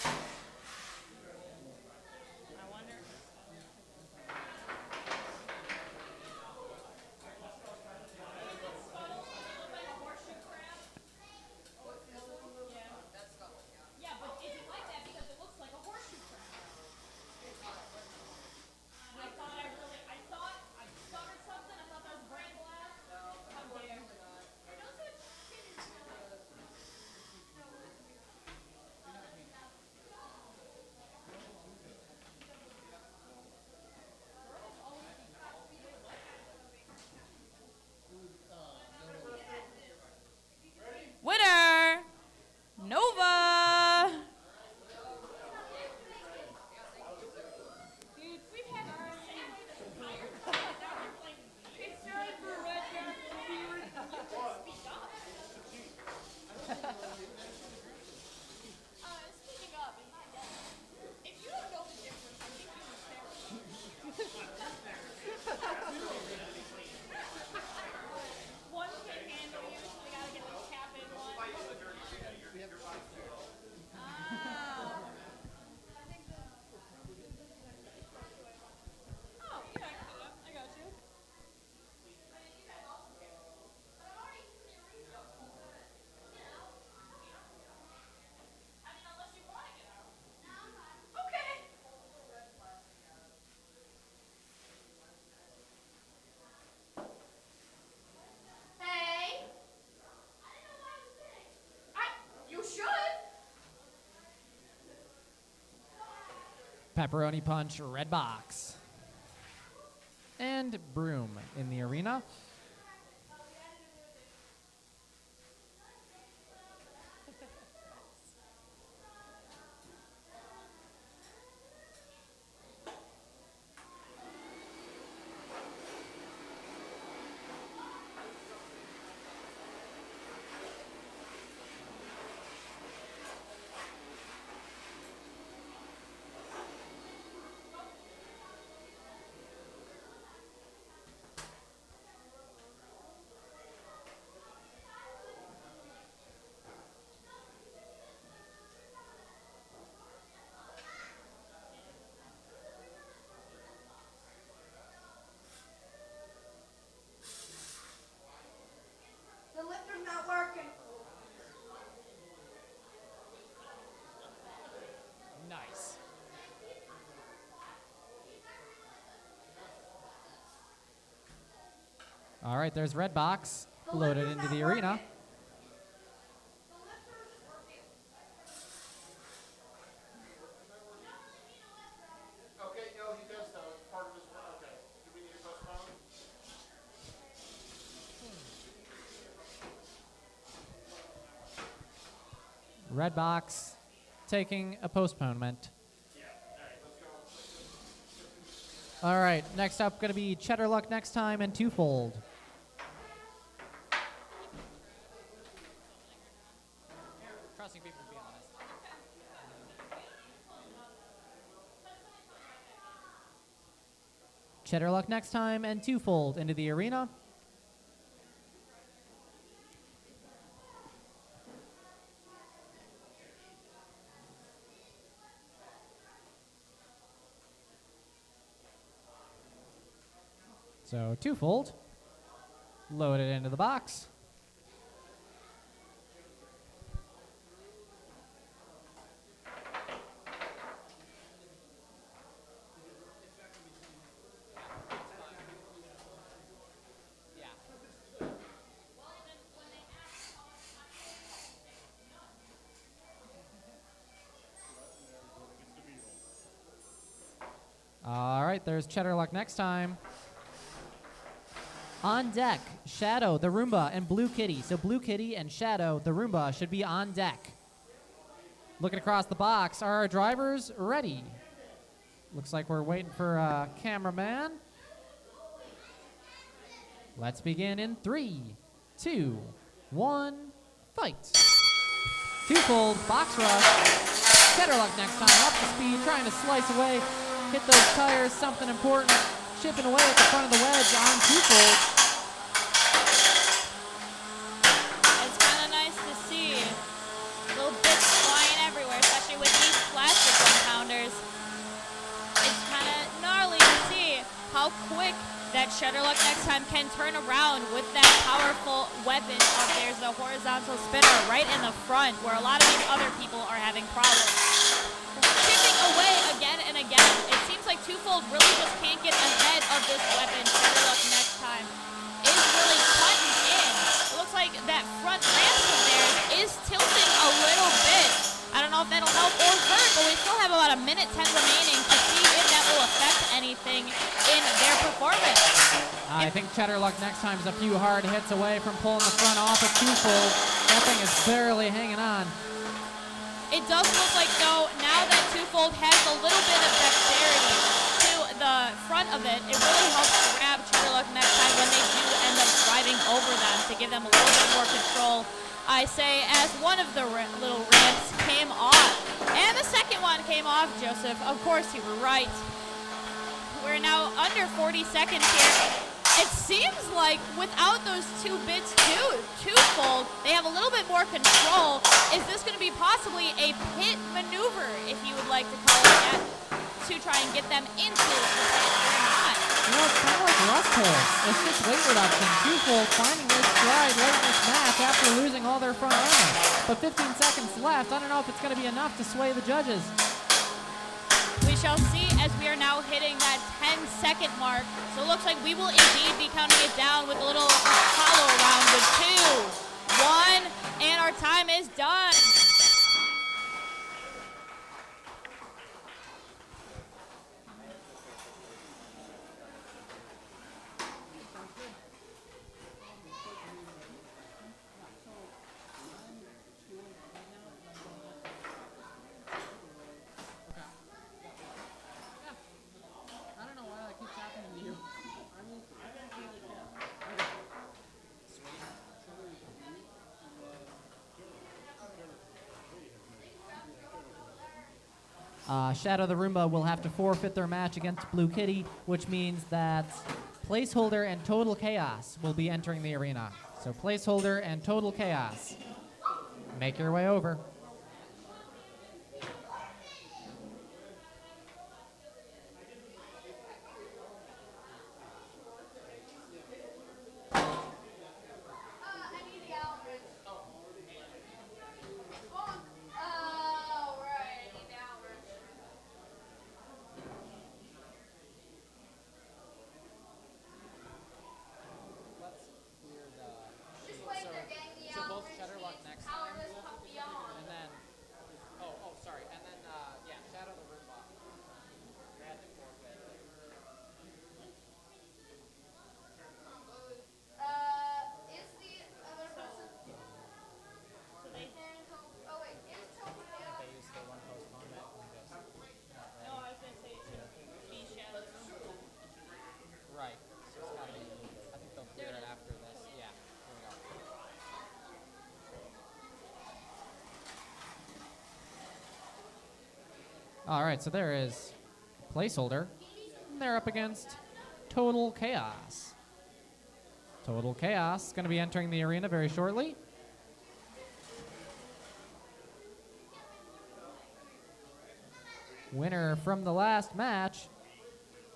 Pepperoni Punch, red box. And Broom in the arena.
The lifter's not working.
Nice. All right, there's red box loaded into the arena.
Okay, no, he does though. It's part of his work. Okay. Do we need to postpone?
Red box taking a postponement. All right, next up going to be Cheddar Luck next time and Twofold.
Trusting people to be honest.
Cheddar Luck next time and Twofold into the arena. So Twofold loaded into the box. All right, there's Cheddar Luck next time. On deck, Shadow, the Roomba, and Blue Kitty. So Blue Kitty and Shadow, the Roomba, should be on deck. Looking across the box, are our drivers ready? Looks like we're waiting for a cameraman. Let's begin in 3, 2, 1, fight. Twofold, box rush. Cheddar Luck next time, up to speed, trying to slice away, hit those tires, something important. Chipping away at the front of the wedge on Twofold.
It's kind of nice to see little bits flying everywhere, especially with these plastic one-pounders. It's kind of gnarly to see how quick that Cheddar Luck next time can turn around with that powerful weapon of theirs, the horizontal spinner right in the front, where a lot of these other people are having problems. Chipping away again and again. It seems like Twofold really just can't get ahead of this weapon. Cheddar Luck next time is really cutting in. It looks like that front ramp of theirs is tilting a little bit. I don't know if that'll help or hurt, but we still have about a minute 10 remaining to see if that will affect anything in their performance.
I think Cheddar Luck next time is a few hard hits away from pulling the front off of Twofold. That thing is barely hanging on.
It does look like, though, now that Twofold has a little bit of dexterity to the front of it, it really helps grab Cheddar Luck next time when they do end up driving over them to give them a little bit more control. I say, as one of the little ramps came off, and the second one came off, Joseph. Of course, you were right. We're now under 40 seconds here. It seems like without those two bits Twofold, they have a little bit more control. Is this going to be possibly a pit maneuver, if you would like to call it that, to try and get them into the pit or not?
You know, it's kind of like rust holes. It's just weight reduction. Twofold finding their stride late in this match after losing all their front armor. But 15 seconds left. I don't know if it's going to be enough to sway the judges.
We shall see as we are now hitting that 10-second mark. So it looks like we will indeed be counting it down with a little hollow round with 2, 1, and our time is done.
Shadow the Roomba will have to forfeit their match against Blue Kitty, which means that Placeholder and Total Chaos will be entering the arena. So Placeholder and Total Chaos, make your way over.
I need the Alfred. Oh, right. I need the Alfred.
Let's clear the.
Just wait, they're getting the
So both
Alfred.
Shutterlock next time,
Powerless puppy on.
and then. Oh, sorry, and then yeah, Shadow the Roomba. You had to forfeit.
Is the other person? So they oh wait, is Toby out?
They used the one postponement and just.
No, I was gonna say be Shadow.
Right. So it's gotta be. I think they'll clear it after this. Yeah. Here we go.
All right, so there is Placeholder. And they're up against Total Chaos. Total Chaos is going to be entering the arena very shortly. Winner from the last match,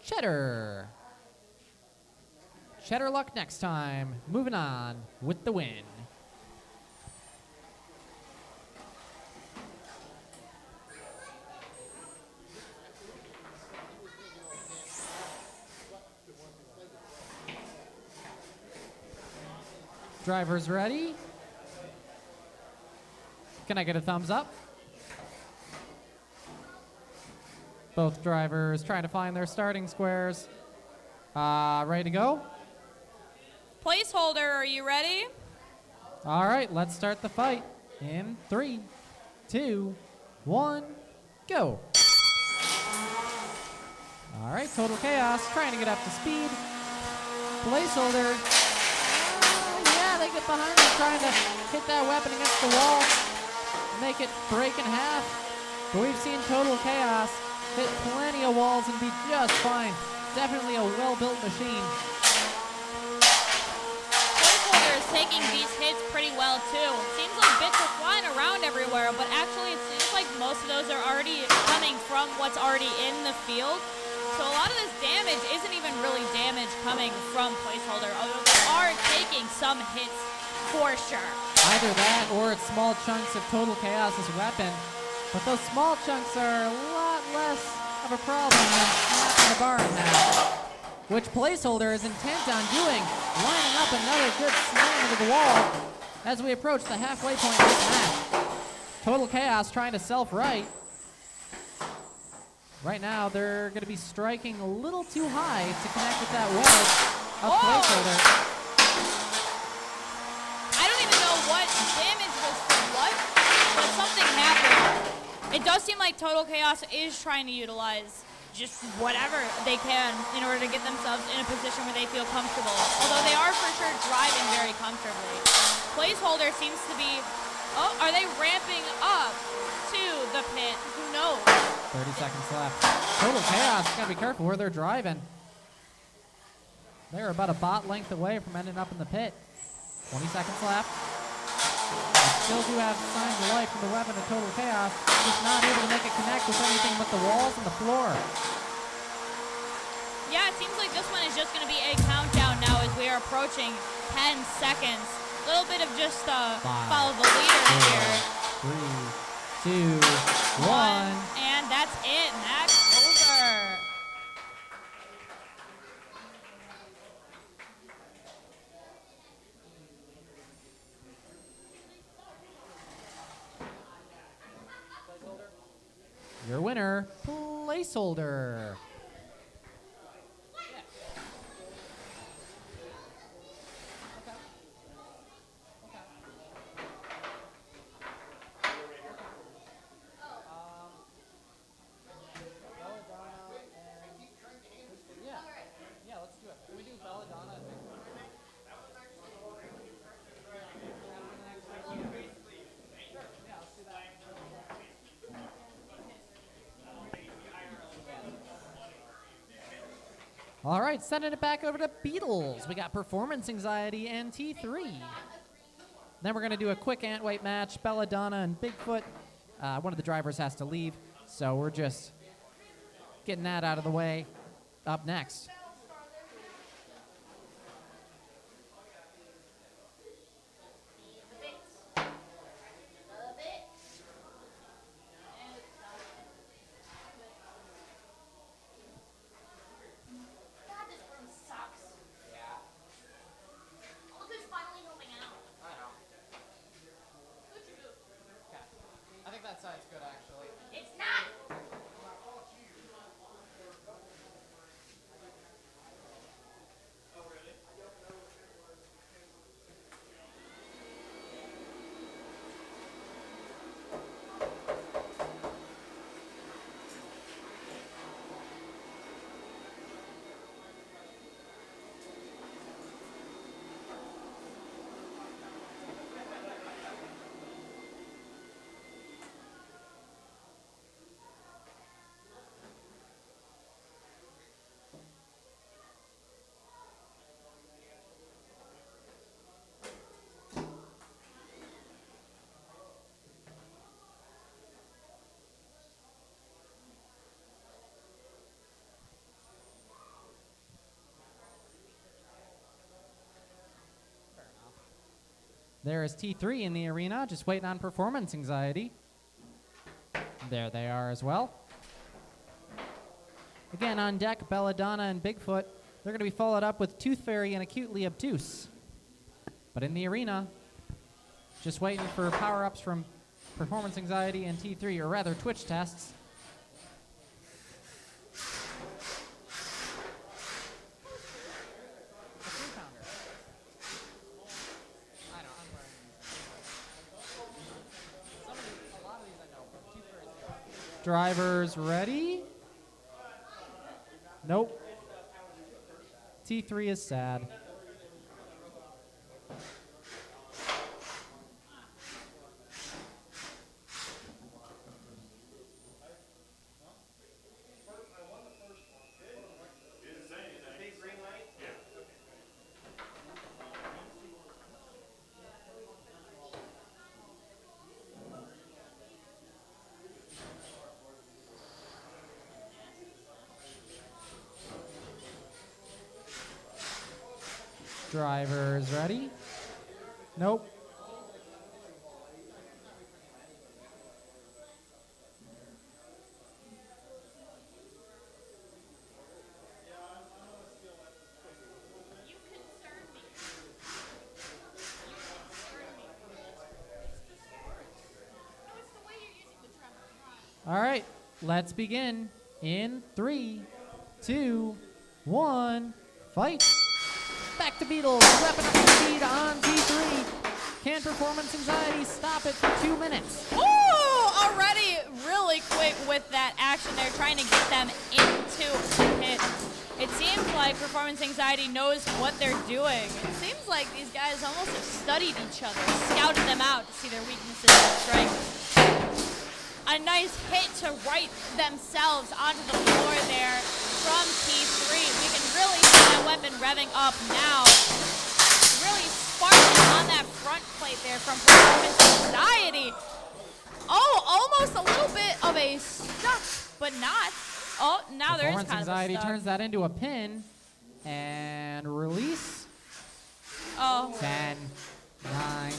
Cheddar. Cheddar luck next time. Moving on with the win. Drivers ready? Can I get a thumbs up? Both drivers trying to find their starting squares. Ready to go?
Placeholder, are you ready?
All right, let's start the fight. In 3, 2, 1, go. All right, Total Chaos trying to get up to speed. Placeholder. Yeah, they get behind them trying to hit that weapon against the wall. Make it break in half. But we've seen Total Chaos hit plenty of walls and be just fine. Definitely a well-built machine.
Placeholder is taking these hits pretty well too. Seems like bits are flying around everywhere, but actually it seems like most of those are already coming from what's already in the field. So a lot of this damage isn't even really damage coming from Placeholder, although they are taking some hits for sure.
Either that or it's small chunks of Total Chaos' weapon. But those small chunks are a lot less of a problem than snapping the bar in half, which Placeholder is intent on doing, lining up another good slam into the wall as we approach the halfway point of this match. Total Chaos trying to self-right. Right now, they're going to be striking a little too high to connect with that wedge of Placeholder.
I don't even know what damage was from what, but something happened. It does seem like Total Chaos is trying to utilize just whatever they can in order to get themselves in a position where they feel comfortable. Although they are for sure driving very comfortably. Placeholder seems to be, oh, are they ramping up to the pit? Who knows?
30 seconds left. Total Chaos, gotta be careful where they're driving. They're about a bot length away from ending up in the pit. 20 seconds left. They still do have signs of life from the weapon of Total Chaos, just not able to make it connect with anything but the walls and the floor.
Yeah, it seems like this one is just going to be a countdown now as we are approaching 10 seconds. A little bit of just follow the leader here.
3, 2, 1.
And that's it. Match over.
Your winner, Placeholder.
Yeah, let's do it. Can we do Belladonna? Sure, yeah, let's do that.
All right, sending it back over to Beatles. We got Performance Anxiety and T3. Then we're going to do a quick ant-weight match. Belladonna and Bigfoot. One of the drivers has to leave, so we're just getting that out of the way. Up next.
God, this room sucks.
Yeah,
Look who's finally helping out.
I know.
Good.
Okay. I think that side's good, actually.
It's not.
There is T3 in the arena, just waiting on Performance Anxiety. There they are as well. Again, on deck, Belladonna and Bigfoot. They're going to be followed up with Tooth Fairy and Acutely Obtuse. But in the arena, just waiting for power-ups from Performance Anxiety and T3, or rather Twitch tests. Drivers ready? Nope. T3 is sad. Drivers ready? Nope.
You concern me. It's the way you're using the drum.
All right, let's begin in 3, 2, 1, fight. Back to Beetle, wrapping up the speed on T3. Can Performance Anxiety stop it for 2 minutes?
Ooh, already really quick with that action. They're trying to get them into the pit. It seems like Performance Anxiety knows what they're doing. It seems like these guys almost have studied each other, scouted them out to see their weaknesses and strengths. A nice hit to right themselves onto the floor there from T3. We can really see that weapon revving up now. Really sparking on that front plate there from Performance Anxiety. Oh, almost a little bit of a stuck, but not. Oh, now there is
Performance
kind of a
Anxiety
stuck.
turns that into a pin and release.
Oh.
10, 9.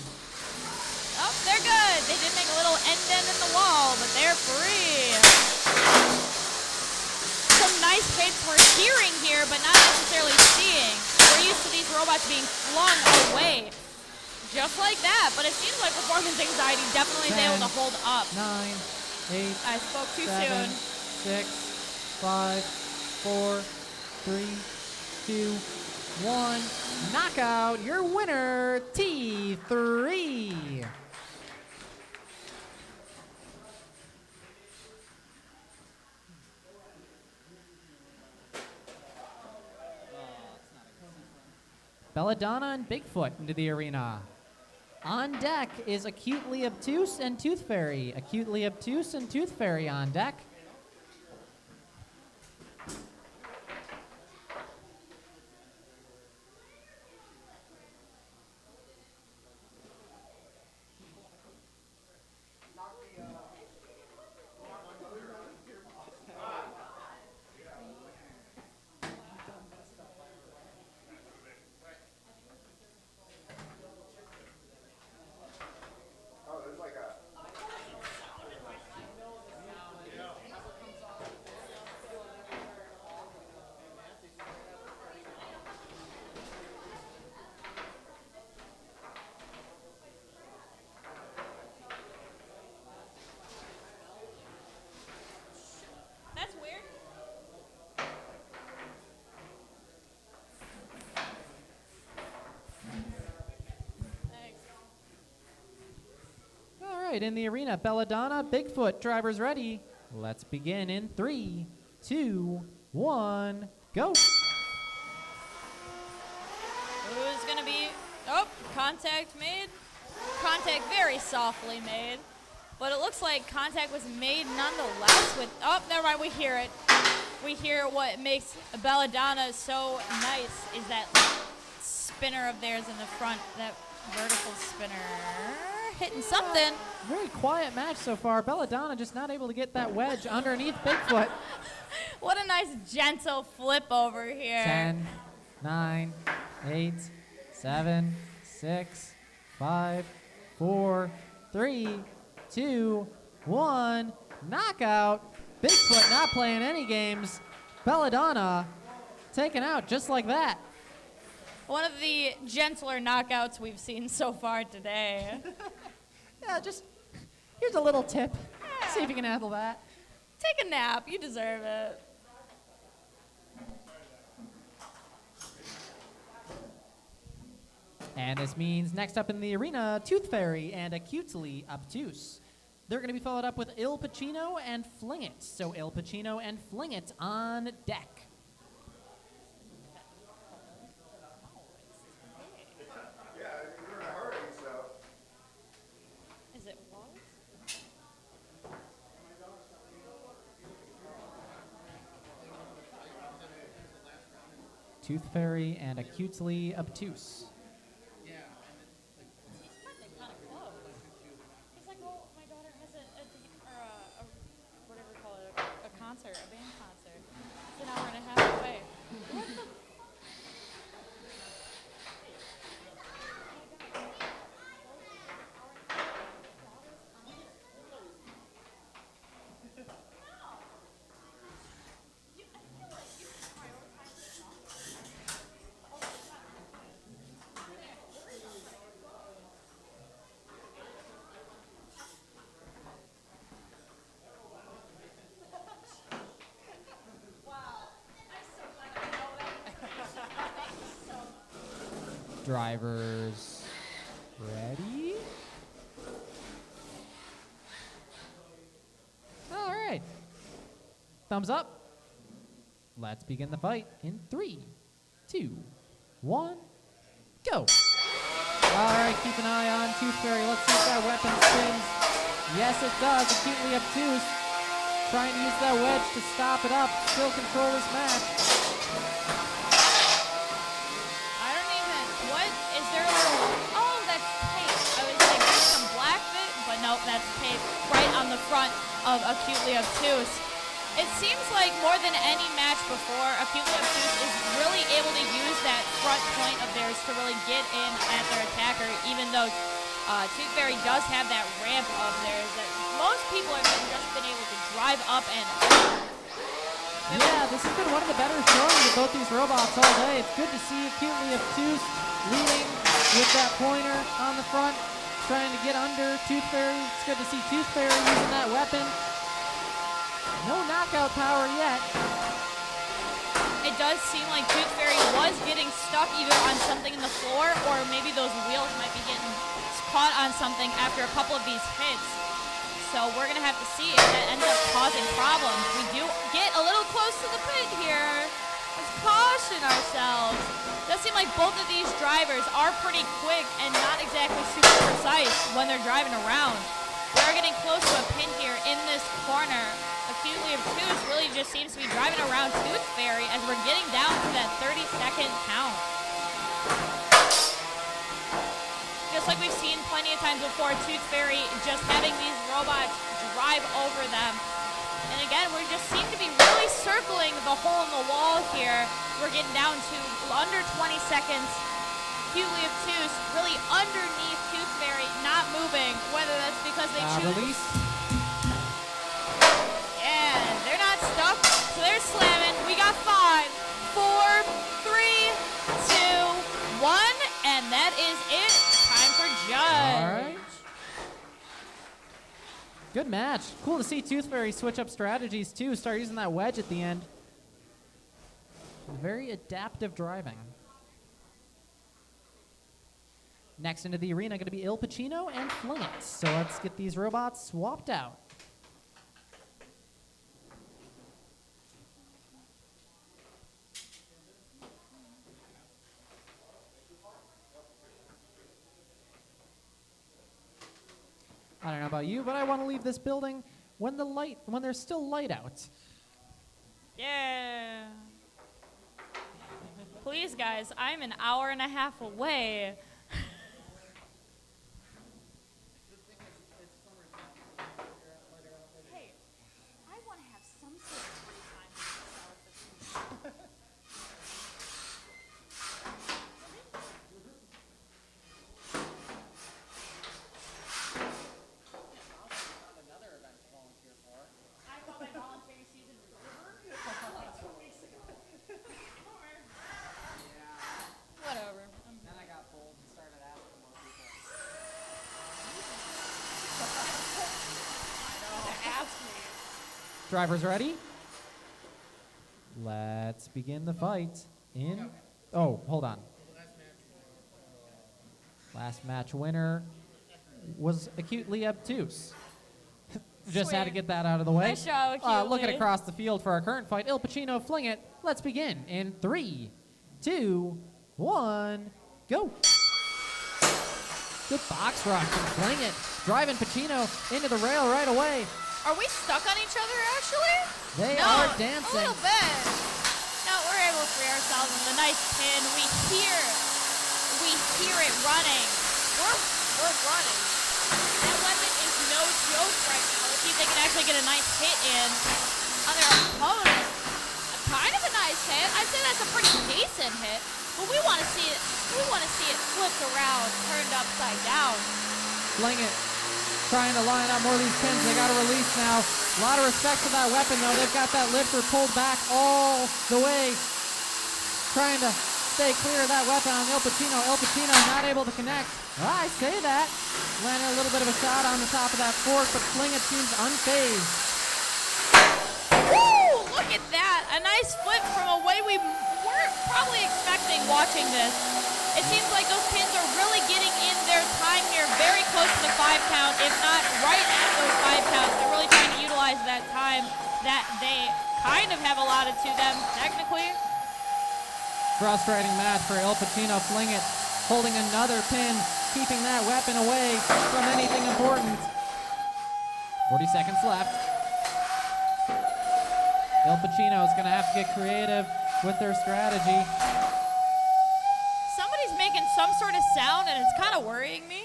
Oh, they're good. They did make a little indent in the wall, but they're free. Some nice hits we're hearing here, but not necessarily seeing. We're used to these robots being flung away. Just like that, but it seems like Performance Anxiety definitely is
10,
able to hold up.
9, 8.
I spoke too
7,
soon.
6, 5, 4, 3, 2, 1. Knockout, your winner, T3. Belladonna and Bigfoot into the arena. On deck is Acutely Obtuse and Tooth Fairy. Acutely Obtuse and Tooth Fairy on deck. right, in the arena, Belladonna, Bigfoot, drivers ready. Let's begin in 3, 2, 1, go.
Who's going to be... Oh, contact made. Contact very softly made. But it looks like contact was made nonetheless with... Oh, never mind, we hear it. We hear what makes Belladonna so nice is that spinner of theirs in the front, that vertical spinner. Hitting something.
Very quiet match so far. Belladonna just not able to get that wedge underneath Bigfoot.
What a nice gentle flip over here.
10, 9, 8, 7, 6, 5, 4, 3, 2, 1. Knockout. Bigfoot not playing any games. Belladonna taken out just like that.
One of the gentler knockouts we've seen so far today.
Yeah, just here's a little tip. See if you can handle that.
Take a nap. You deserve it.
And this means next up in the arena, Tooth Fairy and Acutely Obtuse. They're going to be followed up with Il Pacino and Fling It. So Il Pacino and Fling It on deck.
Yeah, you're in a hurry, so.
Is it was?
Tooth Fairy and Acutely Obtuse.
Whatever we call it, a concert, a band concert. It's an hour and a half away.
Drivers ready? All right. Thumbs up. Let's begin the fight in 3, 2, 1, go. All right, keep an eye on Tooth Fairy. Let's see if that weapon spins. Yes, it does. Acutely Obtuse. Trying to use that wedge to stop it up. Still control this match.
Nope, that's tape right on the front of Acutely Obtuse. It seems like more than any match before, Acutely Obtuse is really able to use that front point of theirs to really get in at their attacker, even though Tooth Fairy does have that ramp of theirs that most people have just been able to drive up and over.
Yeah, this has been one of the better showings of both these robots all day. It's good to see Acutely Obtuse leading with that pointer on the front, trying to get under Tooth Fairy. It's good to see Tooth Fairy using that weapon. No knockout power yet.
It does seem like Tooth Fairy was getting stuck either on something in the floor or maybe those wheels might be getting caught on something after a couple of these hits. So we're going to have to see if that ends up causing problems. We do get a little close to the pit here. Let's caution ourselves. It does seem like both of these drivers are pretty quick and not exactly super precise when they're driving around. We are getting close to a pin here in this corner. Acutely Obtuse really just seems to be driving around Tooth Fairy as we're getting down to that 30-second count. Just like we've seen plenty of times before, Tooth Fairy just having these robots drive over them. And again, we just seem to be really circling the hole in the wall here. We're getting down to under 20 seconds. Acutely Obtuse really underneath Tooth Fairy, not moving, whether that's because they choose...
Release.
And they're not stuck, so they're slamming. We got 5, 4, 3, 2, 1, and that is it. Time for Judge.
All right. Good match. Cool to see Tooth Fairy switch up strategies too. Start using that wedge at the end. Very adaptive driving. Next into the arena, going to be Il Pacino and Fling It. So let's get these robots swapped out. I don't know about you, but I want to leave this building when there's still light out.
Yeah. Please, guys, I'm an hour and a half away. Hey, I want to have some sort of free time for myself. I thought my voluntary season was over like 2 weeks ago. Whatever.
Then I got bold and started asking more people.
Ask me.
Drivers ready? Let's begin the fight in... Oh, hold on. Last match winner was acutely obtuse. Just had to get that out of the way.
Nice job, acutely.
Looking across the field for our current fight, Il Pacino, Fling It. Let's begin in 3, 2, 1, go. Good box rock from Fling It. Driving Pacino into the rail right away.
Are we stuck on each other, actually?
They
No,
are
a
dancing.
little bit. No, we're able to free ourselves with a nice pin. We hear it running. We're running. That weapon is no joke right now. Let's see if they can actually get a nice hit in on their opponent. Kind of a nice hit. I'd say that's a pretty decent hit. But we want to see it. We want to see it flipped around, turned upside down.
Fling It. Trying to line up more of these pins. They got to release now. A lot of respect for that weapon, though. They've got that lifter pulled back all the way. Trying to stay clear of that weapon on Il Pacino. Il Pacino not able to connect. Well, I say that. Landed a little bit of a shot on the top of that fork, but Fling It seems unfazed.
Woo! Look at that. A nice flip from a way we weren't probably expecting watching this. It seems like those pins are really getting in their time here, very close to the 5 count, if not right at those 5 counts. They're really trying to utilize that time that they kind of have allotted to them, technically.
Frustrating match for Il Pacino. Fling It holding another pin, keeping that weapon away from anything important. 40 seconds left. Il Pacino is going to have to get creative with their strategy.
Somebody's making some sort of sound, and it's kind of worrying me.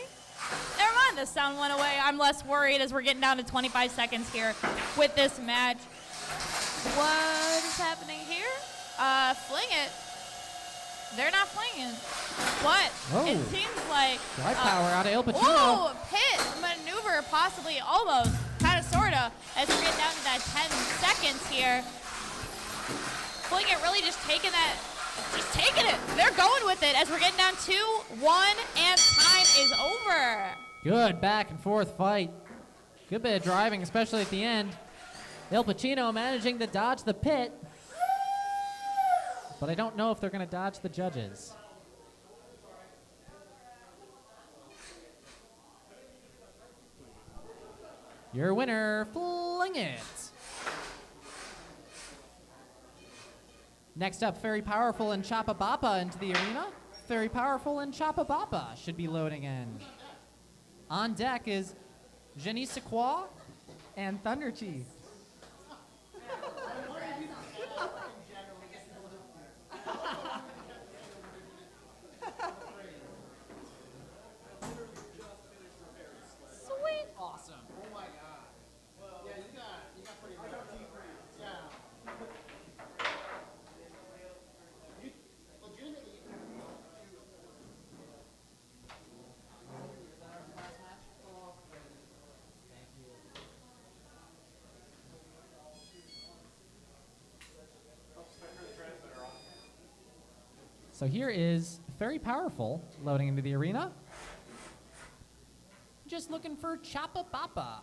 Never mind, the sound went away. I'm less worried as we're getting down to 25 seconds here with this match. What is happening here? Fling It. They're not flinging. But it seems like...
Drive power out of Il Pacino.
Whoa, pit maneuver, possibly, almost, kind of, sort of, as we get down to that 10 seconds here. Fling It really just taking that... Just taking it. They're going with it as we're getting down 2-1, and time is over.
Good back and forth fight. Good bit of driving, especially at the end. Il Pacino managing to dodge the pit. But I don't know if they're going to dodge the judges. Your winner, Fling It. Next up, Very Powerful and Choppa Boppa into the arena. Very Powerful and Choppa Boppa should be loading in. On deck is Je ne sais quoi and Thunder Cheese.
Sweet.
Awesome.
Oh my god. Yeah, you got pretty good. Yeah. You legitimately.
So here is Very Powerful loading into the arena. Just looking for Choppa Boppa.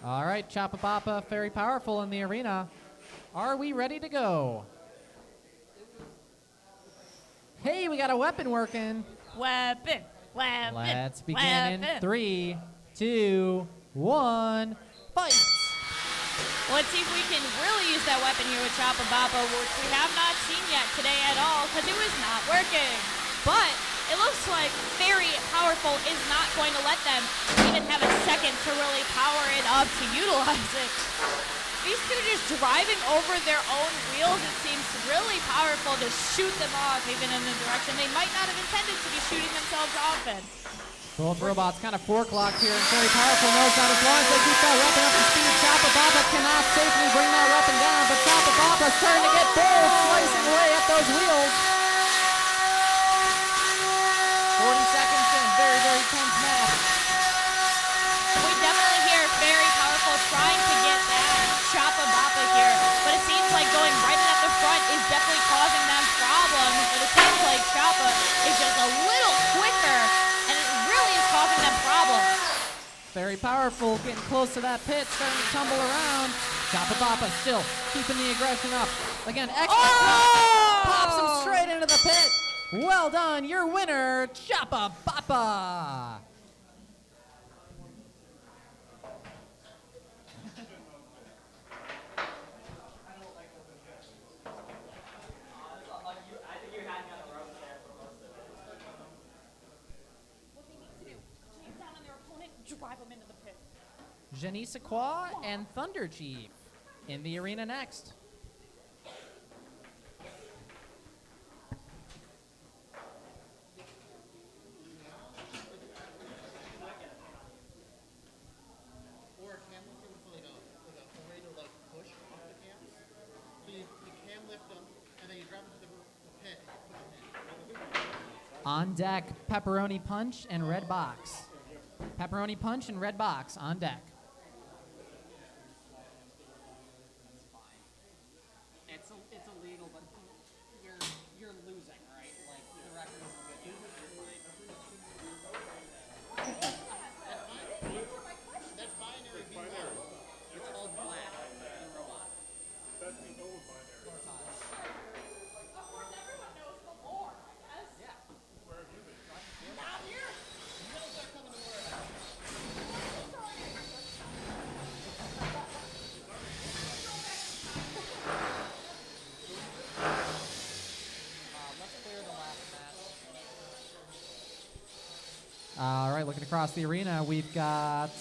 All right, Choppa very powerful in the arena. Are we ready to go? Hey, we got a weapon working.
Weapon.
Let's begin in 3, 2, 1, fight!
Let's see if we can really use that weapon here with Choppa, which we have not seen yet today at all, because it was not working. But it looks like Very Powerful is not going to let them even have a second to really power it up to utilize it. These two are just driving over their own wheels. It seems really powerful to shoot them off even in a direction they might not have intended to be shooting themselves off in.
Both robots kind of fork-locked here, and Very Powerful knows that as long as they keep that weapon up to speed, Choppa cannot safely bring that weapon down, but Choppa's starting to get bold, slicing away at those wheels. 40 seconds in, very, very tense match.
We definitely hear Very Powerful trying to get that Choppa here, but it seems like going right in at the front is definitely causing them problems, but it seems like Choppa is just a little quicker, and it really is causing them problems.
Very Powerful, getting close to that pit, starting to tumble around. Choppa still keeping the aggression up. Again, pops him straight into the pit. Well done, your winner, Choppa.
What they need to do, chase down on their opponent, drive them into the pit.
Genisaqua and Thunder Chief in the arena next.
Or a cam lifter with like a way to like push off the cams. So you cam lift them, and then you drop them to the pit and push them in.
On deck, Pepperoni Punch and Red Box. Pepperoni Punch and Red Box on deck.
It's illegal, but you're losing, right? Like the record is good.
That's binary V1.
It's called black, the robot.
That's the old binary.
Of course, everyone knows the lore, yes?
Yeah.
Where have you been?
Not here.
Let's clear the last match.
All right, looking across the arena, we've got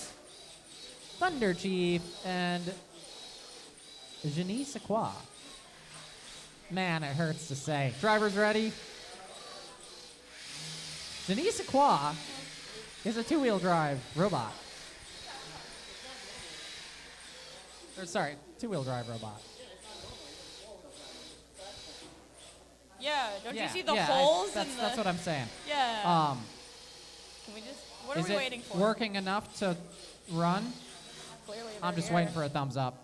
Thunder Chief and Genisaqua. Man, it hurts to say. Drivers ready? Genisaqua is a two-wheel drive robot. Or sorry, two-wheel drive robot.
Yeah, don't you see the
yeah,
holes
that's,
in the...
that's what I'm saying.
Yeah. Can we just... What are
Is
we
it
waiting for?
working enough to run?
Clearly
I'm
they're
just
here.
waiting for a thumbs up.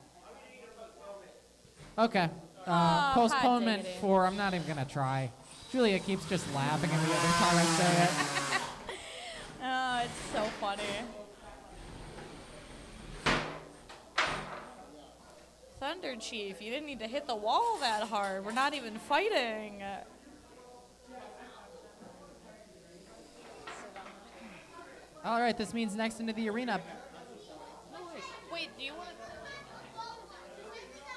Okay.
hot
Postponement
diggity.
for, I'm not even going to try. Julia keeps just laughing at me every time I say it.
Oh, it's so funny. Thunder Chief, you didn't need to hit the wall that hard. We're not even fighting.
All right, this means next into the arena,
Wait, do you want to...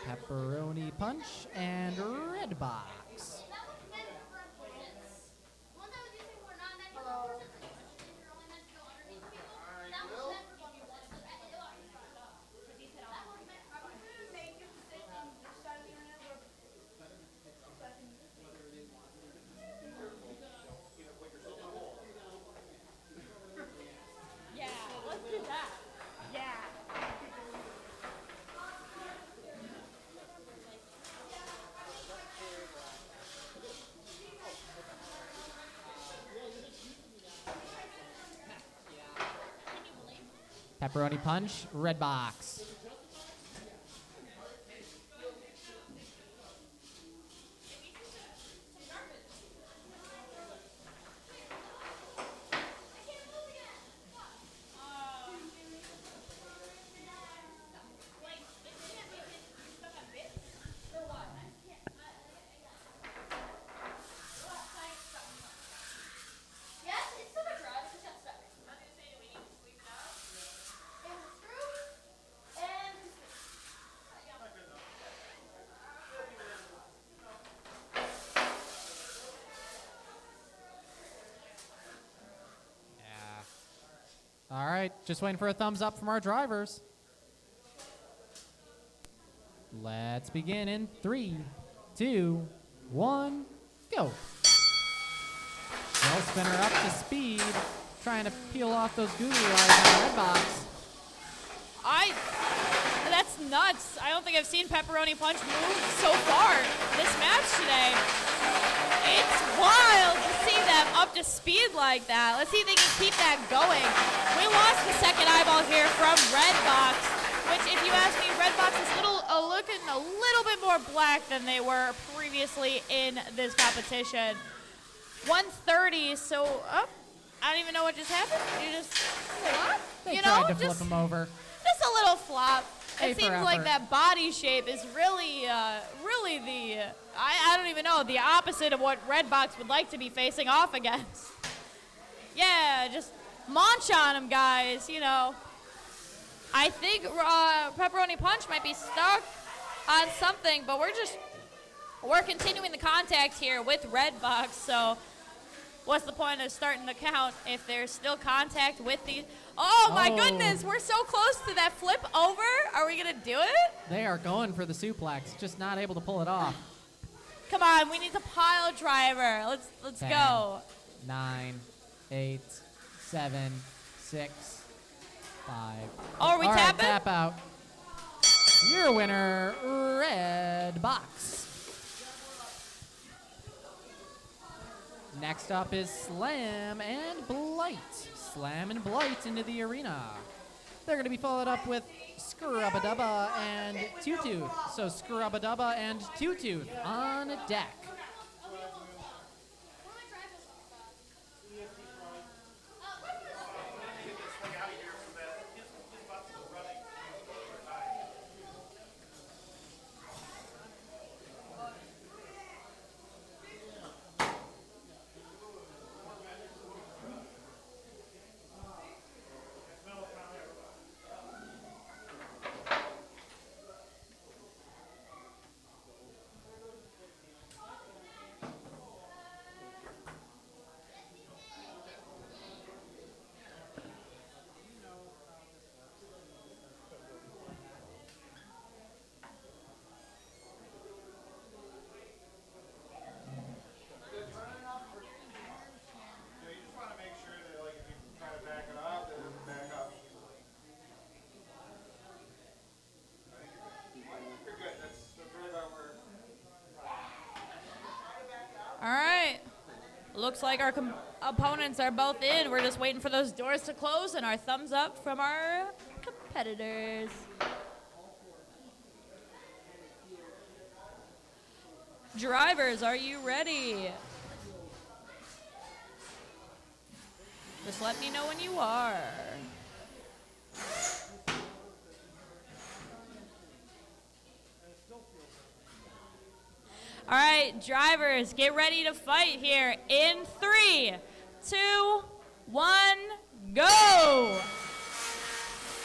Pepperoni Punch and Red Box.
Yeah, let's do that. Yeah.
Pepperoni Punch, Red Box. All right, just waiting for a thumbs up from our drivers. Let's begin in 3, 2, 1, go. Shell spinner up to speed, trying to peel off those googly eyes on the red box.
That's nuts. I don't think I've seen Pepperoni Punch move so far this match today. It's wild to see them up to speed like that. Let's see if they can keep that going. We lost the second eyeball here from Red Box, which, if you ask me, Red Box is looking a little bit more black than they were previously in this competition. 130, so I don't even know what just happened. You just flop?
They tried to flip him over.
Just a little flop.
A
It
for
seems like
effort.
that body shape is really the, I don't even know, the opposite of what Red Box would like to be facing off against. Yeah, just munch on him, guys, you know. I think Pepperoni Punch might be stuck on something, but we're continuing the contact here with Red Box, so what's the point of starting the count if there's still contact with the... Oh, my goodness, we're so close to that flip over. Are we going to do it?
They are going for the suplex, just not able to pull it off.
Come on, we need to pile driver. Let's
10,
go.
9, 8, 7, 6, 5.
Oh, are we
All right,
tapping?
tap out. Your winner, Red Box. Next up is Slam and Blight. Slam and Blight into the arena. They're going to be followed up with Scrubba-Dubba and Two-Tooth. So Scrubba-Dubba and Two-Tooth on deck.
All right. Looks like our opponents are both in. We're just waiting for those doors to close and our thumbs up from our competitors. Drivers, are you ready? Just let me know when you are. All right, drivers, get ready to fight here in 3, 2, 1, go!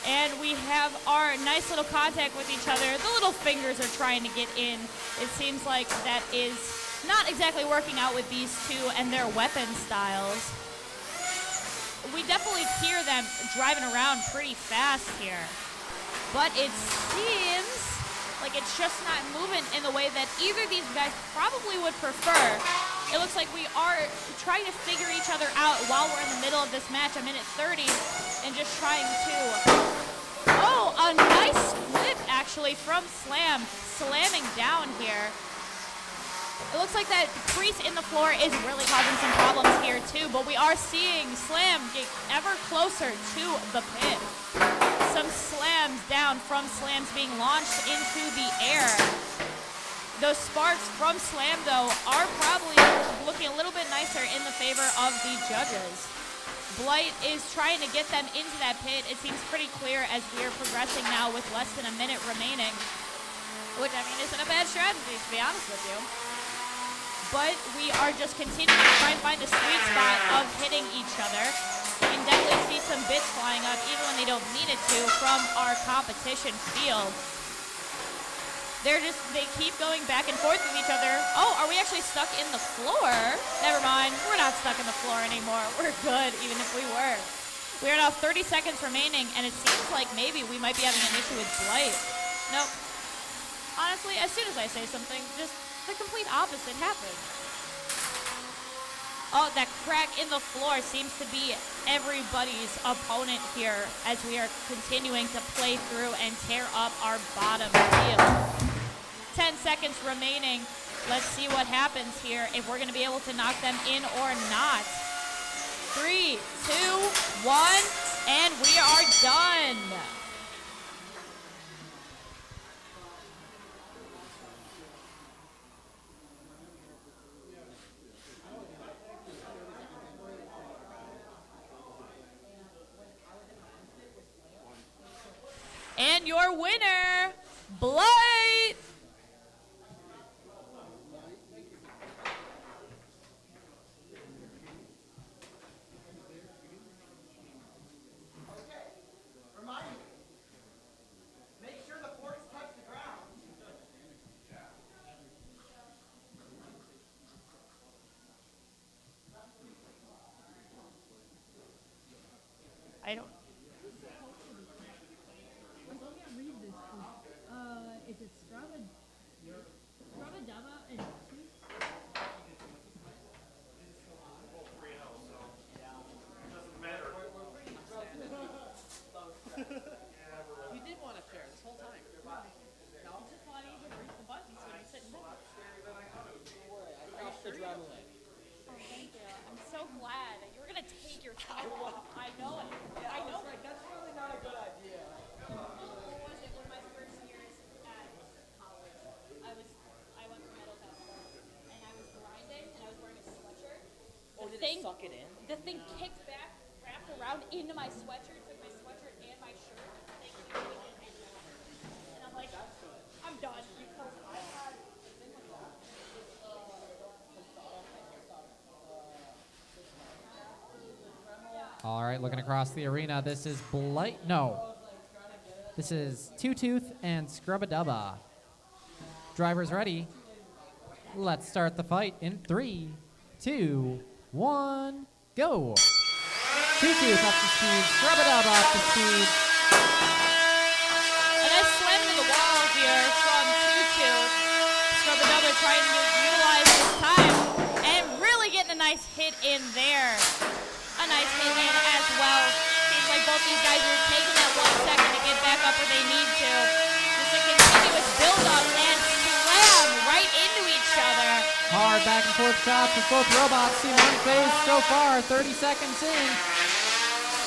And we have our nice little contact with each other. The little fingers are trying to get in. It seems like that is not exactly working out with these two and their weapon styles. We definitely hear them driving around pretty fast here. But it seems like it's just not moving in the way that either of these guys probably would prefer. It looks like we are trying to figure each other out while we're in the middle of this match. A minute 30 and just trying to... Oh, a nice flip actually from Slam, slamming down here. It looks like that crease in the floor is really causing some problems here too, but we are seeing Slam get ever closer to the pit. Some slams down from slams being launched into the air. Those sparks from Slam, though, are probably looking a little bit nicer in the favor of the judges. Blight is trying to get them into that pit. It seems pretty clear as we are progressing now with less than a minute remaining, which, I mean, isn't a bad strategy, to be honest with you. But we are just continuing to try and find the sweet spot of hitting each other. You can definitely see some bits flying up, even when they don't mean it to, from our competition field. They keep going back and forth with each other. Oh, are we actually stuck in the floor? Never mind, we're not stuck in the floor anymore. We're good, even if we were. We're now 30 seconds remaining, and it seems like maybe we might be having an issue with Blight. Nope. Honestly, as soon as I say something, just the complete opposite happens. Oh, that crack in the floor seems to be everybody's opponent here as we are continuing to play through and tear up our bottom field. 10 seconds remaining. Let's see what happens here, if we're going to be able to knock them in or not. 3, 2, 1, and we are done. And your winner, Beloit.
Remind me. Make sure the forks touch the ground.
I don't.
Is it Scrubba Dubba and
You did want a chair this whole time. No?
It's just a lot easier to reach the buttons when you're sitting down.
I felt the adrenaline.
Oh, thank you. I'm so glad that you were going to take your time off. I know it. I know it.
That's really not a good idea.
What was it? One of my first years at college, I went for metal festival, and I was grinding, and I was wearing a sweatshirt.
Did it suck it in?
The thing kicked back, wrapped around into my sweatshirt, took my sweatshirt and my shirt. Thank you. And I'm like, I'm done because I had.
All right, looking across the arena, this is Blight. No. This is Two Tooth and Scrubba Dubba. Drivers ready. Let's start the fight in 3, 2, 1, go. Two Tooth up to speed, Scrubba Dubba up to speed.
A nice slam to the wall here from Two-Tooth. Scrubba Dubba trying to utilize his time and really getting a nice hit in there. A nice hit in as well. Seems like both these guys are taking that 1 second to get back up where they need to. Just a continuous build-up and slam right into each other.
Hard back and forth shots as both robots seem unfazed so far, 30 seconds in.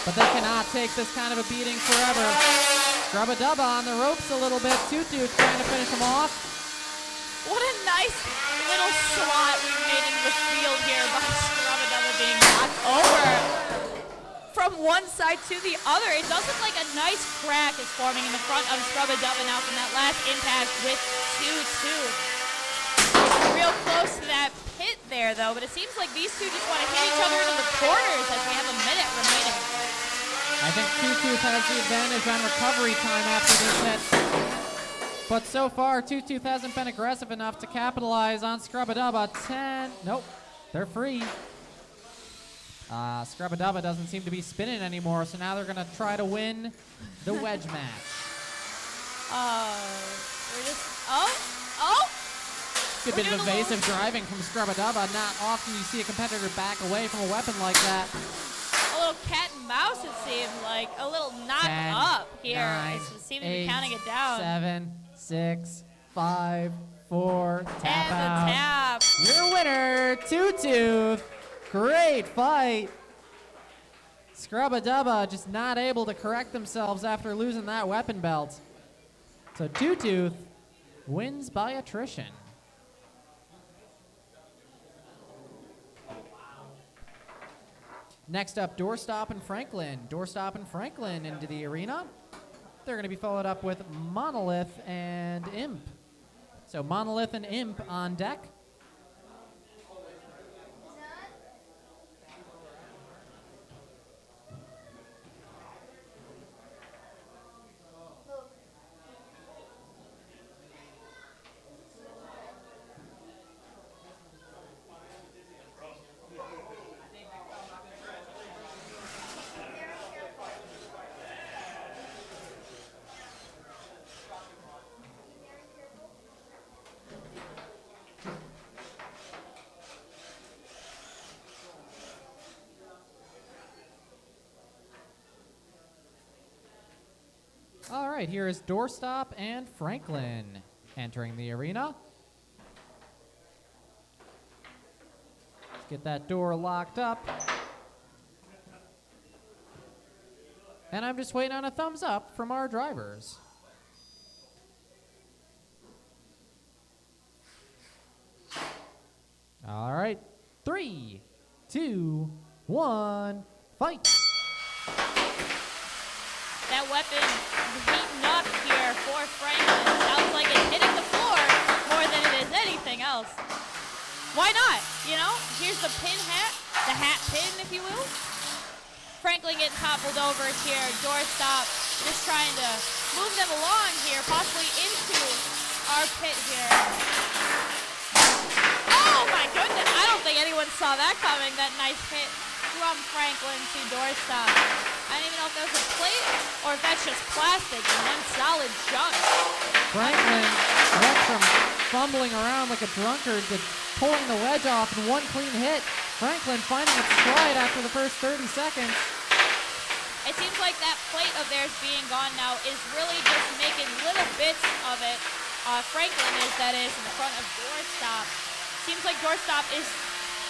But they cannot take this kind of a beating forever. Scrubba Dubba on the ropes a little bit. Two-Tooth trying to finish him off.
What a nice little slot we made into the field here by Scrubba Dubba being knocked over. From one side to the other, it does look like a nice crack is forming in the front of Scrubba Dubba now from that last impact with Two-Tooth. Real close to that pit there, though, but it seems like these two just want to hit each other into the corners as we have a minute remaining.
I think Two-Tooth has the advantage on recovery time after this hit. But so far, Two-Tooth hasn't been aggressive enough to capitalize on Scrubba Dubba. 10, nope, they're free. Scrubba Dubba doesn't seem to be spinning anymore, so now they're going to try to win the wedge match.
We're just,
Good bit of evasive driving from Scrubba Dubba. Not often you see a competitor back away from a weapon like that.
a little cat and mouse, it seemed like. A little knock
10,
up here.
9,
It seems to
8,
be counting it down.
7, 6, 5, 4, tap
And
out.
the tap.
Your winner, Two-Tooth. Great fight. Scrubba Dubba just not able to correct themselves after losing that weapon belt. So Two-Tooth wins by attrition. Next up, Doorstop and Franklin. Doorstop and Franklin into the arena. They're going to be followed up with Monolith and Imp. So Monolith and Imp on deck. right, here is Doorstop and Franklin entering the arena. Let's get that door locked up. And I'm just waiting on a thumbs up from our drivers. All right, 3, 2, 1, fight.
That weapon heating up here for Franklin. Sounds like it's hitting the floor more than it is anything else. Why not? You know, here's the pin hat, the hat pin, if you will. Franklin getting toppled over here. Doorstop just trying to move them along here, possibly into our pit here. Oh my goodness, I don't think anyone saw that coming, that nice hit from Franklin to Doorstop. I don't even know if that was a plate or if that's just plastic and one solid chunk.
Franklin went from fumbling around like a drunkard to pulling the wedge off in one clean hit. Franklin finding its stride after the first 30 seconds.
It seems like that plate of theirs being gone now is really just making little bits of it. Franklin is, that is, in front of Doorstop. Seems like Doorstop is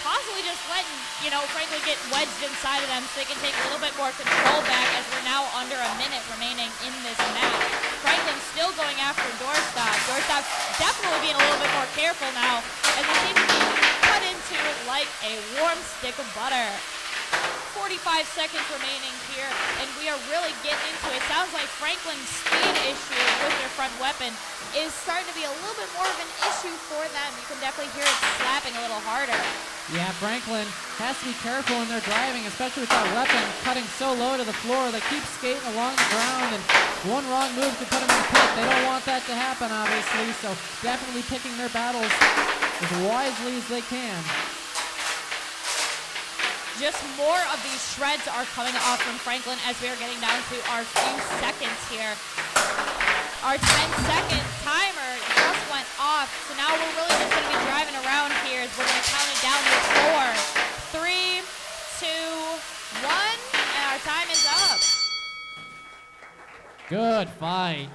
possibly just letting, you know, Franklin get wedged inside of them so they can take a little bit more control back as we're now under a minute remaining in this match. Franklin's still going after Doorstop. Doorstop definitely being a little bit more careful now as they seem to be cut into like a warm stick of butter. 45 seconds remaining here, and we are really getting into it. Sounds like Franklin's speed issue with their front weapon is starting to be a little bit more of an issue for them. You can definitely hear it slapping a little harder.
Yeah, Franklin has to be careful when they're driving, especially with that weapon cutting so low to the floor. They keep skating along the ground, and one wrong move could put them in the pit. They don't want that to happen, obviously, so definitely picking their battles as wisely as they can.
Just more of these shreds are coming off from Franklin as we are getting down to our few seconds here. Our 10-second timer just went off, so now we're really just going to be driving around here as we're going to count it down to 4, 3, 2, 1, and our time is up.
Good fight.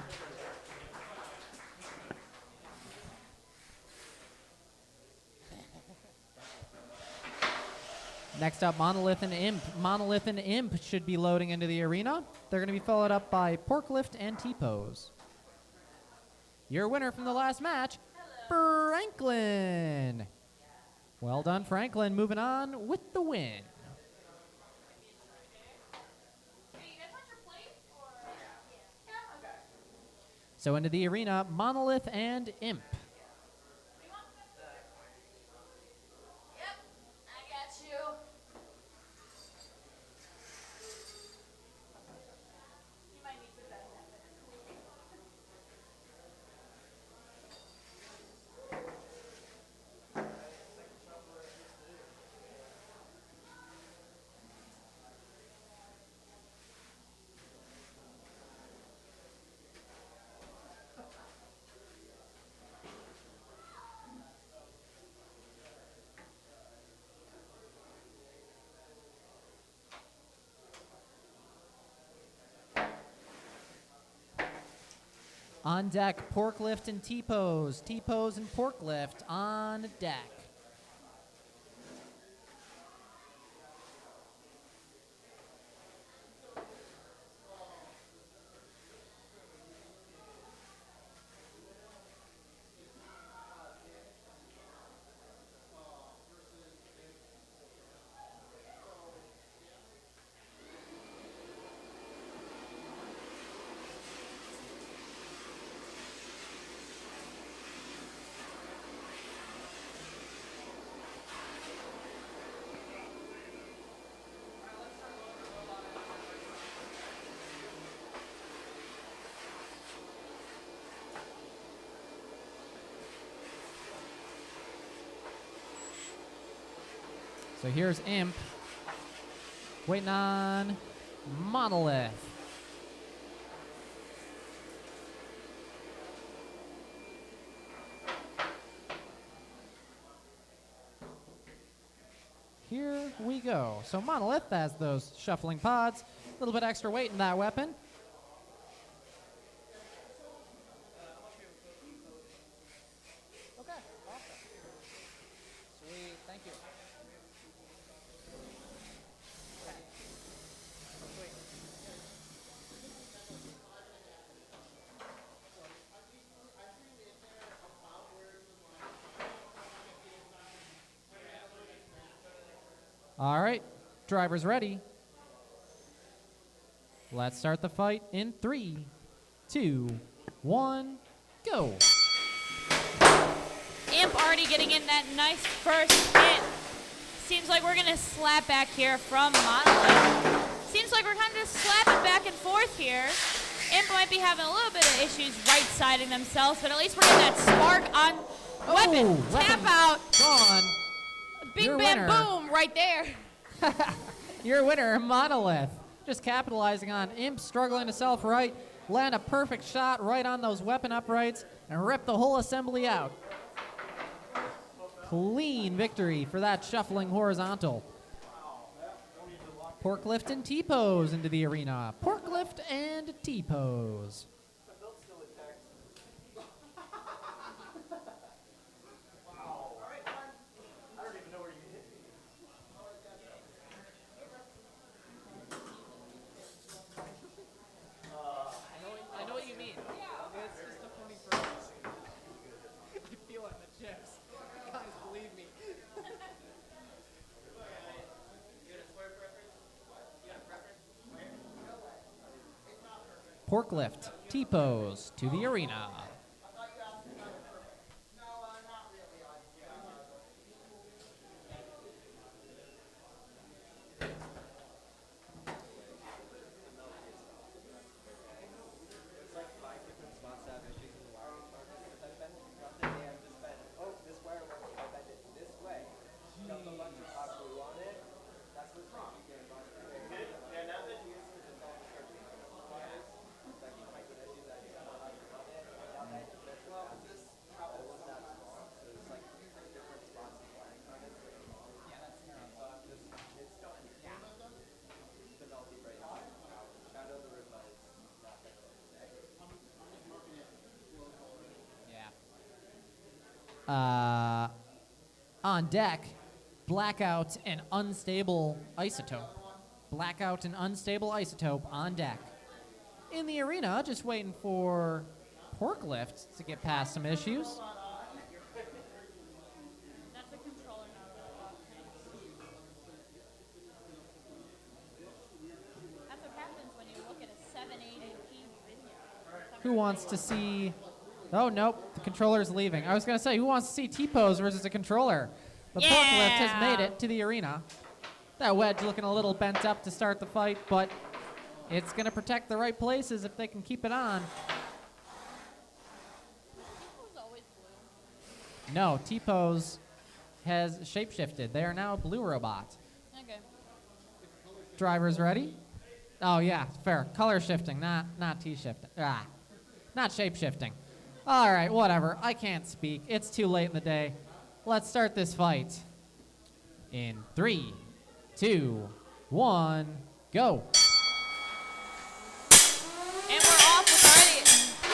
Next up, Monolith and Imp. Monolith and Imp should be loading into the arena. They're going to be followed up by Porklift and T-Pose. Your winner from the last match, Franklin. Well done, Franklin. Moving on with the win. So into the arena, Monolith and Imp. On deck, Porklift and T-Pose. T-Pose and Porklift on deck. So here's Imp, waiting on Monolith. Here we go. So Monolith has those shuffling pods, a little bit extra weight in that weapon. All right, drivers ready. Let's start the fight in 3, 2, 1, go.
Imp already getting in that nice first hit. Seems like we're going to slap back here from Monolith. Seems like we're kind of just slapping back and forth here. Imp might be having a little bit of issues right-siding themselves, but at least we're getting that spark on weapon. Tap out.
Gone.
Big
Your
bam
winner.
boom right there.
Your winner, Monolith. Just capitalizing on Imp struggling to self-right, land a perfect shot right on those weapon uprights, and rip the whole assembly out. Clean victory for that shuffling horizontal. Pork lift and T-pose into the arena. Pork lift and T-pose.
I know what you mean. It's just a funny phrase. I feel it in the chips. Guys, believe me.
Pork lift, T-pose to the arena. On deck, blackout and unstable isotope. Blackout and unstable isotope on deck. In the arena, just waiting for Pork Lift to get past some issues.
That's a controller, not a That's what happens when you look at a 780p video.
Who wants to see... Oh, nope, the controller's leaving. I was going to say, who wants to see T-pose versus a controller? But Pork Lift has made it to the arena. That wedge looking a little bent up to start the fight, but it's going to protect the right places if they can keep it on. No, T-pose has shapeshifted. They are now a blue robot.
Okay.
Drivers ready? Oh, yeah, fair. Color shifting, not T-shifting. Not shape-shifting. All right, whatever. I can't speak. It's too late in the day. Let's start this fight. In 3, 2, 1, go.
And we're off with already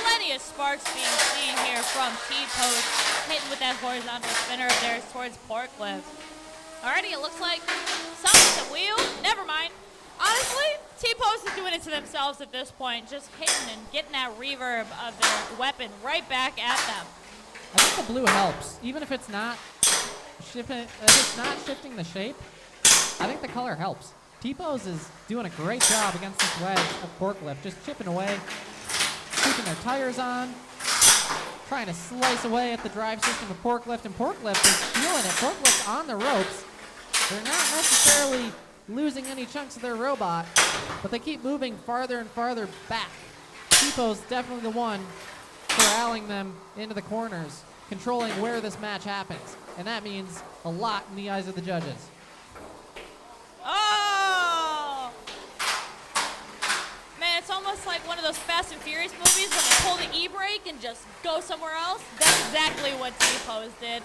plenty of sparks being seen here from T-pose, hitting with that horizontal spinner of theirs towards Pork Lift. Already it looks like something's a wheel. Never mind. Honestly, T-pose is doing it to themselves at this point, just hitting and getting that reverb of their weapon right back at them.
I think the blue helps, even if it's not shifting the shape. I think the color helps. T-pose is doing a great job against this wedge of Pork Lift, just chipping away, keeping their tires on, trying to slice away at the drive system of Pork Lift, and Pork Lift is feeling it. Pork Lift's on the ropes. They're not necessarily losing any chunks of their robot, but they keep moving farther and farther back. T-pose definitely the one corralling them into the corners, controlling where this match happens, and that means a lot in the eyes of the judges.
Oh! Man, it's almost like one of those Fast and Furious movies when they pull the e-brake and just go somewhere else. That's exactly what T-pose did.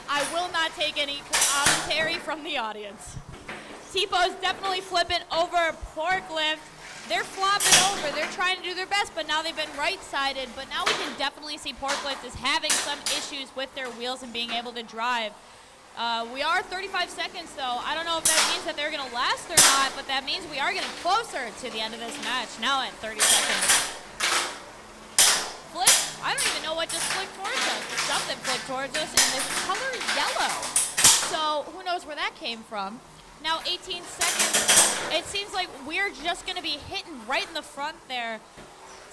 I will not take any commentary from the audience. T-pose definitely flipping over Pork Lift. They're flopping over. They're trying to do their best, but now they've been right-sided. But now we can definitely see Pork Lift is having some issues with their wheels and being able to drive. We are 35 seconds, though. I don't know if that means that they're going to last or not, but that means we are getting closer to the end of this match. Now at 30 seconds. Flick? I don't even know what just flicked towards us. Something flicked towards us, and the color is yellow. So who knows where that came from. Now 18 seconds. It seems like we're just going to be hitting right in the front there.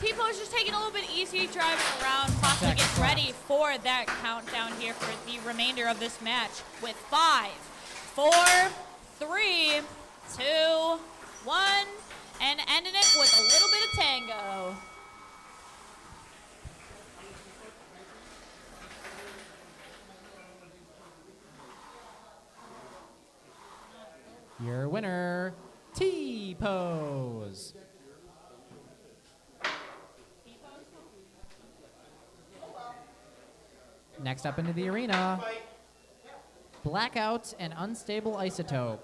Tipo is just taking a little bit easy, driving around, possibly getting ready for that countdown here for the remainder of this match with 5, 4, 3, 2, 1, and ending it with a little bit of tango.
Your winner, T-Pose. Next up into the arena, Blackout and Unstable Isotope.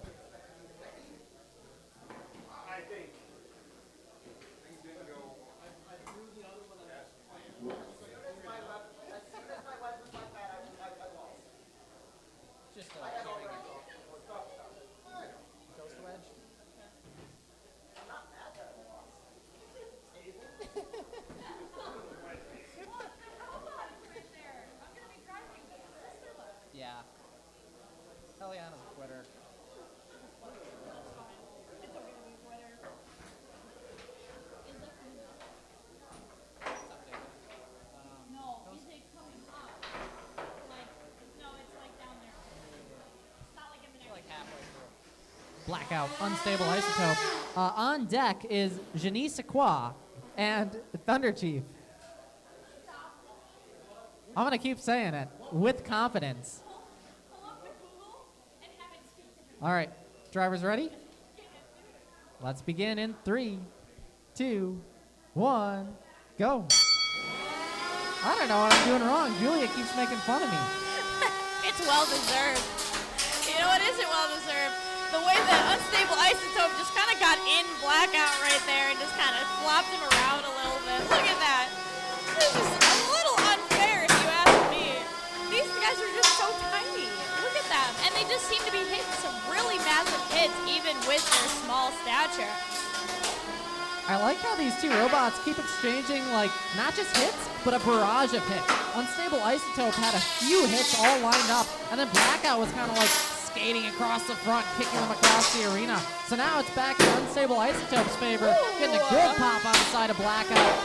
Yeah. Eliana's a quitter.
No, is it coming up? Like, no, it's like down there. It's not like in the next.
Like halfway through.
Blackout, Unstable Isotope. On deck is Janie Sequoia and Thunder Chief. I'm going to keep saying it with confidence. All right, drivers ready? Let's begin in 3, 2, 1, go. I don't know what I'm doing wrong. Julia keeps making fun of me.
It's well deserved. You know, it isn't well deserved. The way that Unstable Isotope just kind of got in Blackout right there and just kind of flopped him around a little bit. Look at that. This is a little unfair if you ask me. These guys are just so tiny. Look at them. And they just seem to be hitting some really massive hits even with their small stature.
I like how these two robots keep exchanging, like, not just hits, but a barrage of hits. Unstable Isotope had a few hits all lined up, and then Blackout was kind of like skating across the front, kicking them across the arena. So now it's back in Unstable Isotope's favor, getting a good pop on the side of Blackout.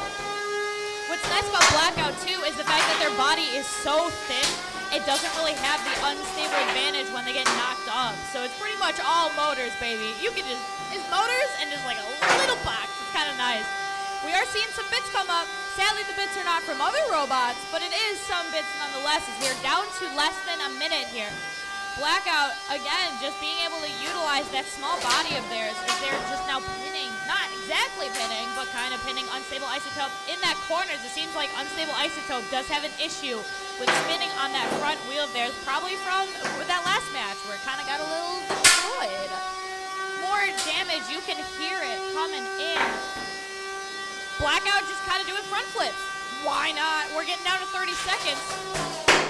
What's nice about Blackout, too, is the fact that their body is so thin, it doesn't really have the unstable advantage when they get knocked up. So it's pretty much all motors, baby. You can just, it's motors and just like a little box. It's kind of nice. We are seeing some bits come up. Sadly, the bits are not from other robots, but it is some bits nonetheless, as we're down to less than a minute here. Blackout, again, just being able to utilize that small body of theirs as they're just now pinning, not exactly pinning, but kind of pinning Unstable Isotope in that corners. It seems like Unstable Isotope does have an issue with spinning on that front wheel of theirs, probably from that last match where it kind of got a little destroyed. More damage, you can hear it coming in. Blackout just kind of doing front flips. Why not? We're getting down to 30 seconds.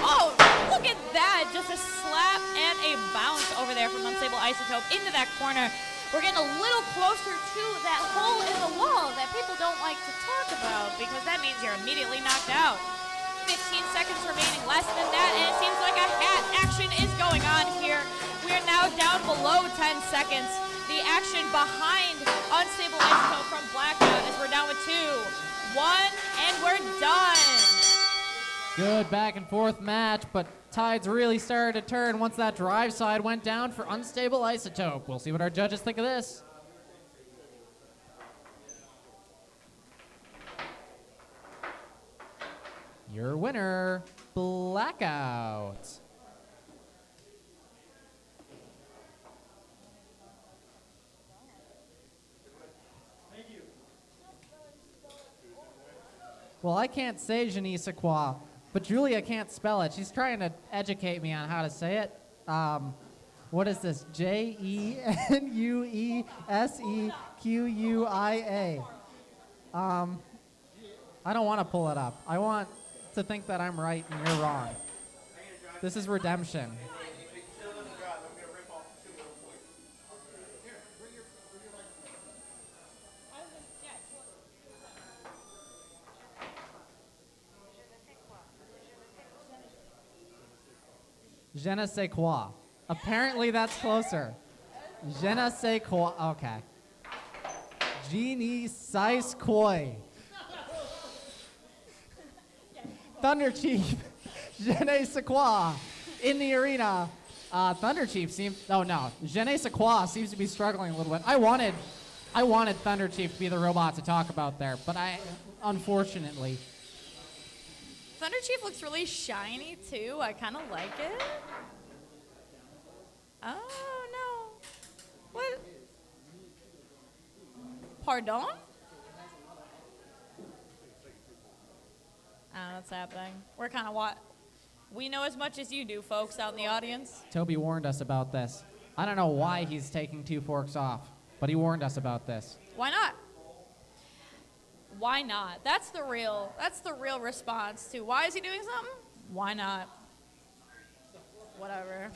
Oh, look at that. Just a slap and a bounce over there from Unstable Isotope into that corner. We're getting a little closer to that hole in the wall that people don't like to talk about because that means you're immediately knocked out. 15 seconds remaining, less than that, and it seems like a hat action is going on here. We are now down below 10 seconds. The action behind Unstable Isotope from Blackout as we're down with 2, 1, and we're done.
Good back and forth match, but tides really started to turn once that drive side went down for Unstable Isotope. We'll see what our judges think of this. Your winner, Blackout. Well, I can't say Janie Sequoia, but Julia can't spell it. She's trying to educate me on how to say it. What is this? Jenuesequia. I don't want to pull it up. I want to think that I'm right and you're wrong. This is redemption. Je ne sais quoi. Apparently that's closer. Je ne sais quoi. Okay. Genie Sais Koi. Thunder Chief. Je ne sais quoi. In the arena. Thunder Chief seems. Oh no. Je ne sais quoi seems to be struggling a little bit. I wanted Thunder Chief to be the robot to talk about there, but unfortunately.
Thunder Chief looks really shiny too. I kind of like it. Oh no. What? Pardon? I don't know what's happening. We're kind of we know as much as you do, folks out in the audience.
Toby warned us about this. I don't know why he's taking 2 forks off, but he warned us about this.
Why not? Why not? That's the real response to why is he doing something? Why not? Whatever.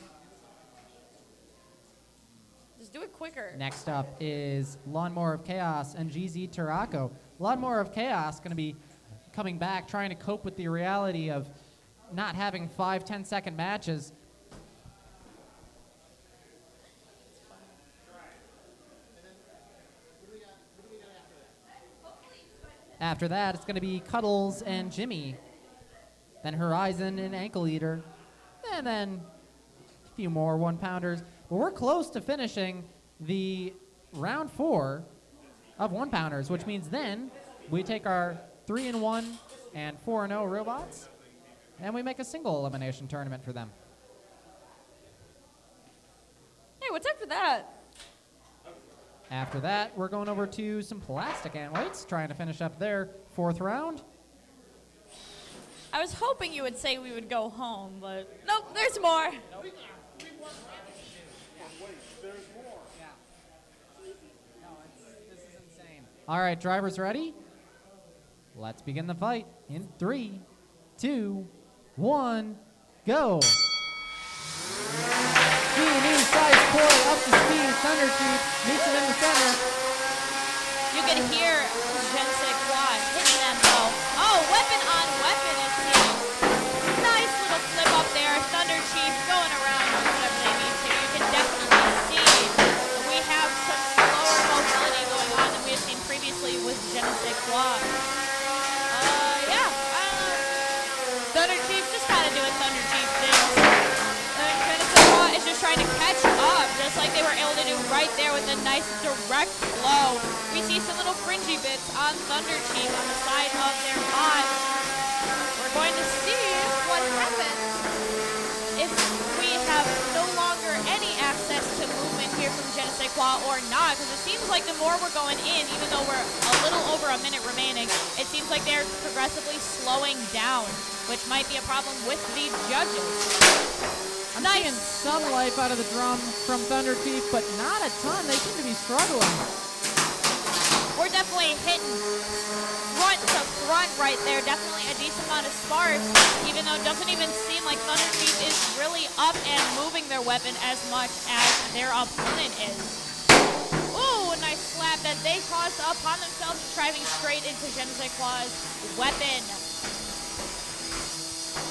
Just do it quicker.
Next up is Lawnmower of Chaos and GZ Tarako. Lawnmower of Chaos going to be coming back, trying to cope with the reality of not having 5-10 second matches. After that, it's going to be Cuddles and Jimmy. Then Horizon and Ankle Eater. And then a few more 1-pounders. Well, we're close to finishing the round 4 of 1-pounders, which means then we take our 3-1 and 4-0 robots, and we make a single elimination tournament for them.
Hey, what's after that?
After that, we're going over to some plastic weights, trying to finish up their 4th round.
I was hoping you would say we would go home, but nope, there's more.
All right, drivers ready? Let's begin the fight in 3, 2, 1, go. New size coil up to speed. Thunder Chief meets him in the center.
You can hear Jensei Quad hitting them though. Oh, weapon on weapon it seems. Nice little flip up there. Thunder Chief going around doing whatever they need to. You can definitely see we have some slower mobility going on than we have seen previously with Jensei Quad. Yeah, I don't know. Thunder Chief just kind of doing Thunder Chief things. Jensei Quad is just trying to catch up, just like they were able to do right there with a nice direct blow. We see some little fringy bits on Thunder Chief on the side of their mod. We're going to see what happens if we have no longer any access to movement here from Genesee Qua or not, because it seems like the more we're going in, even though we're a little over a minute remaining, it seems like they're progressively slowing down, which might be a problem with the judges.
I'm seeing some life out of the drum from Thunder Chief, but not a ton. They seem to be struggling.
We're definitely hitting front to front right there. Definitely a decent amount of sparks, even though it doesn't even seem like Thunder Chief is really up and moving their weapon as much as their opponent is. Ooh, a nice slap that they caused upon themselves, driving straight into Genesee Qua's weapon.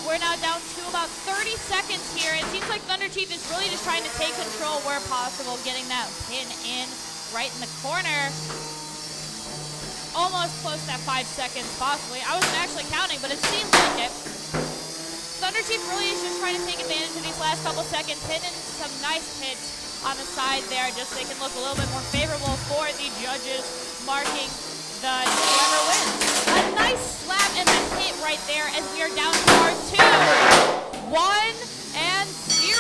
We're now down to about 30 seconds here. It seems like Thunder Chief is really just trying to take control where possible, getting that pin in right in the corner. Almost close to that 5 seconds, possibly. I wasn't actually counting, but it seems like it. Thunder Chief really is just trying to take advantage of these last couple seconds, hitting some nice hits on the side there, just so they can look a little bit more favorable for the judges, marking the whoever wins. A nice slap and a hit right there as we are down to our 2, 1, and 0.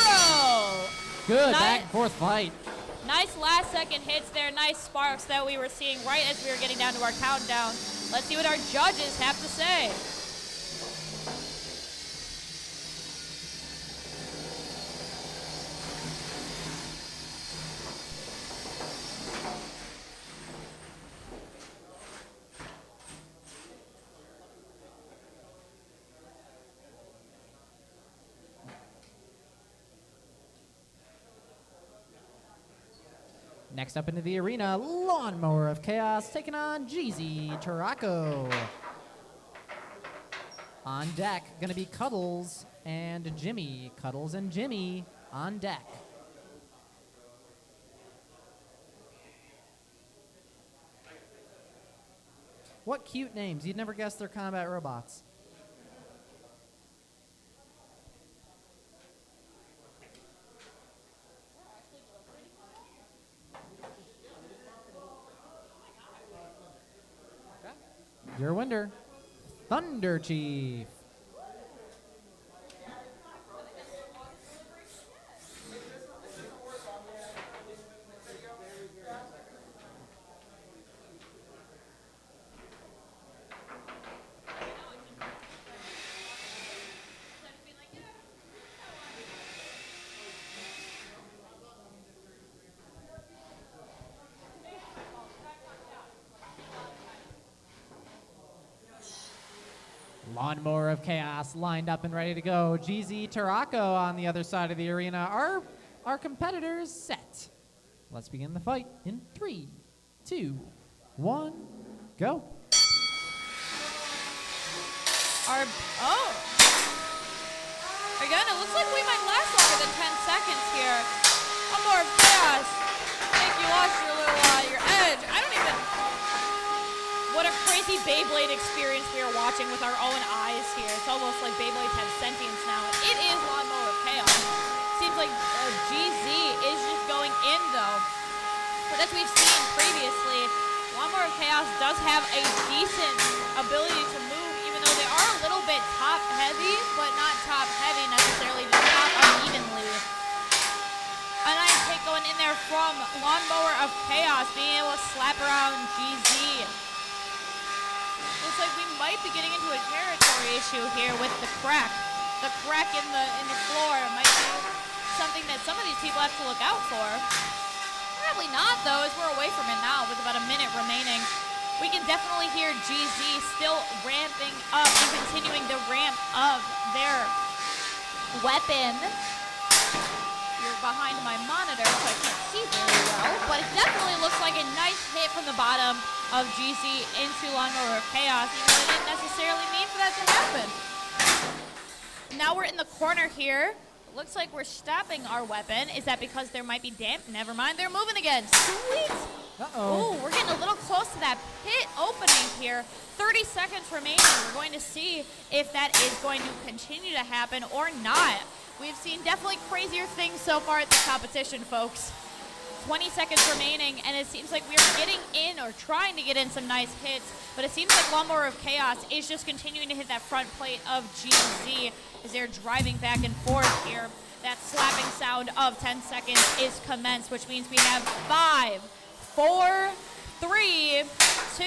Good back and forth fight.
Nice last second hits there, nice sparks that we were seeing right as we were getting down to our countdown. Let's see what our judges have to say.
Next up into the arena, Lawnmower of Chaos taking on GZ Tarako. On deck, gonna be Cuddles and Jimmy. Cuddles and Jimmy on deck. What cute names. You'd never guess they're combat robots. Your winner, Thunder Chief. Lawnmower of Chaos lined up and ready to go. GZ Tarako on the other side of the arena. Our competitors set. Let's begin the fight in 3, 2, 1, go.
Again, it looks like we might last longer than 10 seconds here. Lawnmower of Chaos. I think you lost your edge. I don't even... What a crazy Beyblade experience we are watching with our own eyes here. It's almost like Beyblades have sentience now. It is Lawnmower of Chaos. Seems like GZ is just going in, though. But as we've seen previously, Lawnmower of Chaos does have a decent ability to move, even though they are a little bit top-heavy, but not top-heavy necessarily, just top unevenly. A nice hit going in there from Lawnmower of Chaos, being able to slap around GZ. Looks like we might be getting into a territory issue here with the crack. The crack in the floor might be something that some of these people have to look out for. Probably not, though, as we're away from it now with about a minute remaining. We can definitely hear GZ still ramping up and continuing the ramp of their weapon. You're behind my monitor, so I can't see very well, but it definitely looks like a nice hit from the bottom of GZ into Lawnmower of Chaos, even though it didn't necessarily mean for that to happen. Now we're in the corner here. Looks like we're stopping our weapon. Is that because there might be damp? Never mind, they're moving again. Sweet.
Uh-oh.
Ooh, we're getting a little close to that pit opening here. 30 seconds remaining. We're going to see if that is going to continue to happen or not. We've seen definitely crazier things so far at the competition, folks. 20 seconds remaining, and it seems like we're getting in or trying to get in some nice hits, but it seems like Lawnmower of Chaos is just continuing to hit that front plate of GZ as they're driving back and forth here. That slapping sound of 10 seconds is commenced, which means we have 5, 4, 3, 2,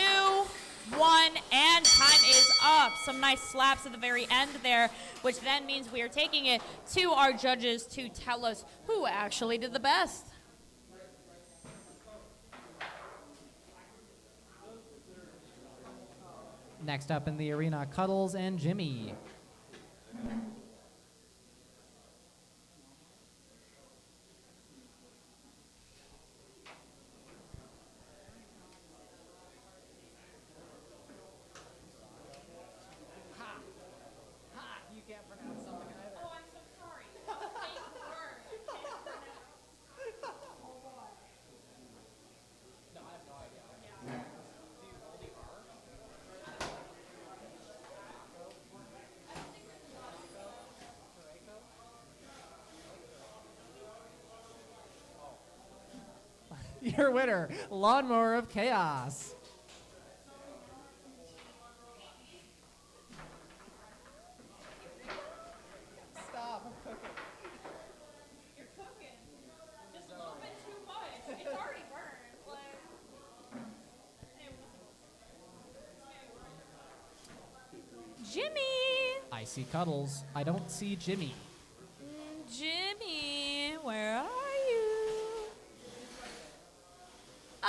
1, and time is up. Some nice slaps at the very end there, which then means we are taking it to our judges to tell us who actually did the best.
Next up in the arena, Cuddles and Jimmy.
You can't pronounce something either.
Oh, I'm so sorry.
No, I have no idea. Do you know the R?
Your winner, Lawnmower of Chaos.
Stop, I'm cooking.
You're cooking. Just a little bit too much. It's already burned. Like, Jimmy!
I see Cuddles. I don't see Jimmy.
Jimmy, where are you?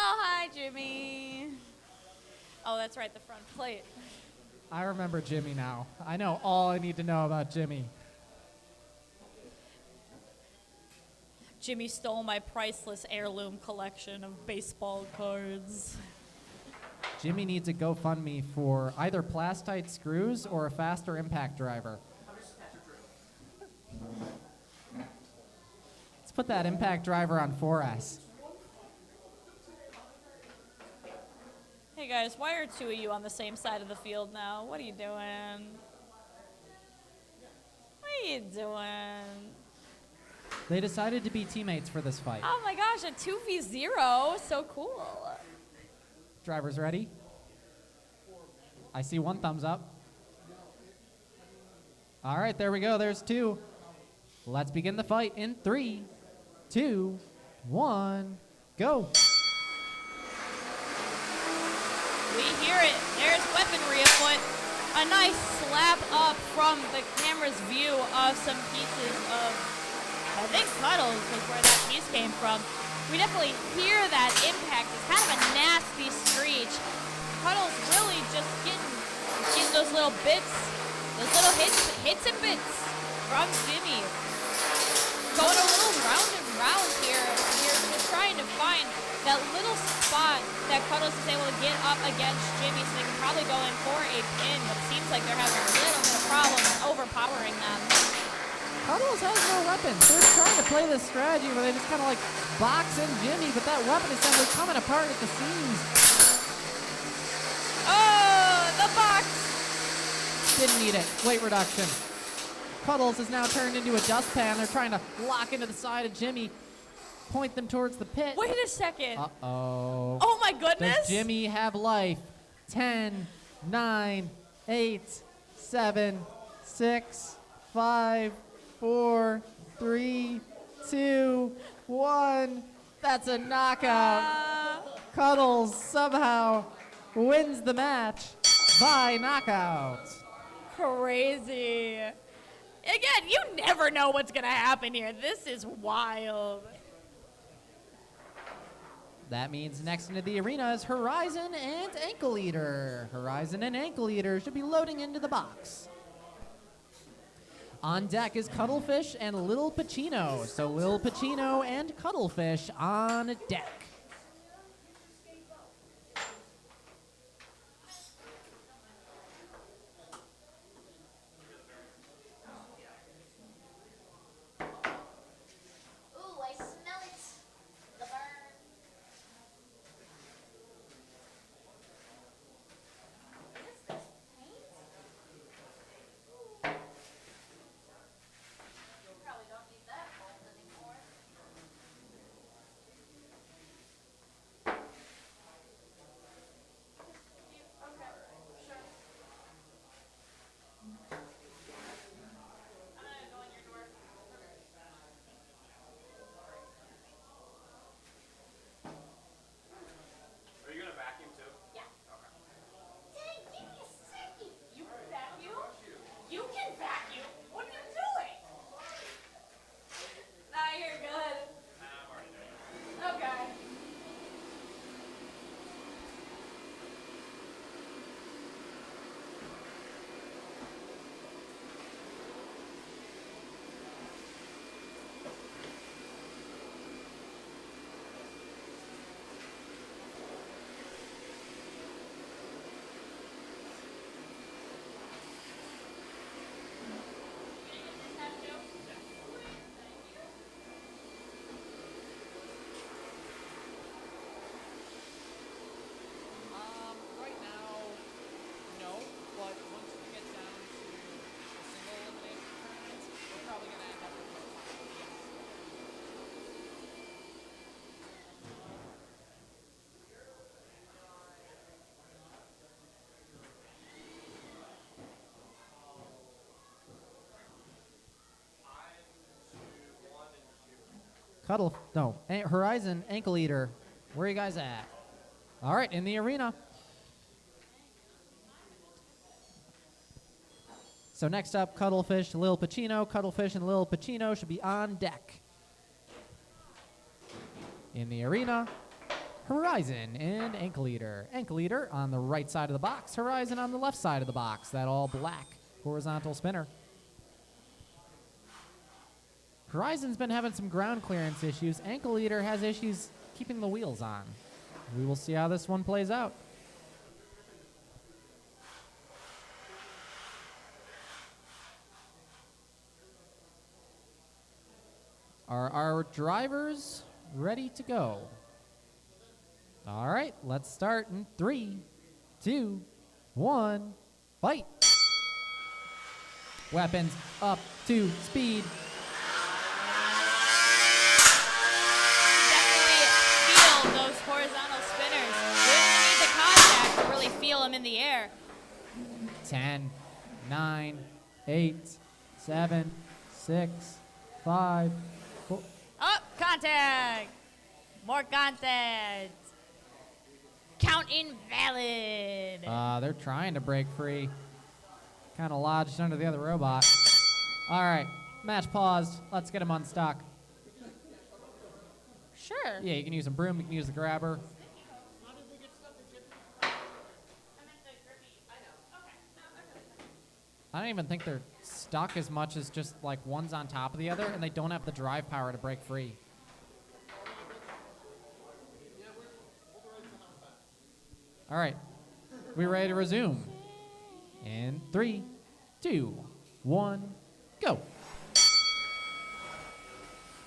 Oh, hi, Jimmy. Oh, that's right, the front plate.
I remember Jimmy now. I know all I need to know about Jimmy.
Jimmy stole my priceless heirloom collection of baseball cards.
Jimmy needs a GoFundMe for either plastite screws or a faster impact driver. Let's put that impact driver on 4S.
Hey guys, why are two of you on the same side of the field now? What are you doing? What are you doing?
They decided to be teammates for this fight.
Oh my gosh, a 2v0. So cool.
Drivers ready? I see one thumbs up. All right, there we go. There's two. Let's begin the fight in 3, 2, 1, go.
We hear it. There's weaponry afoot. A nice slap up from the camera's view of some pieces of, I think, Cuddles was where that piece came from. We definitely hear that impact. It's kind of a nasty screech. Cuddles really just getting those little bits, those little hits and bits from Jimmy. Going a little round and round here. We're trying to find that little spot that Cuddles is able to get up against Jimmy, so they can probably go in for a pin, but it seems like they're having a little bit of problems overpowering them.
Cuddles has no weapons. They're trying to play this strategy where they just kind of like box in Jimmy, but that weapon is simply coming apart at the seams.
Oh, the box!
Didn't need it. Weight reduction. Cuddles is now turned into a dustpan. They're trying to lock into the side of Jimmy, point them towards the pit.
Wait a second.
Uh-oh.
Oh my goodness.
Does Jimmy have life? 10, 9, 8, 7, 6, 5, 4, 3, 2, 1. That's a knockout. Cuddles somehow wins the match by knockout.
Crazy. Again, you never know what's going to happen here. This is wild.
That means next into the arena is Horizon and Ankle Eater. Horizon and Ankle Eater should be loading into the box. On deck is Cuddlefish and Lil Pacino. So Lil Pacino and Cuddlefish on deck.
Ooh, I smell it. The burn. What is this? Paint? Probably don't need that mold anymore. Okay, sure. I'm gonna go in your door.
Are you gonna vacuum too?
Yeah. Dang, give me a second.
You can vacuum? You can vacuum? What are you doing? Nah, you're good.
I'm already doing it.
Okay.
Right now, no. But once we get down to the single elimination tournaments, we're probably going to end up with more time. Yes.
Horizon, Ankle Eater. Where are you guys at? All right, in the arena. So next up, Cuddlefish, Lil Pacino. Cuddlefish and Lil Pacino should be on deck. In the arena, Horizon and Ankle Eater. Ankle Eater on the right side of the box. Horizon on the left side of the box. That all black horizontal spinner. Horizon's been having some ground clearance issues. Ankle Eater has issues keeping the wheels on. We will see how this one plays out. Are our drivers ready to go? All right, let's start in 3, 2, 1, fight. Weapons up to speed.
Definitely feel those horizontal spinners. You don't need the contact to really feel them in the air.
10, 9, 8, 7, 6, 5, 4.
Up, contact. More contact. Count invalid.
They're trying to break free. Kind of lodged under the other robot. All right, match paused. Let's get him unstuck.
Sure.
Yeah, you can use a broom, you can use the grabber. I don't even think they're stuck as much as just like one's on top of the other, and they don't have the drive power to break free. All right, we ready to resume? In 3, 2, 1, go.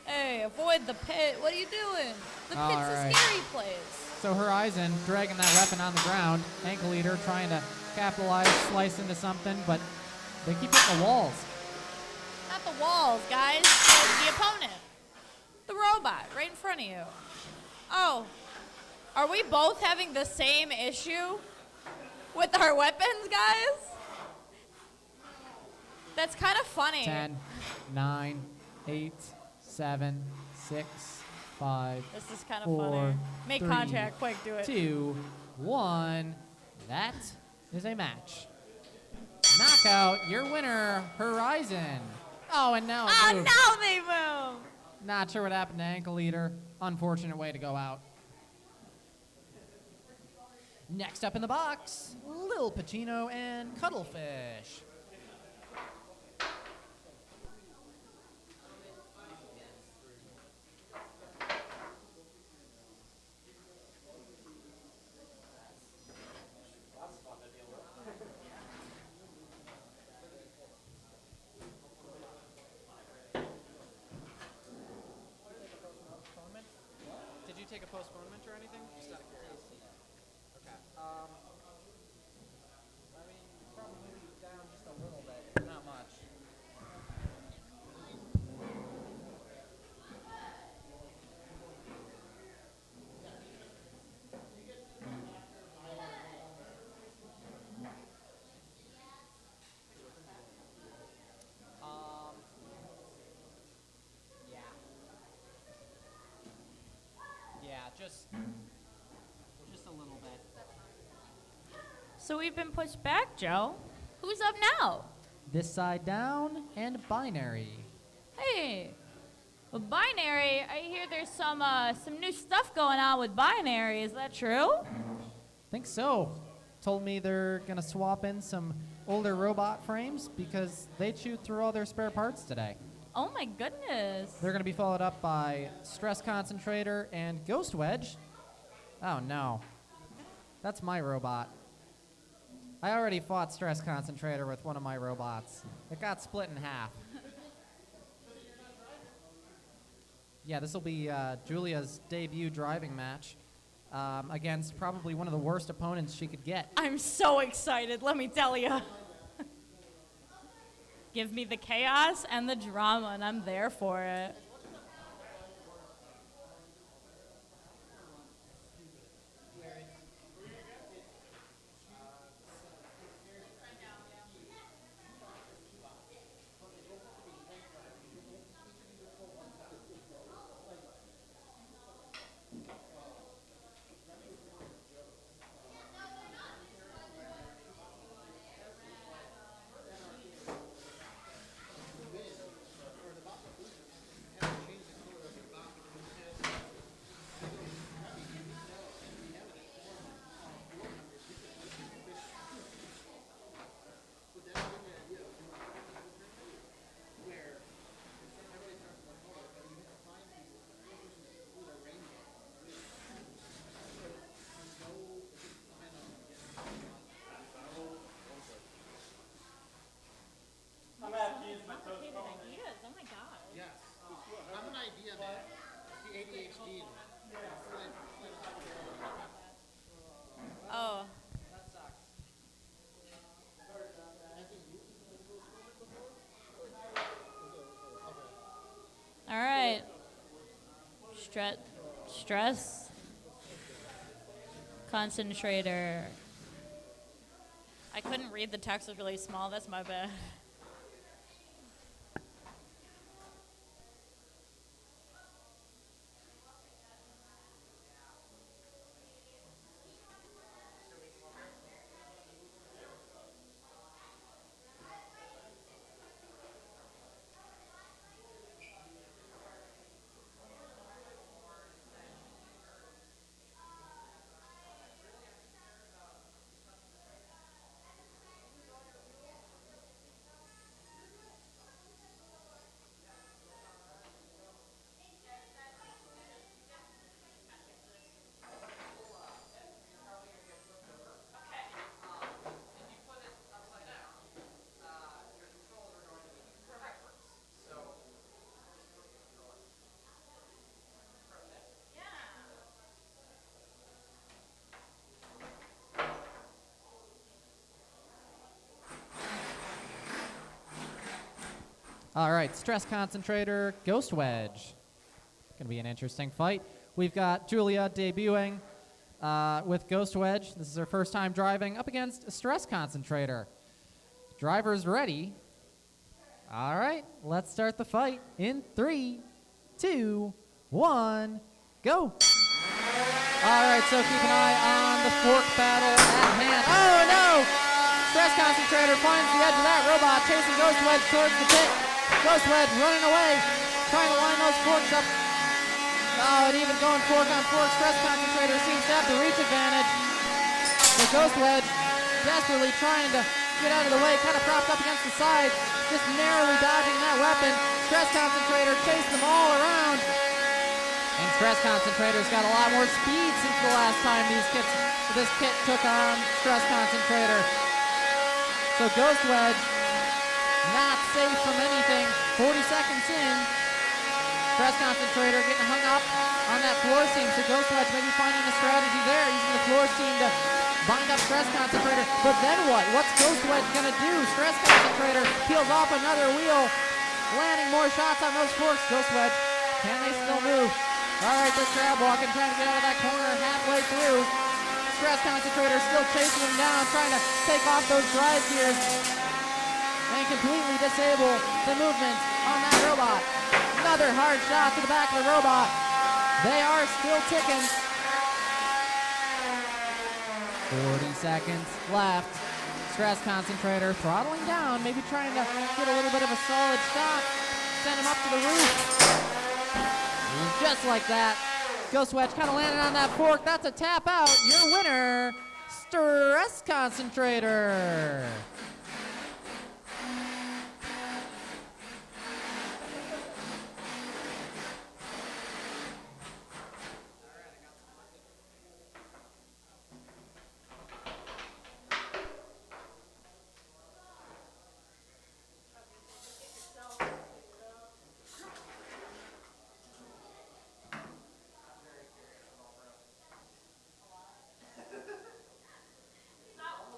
Hey, avoid the pit. What are you doing? The
All
pit's
right.
a scary place.
So Horizon dragging that weapon on the ground, ankle eater trying to capitalize, slice into something, but they keep hitting the walls.
Not the walls, guys. The opponent. The robot right in front of you. Oh, are we both having the same issue with our weapons, guys? That's kind of funny.
10, 9, 8, 7, 6, 5,
This is kind of
4,
funny. Make
3,
contact, quick, do it.
2, 1. That is a match. Knockout, your winner, Horizon. Oh, and now it
Oh,
moved.
now they move.
Not sure what happened to ankle eater. Unfortunate way to go out. Next up in the box, Lil Pacino and Cuttlefish.
Did you take a postponement or anything? Just out of curiosity. Okay. I mean, probably down just a little bit, not much. Yeah. Yeah, just a little bit.
So we've been pushed back, Joe. Who's up now?
This side down and binary.
Hey, with binary, I hear there's some new stuff going on with binary. Is that true?
Think so. Told me they're gonna swap in some older robot frames because they chewed through all their spare parts today.
Oh my goodness.
They're gonna be followed up by Stress Concentrator and Ghost Wedge. Oh no. That's my robot. I already fought Stress Concentrator with one of my robots. It got split in half. Yeah, this will be Julia's debut driving match against probably one of the worst opponents she could get.
I'm so excited, let me tell you. Give me the chaos and the drama, and I'm there for it. Stress concentrator. I couldn't read the text, was really small. That's my bad.
All right, stress concentrator, ghost wedge. Gonna be an interesting fight. We've got Julia debuting with ghost wedge. This is her first time driving up against a stress concentrator. Driver's ready. All right, let's start the fight in 3, 2, 1, go. All right, so keep an eye on the fork battle at hand. Oh no! Stress concentrator finds the edge of that robot, chasing ghost wedge towards the pit. Ghost wedge running away, trying to line those forks up. Oh, and even going fork on fork, stress concentrator seems to have the reach advantage. The ghost wedge desperately trying to get out of the way, kind of propped up against the side, just narrowly dodging that weapon. Stress concentrator chased them all around. And stress concentrator's got a lot more speed since the last time this kit took on stress concentrator. So ghost wedge not safe from anything. 40 seconds in. Stress concentrator getting hung up on that floor seam. So ghost wedge maybe finding a strategy there, using the floor seam to bind up stress concentrator. But then what? What's ghost wedge gonna do? Stress concentrator peels off another wheel, landing more shots on those forks. Ghost wedge, can they still move? All right, they're crab walking, trying to get out of that corner halfway through. Stress concentrator still chasing them down, trying to take off those drive gears and completely disable the movement on that robot. Another hard shot to the back of the robot. They are still ticking. 40 seconds left. Stress concentrator throttling down, maybe trying to get a little bit of a solid shot. Send him up to the roof. Just like that. Ghost wedge kind of landed on that fork. That's a tap out. Your winner, stress concentrator.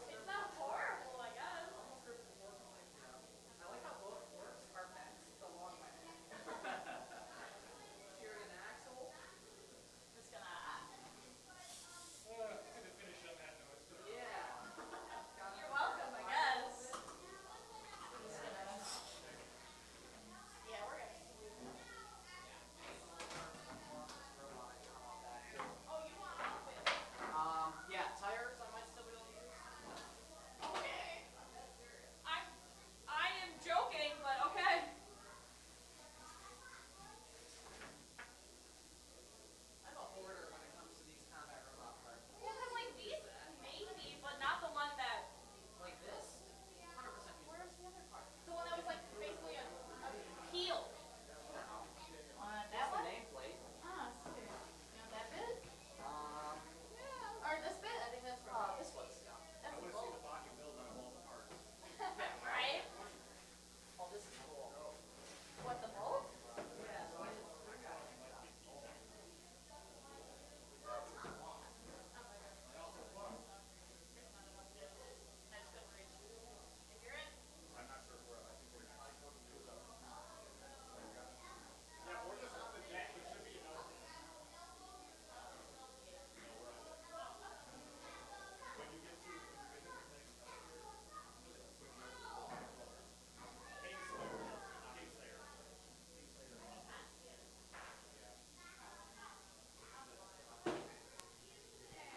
It's not horrible, I guess.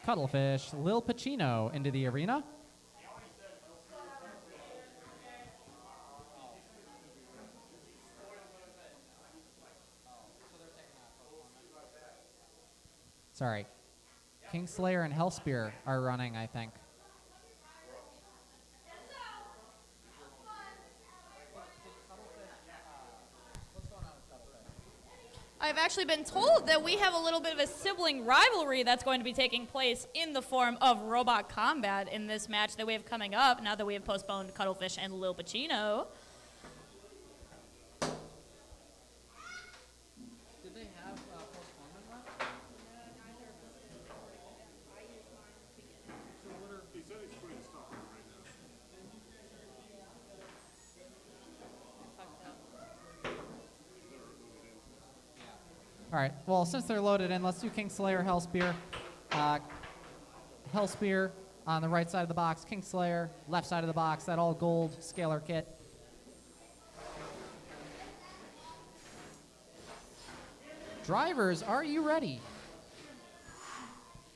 Cuttlefish, Lil Pacino into the arena. Sorry. Kingslayer and Hellspear are running, I think.
I've actually been told that we have a little bit of a sibling rivalry that's going to be taking place in the form of robot combat in this match that we have coming up now that we have postponed Cuttlefish and Lil Pacino.
Did they have postponement left?
He said he's putting stuff on right
All right. Well, since they're loaded in, let's do Kingslayer, Hellspear. Hellspear on the right side of the box. Kingslayer, left side of the box. That all gold scalar kit. Drivers, are you ready?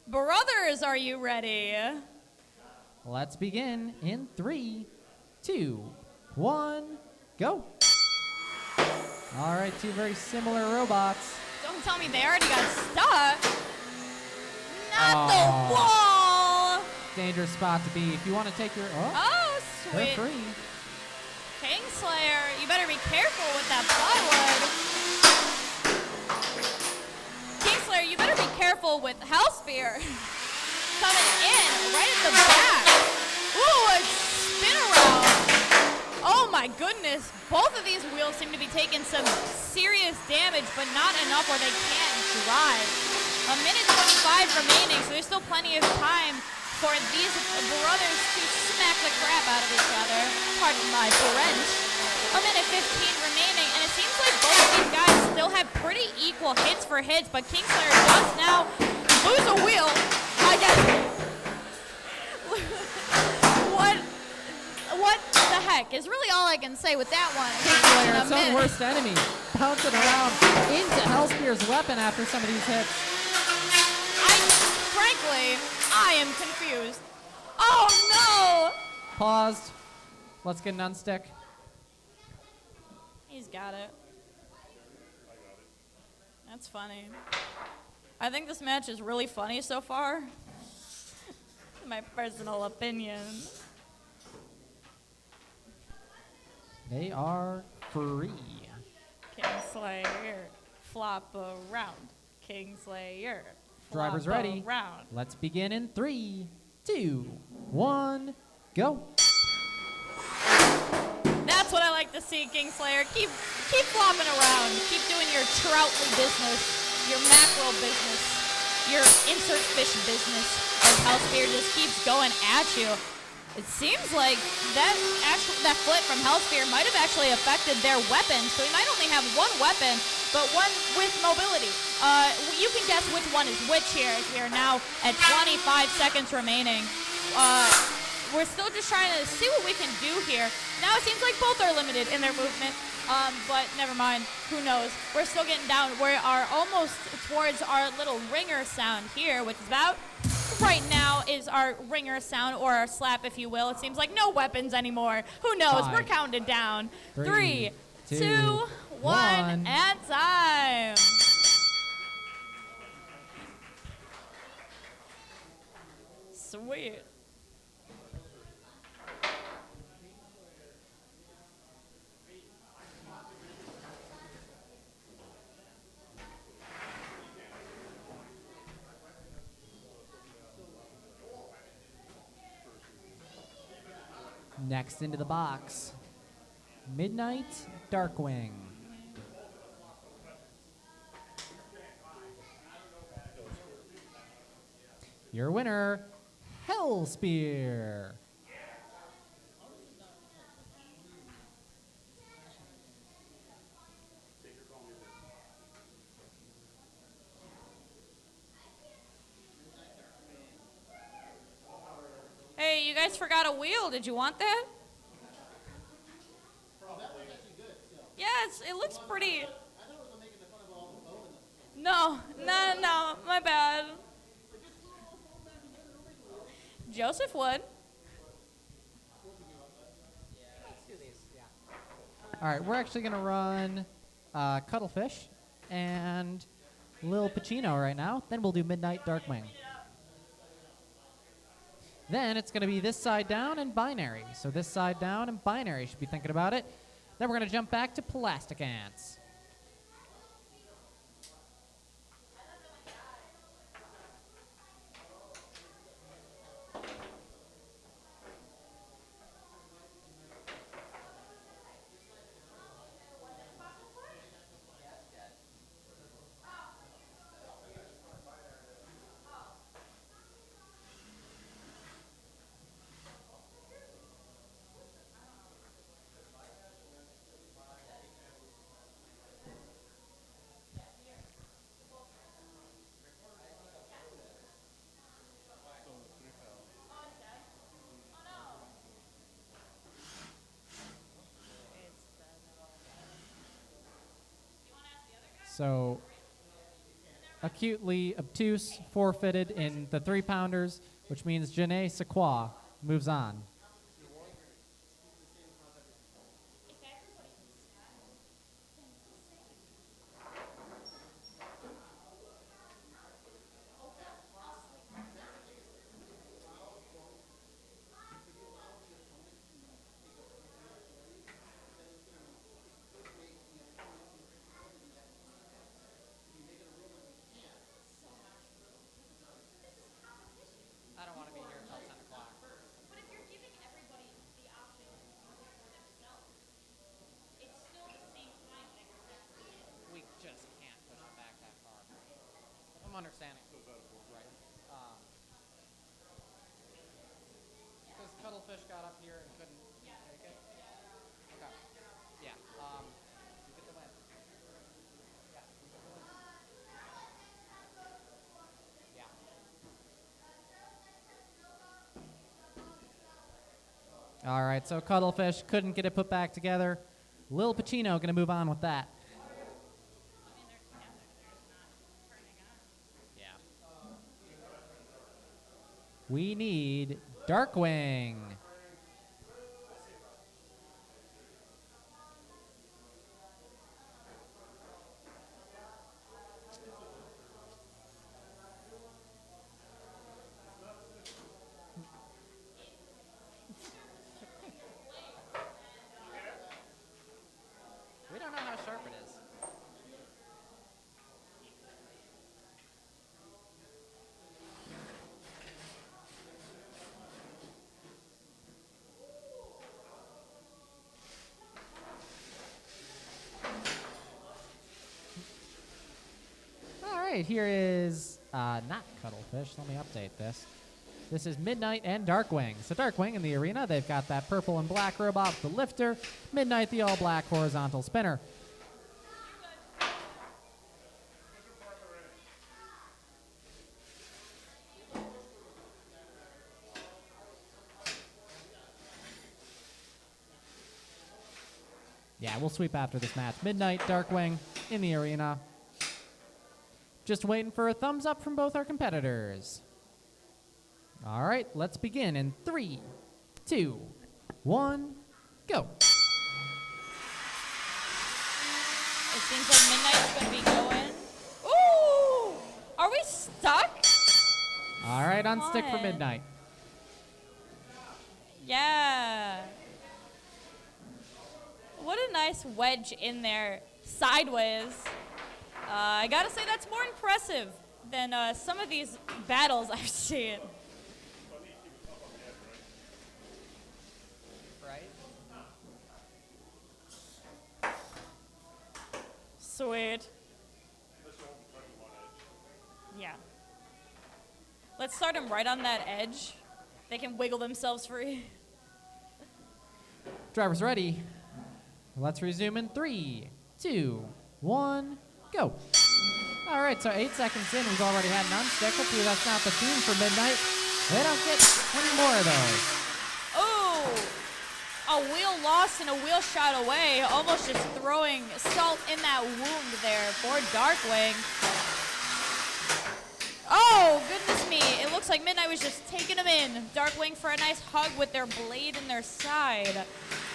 Brothers, are you ready?
Let's begin in 3, 2, 1, go. All right, two very similar robots.
Don't tell me they already got stuck. Not
Aw.
the wall.
Dangerous spot to be. If you want to take your...
Oh,
they're
sweet.
free.
Kingslayer, you better be careful with that plywood. Kingslayer, you better be careful with Hellspear. Coming in right at the back. Ooh, a spin around. Oh my goodness. Both of these wheels seem to be taking some serious damage, but not enough where they can't drive. A minute 25 remaining, so there's still plenty of time for these brothers to smack the crap out of each other. Pardon my French. A minute 15 remaining, and it seems like both of these guys still have pretty equal hits for hits, but Kingslayer does now lose a wheel. I guess. What the heck is really all I can say with that one.
Kingslayer, its own worst enemy, bouncing around into Hellspear's weapon after some of these hits.
Frankly, I am confused. Oh no!
Paused. Let's get an unstick.
He's got it. That's funny. I think this match is really funny so far. My personal opinion.
They are free.
Kingslayer, flop around. Kingslayer,
Drivers
flop
ready.
around.
Let's begin in 3, 2, 1, go.
That's what I like to see, Kingslayer. Keep flopping around. Keep doing your troutly business, your mackerel business, your insert fish business. As Hellspear just keeps going at you. It seems like that flip from Hellspear might have actually affected their weapon. So we might only have one weapon, but one with mobility. You can guess which one is which here. We are now at 25 seconds remaining. We're still just trying to see what we can do here. Now it seems like both are limited in their movement, but never mind. Who knows? We're still getting down. We are almost towards our little ringer sound here, which is about right now is our ringer sound, or our slap, if you will. It seems like no weapons anymore. Who knows?
5,
We're counting down. 3,
2,
2, 1, and time. Sweet.
Next into the box, Midnight Darkwing. Your winner, Hellspear.
Hey, you guys forgot a wheel. Did you want that? Yeah, it looks pretty. No, my bad. Joseph would.
Let's do these. Yeah.
All right, we're actually going to run Cuttlefish and Lil Pacino right now. Then we'll do Midnight Darkwing. Then it's going to be this side down and binary. So this side down and binary should be thinking about it. Then we're going to jump back to Plastic Ants. So, acutely obtuse forfeited in the 3-pounders, which means Janae Sequoia moves on.
I don't want to be here until 10 o'clock.
But if you're giving everybody the option for themselves, it's still the same time that you're actually in.
We just can't push it back that far. If I'm understanding. Right. Because Cuttlefish got up here and couldn't take it. Okay. Yeah. You get the win. Yeah. You get the win. Yeah.
All right, so Cuttlefish couldn't get it put back together. Lil Pacino going to move on with that.
Yeah.
We need Darkwing.
We don't know how sharp it is.
All right, here is not Cuttlefish. Let me update this. This is Midnight and Darkwing. So Darkwing in the arena, they've got that purple and black robot with the lifter. Midnight, the all-black horizontal spinner. Yeah, we'll sweep after this match. Midnight, Darkwing in the arena. Just waiting for a thumbs up from both our competitors. All right, let's begin in 3, 2, 1, go.
It seems like Midnight's gonna be going. Ooh! Are we stuck?
All right, on stick for
on.
Midnight.
Yeah. What a nice wedge in there, sideways. I gotta say that's more impressive than some of these battles I've seen.
Right?
Sweet. Yeah. Let's start them right on that edge. They can wiggle themselves free.
Drivers ready. Let's resume in 3, 2, 1, go. All right, so 8 seconds in, we've already had an unstick. Hopefully that's not the theme for Midnight. They don't get any more of those.
Oh! A wheel lost and a wheel shot away, almost just throwing salt in that wound there for Darkwing. Oh, goodness me. It looks like Midnight was just taking him in. Darkwing for a nice hug with their blade in their side.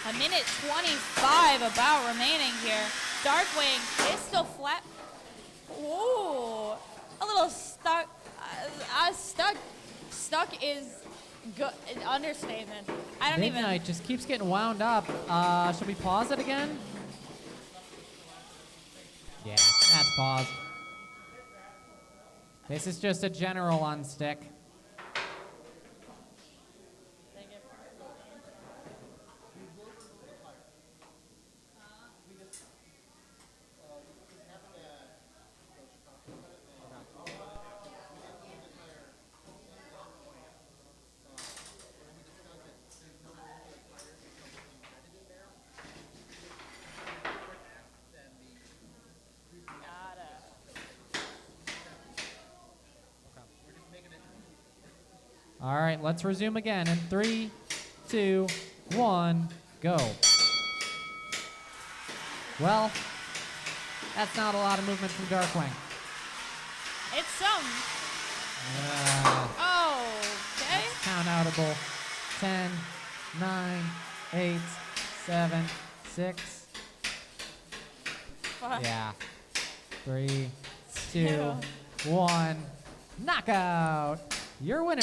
A minute 25 about remaining here. Darkwing is still flat. Ooh, a little stuck. Stuck is good. Understatement. I don't even.
Midnight just keeps getting wound up. Should we pause it again? Yeah, that's pause. This is just a general unstick. All right, let's resume again in 3, 2, 1, go. Well, that's not a lot of movement from Darkwing.
It's some. Okay.
That's count outable. 10, 9, 8, 7, 6. Yeah. 3, 2, 1. Knockout. Your winner,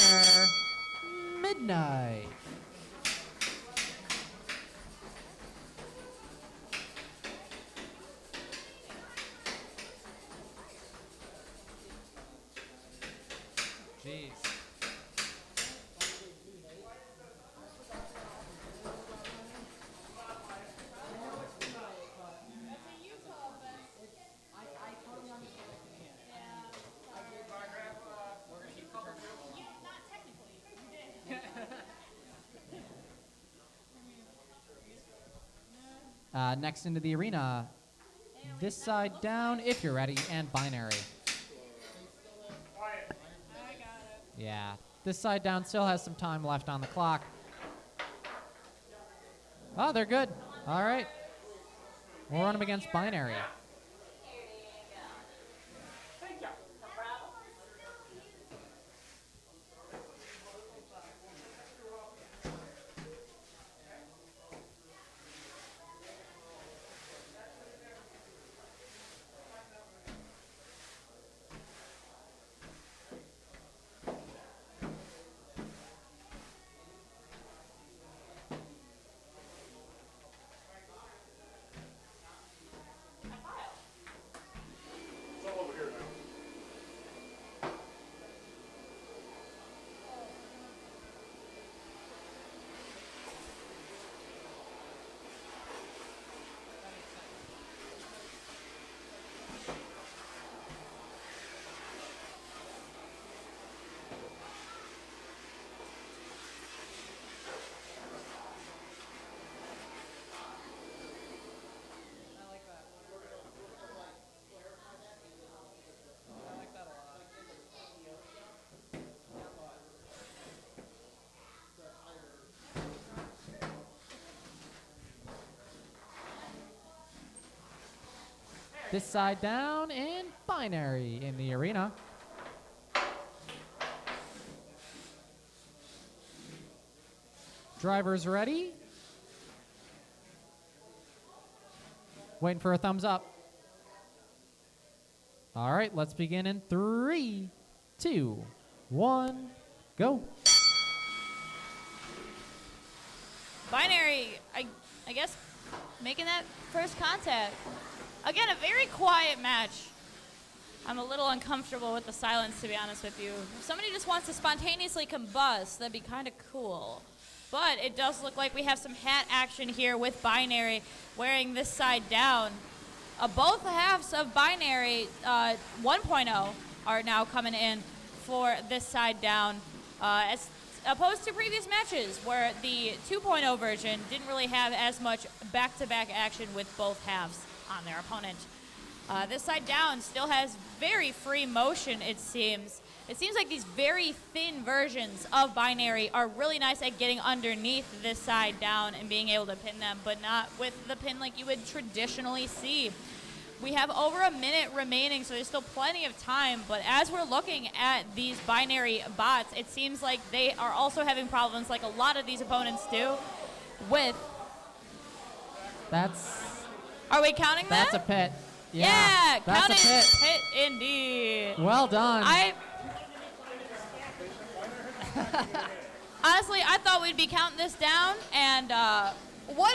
Midnight. Jeez. Next into the arena, this side down, if you're ready, and binary. Yeah, this side down still has some time left on the clock. Oh, they're good. All right. We'll run them against binary.
It's all over here now.
This side down and binary in the arena. Drivers ready. Waiting for a thumbs up. All right, let's begin in 3, 2, 1, go.
Binary, I guess, making that first contact. Again, a very quiet match. I'm a little uncomfortable with the silence, to be honest with you. If somebody just wants to spontaneously combust, that'd be kind of cool. But it does look like we have some hat action here with Binary wearing this side down. Both halves of Binary 1.0 are now coming in for this side down, as opposed to previous matches where the 2.0 version didn't really have as much back-to-back action with both halves on their opponent. This side down still has very free motion, it seems. It seems like these very thin versions of Binary are really nice at getting underneath this side down and being able to pin them, but not with the pin like you would traditionally see. We have over a minute remaining, so there's still plenty of time. But as we're looking at these binary bots, it seems like they are also having problems, like a lot of these opponents do, with... Are we counting that?
That's a pit.
Yeah,
that's
count
a
it.
pit.
Pit indeed.
Well done.
Honestly, I thought we'd be counting this down, and what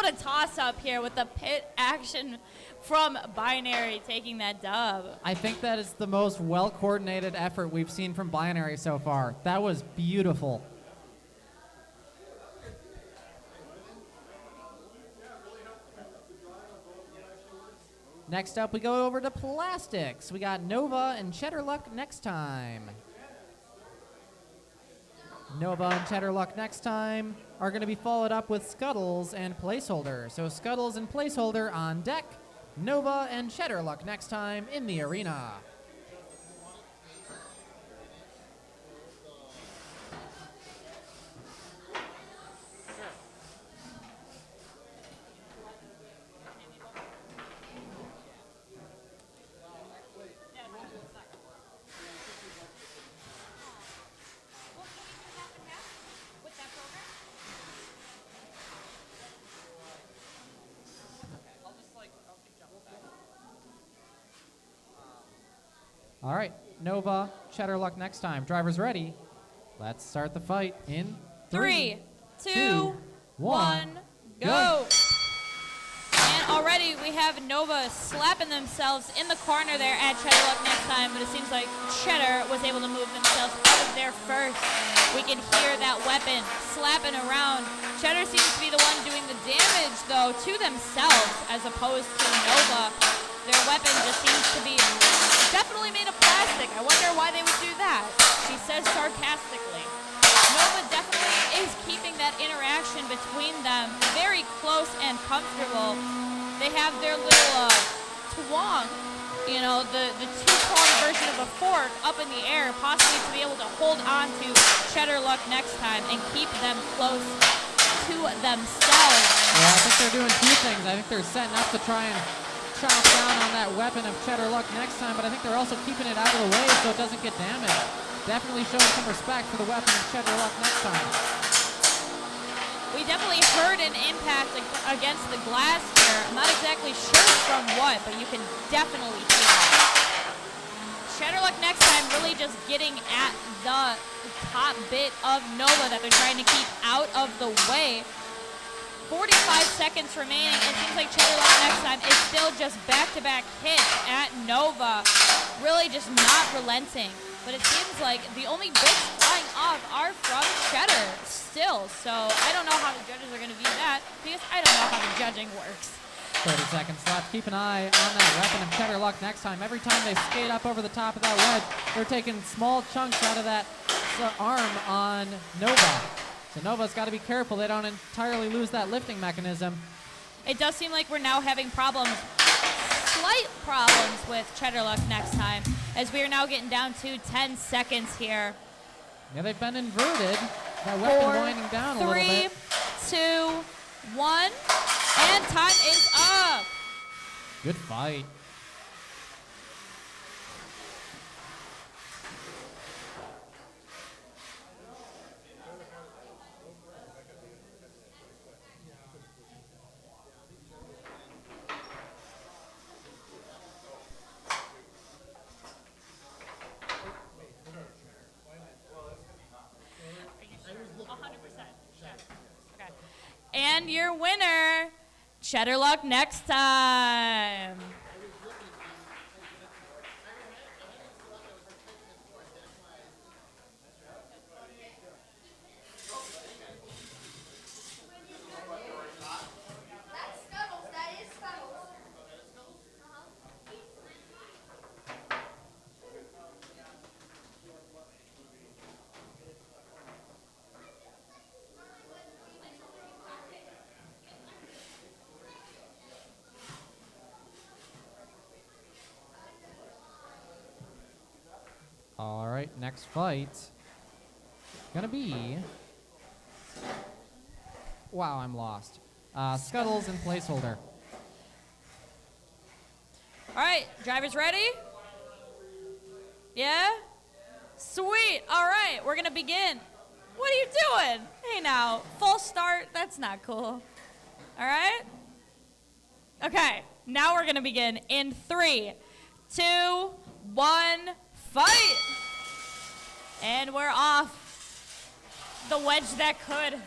a toss-up here with the pit action from Binary taking that dub.
I think that is the most well-coordinated effort we've seen from Binary so far. That was beautiful. Next up, we go over to Plastics. We got Nova and Cheddar Luck next time. Nova and Cheddar Luck next time are going to be followed up with Scuttles and Placeholder. So Scuttles and Placeholder on deck. Nova and Cheddar Luck next time in the arena. All right, Nova, Cheddar Luck next time. Drivers ready. Let's start the fight in
3, 2, 1, go. And already we have Nova slapping themselves in the corner there at Cheddar Luck next time, but it seems like Cheddar was able to move themselves out of there first. We can hear that weapon slapping around. Cheddar seems to be the one doing the damage, though, to themselves as opposed to Nova. Their weapon just seems to be definitely made of plastic. I wonder why they would do that. She says sarcastically. Nova definitely is keeping that interaction between them very close and comfortable. They have their little twang, you know, the two-pronged version of a fork up in the air, possibly to be able to hold on to Cheddar Luck next time and keep them close to themselves.
Yeah, I think they're doing two things. I think they're setting up to try and chop down on that weapon of Cheddar Luck next time, but I think they're also keeping it out of the way so it doesn't get damaged. Definitely showing some respect for the weapon of Cheddar Luck next time.
We definitely heard an impact against the glass here. I'm not exactly sure from what, but you can definitely hear it. Cheddar Luck next time really just getting at the top bit of Nova that they're trying to keep out of the way. 45 seconds remaining. It seems like Cheddar Luck next time is still just back-to-back hits at Nova. Really just not relenting. But it seems like the only bits flying off are from Cheddar still. So I don't know how the judges are going to view that because I don't know how the judging works.
30 seconds left. Keep an eye on that weapon of Cheddar Luck next time. Every time they skate up over the top of that wedge, they're taking small chunks out of that arm on Nova. So Nova's got to be careful they don't entirely lose that lifting mechanism.
It does seem like we're now having problems, slight problems with Cheddar Luck next time, as we are now getting down to 10 seconds here.
Yeah, they've been inverted. That weapon winding down a little bit.
3, 2, 1, and time is up.
Good fight.
And your winner, Cheddar Luck next time.
That's Scuttles. That is Scuttles.
All right, next fight. Gonna be... Wow, I'm lost. Scuttles and Placeholder.
All right, drivers ready? Yeah? Sweet. All right, we're going to begin. What are you doing? Hey, now, full start? That's not cool. All right? Okay, now we're going to begin in 3, 2, 1, fight. And we're off. The wedge that could.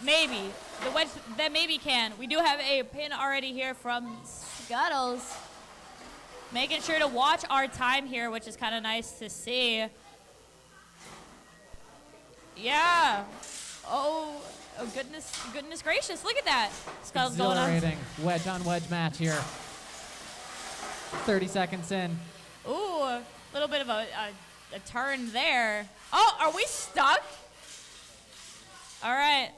Maybe. The wedge that maybe can. We do have a pin already here from Scuttles. Making sure to watch our time here, which is kind of nice to see. Yeah. Oh goodness gracious. Look at that. Scuttles going on.
Exhilarating wedge on wedge match here. 30 seconds in.
Ooh, a little bit of a turn there. Oh, are we stuck? All right.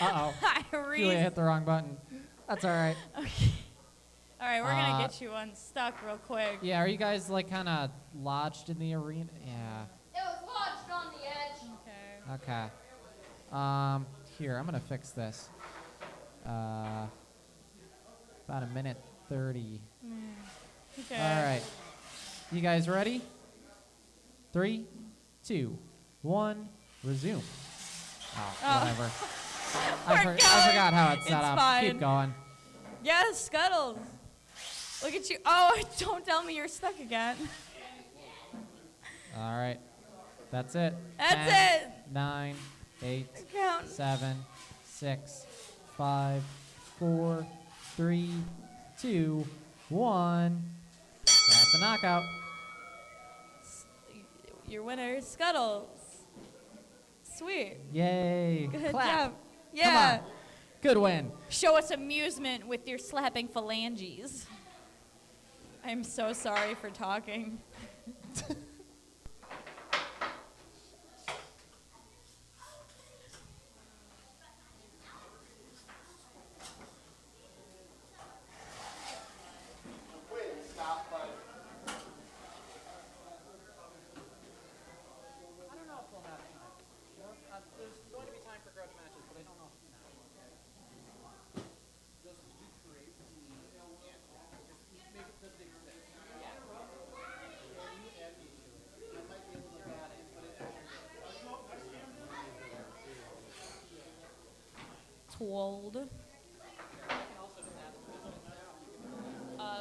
Uh-oh. Julia hit the wrong button. That's all right.
Okay. All right, we're going to get you unstuck real quick.
Yeah, are you guys like kind of lodged in the arena? Yeah.
It was lodged on the edge.
Okay. Here, I'm going to fix this. About a minute 30.
Okay.
All right. You guys ready? 3, 2, 1, resume. Oh, whatever. I forgot how it's set up.
Fine.
Keep going.
Yes, Scuttles. Look at you. Oh, don't tell me you're stuck again.
All right. That's it.
That's
10,
it.
9, 8,
Count.
7, 6, 5, 4, 3, 2, 1. That's a knockout.
Your winner is Scuttles. Sweet.
Yay.
Good
Clap.
job. Yeah.
Come on. Good win.
Show us amusement with your slapping phalanges. I'm so sorry for talking. Twold.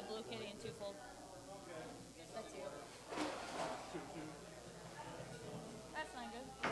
Blue Kitty and Twofold. That's you. That's not good.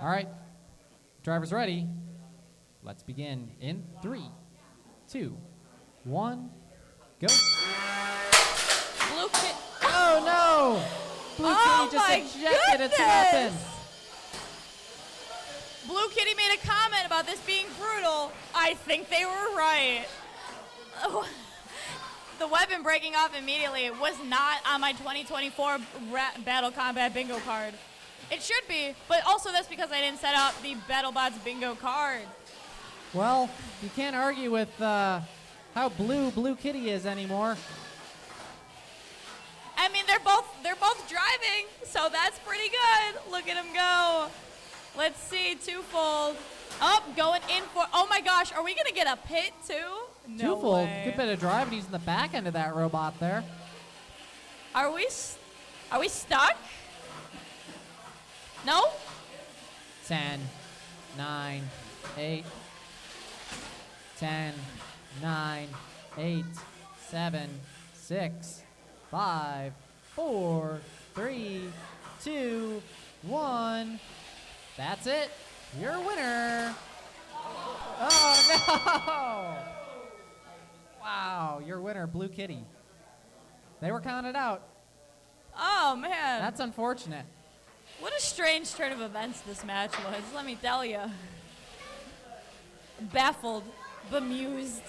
All right. Drivers ready. Let's begin in 3, 2, 1, go.
Blue Kitty.
Oh, no. Blue Kitty just ejected its weapon.
Blue Kitty made a comment about this being brutal. I think they were right. Oh, the weapon breaking off immediately was not on my 2024 Battle Combat Bingo card. It should be, but also that's because I didn't set up the Betz Botz Bingo card.
Well, you can't argue with how Blue Kitty is anymore.
I mean, they're both driving, so that's pretty good. Look at them go. Let's see, Twofold. Oh, going in for, oh my gosh, are we gonna get a pit too? No
Twofold,
way.
good bit of driving using the back end of that robot there.
Are we stuck? No?
10, 9, 8, 10, 9, 8, 7, 6, 5, 4, 3, 2, 1. That's it. Your winner. Oh, no. Wow, your winner, Blue Kitty. They were counted out.
Oh, man.
That's unfortunate.
What a strange turn of events this match was, let me tell you. Baffled, bemused.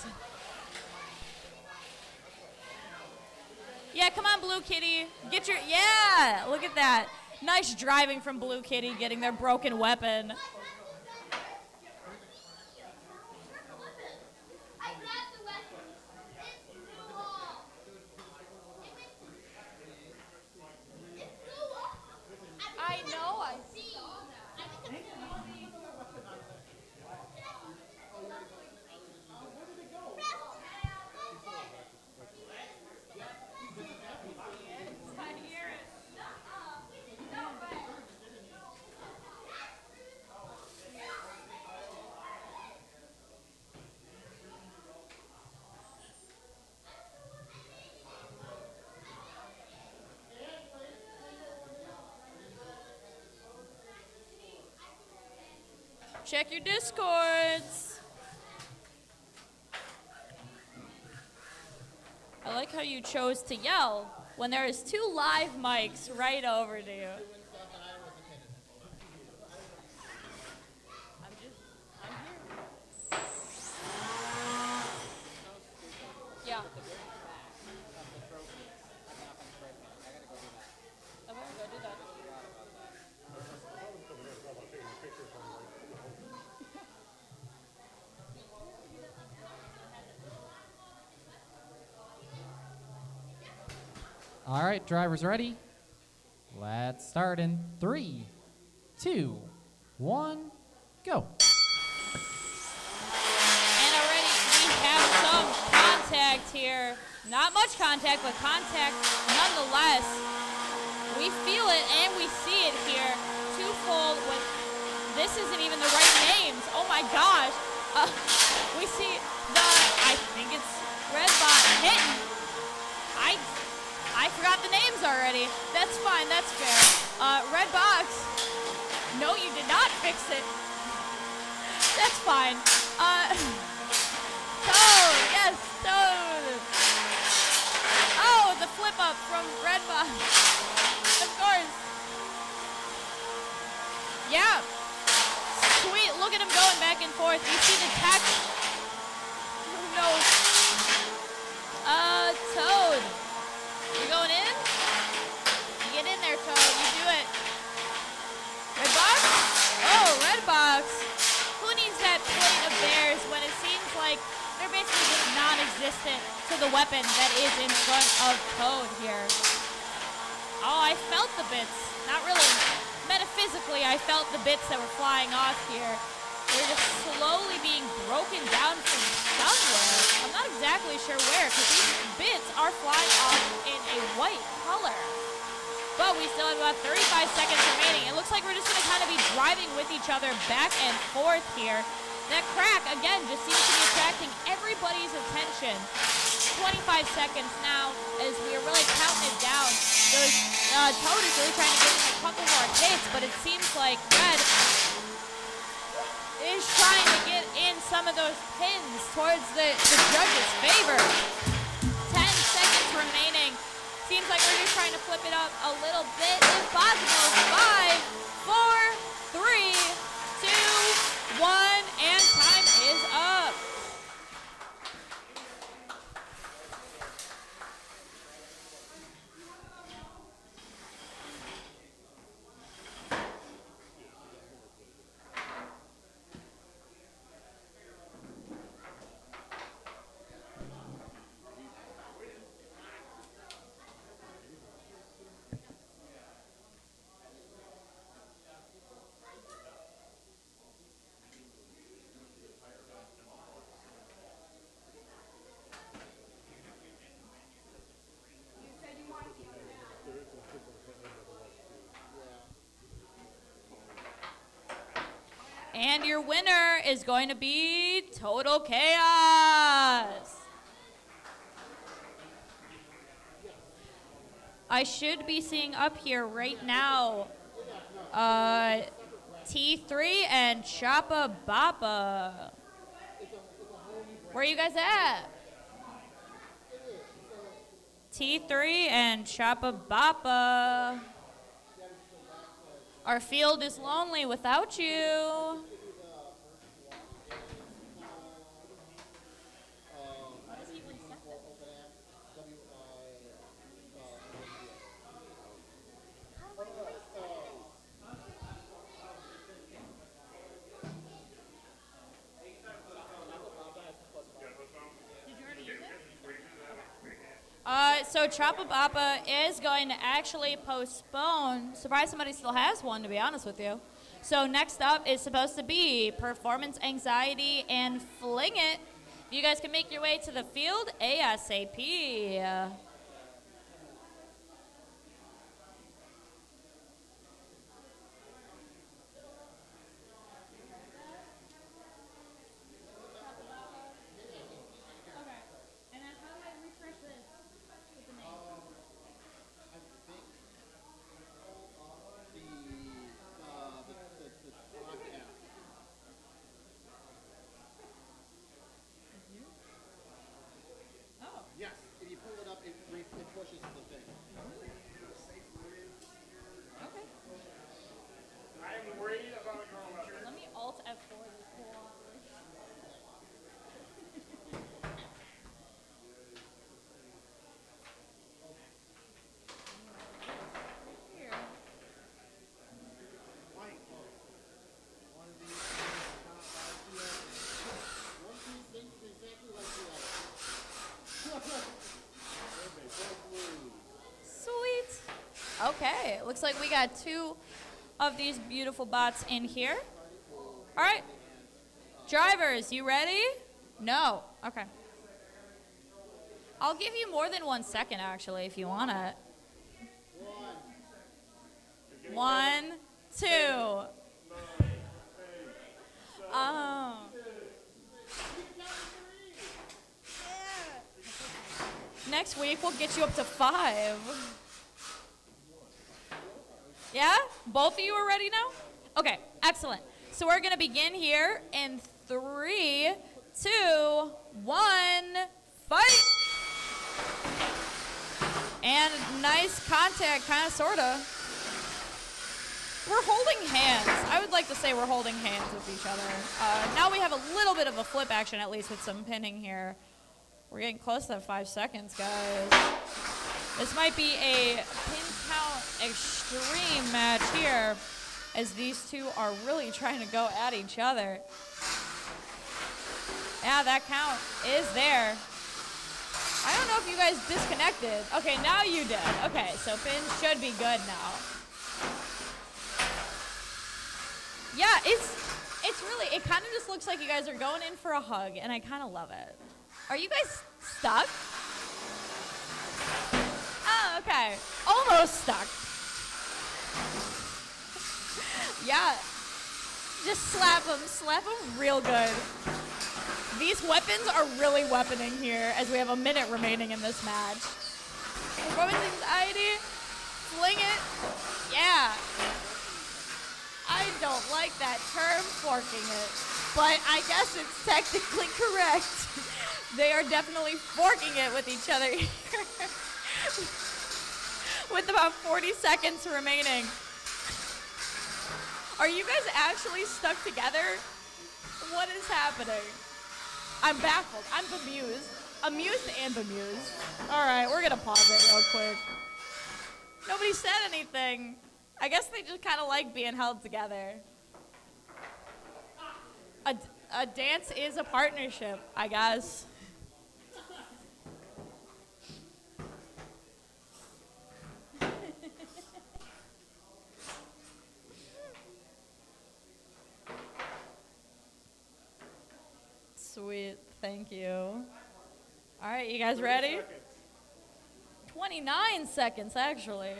Yeah, come on, Blue Kitty. Get your, yeah, look at that. Nice driving from Blue Kitty, getting their broken weapon. I know, I see. Check your discords. I like how you chose to yell when there is 2 live mics right over to you. I'm here. Yeah. Okay, go do that.
All right, drivers ready? Let's start in 3, 2, 1, go.
And already we have some contact here. Not much contact, but contact nonetheless. We feel it and we see it here. Twofold with, this isn't even the right names. Oh my gosh. We see the, I think it's Redbot hitting. I forgot the names already. That's fine, that's fair. Red box. No, you did not fix it. That's fine. Toad, yes, Toad. Oh, the flip up from Red box. Of course. Yeah. Sweet, look at him going back and forth. You see the text. Who knows? Toad. You going in? You get in there, Toad. You do it. Red box? Oh, red box. Who needs that plate of theirs when it seems like they're basically just non-existent to the weapon that is in front of Toad here? Oh, I felt the bits. Not really metaphysically, I felt the bits that were flying off here. They're just slowly being broken down from somewhere. I'm not exactly sure where, because these bits are flying off in a white color. But we still have about 35 seconds remaining. It looks like we're just going to kind of be driving with each other back and forth here. That crack, again, just seems to be attracting everybody's attention. 25 seconds now as we are really counting it down. Toad is really trying to get in a couple more hits, but it seems like Red is trying to get in some of those pins towards the judges' favor. 10 seconds remaining. Seems like we're just trying to flip it up a little bit if possible. 5, 4, 3, 2, 1, and time is up. And your winner is going to be Total Chaos. I should be seeing up here right now T3 and Choppa Boppa. Where are you guys at? T3 and Choppa Boppa. Our field is lonely without you. So Choppa Boppa is going to actually postpone. Surprised somebody still has one, to be honest with you. So next up is supposed to be Performance Anxiety and Fling It. If you guys can make your way to the field ASAP.
Yes, if you pull it up, it pushes the thing.
Okay.
I'm worried about your weather.
Let me Alt F4 this whole Here.
One of these things exactly like
Sweet. Okay, looks like we got 2 of these beautiful bots in here. All right. Drivers, you ready? No. Okay. I'll give you more than 1 second, actually, if you want it. 1, 2. Oh. Next week, we'll get you up to 5. Yeah? Both of you are ready now? Okay, excellent. So we're going to begin here in 3, 2, 1, fight! And nice contact, kind of, sort of. We're holding hands. I would like to say we're holding hands with each other. Now we have a little bit of a flip action, at least with some pinning here. We're getting close to that 5 seconds, guys. This might be a pin count extreme match here, as these two are really trying to go at each other. Yeah, that count is there. I don't know if you guys disconnected. Okay, now you did. Okay, so pins should be good now. Yeah, it's really, it kind of just looks like you guys are going in for a hug, and I kind of love it. Are you guys stuck? Oh, okay. Almost stuck. Yeah. Just slap them real good. These weapons are really weaponing here as we have a minute remaining in this match. Performance anxiety, fling it, yeah. I don't like that term, forking it, but I guess it's technically correct. They are definitely forking it with each other here. With about 40 seconds remaining. Are you guys actually stuck together? What is happening? I'm baffled. I'm bemused. Amused and bemused. All right, we're gonna pause it real quick. Nobody said anything. I guess they just kind of like being held together. A dance is a partnership, I guess. Sweet, thank you. All right, you guys ready? 29 seconds, actually.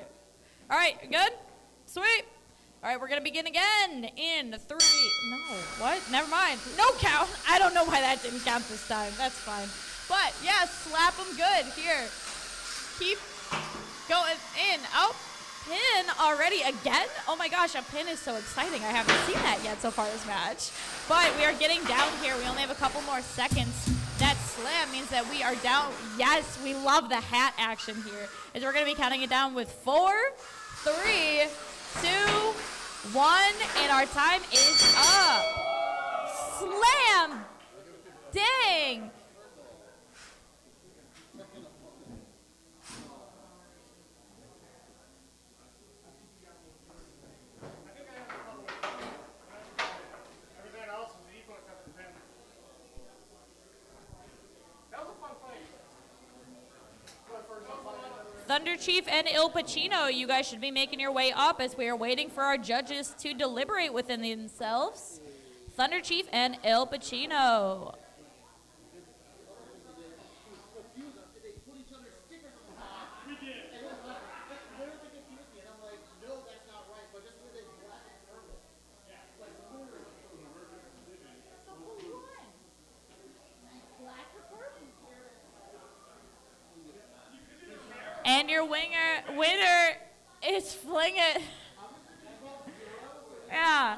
All right, good? Sweet. All right, we're going to begin again in 3. No, what? Never mind. No count. I don't know why that didn't count this time. That's fine. But, yeah, slap them good. Here. Keep going in, out, pin already again? Oh my gosh, a pin is so exciting. I haven't seen that yet so far this match. But we are getting down here. We only have a couple more seconds. That slam means that we are down. Yes, we love the hat action here. As we're going to be counting it down with 4, 3, 2, 1, and our time is up. Slam! Dang!
Everything else is equal except the pin. That was a fun fight.
Thunder Chief and Il Pacino, you guys should be making your way up as we are waiting for our judges to deliberate within themselves. Thunder Chief and Il Pacino. And your winner is Fling It. Yeah.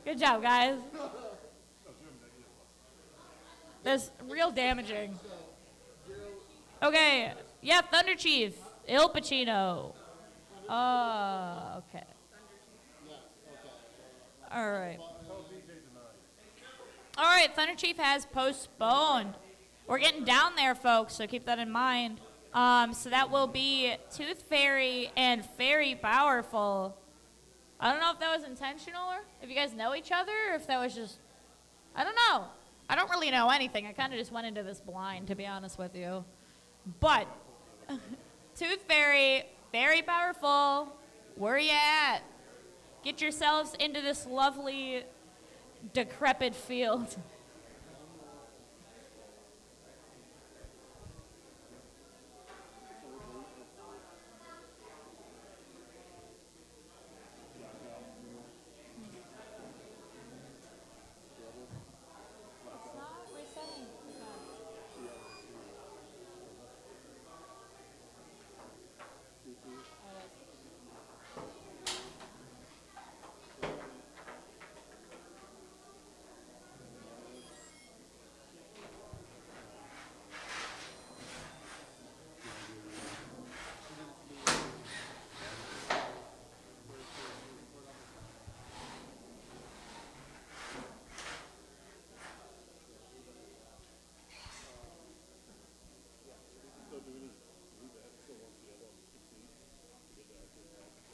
Good job, guys. That's real damaging. Okay. Yeah, Thunder Chief. Il Pacino. Okay. All right. All right, Thunder Chief has postponed. We're getting down there, folks, so keep that in mind. So that will be Tooth Fairy and Fairy Powerful. I don't know if that was intentional or if you guys know each other or if that was just, I don't know. I don't really know anything. I kind of just went into this blind, to be honest with you. But Tooth Fairy, Fairy Powerful, where you at? Get yourselves into this lovely, decrepit field.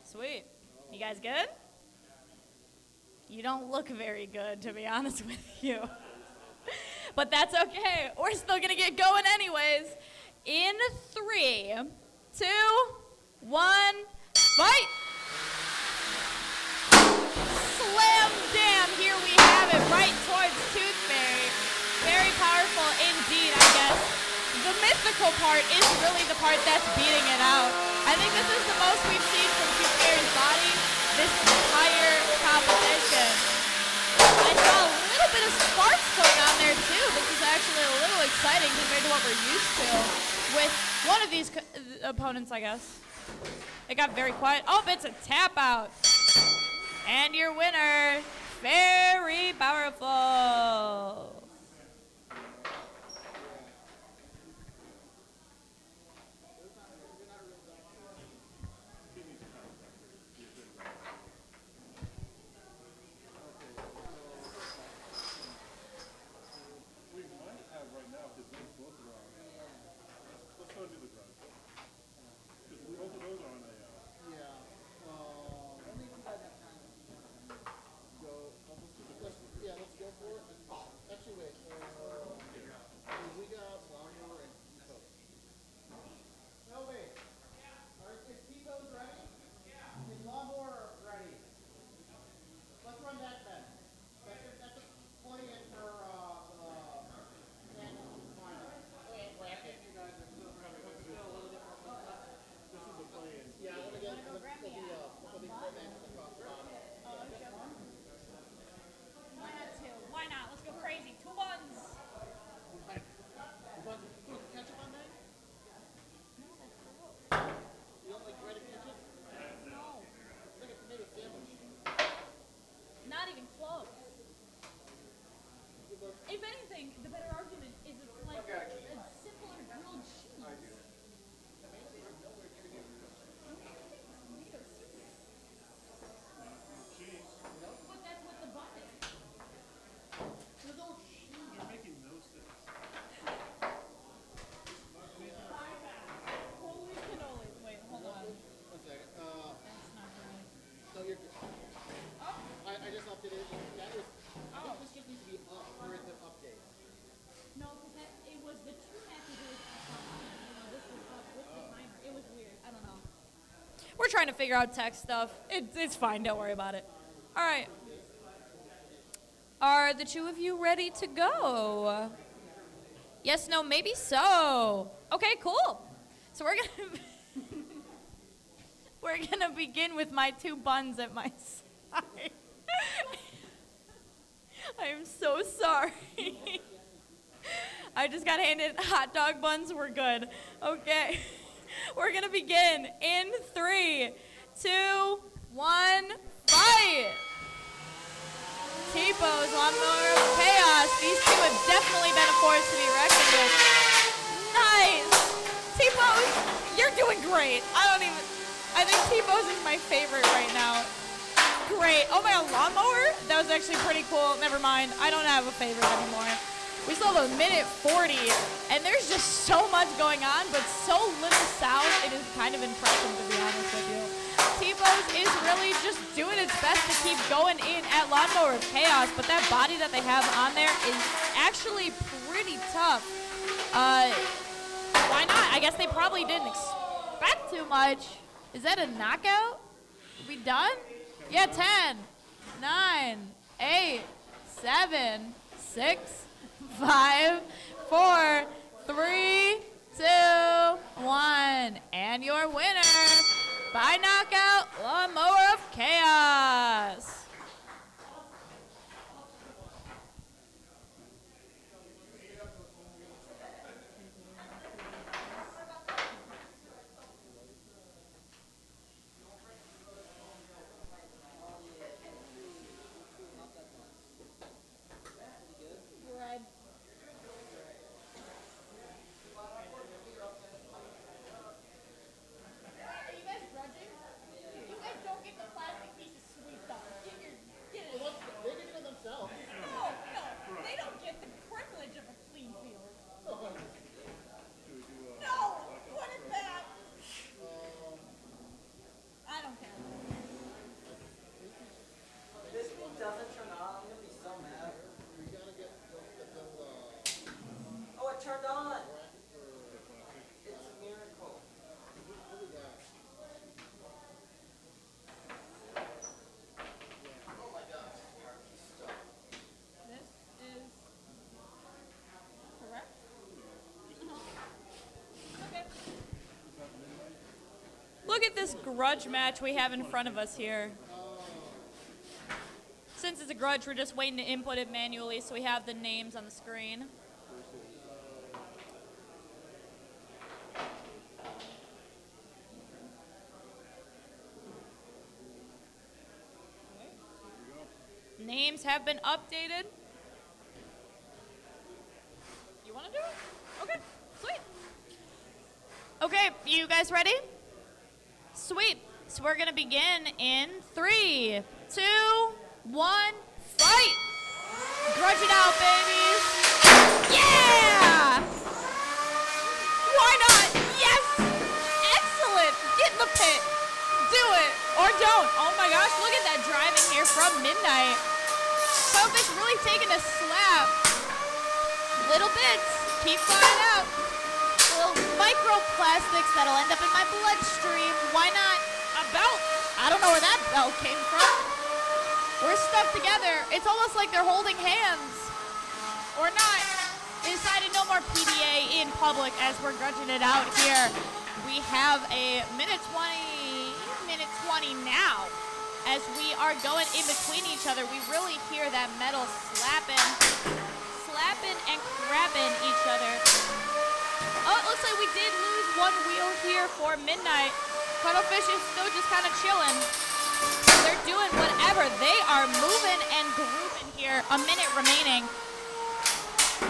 Sweet. You guys good? You don't look very good, to be honest with you. But that's okay. We're still going to get going anyways. In 3, 2, 1, fight! Slam dam. Here we have it right towards Tooth Fairy. Very powerful indeed, I guess. The mythical part is really the part that's beating it out. I think this is the most we've seen from Tooth Fairy's body this entire competition. I saw a little bit of sparks going on there too. This is actually a little exciting compared to what we're used to with one of these opponents, I guess. It got very quiet. Oh, it's a tap out. And your winner, Very Powerful.
Let's go for it. Actually,
We're trying to figure out tech stuff. It's fine. Don't worry about it. All right. Are the two of you ready to go? Yes, no, maybe so. Okay, cool. So we're gonna begin with my two buns at my side. I am so sorry. I just got handed hot dog buns. We're good. Okay. We're going to begin in 3, 2, 1, fight. T-Pose, Lawnmower of Chaos. These two have definitely been a force to be reckoned with. Nice. T-Pose, you're doing great. I think T-Pose is my favorite right now. Great. Oh my God, Lawnmower? That was actually pretty cool. Never mind. I don't have a favorite anymore. We still have a minute 40, and there's just so much going on, but so little sound, it is kind of impressive, to be honest with you. T-Pose is really just doing its best to keep going in at Lawnmower of Chaos, but that body that they have on there is actually pretty tough. Why not? I guess they probably didn't expect too much. Is that a knockout? Are we done? Yeah, 10, 9, 8, 7, 6, 5, 4, 3, 2, 1. And your winner by knockout, Lawnmower of Chaos. Look at this grudge match we have in front of us here. Since it's a grudge, we're just waiting to input it manually so we have the names on the screen. Names have been updated. You want to do it? Okay, sweet. Okay, you guys ready? Sweet. So we're going to begin in 3, 2, 1, fight! Grudge it out, babies! Yeah! Why not? Yes! Excellent! Get in the pit. Do it. Or don't. Oh my gosh, look at that driving here from Midnight. Cuttlefish really taking a slap. Little bits. Keep flying out. Little microplastics that'll end up in my bloodstream. Why not a belt? I don't know where that belt came from. We're stuck together. It's almost like they're holding hands. Or not. They decided no more PDA in public as we're grudging it out here. We have a minute 20 now. As we are going in between each other, we really hear that metal slapping and crapping each other. Oh, it looks like we did lose one wheel here for Midnight. Cuttlefish is still just kind of chilling. They're doing whatever. They are moving and grooving here. A minute remaining.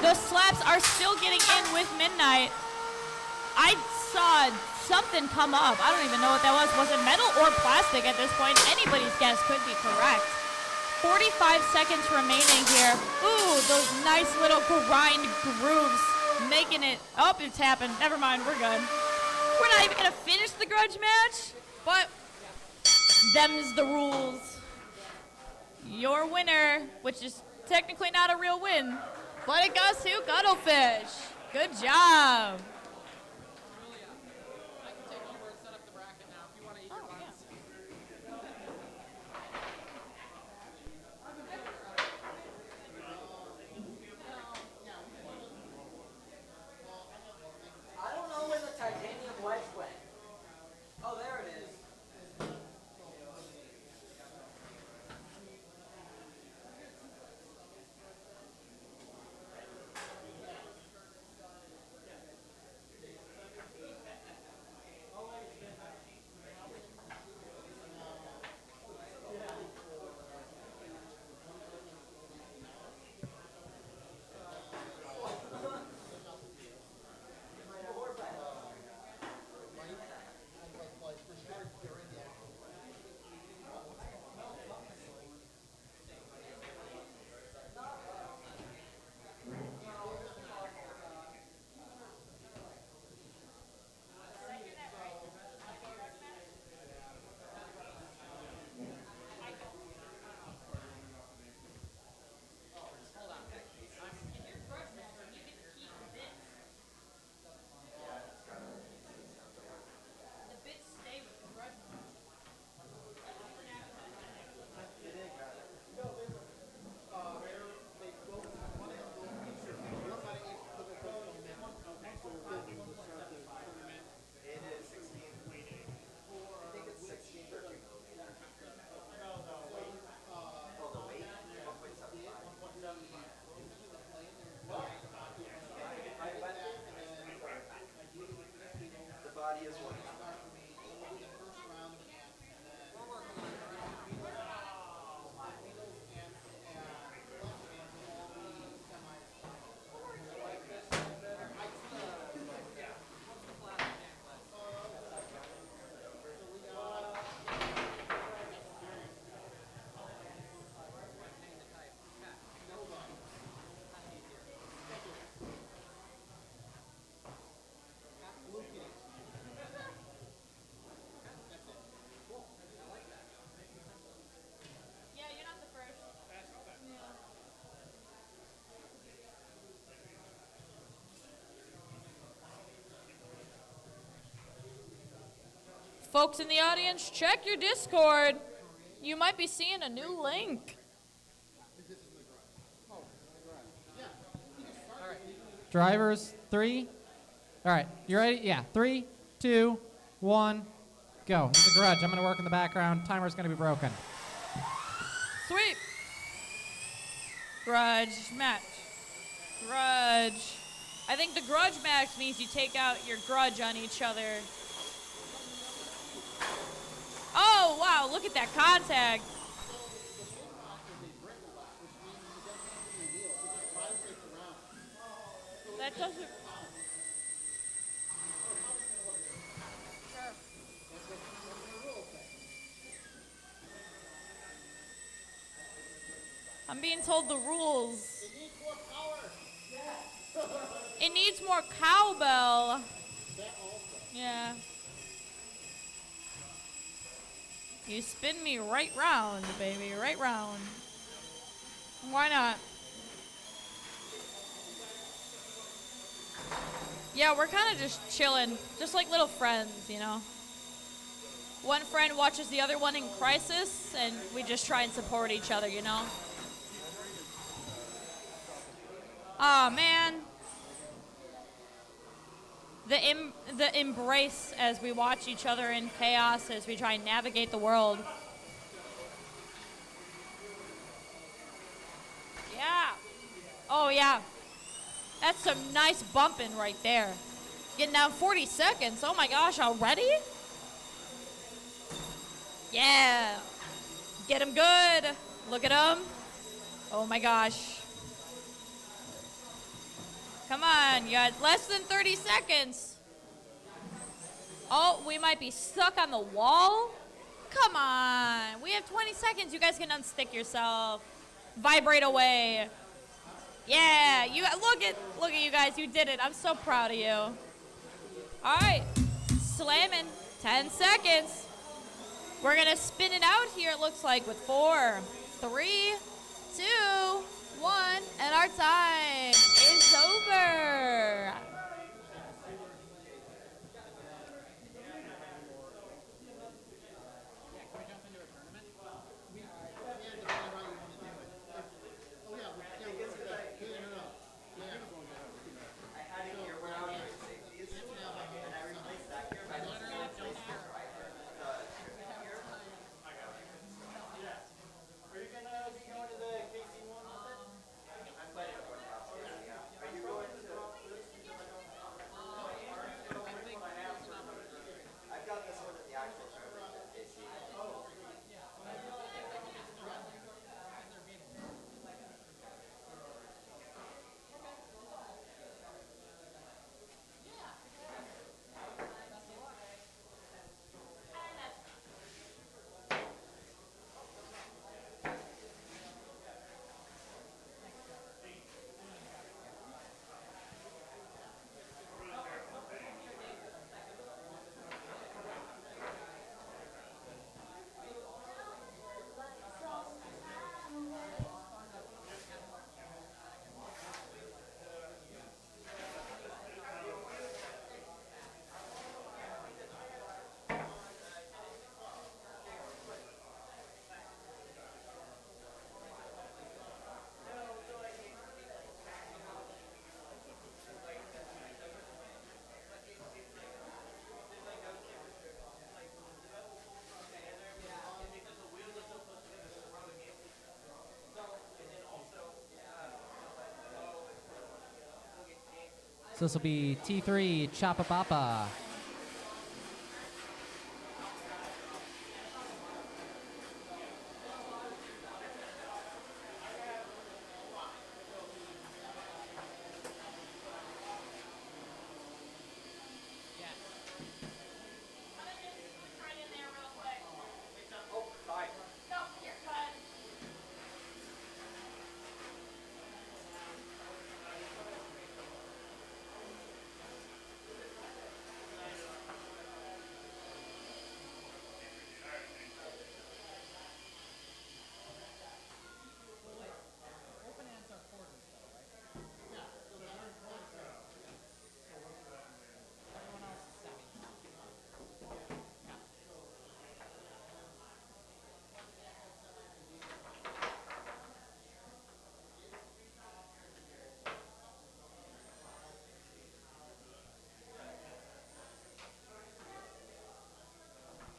The slaps are still getting in with Midnight. I saw something come up. I don't even know what that was. Was it metal or plastic at this point? Anybody's guess could be correct. 45 seconds remaining here. Ooh, those nice little grind grooves. Making it. Oh, it's happened. Never mind. We're good. We're not even going to finish the grudge match, but them's the rules. Your winner, which is technically not a real win, but it goes to Cuttlefish. Good job.
I can take over and set up the bracket now if you want to eat your lunch.
Yeah, you're not the first. Folks in the audience, check your Discord. You might be seeing a new link.
Drivers, 3. All right, you ready? Yeah, 3, 2, 1, go. Here's the grudge. I'm going to work in the background. Timer's going to be broken.
Sweet. Grudge match. Grudge. I think the grudge match means you take out your grudge on each other. Oh, wow, look at that contact. That doesn't... I'm being told the rules. It needs more cowbell. Yeah. You spin me right round, baby, right round. Why not? Yeah, we're kind of just chilling, just like little friends, you know? One friend watches the other one in crisis, and we just try and support each other, you know? Aw, man. The embrace as we watch each other in chaos as we try and navigate the world. Yeah. Oh, yeah. That's some nice bumping right there. Getting down 40 seconds. Oh, my gosh, already? Yeah. Get him good. Look at him. Oh, my gosh. Come on, you got less than 30 seconds. Oh, we might be stuck on the wall. Come on, we have 20 seconds. You guys can unstick yourself. Vibrate away. Yeah, you look at you guys. You did it. I'm so proud of you. All right, slamming. 10 seconds. We're gonna spin it out here. It looks like with 4, 3, 2, 1, and our time is over.
So this will be T3 Choppa Boppa.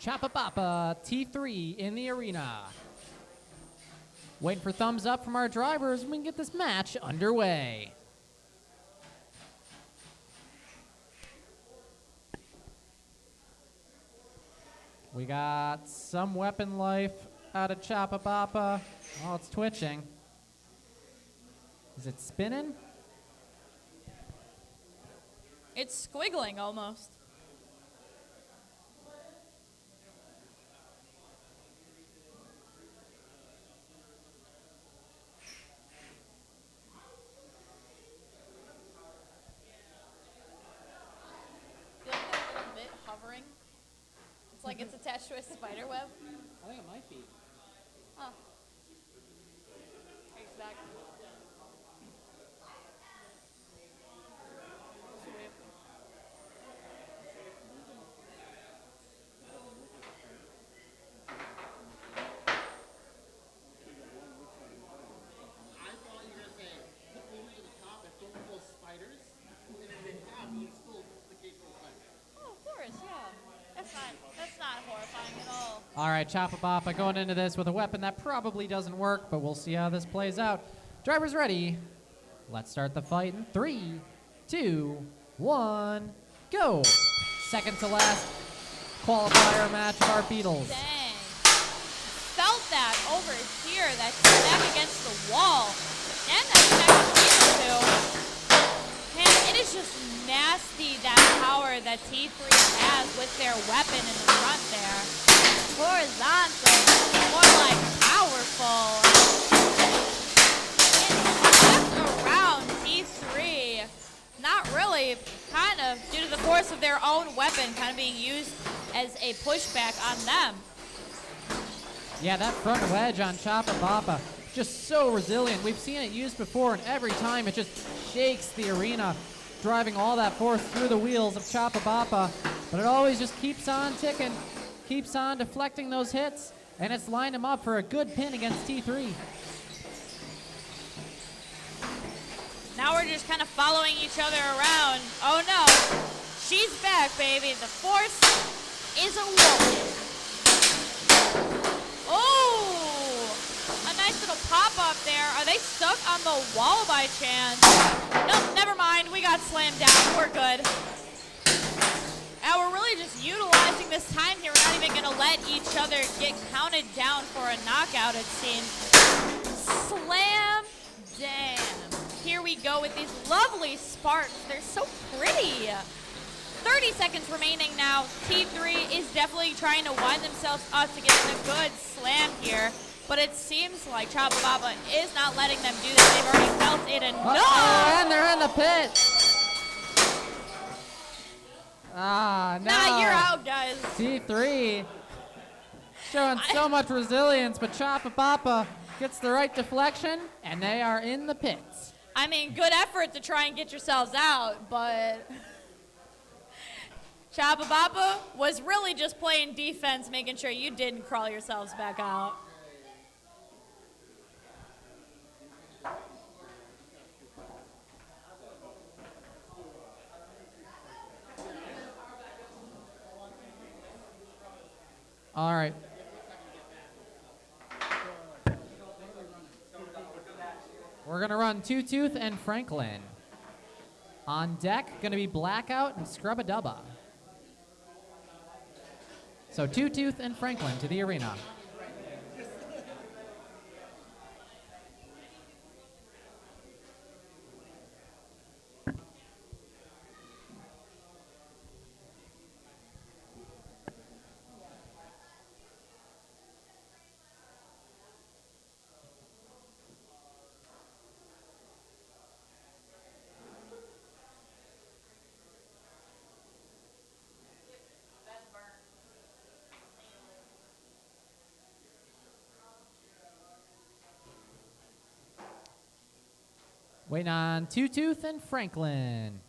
Chapapapa T3 in the arena. Waiting for thumbs up from our drivers. We can get this match underway. We got some weapon life out of Chapapapa. Oh, it's twitching. Is it spinning?
It's squiggling almost. Feel like that little bit hovering. It's like it's attached to a spider web.
I think it might be.
Huh. Exactly.
I thought you were gonna say put the to the top and don't kill spiders, and if they have, you still the case for spiders.
Oh, of course, yeah. That's not horrifying at all.
All right, Chapapapa going into this with a weapon that probably doesn't work, but we'll see how this plays out. Drivers ready. Let's start the fight in 3, 2, 1, go. Second to last qualifier match of our Beetles.
Dang. Felt that over here, that smack against the wall. And that smack against Beetle too. Man, it is just nasty, that power that T3 has with their weapon in the front there. Horizontal, more like powerful. It's just around T3. Not really, kind of, due to the force of their own weapon kind of being used as a pushback on them.
Yeah, that front wedge on Chapapapa, just so resilient. We've seen it used before, and every time it just shakes the arena, driving all that force through the wheels of Chapapapa. But it always just keeps on ticking, keeps on deflecting those hits, and it's lined him up for a good pin against T3.
Now we're just kind of following each other around. Oh no, she's back, baby. The force is awoken. Oh, a nice little pop-up there. Are they stuck on the wall by chance? Nope, never mind. We got slammed down. We're good. And we're really just utilizing this time here. We're not even going to let each other get counted down for a knockout, it seems. Slam down. Here we go with these lovely sparks. They're so pretty. 30 seconds remaining now. T3 is definitely trying to wind themselves up to get a good slam here. But it seems like Chapapapa is not letting them do that. They've already felt it enough.
And they're in the pit. Ah, no.
Nah, you're out, guys.
T3 showing so much resilience, but Chapapapa gets the right deflection, and they are in the pits.
I mean, good effort to try and get yourselves out, but Chapapapa was really just playing defense, making sure you didn't crawl yourselves back out.
All right. We're going to run Two Tooth and Franklin. On deck, going to be Blackout and Scrub-a-Dubba. So Two Tooth and Franklin to the arena. Waiting on Two Tooth and Franklin.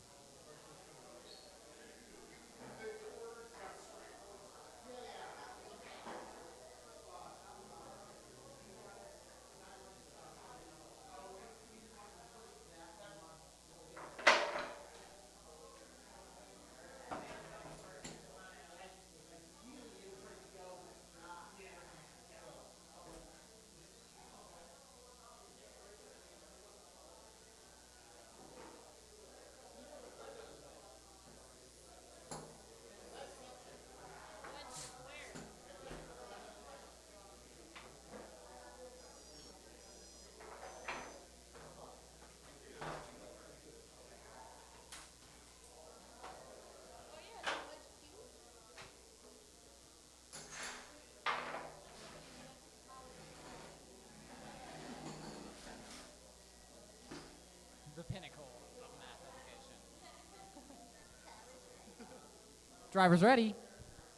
Drivers ready.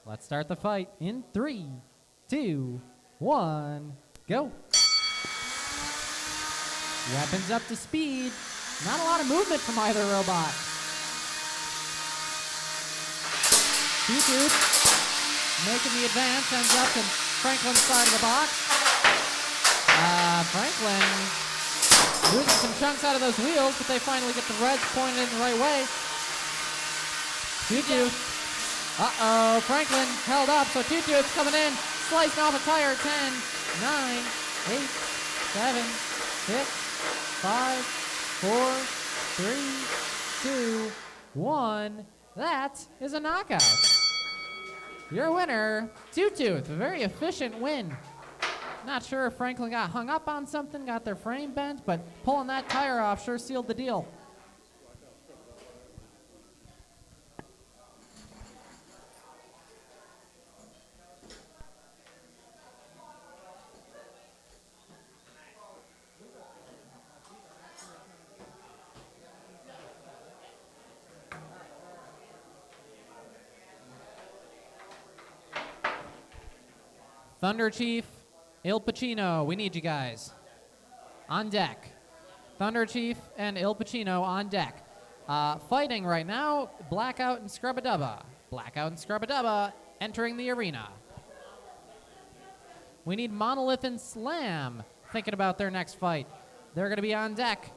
Let's start the fight in 3, 2, 1, go. Weapons up to speed. Not a lot of movement from either robot. Beetle making the advance, ends up in Franklin's side of the box. Franklin losing some chunks out of those wheels, but they finally get the reds pointed in the right way. Tutu. Uh-oh, Franklin held up, so Tutu is coming in, slicing off a tire. 10, 9, 8, 7, 6, 5, 4, 3, 2, 1. That is a knockout. Your winner, Tutu, with a very efficient win. Not sure if Franklin got hung up on something, got their frame bent, but pulling that tire off sure sealed the deal. Thunder Chief, Il Pacino, we need you guys. On deck. Thunder Chief and Il Pacino on deck. Fighting right now, Blackout and Scrubadubba. Blackout and Scrubadubba entering the arena. We need Monolith and Slam thinking about their next fight. They're going to be on deck.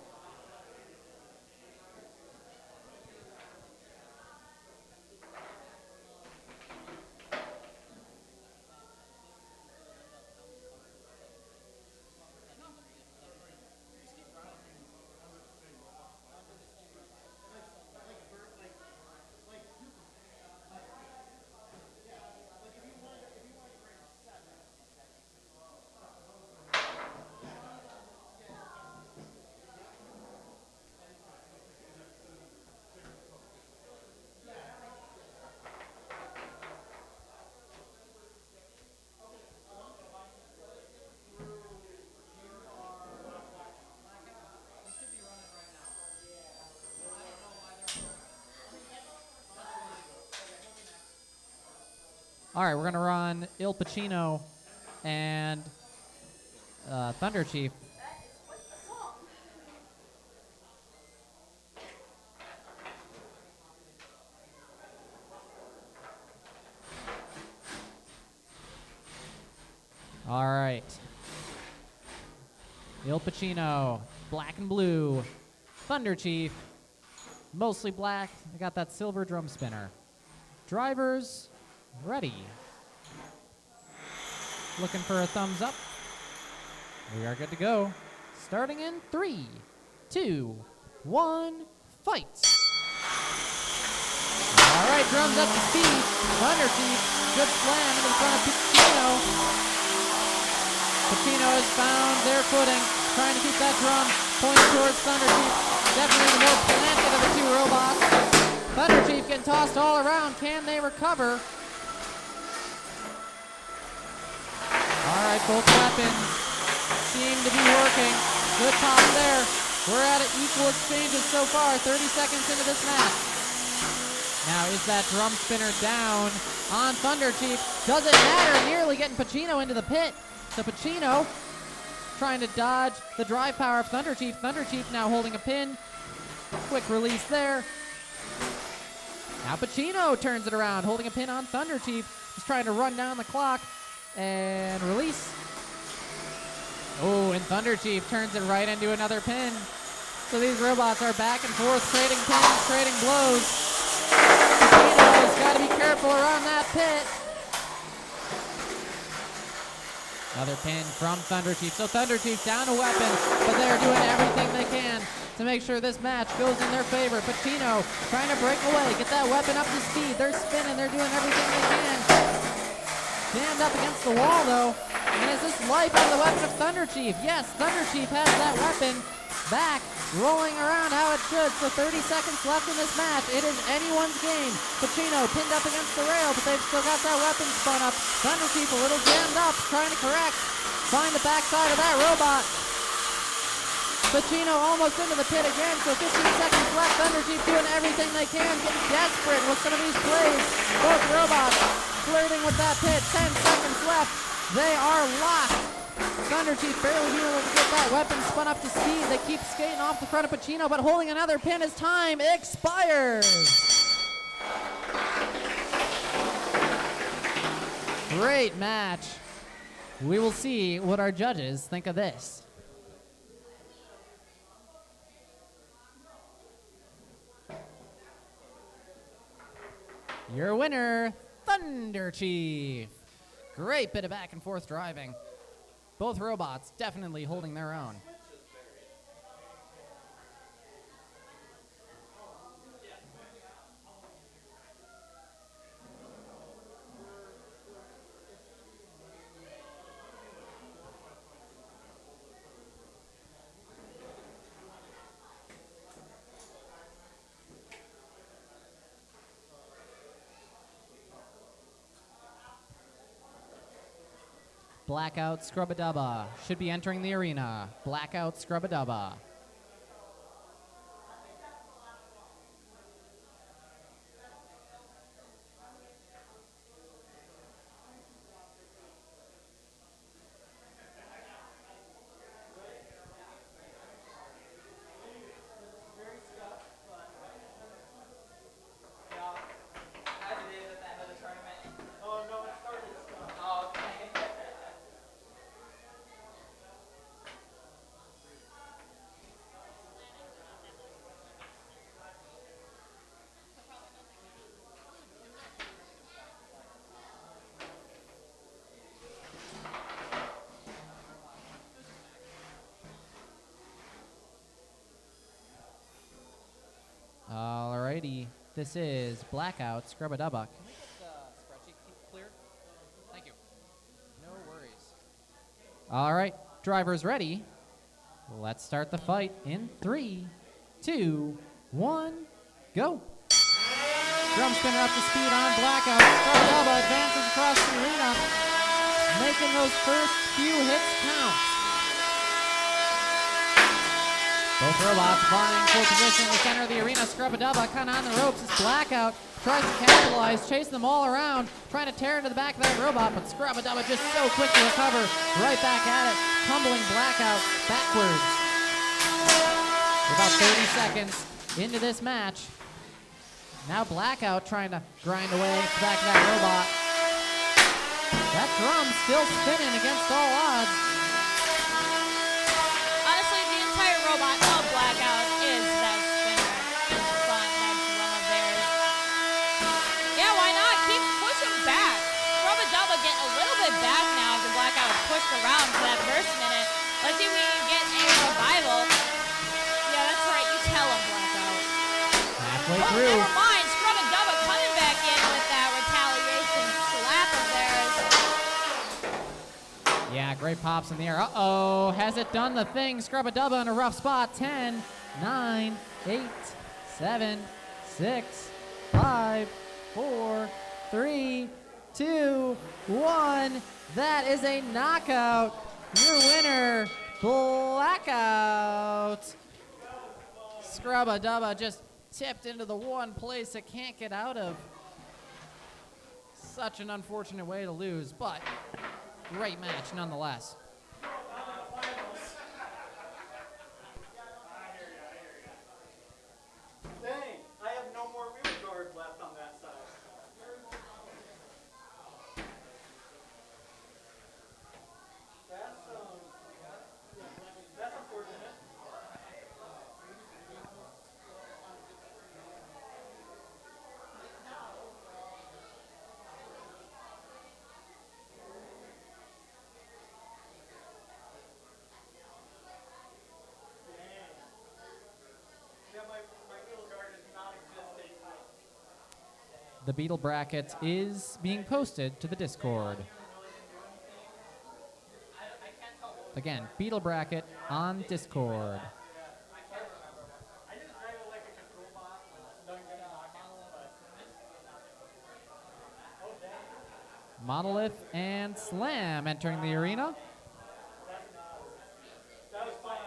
All right, we're going to run Il Pacino and Thunder Chief. All right. Il Pacino, black and blue. Thunder Chief, mostly black. I got that silver drum spinner. Drivers, ready. Looking for a thumbs up. We are good to go. Starting in 3, 2, 1, fight. All right, drums up to speed. Thunder Chief, good slam into the front of Pacino. Pacino has found their footing, trying to keep that drum pointing towards Thunder Chief. Definitely the more planted of the two robots. Thunder Chief getting tossed all around. Can they recover? All right, both weapons seem to be working. Good pop there. We're at equal exchanges so far, 30 seconds into this match. Now, is that drum spinner down on Thunder Chief? Doesn't matter, nearly getting Pacino into the pit. So Pacino trying to dodge the drive power of Thunder Chief. Thunder Chief now holding a pin. Quick release there. Now Pacino turns it around, holding a pin on Thunder Chief. Just trying to run down the clock. And release. Oh, and Thunder Chief turns it right into another pin. So these robots are back and forth, trading pins, trading blows. Pacino's got to be careful around that pit. Another pin from Thunder Chief. So Thunder Chief down a weapon, but they're doing everything they can to make sure this match goes in their favor. Pacino trying to break away, get that weapon up to speed. They're spinning, they're doing everything they can. Jammed up against the wall, though. And is this life out of the weapon of Thunder Chief? Yes, Thunder Chief has that weapon back, rolling around how it should. So 30 seconds left in this match. It is anyone's game. Pacino pinned up against the rail, but they've still got that weapon spun up. Thunder Chief a little jammed up, trying to correct. Find the backside of that robot.
Pacino almost into the pit again, so 15 seconds left. Thunderchief doing everything they can, getting desperate with some of these plays. Both robots flirting with that pit. 10 seconds left. They are locked. Thunderchief barely being able to get that weapon spun up to speed. They keep skating off the front of Pacino, but holding another pin as time expires. Great match. We will see what our judges think of this. Your winner, Thunderchief. Great bit of back and forth driving. Both robots definitely holding their own. Blackout Scrubadubba should be entering the arena. Blackout Scrubadubba. Alrighty, this is Blackout Scrubadubba. Can we get the spreadsheet cleared? Thank you. No worries. All right, drivers ready. Let's start the fight in 3, 2, 1, go. Drum spinner up to speed on Blackout. Scrubadubba advances across the arena, making those first few hits count. Both robots vying for position in the center of the arena. Scrubadubba kind of on the ropes as Blackout tries to capitalize, chase them all around, trying to tear into the back of that robot, but Scrubadubba just so quick to recover, right back at it, tumbling Blackout backwards. About 30 seconds into this match. Now Blackout trying to grind away at the back of that robot. That drum still spinning against all odds.
Honestly, the entire robot of Blackout is that spinner in front. That's one of theirs. Yeah, why not? Keep pushing back. Scrubadubba getting a little bit back now after Blackout was pushed around for that first minute. Let's see if we can get a revival. Yeah, that's right. You tell him, Blackout.
Halfway
Oh,
through.
never mind. Scrubadubba coming back in with that retaliation slap of theirs.
Yeah, great pops in the air. Uh-oh, has it done the thing? Scrubadubba in a rough spot. 10, 9, 8, 7, 6, 5, 4, 3, 2, 1. That is a knockout. Your winner, Blackout. Scrubadubba just tipped into the one place it can't get out of. Such an unfortunate way to lose, but great match nonetheless.
Dang, I have no more wheel guard left on that side. That's unfortunate.
The Beetle bracket is being posted to the Discord. Again, Beetle bracket on Discord. Monolith and Slam entering the arena.
That was fun.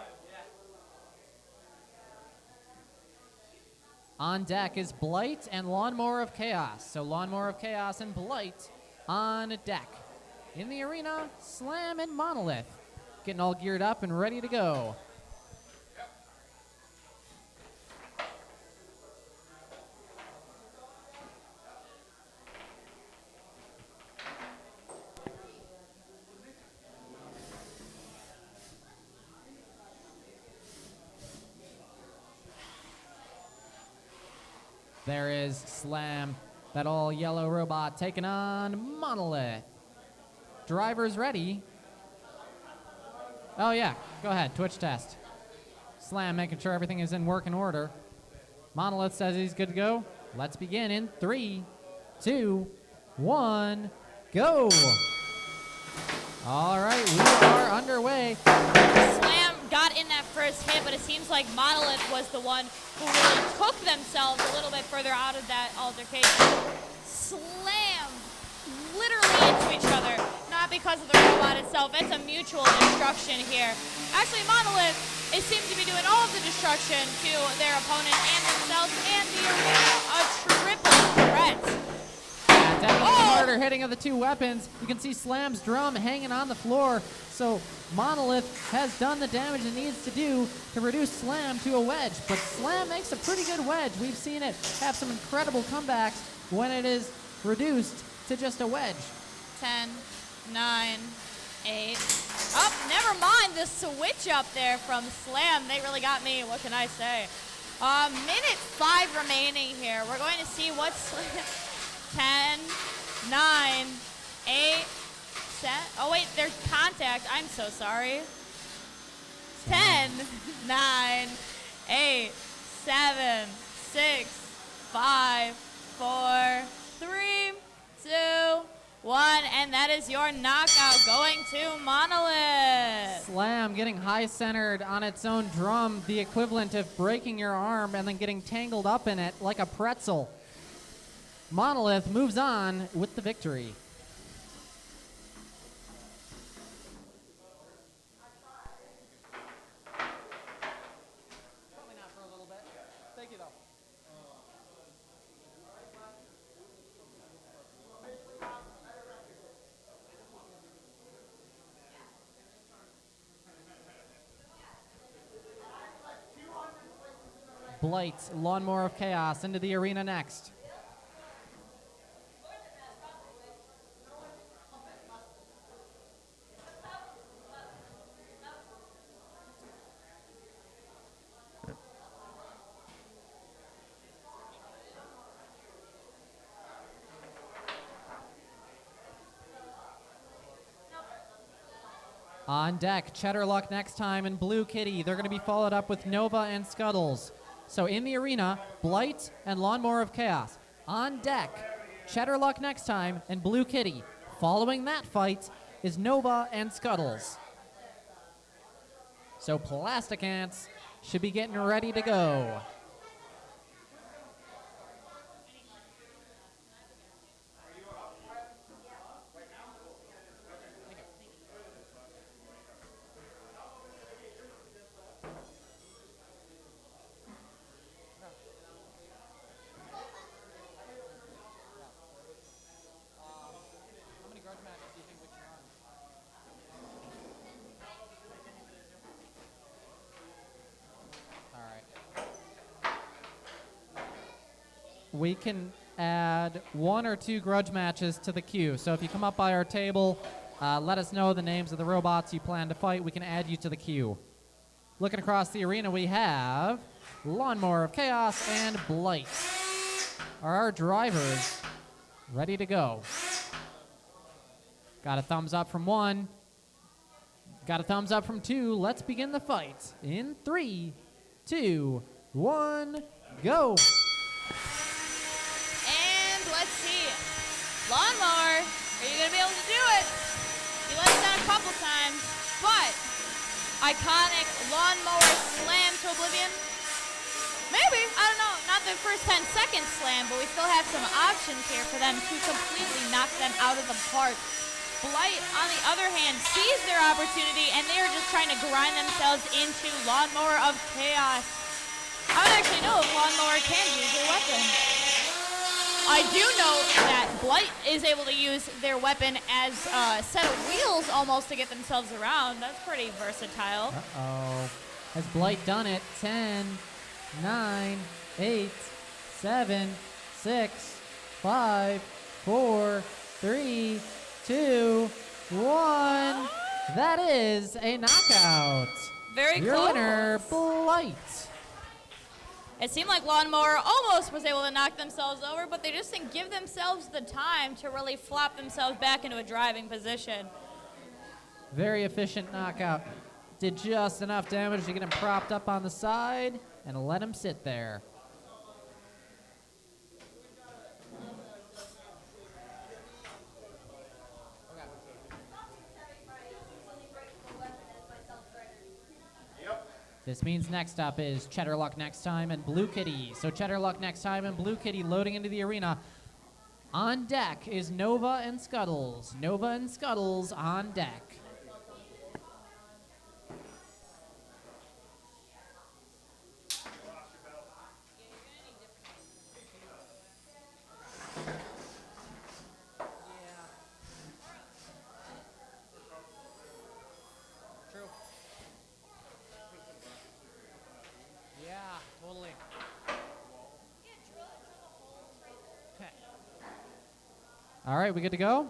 On deck is Blight and Lawnmower of Chaos. So Lawnmower of Chaos and Blight on deck. In the arena, Slam and Monolith. Getting all geared up and ready to go. There is Slam, that all yellow robot, taking on Monolith. Drivers ready. Oh yeah, go ahead, Twitch test. Slam making sure everything is in working order. Monolith says he's good to go. Let's begin in 3, 2, 1, go. All right, we are underway.
Slam got in that first hit, but it seems like Monolith was the one who really took themselves a little bit further out of that altercation. Slam literally into each other, not because of the robot itself. It's a mutual destruction here. Actually, Monolith, it seems to be doing all of the destruction to their opponent and themselves and the arena. A triple threat.
Definitely harder hitting of the two weapons. You can see Slam's drum hanging on the floor. So Monolith has done the damage it needs to do to reduce Slam to a wedge. But Slam makes a pretty good wedge. We've seen it have some incredible comebacks when it is reduced to just a wedge.
10, 9, 8. Oh, never mind the switch up there from Slam. They really got me. What can I say? Minute 5 remaining here. We're going to see what Slam... 10, 9, 8, 7. Oh, wait, there's contact. I'm so sorry. 10, 9, 8, 7, 6, 5, 4, 3, 2, 1. And that is your knockout going to Monolith.
Slam getting high-centered on its own drum, the equivalent of breaking your arm and then getting tangled up in it like a pretzel. Monolith moves on with the victory.
Probably not for a little bit. Thank you, though.
Blight, Lawnmower of Chaos, into the arena next. On deck, Cheddarluck next time and Blue Kitty. They're going to be followed up with Nova and Scuttles. So in the arena, Blight and Lawnmower of Chaos. On deck, Cheddarluck next time and Blue Kitty. Following that fight is Nova and Scuttles. So Plastic Ants should be getting ready to go. We can add 1 or 2 grudge matches to the queue. So if you come up by our table, let us know the names of the robots you plan to fight. We can add you to the queue. Looking across the arena, we have Lawnmower of Chaos and Blight. Are our drivers ready to go? Got a thumbs up from 1. Got a thumbs up from 2. Let's begin the fight in 3, 2, 1, go.
Let's see. Lawnmower, are you going to be able to do it? You let us down a couple times, but iconic Lawnmower slam to oblivion? Maybe, I don't know. Not the first 10 seconds slam, but we still have some options here for them to completely knock them out of the park. Blight, on the other hand, sees their opportunity, and they are just trying to grind themselves into Lawnmower of Chaos. I don't actually know if Lawnmower can use their weapon. I do know that Blight is able to use their weapon as a set of wheels almost to get themselves around. That's pretty versatile.
Uh-oh. Has Blight done it? 10, 9, 8, 7, 6, 5, 4, 3, 2, 1. That is a knockout.
Very
Your
close.
winner, Blight.
It seemed like Lawnmower almost was able to knock themselves over, but they just didn't give themselves the time to really flop themselves back into a driving position.
Very efficient knockout. Did just enough damage to get him propped up on the side and let him sit there. This means next up is Cheddarluck next time and Blue Kitty. So Cheddarluck next time and Blue Kitty loading into the arena. On deck is Nova and Scuttles. Nova and Scuttles on deck.
True. Yeah, totally. Okay.
All right, we good to go?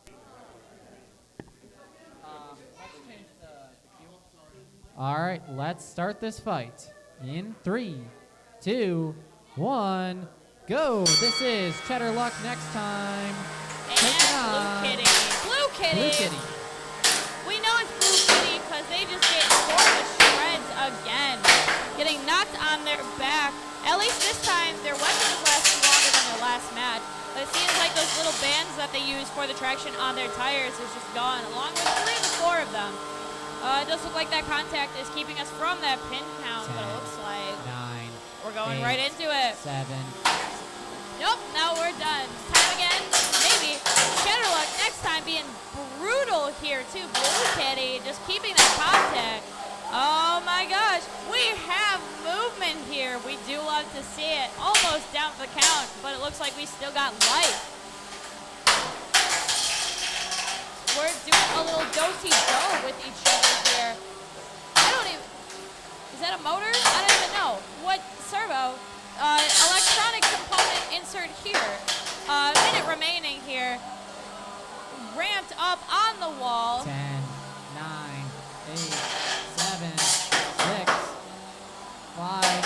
Let's change the cue.
All right, let's start this fight. In 3, 2, 1, go. This is Cheddarluck next time. Taking on
Blue Kitty. Blue Kitty.
Blue Kitty.
We know it's Blue Kitty because they just get torn to shreds again. Getting knocked on their back. At least this time, their weapons last longer than their last match. But it seems like those little bands that they use for the traction on their tires is just gone, along with 3 to 4 of them. It does look like that contact is keeping us from that pin count, but it looks like
9.
we're going
8,
right into it.
7.
Nope, now we're done. Time again, maybe. Cheddarluck next time being brutal here too. Blue Kitty just keeping that contact. Oh my gosh, we have movement here. We do love to see it. Almost down to the count, but it looks like we still got life. We're doing a little do-si-do with each other here. I don't even, is that a motor? I don't even know. What servo? Electronic component insert here. Minute remaining here. Ramped up on the wall.
10, 9, 8, 7, 6, 5.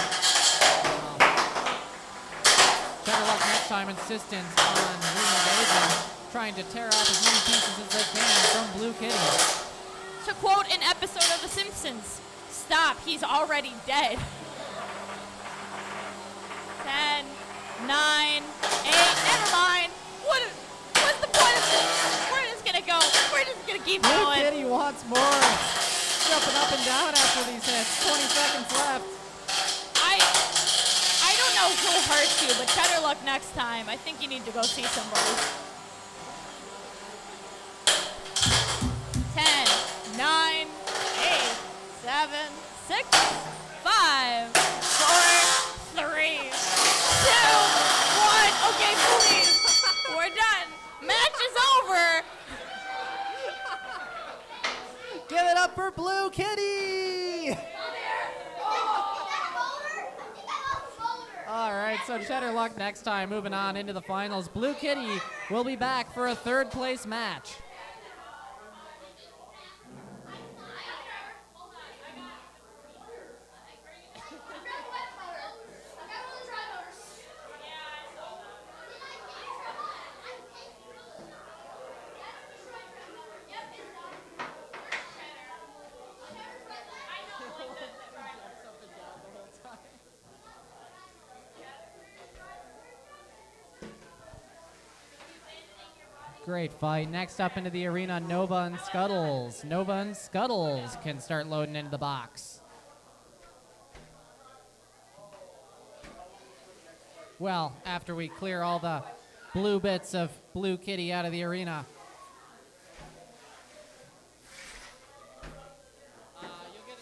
Cheddarluck next time insistent on re-engaging, trying to tear off as many pieces as they can from Blue Kitty.
To quote an episode of The Simpsons, stop, he's already dead. 10, 9, 8, never mind. What's the point of this? We're just gonna go. We're just gonna keep
Blue
going.
Kitty wants more. Jumping up and down after these hits. 20 seconds left.
I don't know who hurts you, but Cheddarluck next time. I think you need to go see somebody. 10, 9, 8, 7, 6, 5, 4, 3, 2, 1. Okay, please. We're done. Match is over.
Give it up for Blue Kitty! All right, so Cheddarluck next time, moving on into the finals. Blue Kitty will be back for a 3rd place match. Great fight. Next up into the arena, Nova and Scuttles. Nova and Scuttles can start loading into the box. Well, after we clear all the blue bits of Blue Kitty out of the arena.
You'll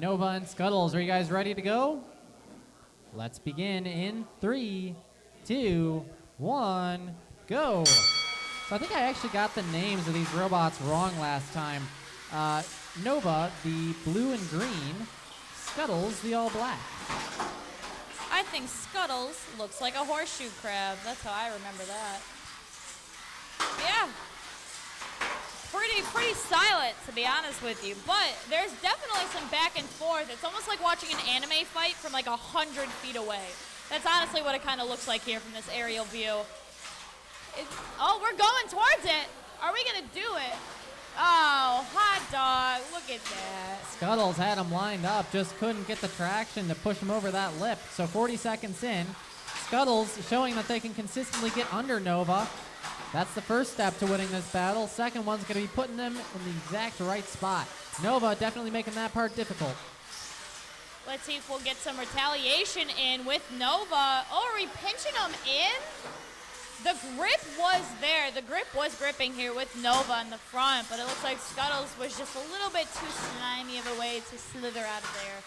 Nova and Scuttles, are you guys ready to go? Let's begin in 3, 2, 1, go. So I think I actually got the names of these robots wrong last time. Nova, the blue and green. Scuttles, the all black.
I think Scuttles looks like a horseshoe crab. That's how I remember that. Yeah. Pretty silent, to be honest with you. But there's definitely some back and forth. It's almost like watching an anime fight from like 100 feet away. That's honestly what it kind of looks like here from this aerial view. Oh, we're going towards it. Are we going to do it? Oh, hot dog. Look at that.
Scuttles had him lined up, just couldn't get the traction to push him over that lip. So 40 seconds in, Scuttles showing that they can consistently get under Nova. That's the first step to winning this battle. Second one's going to be putting them in the exact right spot. Nova definitely making that part difficult.
Let's see if we'll get some retaliation in with Nova. Oh, are we pinching him in? The grip was there. The grip was gripping here with Nova in the front, but it looks like Scuttles was just a little bit too slimy of a way to slither out of there.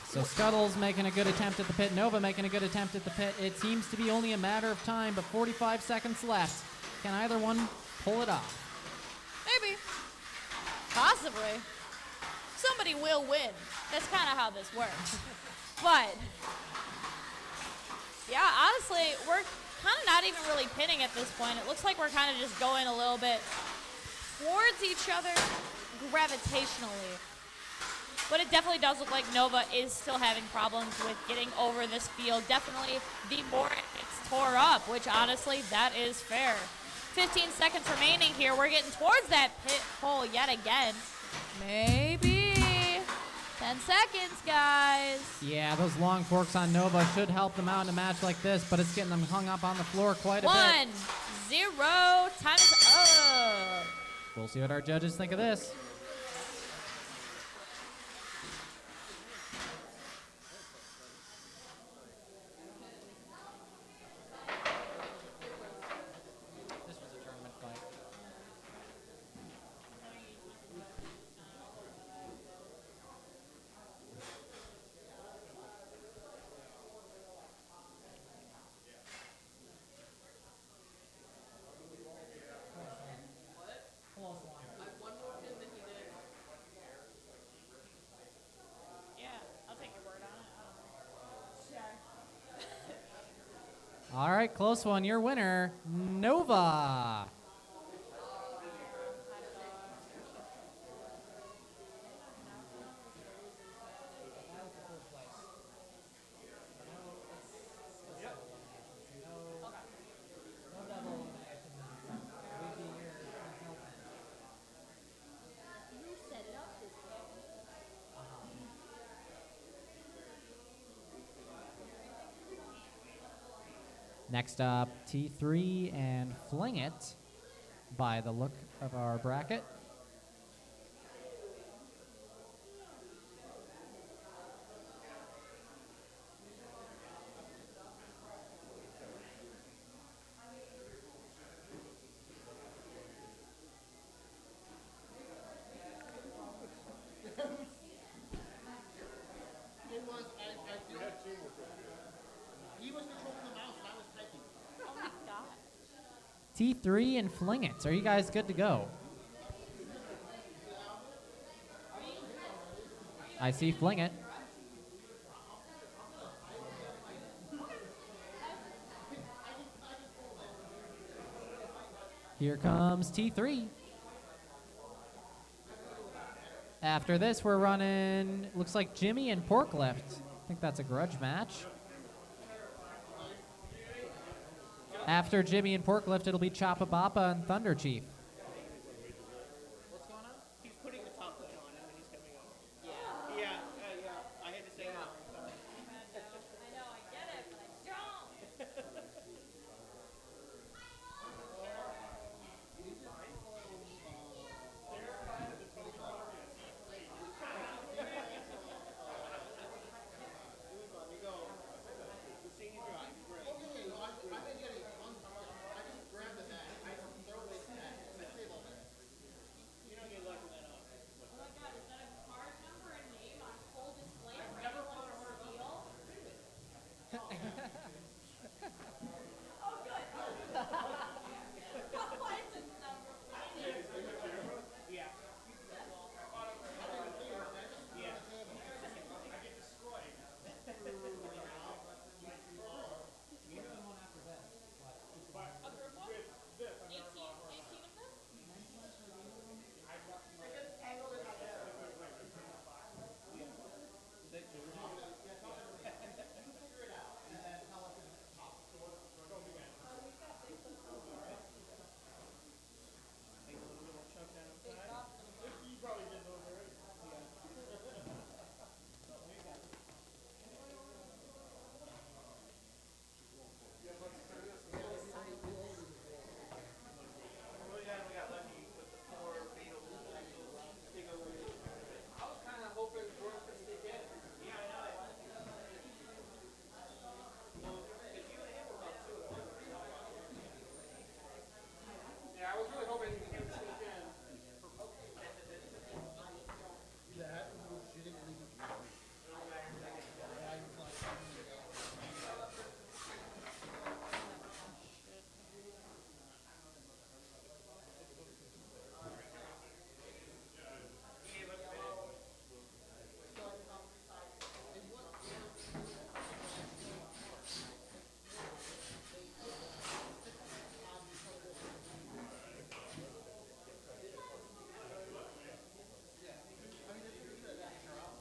So Scuttles making a good attempt at the pit. Nova making a good attempt at the pit. It seems to be only a matter of time, but 45 seconds left. Can either one pull it off?
Maybe. Possibly. Somebody will win. That's kind of how this works. But, yeah, honestly, we're kind of not even really pinning at this point. It looks like we're kind of just going a little bit towards each other gravitationally. But it definitely does look like Nova is still having problems with getting over this field. Definitely the more it gets tore up, which honestly, that is fair. 15 seconds remaining here. We're getting towards that pit hole yet again. Maybe 10 seconds, guys.
Yeah, those long forks on Nova should help them out in a match like this, but it's getting them hung up on the floor quite a bit.
1-0. Time is up.
We'll see what our judges think of this. This was a tournament fight.
Yeah, I'll take your word on it. Sure.
All right, close one. Your winner, Nova. Next up, T3 and Fling It by the look of our bracket.
It was, he was controlling the mouse and I was typing.
Oh my god.
T3 and Fling It. Are you guys good to go? I see Fling It. Here comes T3. After this, we're running, looks like Jimmy and Porklift. I think that's a grudge match. After Jimmy and Porklift, it'll be Choppa Bappa and Thunder Chief.
What's going on? He's putting the top coat on and he's coming up. Yeah. I had to say that.
I know, I get it, but I don't.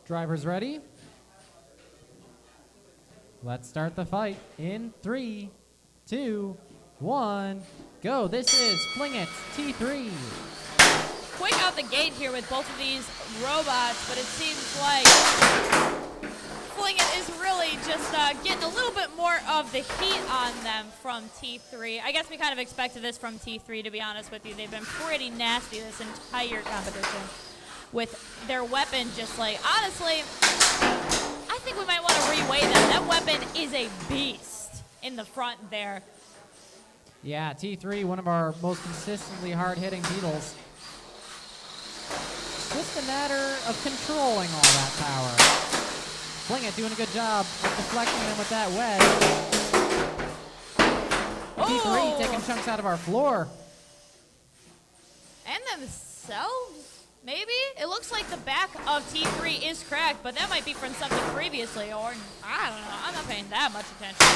Drivers ready? Let's start the fight in 3, 2, 1, go. This is Fling It T3.
Quick out the gate here with both of these robots, but it seems like Fling It is really just getting a little bit more of the heat on them from T3. I guess we kind of expected this from T3, to be honest with you. They've been pretty nasty this entire competition with their weapon, just like, honestly, I think we might want to reweigh them. That weapon is a beast in the front there.
Yeah, T3, one of our most consistently hard-hitting Beetles. Just a matter of controlling all that power. Fling It doing a good job of deflecting them with that wedge. T3 taking chunks out of our floor.
And themselves, maybe? It looks like the back of T3 is cracked, but that might be from something previously, or I don't know. I'm not paying that much attention.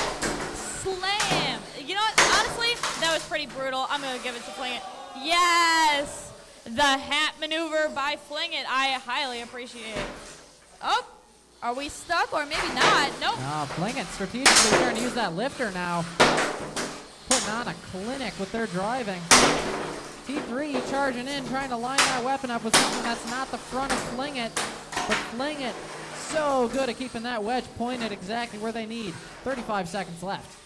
Slam! You know what? Honestly, that was pretty brutal. I'm going to give it to Fling It. Yes! The hat maneuver by Fling It. I highly appreciate it. Oh, are we stuck or maybe not? Nope.
No, Fling It strategically trying to use that lifter now. Putting on a clinic with their driving. T3 charging in, trying to line that weapon up with something that's not the front of Fling It. But Fling It, so good at keeping that wedge pointed exactly where they need. 35 seconds left.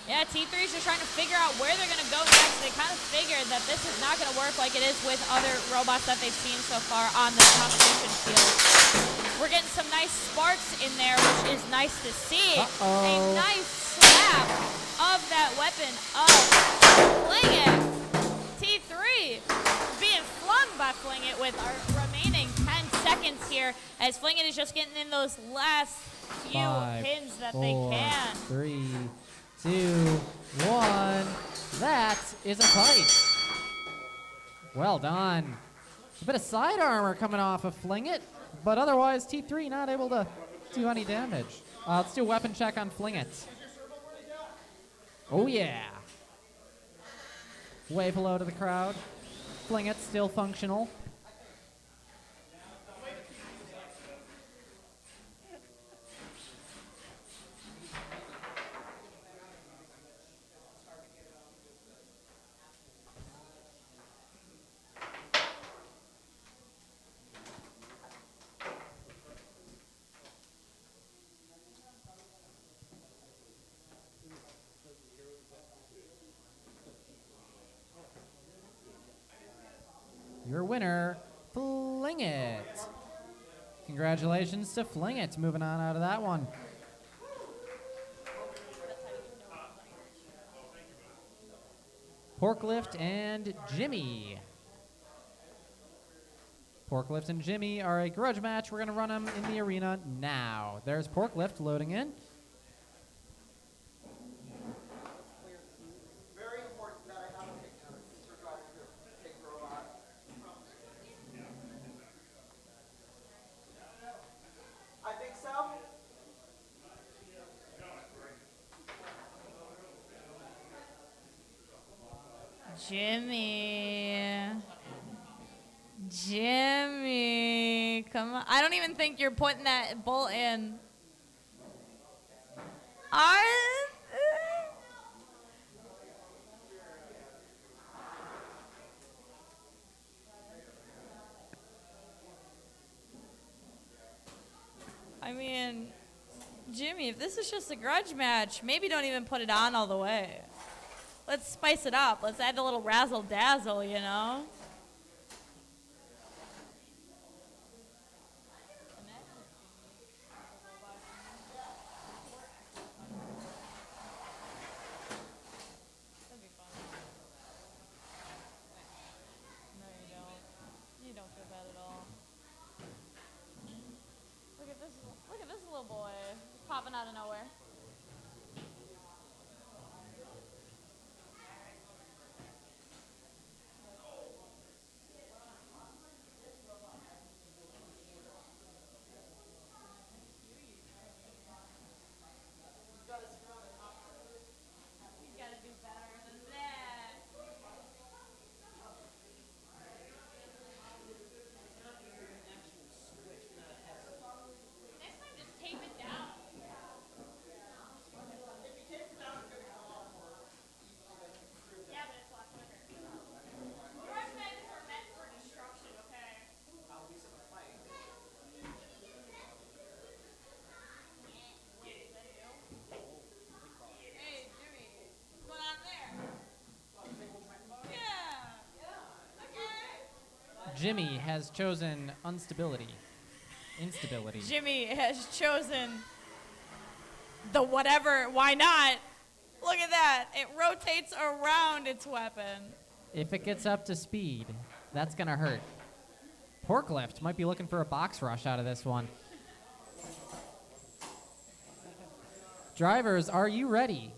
Yeah, T3's just trying to figure out where they're going to go next. They kind of figured that this is not going to work like it is with other robots that they've seen so far on the competition field. We're getting some nice sparks in there, which is nice to see. A nice slap of that weapon of Fling It. T3 being flung by Fling It with our remaining 10 seconds here as Fling It is just getting in those last few pins that they can.
3, 2, 1. That is a fight. Well done. A bit of side armor coming off of Fling It, but otherwise T3 not able to do any damage. Let's do a weapon check on Fling It. Oh yeah. Wave hello to the crowd. Fling It still functional. Your winner, Fling It. Congratulations to Fling It, moving on out of that one. Porklift and Jimmy. Porklift and Jimmy are a grudge match. We're going to run them in the arena now. There's Porklift loading in.
Very important that I have a picture for driving to take robot. I think so.
Jimmy, come on. I don't even think you're putting that bolt in. I mean, Jimmy, if this is just a grudge match, maybe don't even put it on all the way. Let's spice it up. Let's add a little razzle dazzle, you know? Look at this little boy popping out of nowhere.
Jimmy has chosen instability.
Jimmy has chosen the whatever. Why not? Look at that. It rotates around its weapon.
If it gets up to speed, that's going to hurt. Forklift might be looking for a box rush out of this one. Drivers, are you ready?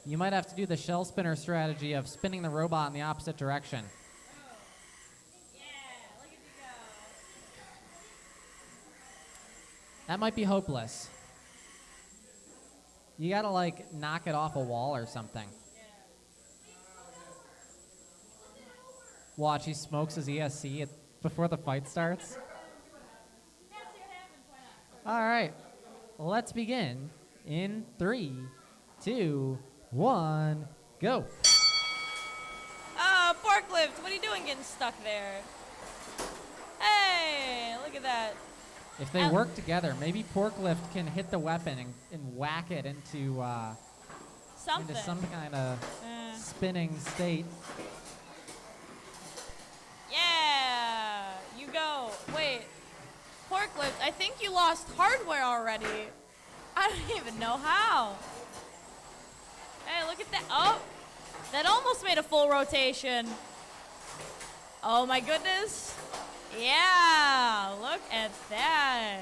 You might have to do the shell spinner strategy of spinning the robot in the opposite direction.
Yeah, look at you go.
That might be hopeless. You gotta like knock it off a wall or something. Watch, he smokes his ESC before the fight starts. All right, let's begin in 3, 2, 1, go.
Oh, forklift, what are you doing getting stuck there? Hey, look at that.
If they work together, maybe Forklift can hit the weapon and whack it into some kind of spinning state.
Yeah, you go. Wait, Forklift, I think you lost hardware already. I don't even know how. Hey, look at that. Oh, that almost made a full rotation. Oh my goodness. Yeah, look at that.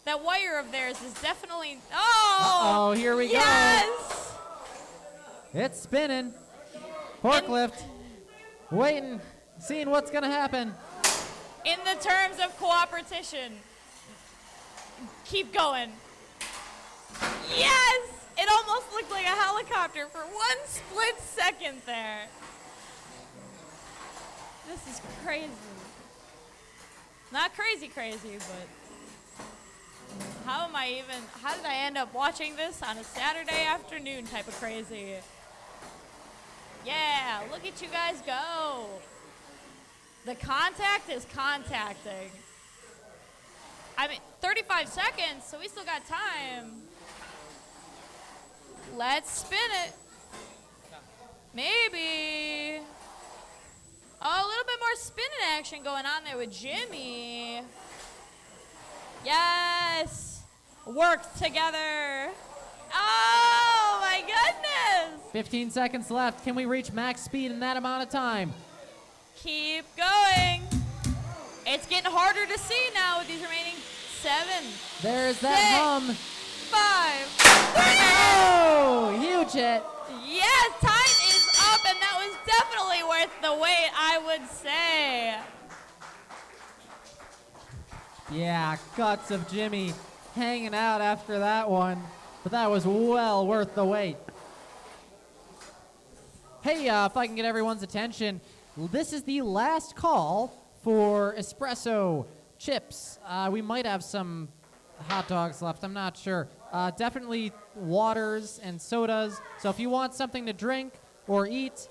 That wire of theirs is definitely,
Uh-oh, here we go.
Yes!
It's spinning. Forklift, waiting, seeing what's gonna happen.
In the terms of cooperation, keep going. Yes! It almost looked like a helicopter for one split second there. This is crazy. Not crazy, but how did I end up watching this on a Saturday afternoon type of crazy? Yeah, look at you guys go. The contact is contacting. I mean, 35 seconds, so we still got time. Let's spin it. Maybe. Oh, a little bit more spinning action going on there with Jimmy. Yes. Work together. Oh, my goodness.
15 seconds left. Can we reach max speed in that amount of time?
Keep going. It's getting harder to see now with these remaining 7.
There's that
6,
hum.
5, 3.
Oh, huge hit.
Yes, time is up, and that was definitely worth the wait, I would say.
Yeah, guts of Jimmy hanging out after that one, but that was well worth the wait. Hey, if I can get everyone's attention, this is the last call for espresso chips. We might have some hot dogs left, I'm not sure. Definitely waters and sodas. So if you want something to drink or eat,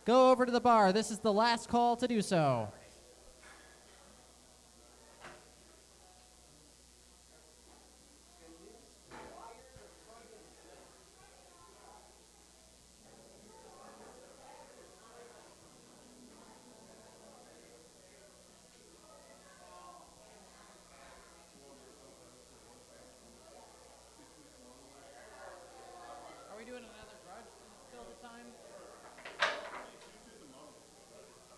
go over to the bar. This is the last call to do so.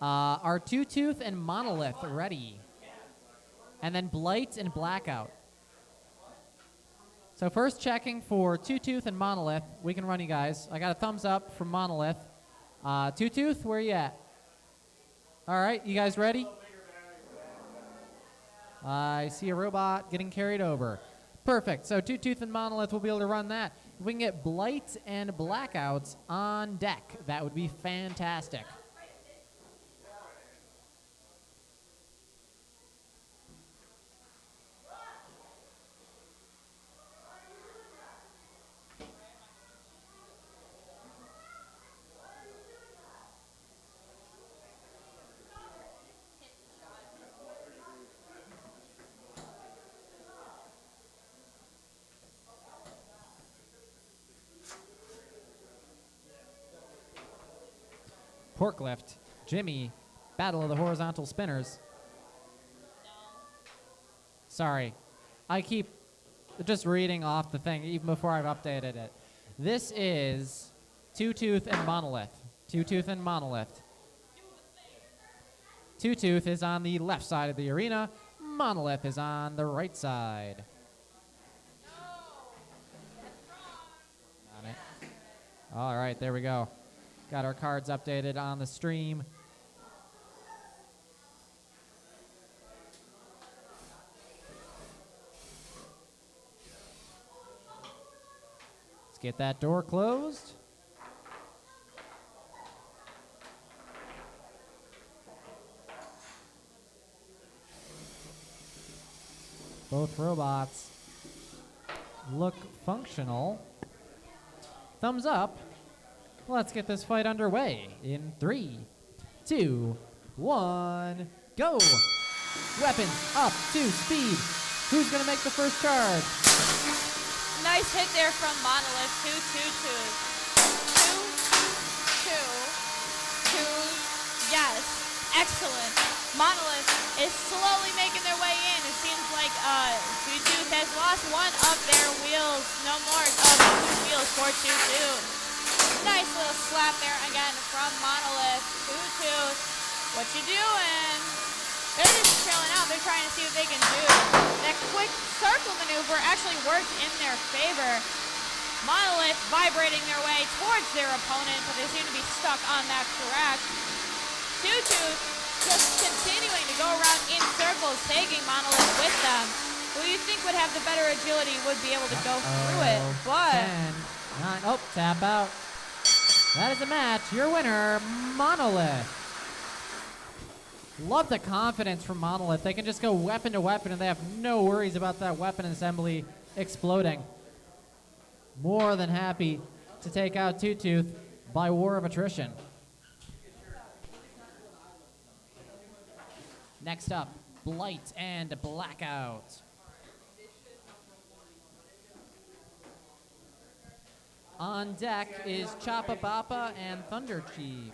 Are Two Tooth and Monolith ready? And then Blight and Blackout. So first checking for Two Tooth and Monolith. We can run you guys. I got a thumbs up from Monolith. Two Tooth, where you at? All right, you guys ready? I see a robot getting carried over. Perfect. So Two Tooth and Monolith will be able to run that. If we can get Blight and Blackouts on deck, that would be fantastic. forklift, Jimmy, battle of the horizontal spinners. Sorry, I keep just reading off the thing even before I've updated it. This is Two Tooth and Monolith. Two Tooth and Monolith. Two Tooth is on the left side of the arena. Monolith is on the right side. On it. All right, there we go. Got our cards updated on the stream. Let's get that door closed. Both robots look functional. Thumbs up. Let's get this fight underway in 3, 2, 1, go! Weapons up to speed. Who's gonna make the first charge?
Nice hit there from Monolith. 2, 2, 2. 2, 2, 2. Yes, excellent. Monolith is slowly making their way in. It seems like Two Tooth has lost one of their wheels. No more of two wheels for Two Tooth. Nice little slap there again from Monolith. Two Tooth, what you doing? They're just trailing out. They're trying to see what they can do. That quick circle maneuver actually worked in their favor. Monolith vibrating their way towards their opponent, but they seem to be stuck on that track. Two Tooth just continuing to go around in circles, taking Monolith with them. Who you think would have the better agility would be able to go through it, but
10, 9, oh, tap out. That is a match. Your winner, Monolith. Love the confidence from Monolith. They can just go weapon to weapon, and they have no worries about that weapon assembly exploding. More than happy to take out Two Tooth by war of attrition. Next up, Blight and Blackout. On deck is Choppa Bappa and Thunder Chief.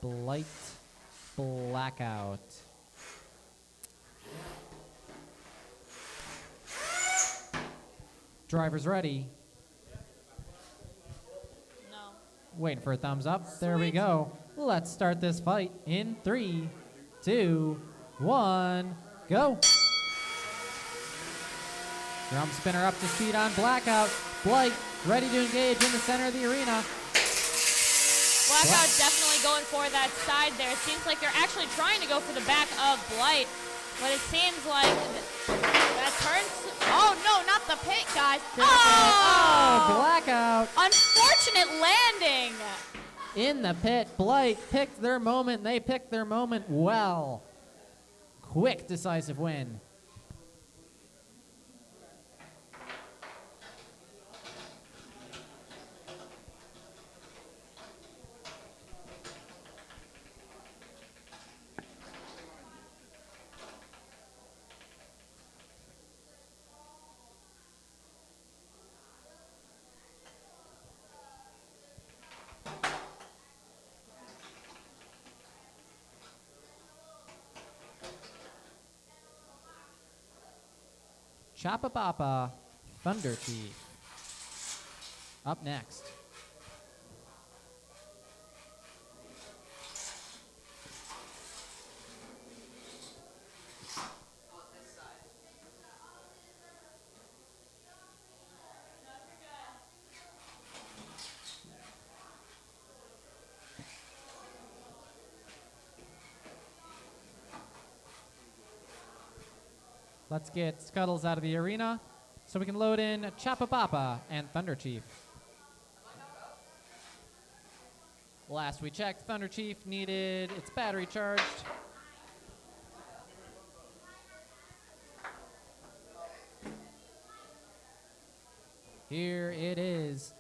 Blight, Blackout. Drivers ready.
no.
Waiting for a thumbs up. There we go. Let's start this fight in 3, 2, 1, go. Drum spinner up to speed on Blackout. Blight ready to engage in the center of the arena.
Blackout definitely going for that side there. It seems like they're actually trying to go for the back of Blight, but it seems like that turns. Oh no, not the pit, guys.
Oh, Blackout.
Unfortunate landing.
In the pit, Blight picked their moment. They picked their moment well. Quick, decisive win. Choppa Bappa, Thunder Chief. Up next.
Let's get Scuttles out of the arena so we can load in Chapapapa and Thunder Chief. Last we checked, Thunder Chief needed its battery charged. Here it is.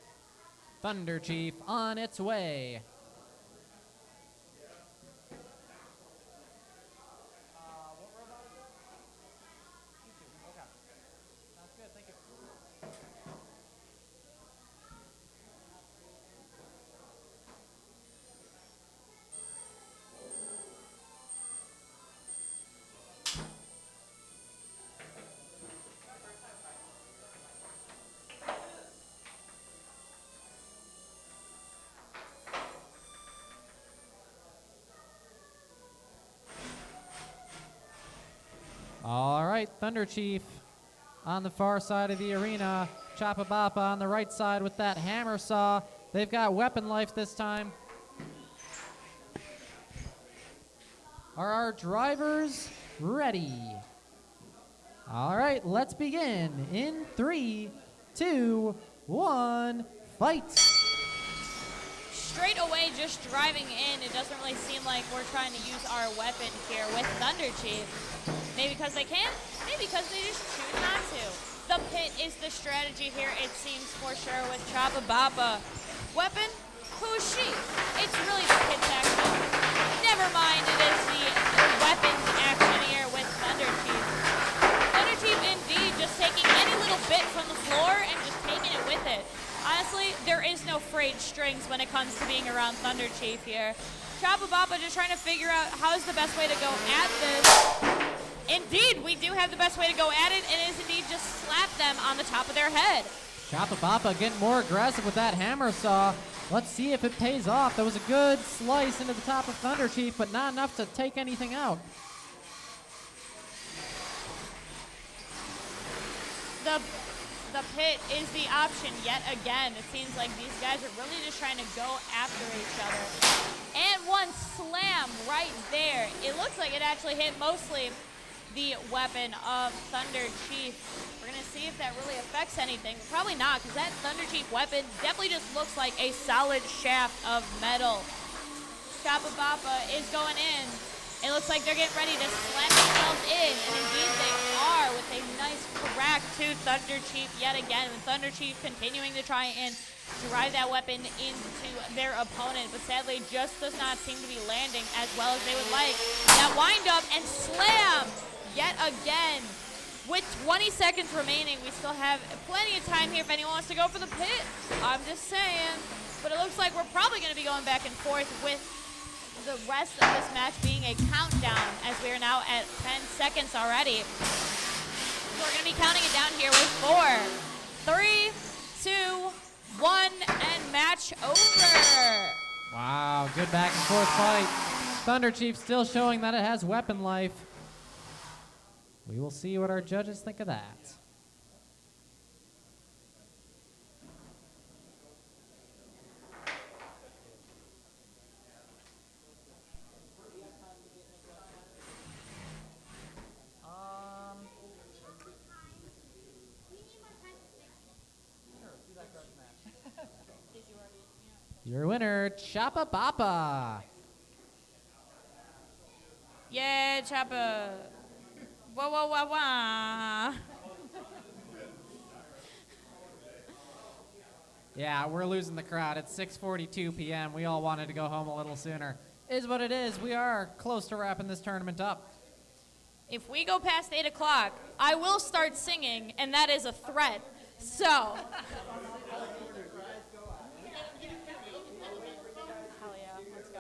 Thunder Chief on its way. All right, Thunder Chief on the far side of the arena. Chapabapa on the right side with that hammer saw. They've got weapon life this time. Are our drivers ready? All right, let's begin in 3, 2, 1, fight.
Straight away, just driving in, it doesn't really seem like we're trying to use our weapon here with Thunder Chief. Maybe because they can't, maybe because they just choose not to. The pit is the strategy here, it seems for sure, with Chapabapa. Weapon? Who's she? It's really the pit's action. Never mind, it is the weapons action here with Thunder Chief. Thunder Chief indeed just taking any little bit from the floor and just taking it with it. Honestly, there is no frayed strings when it comes to being around Thunder Chief here. Chapabapa just trying to figure out how's the best way to go at this. Indeed, we do have the best way to go at it, and it is indeed just slap them on the top of their head.
Chapabapa getting more aggressive with that hammer saw. Let's see if it pays off. That was a good slice into the top of Thunder Chief, but not enough to take anything out.
The pit is the option yet again. It seems like these guys are really just trying to go after each other. And one slam right there. It looks like it actually hit mostly the weapon of Thunder Chief. We're going to see if that really affects anything. Probably not, because that Thunder Chief weapon definitely just looks like a solid shaft of metal. Chapabapa is going in. It looks like they're getting ready to slam themselves in, and indeed they are, with a nice crack to Thunder Chief yet again, with Thunder Chief continuing to try and drive that weapon into their opponent, but sadly just does not seem to be landing as well as they would like. That wind up and slam yet again. With 20 seconds remaining, we still have plenty of time here if anyone wants to go for the pit. I'm just saying. But it looks like we're probably going to be going back and forth with the rest of this match being a countdown, as we are now at 10 seconds already. So we're going to be counting it down here with 4, 3, 2, 1, and match over.
Wow, good back and forth fight. Thunder Chief still showing that it has weapon life. We will see what our judges think of that. Your winner, Chapabapa.
Yeah, Chapa. Wah, wah, wah, wah.
Yeah, we're losing the crowd. It's 6:42 p.m. We all wanted to go home a little sooner. Is what it is. We are close to wrapping this tournament up.
If we go past 8 o'clock, I will start singing, and that is a threat. So. Hell yeah, let's go.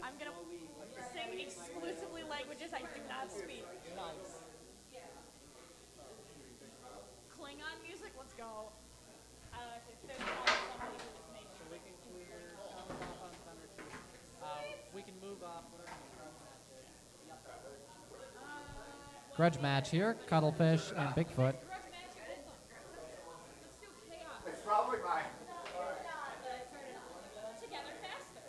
I'm going to sing exclusively languages I do not speak. Klingon music, let's go.
We can move up. Grudge match here, Cuttlefish and Bigfoot.
It's probably mine.
Together faster.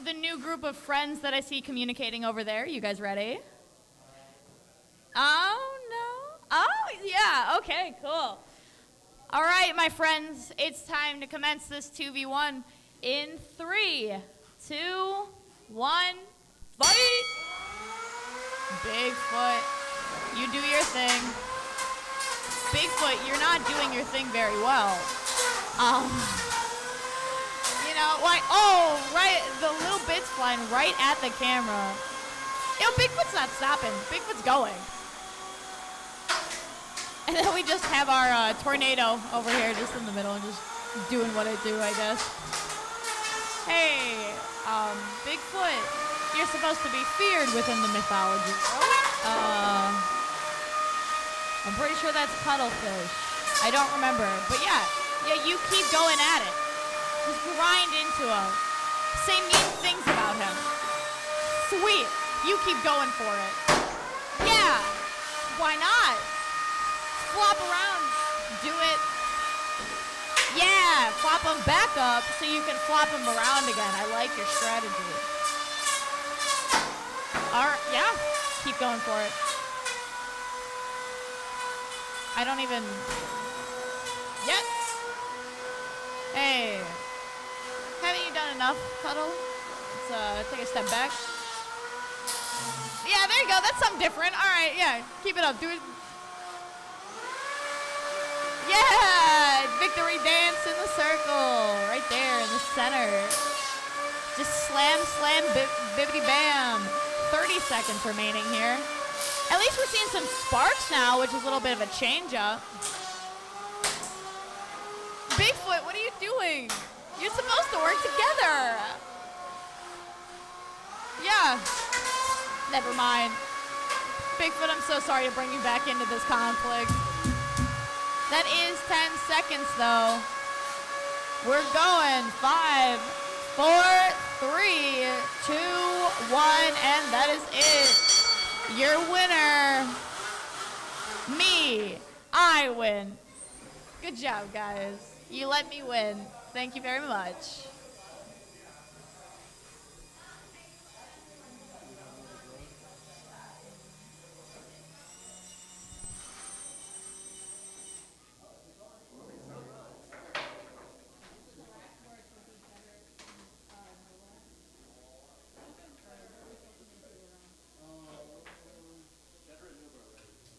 the new group of friends that I see communicating over there. You guys ready? Oh, no. Oh, yeah. Okay, cool. All right, my friends. It's time to commence this 2v1 in 3, 2, 1, fight! Bigfoot, you do your thing. Bigfoot, you're not doing your thing very well. You know, like, oh, right, the little bit's flying right at the camera. You know, Bigfoot's not stopping. Bigfoot's going. And then we just have our tornado over here just in the middle and just doing what it do, I guess. Hey, Bigfoot, you're supposed to be feared within the mythology. I'm pretty sure that's cuttlefish. I don't remember. But yeah, you keep going at it. Just grind into him. Say mean things about him. Sweet. You keep going for it. Yeah. Why not? Flop around. Do it. Yeah. Flop him back up so you can flop him around again. I like your strategy. All right. Yeah. Keep going for it. I don't even... Yet. Hey. Haven't you done enough, Cuddle? Let's take a step back. Yeah, there you go. That's something different. All right, yeah. Keep it up. Do it. Yeah! Victory dance in the circle. Right there in the center. Just slam, slam, bibbity bam. 30 seconds remaining here. At least we're seeing some sparks now, which is a little bit of a change-up. Bigfoot, what are you doing? You're supposed to work together. Yeah. Never mind. Bigfoot, I'm so sorry to bring you back into this conflict. That is 10 seconds, though. We're going. 5, 4, 3, 2, 1, and that is it. Your winner, me. I win. Good job, guys. You let me win. Thank you very much.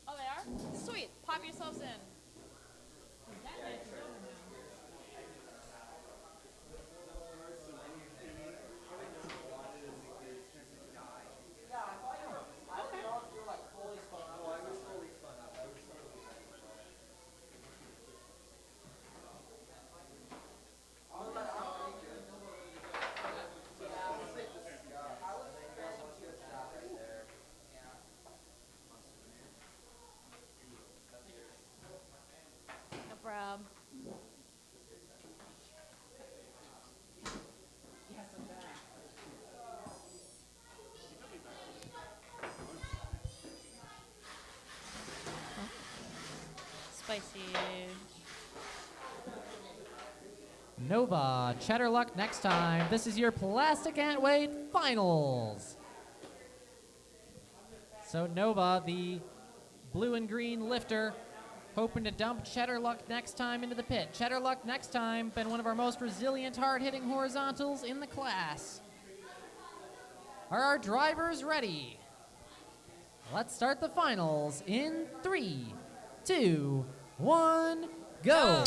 Oh, they are? Sweet. Pop yourselves in. Spicy.
Nova, Cheddar Luck next time. This is your Plastic Ant Weight Finals. So Nova, the blue and green lifter, hoping to dump Cheddar Luck next time into the pit. Cheddar Luck next time, been one of our most resilient, hard-hitting horizontals in the class. Are our drivers ready? Let's start the finals in 3, 2, 1, go.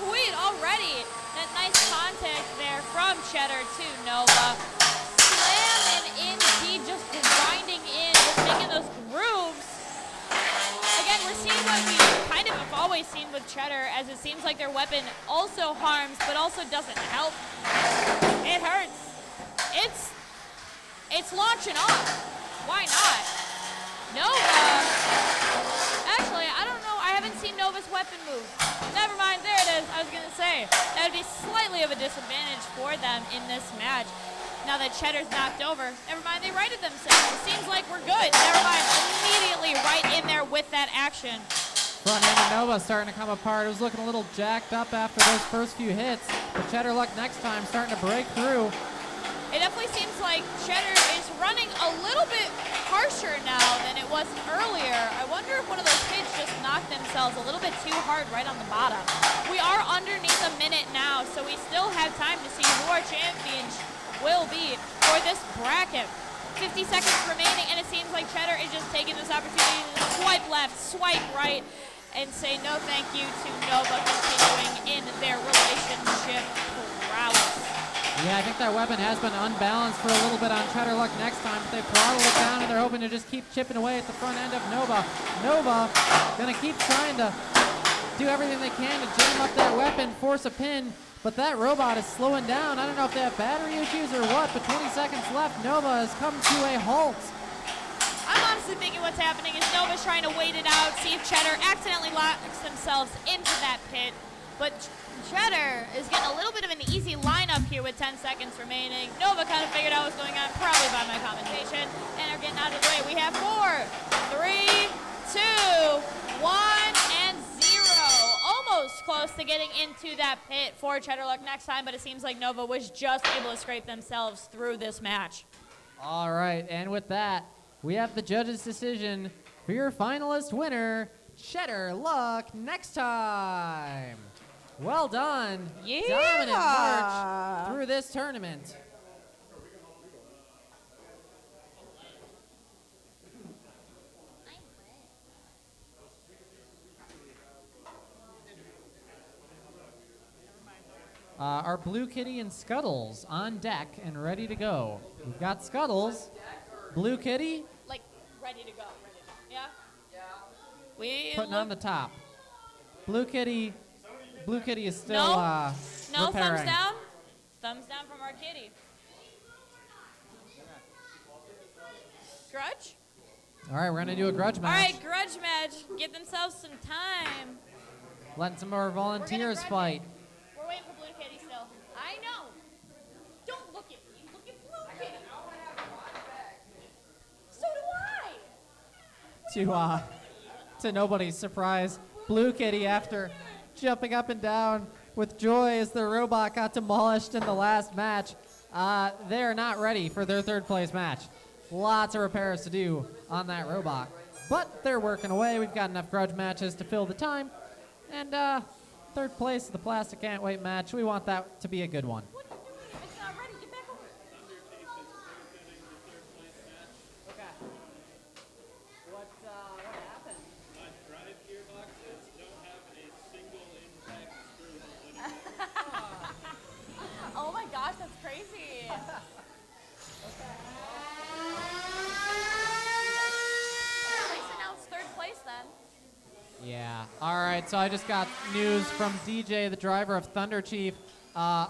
Sweet, already. That nice contact there from Cheddar to Nova. Slamming in deep, just grinding in, just making those grooves. Again, we're seeing what we kind of have always seen with Cheddar, as it seems like their weapon also harms, but also doesn't help. It hurts. It's launching off. Why not? Nova. Actually, I don't know. I haven't seen Nova's weapon move. Never mind. There it is. I was going to say, that would be slightly of a disadvantage for them in this match. Now that Cheddar's knocked over, never mind. They righted themselves. It seems like we're good. Never mind. Immediately right in there with that action.
Front end of Nova starting to come apart. It was looking a little jacked up after those first few hits. But Cheddar Luck next time starting to break through.
It definitely seems like Cheddar is running a little bit harsher now than it was earlier. I wonder if one of those kids just knocked themselves a little bit too hard right on the bottom. We are underneath a minute now, so we still have time to see who our champions will be for this bracket. 50 seconds remaining, and it seems like Cheddar is just taking this opportunity to swipe left, swipe right, and say no thank you to Nova continuing in their relationship prowess.
Yeah, I think that weapon has been unbalanced for a little bit on Cheddar Luck next time, but they throttle it down and they're hoping to just keep chipping away at the front end of Nova. Nova gonna keep trying to do everything they can to jam up that weapon, force a pin, but that robot is slowing down. I don't know if they have battery issues or what, but 20 seconds left. Nova has come to a halt.
I'm honestly thinking what's happening is Nova's trying to wait it out, see if Cheddar accidentally locks themselves into that pit, but Cheddar is getting a little bit of an easy lineup here with 10 seconds remaining. Nova kind of figured out what's going on, probably by my commentation, and are getting out of the way. We have 4, 3, 2, 1, and 0. Almost close to getting into that pit for Cheddar Luck next time, but it seems like Nova was just able to scrape themselves through this match.
All right, and with that, we have the judges' decision for your finalist winner, Cheddar Luck next time. Well done.
Yeah.
Dominant march through this tournament. Our Blue Kitty and Scuttles on deck and ready to go. We've got Scuttles, Blue Kitty,
Like, ready to go. Yeah? Yeah. We
putting on the top. Blue Kitty is still
No,
repairing.
thumbs down. Thumbs down from our kitty. Grudge?
All right, we're going to do a grudge
All
match.
right, grudge match. Give themselves some time.
Letting some of our volunteers fight.
We're waiting for Blue Kitty still. I know. Don't look at me. Look at Blue Kitty. So do I.
To nobody's surprise, Blue Kitty, after jumping up and down with joy as their robot got demolished in the last match, they're not ready for their third place match. Lots of repairs to do on that robot, but they're working away. We've got enough grudge matches to fill the time, and third place of the Plastic Can't Wait match. We want that to be a good one.
It's not ready. Get back over.
Okay. What happened?
Drive gearboxes don't have a single intact screw.
Oh my gosh, that's crazy. Third place then.
Yeah. All right, so I just got news from DJ, the driver of Thunder Chief. The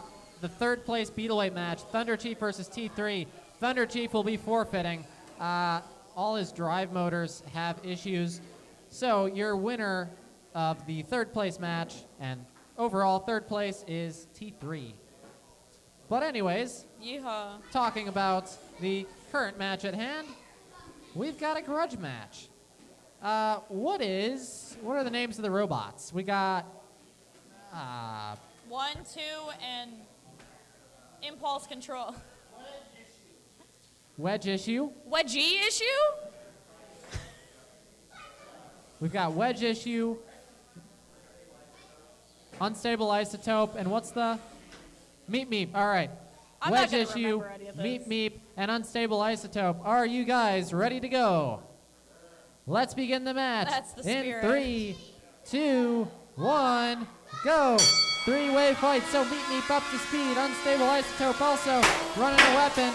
third place Beetle match, Thunder Chief versus T3. Thunder Chief will be forfeiting. All his drive motors have issues. So your winner of the third place match and overall third place is T3. But anyways,
Yeehaw.
talking about the current match at hand, we've got a grudge match. What are the names of the robots? We got
1, 2, and impulse control.
Wedge Issue.
Wedgie issue?
We've got Wedge Issue, Unstable Isotope, and what's the Meep Meep. All right.
I'm not
Wedge
gonna
Issue,
remember any of this.
Meep Meep, and Unstable Isotope. Are you guys ready to go? Let's begin the match.
That's the
in
spirit.
3, 2, 1, go. Three-way fight. So Meep Meep up to speed. Unstable Isotope also running a weapon.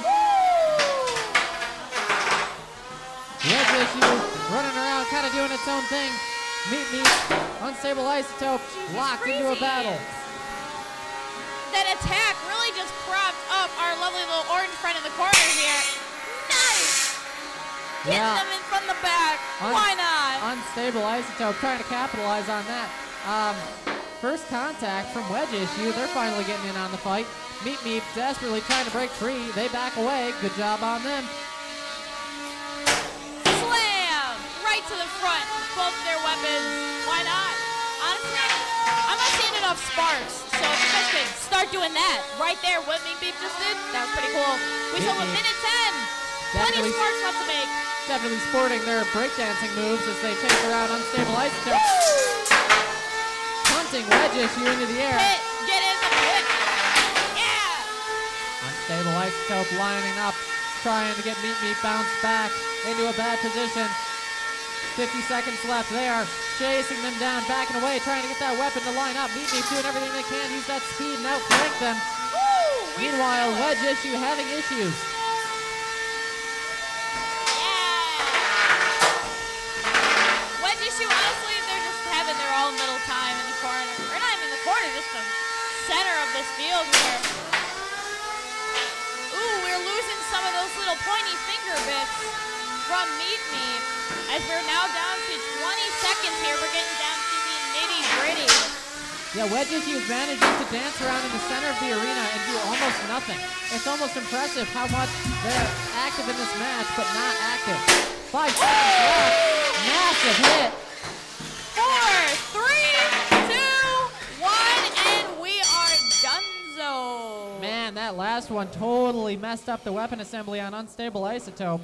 Wedge Issue running around, kind of doing its own thing. Meep Meep, Unstable Isotope locked into a
crazy.
battle.
That attack really just propped up our lovely little orange friend in the corner here. Nice! Getting
Yeah.
them in from the back. Why not?
Unstable Isotope trying to capitalize on that. First contact from Wedge Issue. They're finally getting in on the fight. Meep Meep desperately trying to break free. They back away. Good job on them.
Slam! Right to the front. Both their weapons. Why not? off sparks. So if you guys could start doing that right there, what me Beep just did, that was pretty cool. We still have a minute 10. Plenty of sparks left to make.
Definitely sporting their breakdancing moves as they chase around unstable isotope. Punting wedge issue into the air.
Hit, get in the pit. Yeah.
Unstable isotope lining up, trying to get Meat bounced back into a bad position. 50 seconds left. They are chasing them down, backing away, trying to get that weapon to line up. Meat doing everything they can, use that speed and outflank them. Meanwhile, wedge issue having issues.
Wedge issue, honestly, they're just having their own little time in the corner. Or not even in the corner, just the center of this field here. Ooh, we're losing some of those little pointy finger bits from Meat. As we're now down to 20 seconds here, we're getting down to the nitty-gritty.
Yeah, wedge issues managing to dance around in the center of the arena and do almost nothing. It's almost impressive how much they're active in this match, but not active. 5 seconds left. Massive hit.
4, 3, 2, 1, and we are donezo.
Man, that last one totally messed up the weapon assembly on unstable isotope.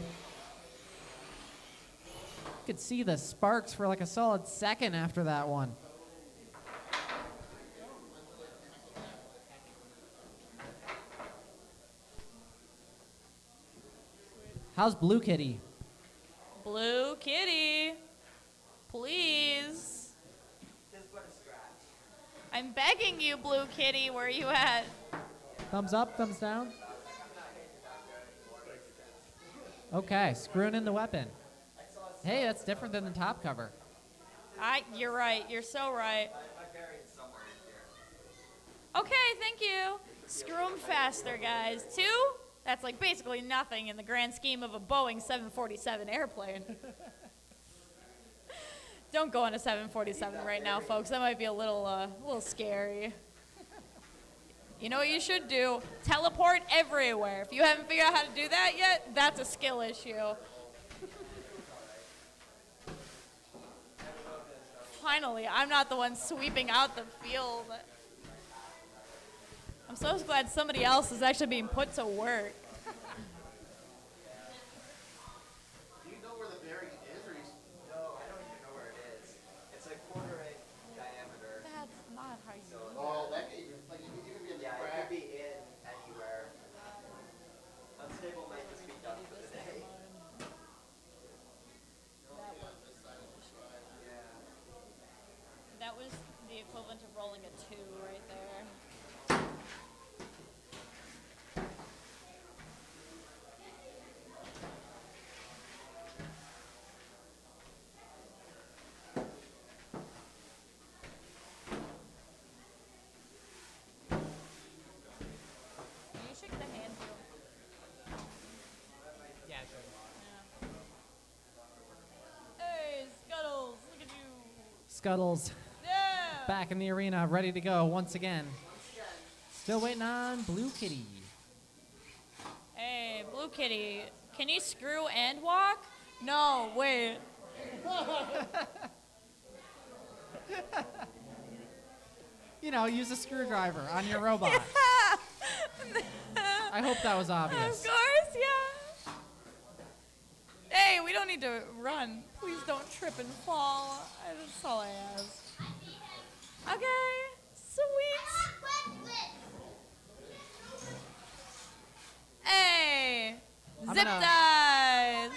Could see the sparks for like a solid second after that one. How's Blue Kitty?
Blue Kitty, please. I'm begging you, Blue Kitty, where are you at?
Thumbs up, thumbs down? Okay, screwing in the weapon. Hey, that's different than the top cover.
You're right. You're so right. Okay, thank you. Screw them faster, guys. 2? That's like basically nothing in the grand scheme of a Boeing 747 airplane. Don't go on a 747 right now, folks. That might be a little scary. You know what you should do? Teleport everywhere. If you haven't figured out how to do that yet, that's a skill issue. Finally, I'm not the one sweeping out the field. I'm so glad somebody else is actually being put to work.
Do you know where the bearing is, or
No, I don't even know where it is. It's a quarter-inch diameter.
That's not how you do it.
Oh, that could even, like, you could be in the
Yeah, it
crack.
could be in anywhere. Unstable might just be done for the day.
That was the equivalent of rolling a 2 right there. Can you shake the hand too?
Yeah, sure.
Yeah. Hey, Scuttles, look at you.
Scuttles
Yeah.
back in the arena, ready to go once again. Still waiting on Blue Kitty.
Hey, Blue Kitty, can you screw and walk? No, wait.
You know, use a screwdriver on your robot. I hope that was obvious.
Of course, yeah. Hey, we don't need to run. Please don't trip and fall. That's all I ask. Okay, sweet. Hey, zip ties.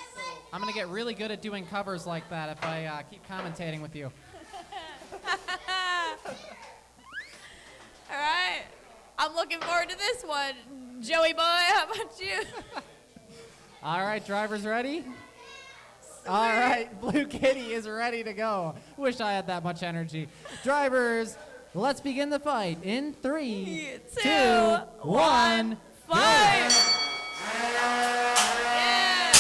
I'm going to get really good at doing covers like that if I keep commentating with you.
All right. I'm looking forward to this one. Joey boy, how about you?
All right, drivers ready? All right, Blue Kitty is ready to go. Wish I had that much energy. Drivers, let's begin the fight in 3, 2, 1,
fight! Yeah!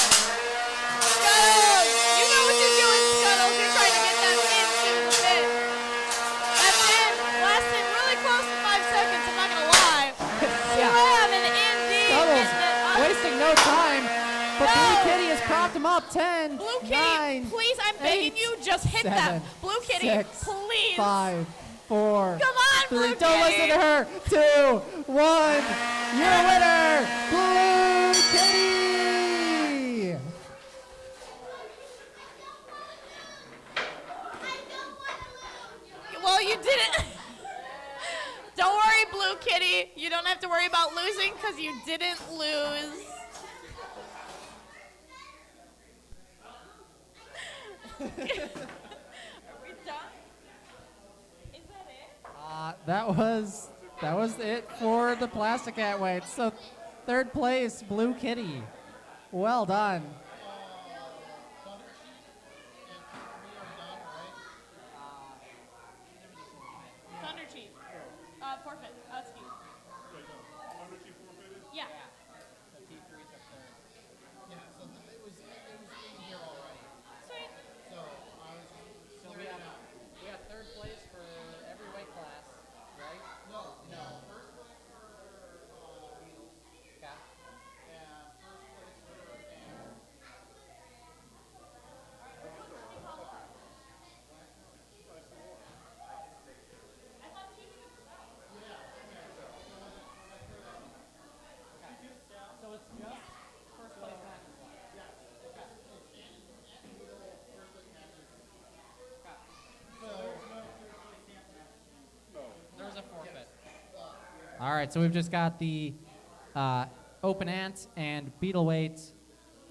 Scuttles! You know what you're doing, Scuttles. You're trying to get that into the pit. That's it. Lasted really close to 5 seconds, I'm not going to lie. Slam and indeed.
Scuttles, wasting no time. But
No.
Blue Kitty has propped him up. 10,
Blue Kitty,
9,
please, I'm begging
8,
you, just hit
7,
that. Blue Kitty,
6,
please.
5,
4,
Come on,
3.
Blue
Don't listen
Kitty.
to her. 2, 1. You're a winner, Blue Kitty.
Well, you didn't. Don't worry, Blue Kitty. You don't have to worry about losing because you didn't lose. Are we done? Is that it?
That was it for the plastic hat weights. So third place, Blue Kitty. Well done.
Thunder Chief. Forfeit. Excuse. Yeah. Sweet.
So we have third place for every weight class, right? No. First place for Beetle. Yeah. And first place for Dan. So it's just first place matches left. There's a forfeit.
All right, so we've just got the open ant and beetle weight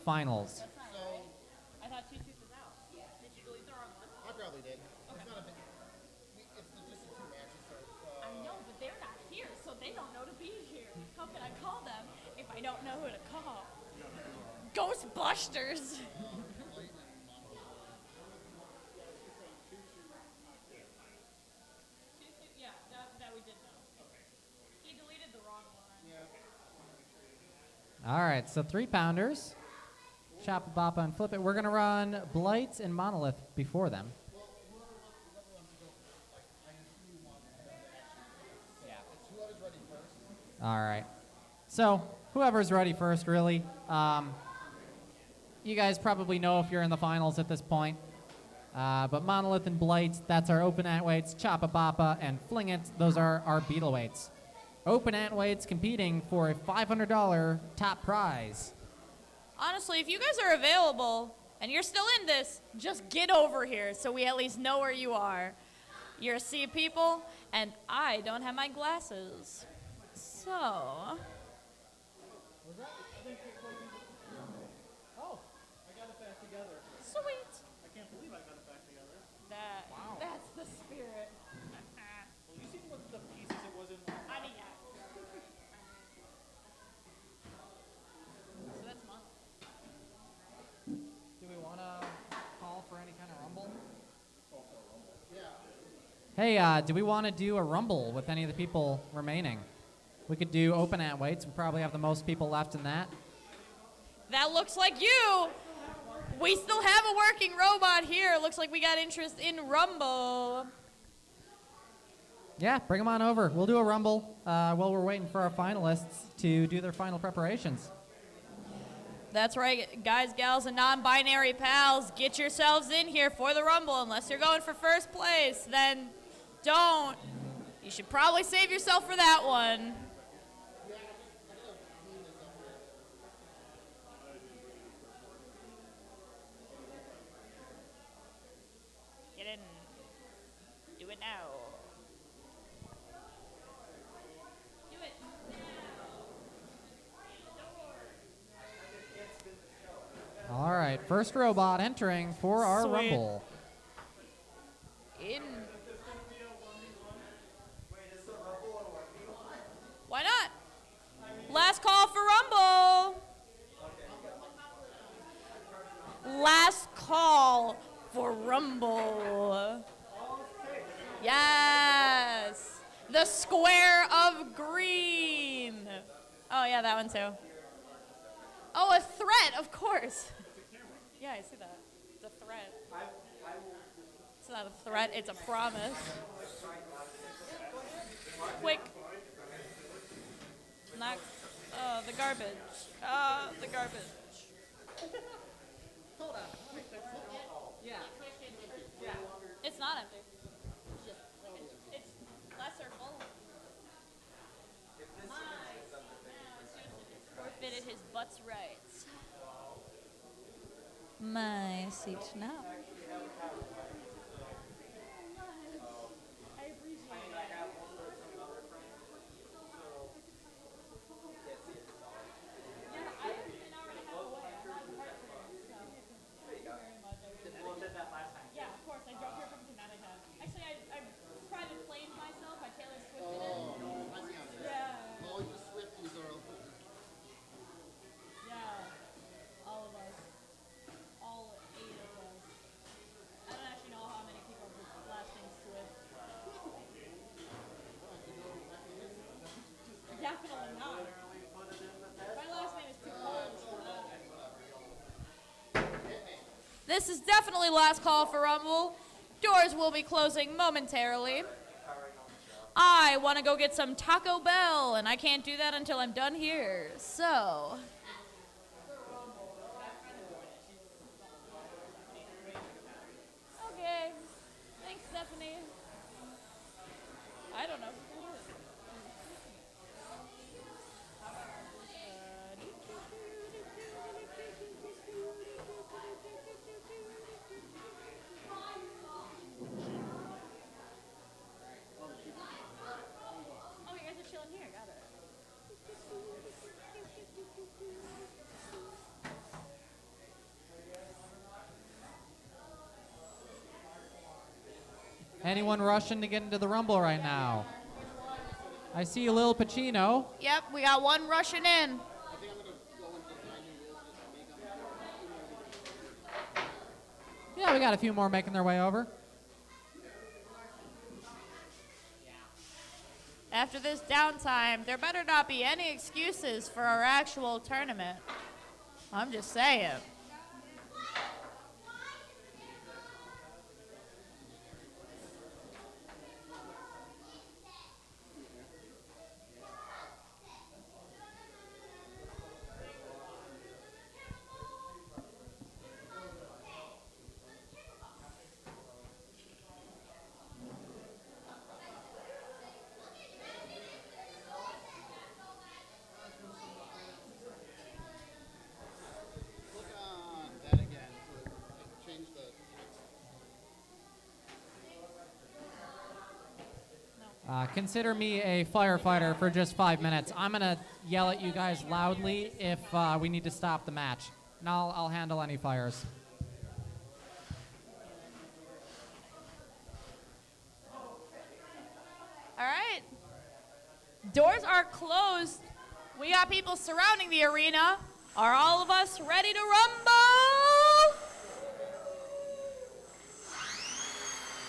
finals.
I thought 2 tooth was out. Did you delete the wrong one?
I probably did. It's not a big. It's just the 2 matches. So,
I know, but they're not here, so they don't know to be here. How can I call them if I don't know who to call? Ghostbusters! Yeah, that we did know. He deleted the wrong one.
All right, so 3 pounders. Chop a boppa and flip it. We're going to run Blight and Monolith before them. All right. So whoever's ready first, really. You guys probably know if you're in the finals at this point. But Monolith and Blight, that's our open ant weights. Chop a boppa and Fling It, those are our beetle weights. Open ant weights competing for a $500 top prize.
Honestly, if you guys are available and you're still in this, just get over here so we at least know where you are. You're a sea of people, and I don't have my glasses. So.
Oh, I got it back together.
Sweet.
I can't believe I got it back together.
That's the spirit.
Well, you see what the pieces it was in?
I mean, yeah. So that's mine.
Do we want to call for any kind of rumble?
Hey, do we want to do a rumble with any of the people remaining? We could do open ant weights. We probably have the most people left in that.
That looks like you. We still have a working robot here. Looks like we got interest in Rumble.
Yeah, bring them on over. We'll do a rumble while we're waiting for our finalists to do their final preparations.
That's right, guys, gals, and non-binary pals. Get yourselves in here for the Rumble. Unless you're going for first place, then don't. You should probably save yourself for that one. Get in. Do it now. Do it now.
All right, first robot entering for our
Sweet.
rumble.
In. Why not? Last call for Rumble. Last call for Rumble. Yes. The square of green. Oh, yeah, that one too. Oh, a threat, of course. Yeah, I see that. It's a threat. It's not a threat, it's a promise. Quick. Not, the garbage. The garbage.
Hold on.
Yeah. Yeah. It's not empty. It's lesser full. Forfeited his butt's rights. My seat now. I appreciate it. Yeah, I am an hour and a half away. I'm not in Hartford, so thank you very much. I appreciate it.
Did that last time.
Yeah, of course. I drove here from Connecticut. Actually, I private planed myself. I Taylor Swifted it.
I see how it is.
Yeah.
All you Swifties are over.
Yeah. All of us. All 8 of us. I don't actually know how many people are last name Swift. Definitely not. My last name is too Polish for that. This is definitely last call for Rumble. Doors will be closing momentarily. I want to go get some Taco Bell, and I can't do that until I'm done here. So. Okay. Thanks, Stephanie. I don't know who that is. Oh, you guys are chilling here. Got it.
Anyone rushing to get into the Rumble right now? I see Lil Pacino.
Yep, we got one rushing in.
Yeah, we got a few more making their way over.
After this downtime, there better not be any excuses for our actual tournament. I'm just saying.
Look on that again. So change the.
Consider me a firefighter for just 5 minutes. I'm going to yell at you guys loudly if we need to stop the match. And I'll handle any fires.
All right. Doors are closed. We got people surrounding the arena. Are all of us ready to rumble?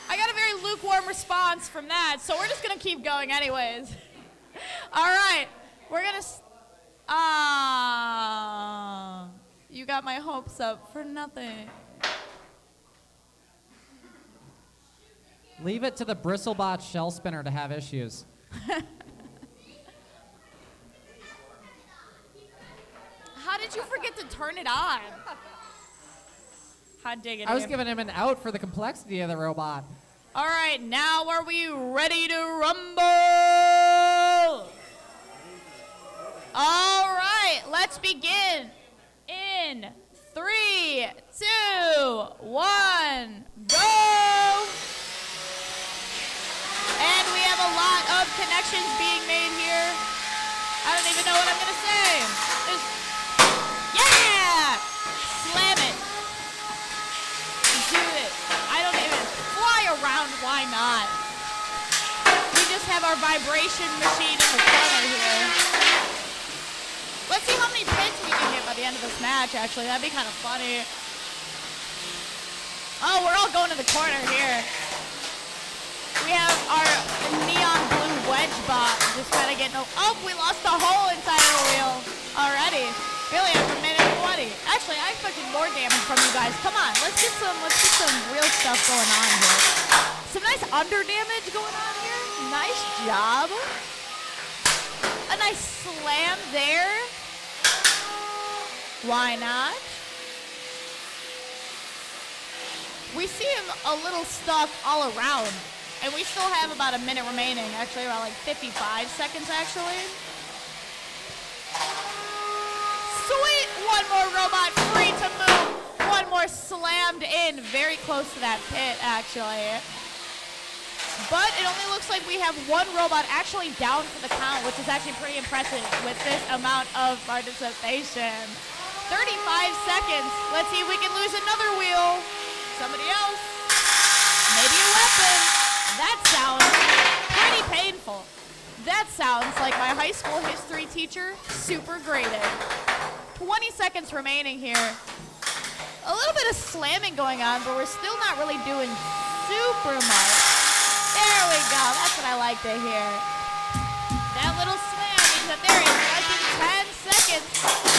I got a very lukewarm response from that, so we're just going to keep going anyways. All right. We're going to... you got my hopes up for nothing.
Leave it to the Betz Botz shell spinner to have issues.
How did you forget to turn it on? Hot diggity.
I was giving him an out for the complexity of the robot.
All right, now are we ready to rumble? All right, let's begin. In 3, 2, 1, go! And we have a lot of connections being made here. I don't even know what I'm going to say. Yeah! Slam it. Do it. I don't even fly around. Why not? We just have our vibration machine in the corner here. Let's see how many pins we can get by the end of this match, actually. That'd be kind of funny. Oh, we're all going to the corner here. We have our neon blue wedge bot just kind of getting... Oh, we lost the hole inside of the wheel already. Really, after a minute 20. Actually, I expected more damage from you guys. Come on, let's get some real stuff going on here. Some nice under damage going on here. Nice job. A nice slam there. Why not? We see him a little stuck all around. And we still have about a minute remaining. Actually, about like 55 seconds, actually. Sweet! One more robot free to move. One more slammed in. Very close to that pit, actually. But it only looks like we have one robot actually down for the count, which is actually pretty impressive with this amount of participation. 35 seconds. Let's see if we can lose another wheel. Somebody else. Maybe a weapon. That sounds pretty painful. That sounds like my high school history teacher super graded. 20 seconds remaining here. A little bit of slamming going on, but we're still not really doing super much. There we go. That's what I like to hear. That little slam means that there is less than 10 seconds.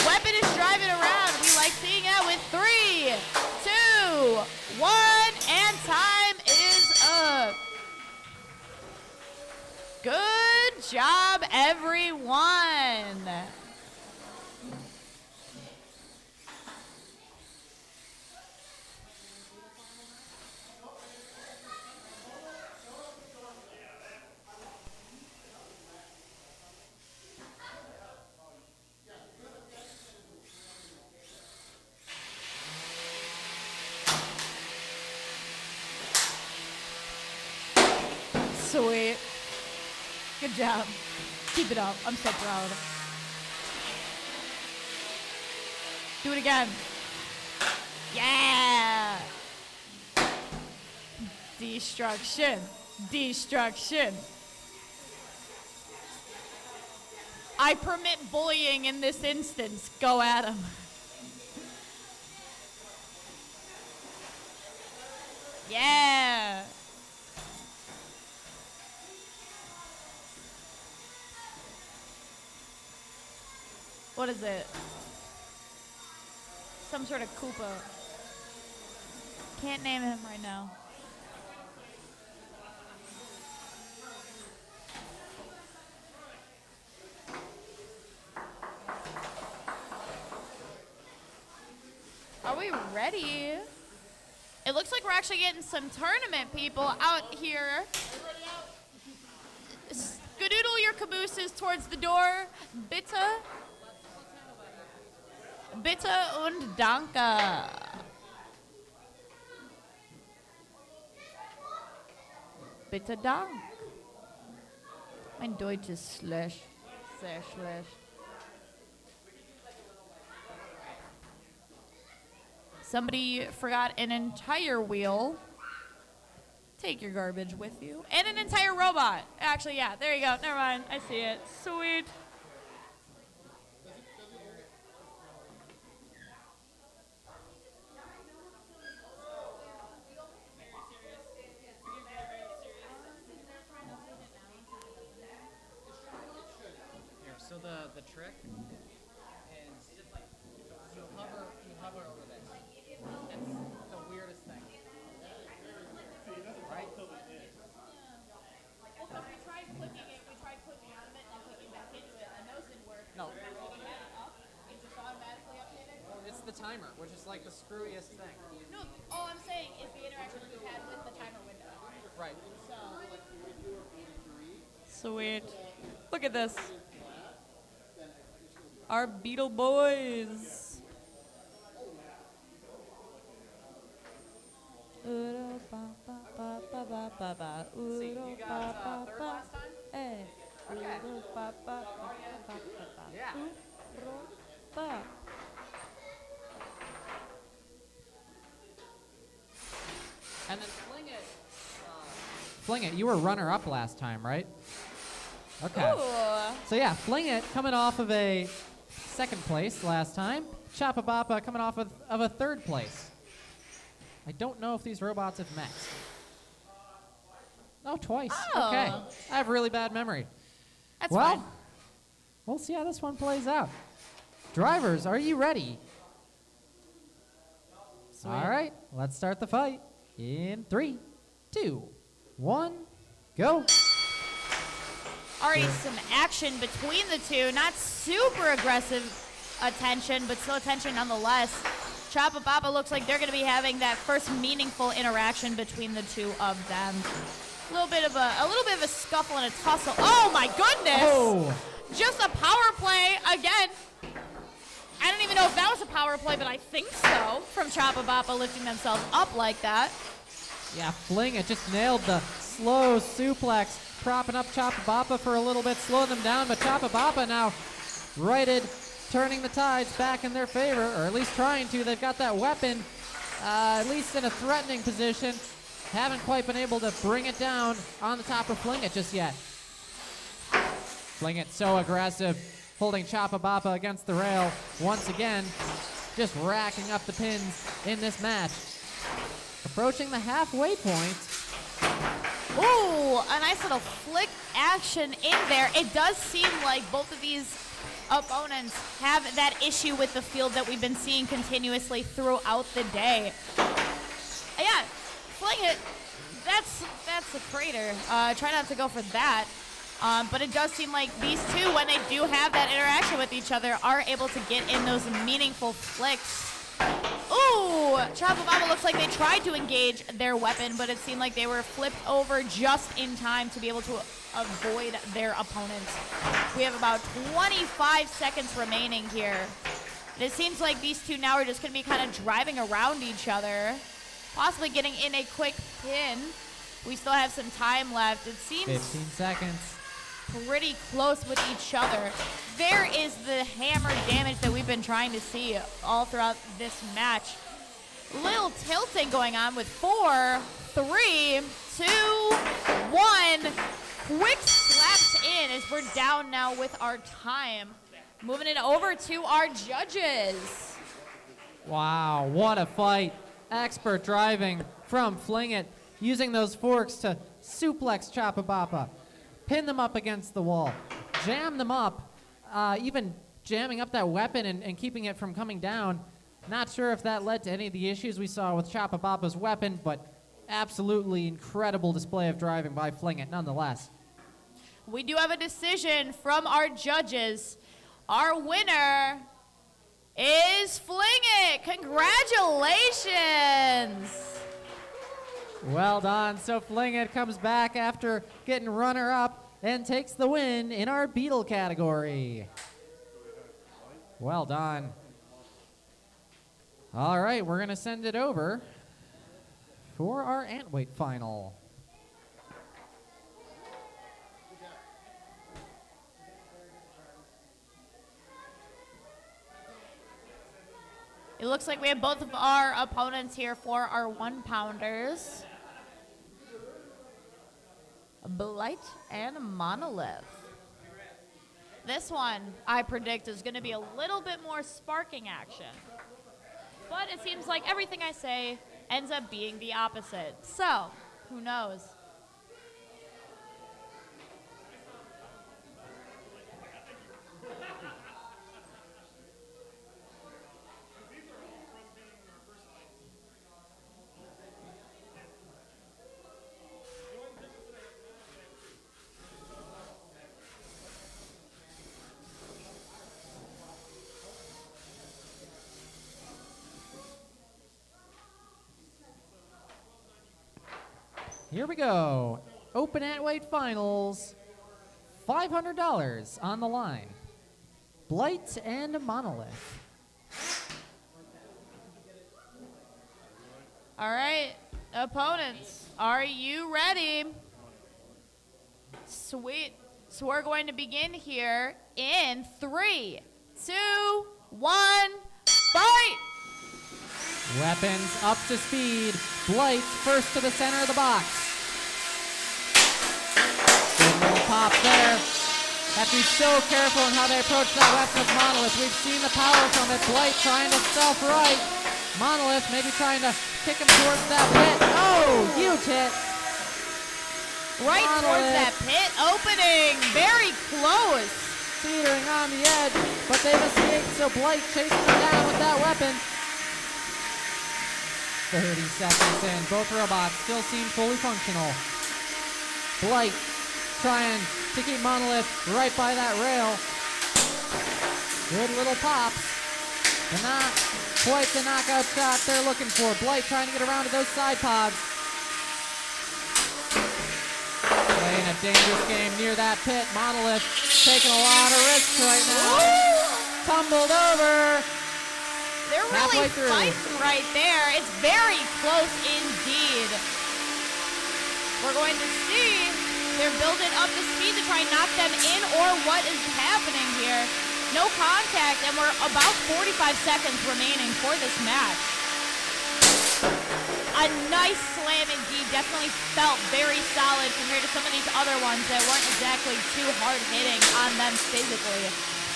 Weapon is driving around. We like seeing that with 3, 2, 1, and time is up. Good job, everyone. Sweet. Good job. Keep it up. I'm so proud. Do it again. Yeah. Destruction. Destruction. I permit bullying in this instance. Go at him. Yeah. What is it? Some sort of Koopa. Can't name him right now. Are we ready? It looks like we're actually getting some tournament people out here. Skadoodle your cabooses towards the door. Bitte und danke. Bitte dank. Mein Deutsch ist schlecht. Sehr schlecht. Somebody forgot an entire wheel. Take your garbage with you. And an entire robot. Actually, yeah, there you go. Never mind. I see it. Sweet.
So the trick is you hover over this. It's the weirdest thing. Right?
Well, because we tried clicking it, we tried clicking out of it and then clicking back into it, and those didn't work.
No.
Clicking it up, it just automatically updated.
It's the timer, which is like the screwiest thing.
No, all I'm saying is the interaction we've had with the timer window.
Right.
Sweet. Look at this. Our Beetle boys.
See, you got third last time?
Hey.
Okay. Yeah.
And then Fling It. Fling It, you were runner-up last time, right? Okay.
Ooh.
So yeah, Fling It coming off of a second place last time. Choppa Boppa coming off of a third place. I don't know if these robots have met. Oh, twice.
Oh.
Okay. I have really bad memory.
That's
well,
fine.
we'll see how this one plays out. Drivers, are you ready?
Sweet.
All right, let's start the fight in 3, 2, 1, go.
Already some action between the two. Not super aggressive attention, but still attention nonetheless. Choppa Boppa looks like they're going to be having that first meaningful interaction between the two of them. A little bit of a scuffle and a tussle. Oh my goodness!
Oh.
Just a power play again. I don't even know if that was a power play, but I think so. From Choppa Boppa lifting themselves up like that.
Yeah, Fling It just nailed the slow suplex, propping up Choppa Boppa for a little bit, slowing them down, but Choppa Boppa now righted, turning the tides back in their favor, or at least trying to. They've got that weapon, at least in a threatening position. Haven't quite been able to bring it down on the top of Fling It just yet. Fling It so aggressive, holding Choppa Boppa against the rail once again, just racking up the pins in this match. Approaching the halfway point.
Ooh, a nice little flick action in there. It does seem like both of these opponents have that issue with the field that we've been seeing continuously throughout the day. Yeah, Fling It, that's a crater. Try not to go for that. But it does seem like these two, when they do have that interaction with each other, are able to get in those meaningful flicks. Ooh, Choppa Boppa looks like they tried to engage their weapon, but it seemed like they were flipped over just in time to be able to avoid their opponents. We have about 25 seconds remaining here. And it seems like these two now are just going to be kind of driving around each other, possibly getting in a quick pin. We still have some time left. It seems
15 seconds.
Pretty close with each other. There is the hammer damage that we've been trying to see all throughout this match. Little tilting going on with 4, 3, 2, 1. Quick slaps in as we're down now with our time. Moving it over to our judges.
Wow, what a fight. Expert driving from Fling It, using those forks to suplex Choppa Boppa, pin them up against the wall, jam them up, even jamming up that weapon and keeping it from coming down. Not sure if that led to any of the issues we saw with Choppa Boppa's weapon, but absolutely incredible display of driving by Fling It nonetheless.
We do have a decision from our judges. Our winner is Fling It. Congratulations.
Well done. So Fling It comes back after getting runner-up and takes the win in our Beetle category. Well done. All right, we're going to send it over for our Antweight final.
It looks like we have both of our opponents here for our 1-pounders. Beloit and Monolith. This one, I predict, is going to be a little bit more sparking action. But it seems like everything I say ends up being the opposite. So, who knows?
Here we go. Open Antweight Finals. $500 on the line. Blight and Monolith.
All right, opponents, are you ready? Sweet. So we're going to begin here in 3, 2, 1, fight!
Weapons up to speed. Blight first to the center of the box. Good little pop there. Have to be so careful in how they approach that weapon with Monolith. We've seen the power from it. Blight trying to stealth right. Monolith maybe trying to kick him towards that pit. Oh, huge hit.
Right towards that pit opening. Very close.
Teetering on the edge, but they've escaped, so Blight chasing them down with that weapon. 30 seconds in. Both robots still seem fully functional. Blight trying to keep Monolith right by that rail. Good little pops. But not quite the knockout shot they're looking for. Blight trying to get around to those side pods. a dangerous game near that pit. Monolith taking a lot of risks right now. Tumbled over.
They're
Halfway
really
through.
fighting right there. It's very close indeed. We're going to see. They're building up the speed to try and knock them in, or what is happening here. No contact, and we're about 45 seconds remaining for this match. A nice slam indeed. Definitely felt very solid compared to some of these other ones that weren't exactly too hard hitting on them physically.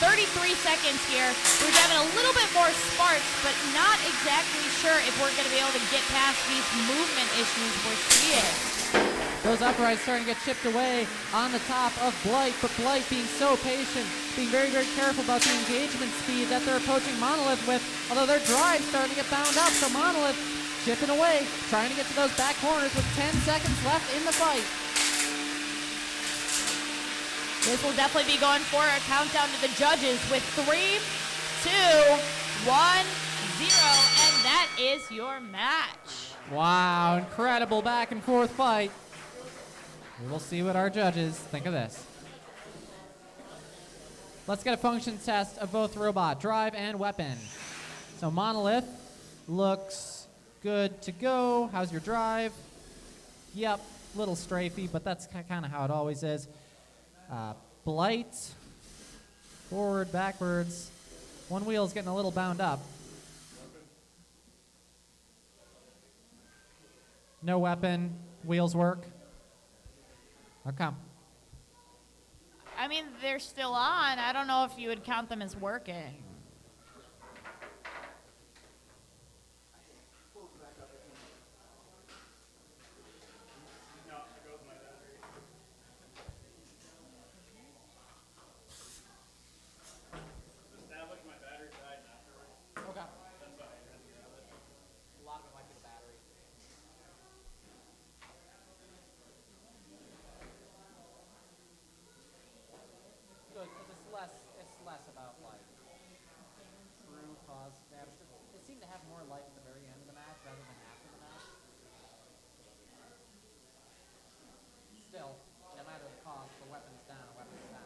33 seconds here. We're having a little bit more sparks, but not exactly sure if we're going to be able to get past these movement issues we're seeing.
Those uprights starting to get chipped away on the top of Blight, but Blight being so patient, being very, very careful about the engagement speed that they're approaching Monolith with, although their drive's starting to get bound up, so Monolith chipping away, trying to get to those back corners with 10 seconds left in the fight.
This will definitely be going for a countdown to the judges with 3, 2, 1, 0, and that is your match.
Wow, incredible back and forth fight. We will see what our judges think of this. Let's get a function test of both robot, drive and weapon. So Monolith looks good to go. How's your drive? Yep, little strafey, but that's kind of how it always is. Blight, forward, backwards. One wheel's getting a little bound up. No weapon, wheels work. Okay.
I mean, they're still on. I don't know if you would count them as working.
It's less about like true cause damage. It seemed to have more life at the very end of the match rather than after the match. Still, no matter the cost, the weapon's down, weapon's down.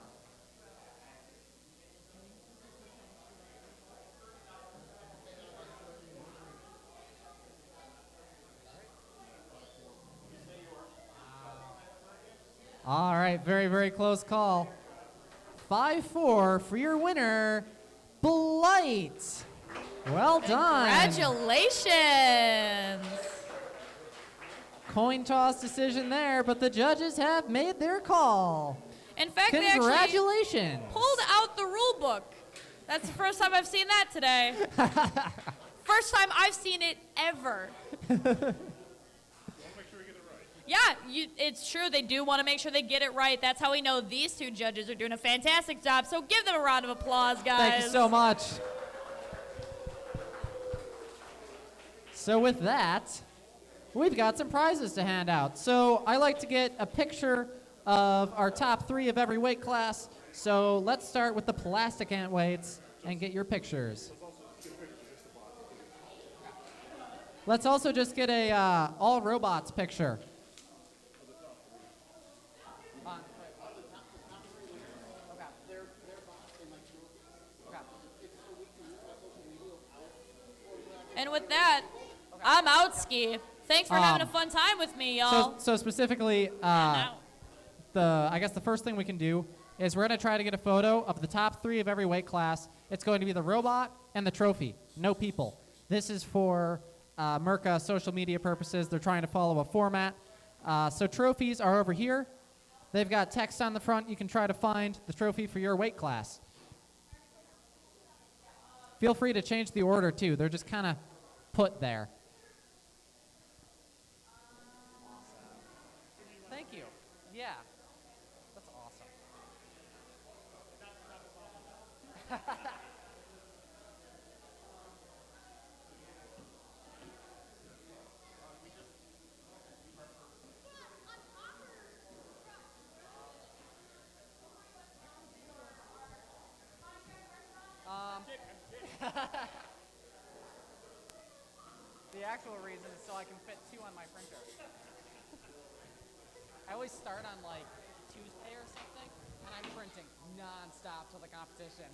All right, very, very close call. 5-4 for your winner, Blight. Well done.
Congratulations.
Coin toss decision there, but the judges have made their call.
In fact, they actually
Congratulations.
pulled out the rule book. That's the first time I've seen that today. First time I've seen it ever. Yeah, it's true. They do want to make sure they get it right. That's how we know these two judges are doing a fantastic job. So give them a round of applause, guys.
Thank you so much. So with that, we've got some prizes to hand out. So I like to get a picture of our top 3 of every weight class. So let's start with the plastic ant weights and get your pictures. Let's also just get a all robots picture.
And with that, I'm out, Ski. Thanks for having a fun time with me, y'all.
So specifically, I guess the first thing we can do is we're going to try to get a photo of the top 3 of every weight class. It's going to be the robot and the trophy, no people. This is for MRCA social media purposes. They're trying to follow a format. So trophies are over here. They've got text on the front. You can try to find the trophy for your weight class. Feel free to change the order, too. They're just kind of put there. Thank you. Yeah. That's awesome. The actual reason is so I can fit 2 on my printer. I always start on like
Tuesday or something, and I'm printing nonstop till the competition.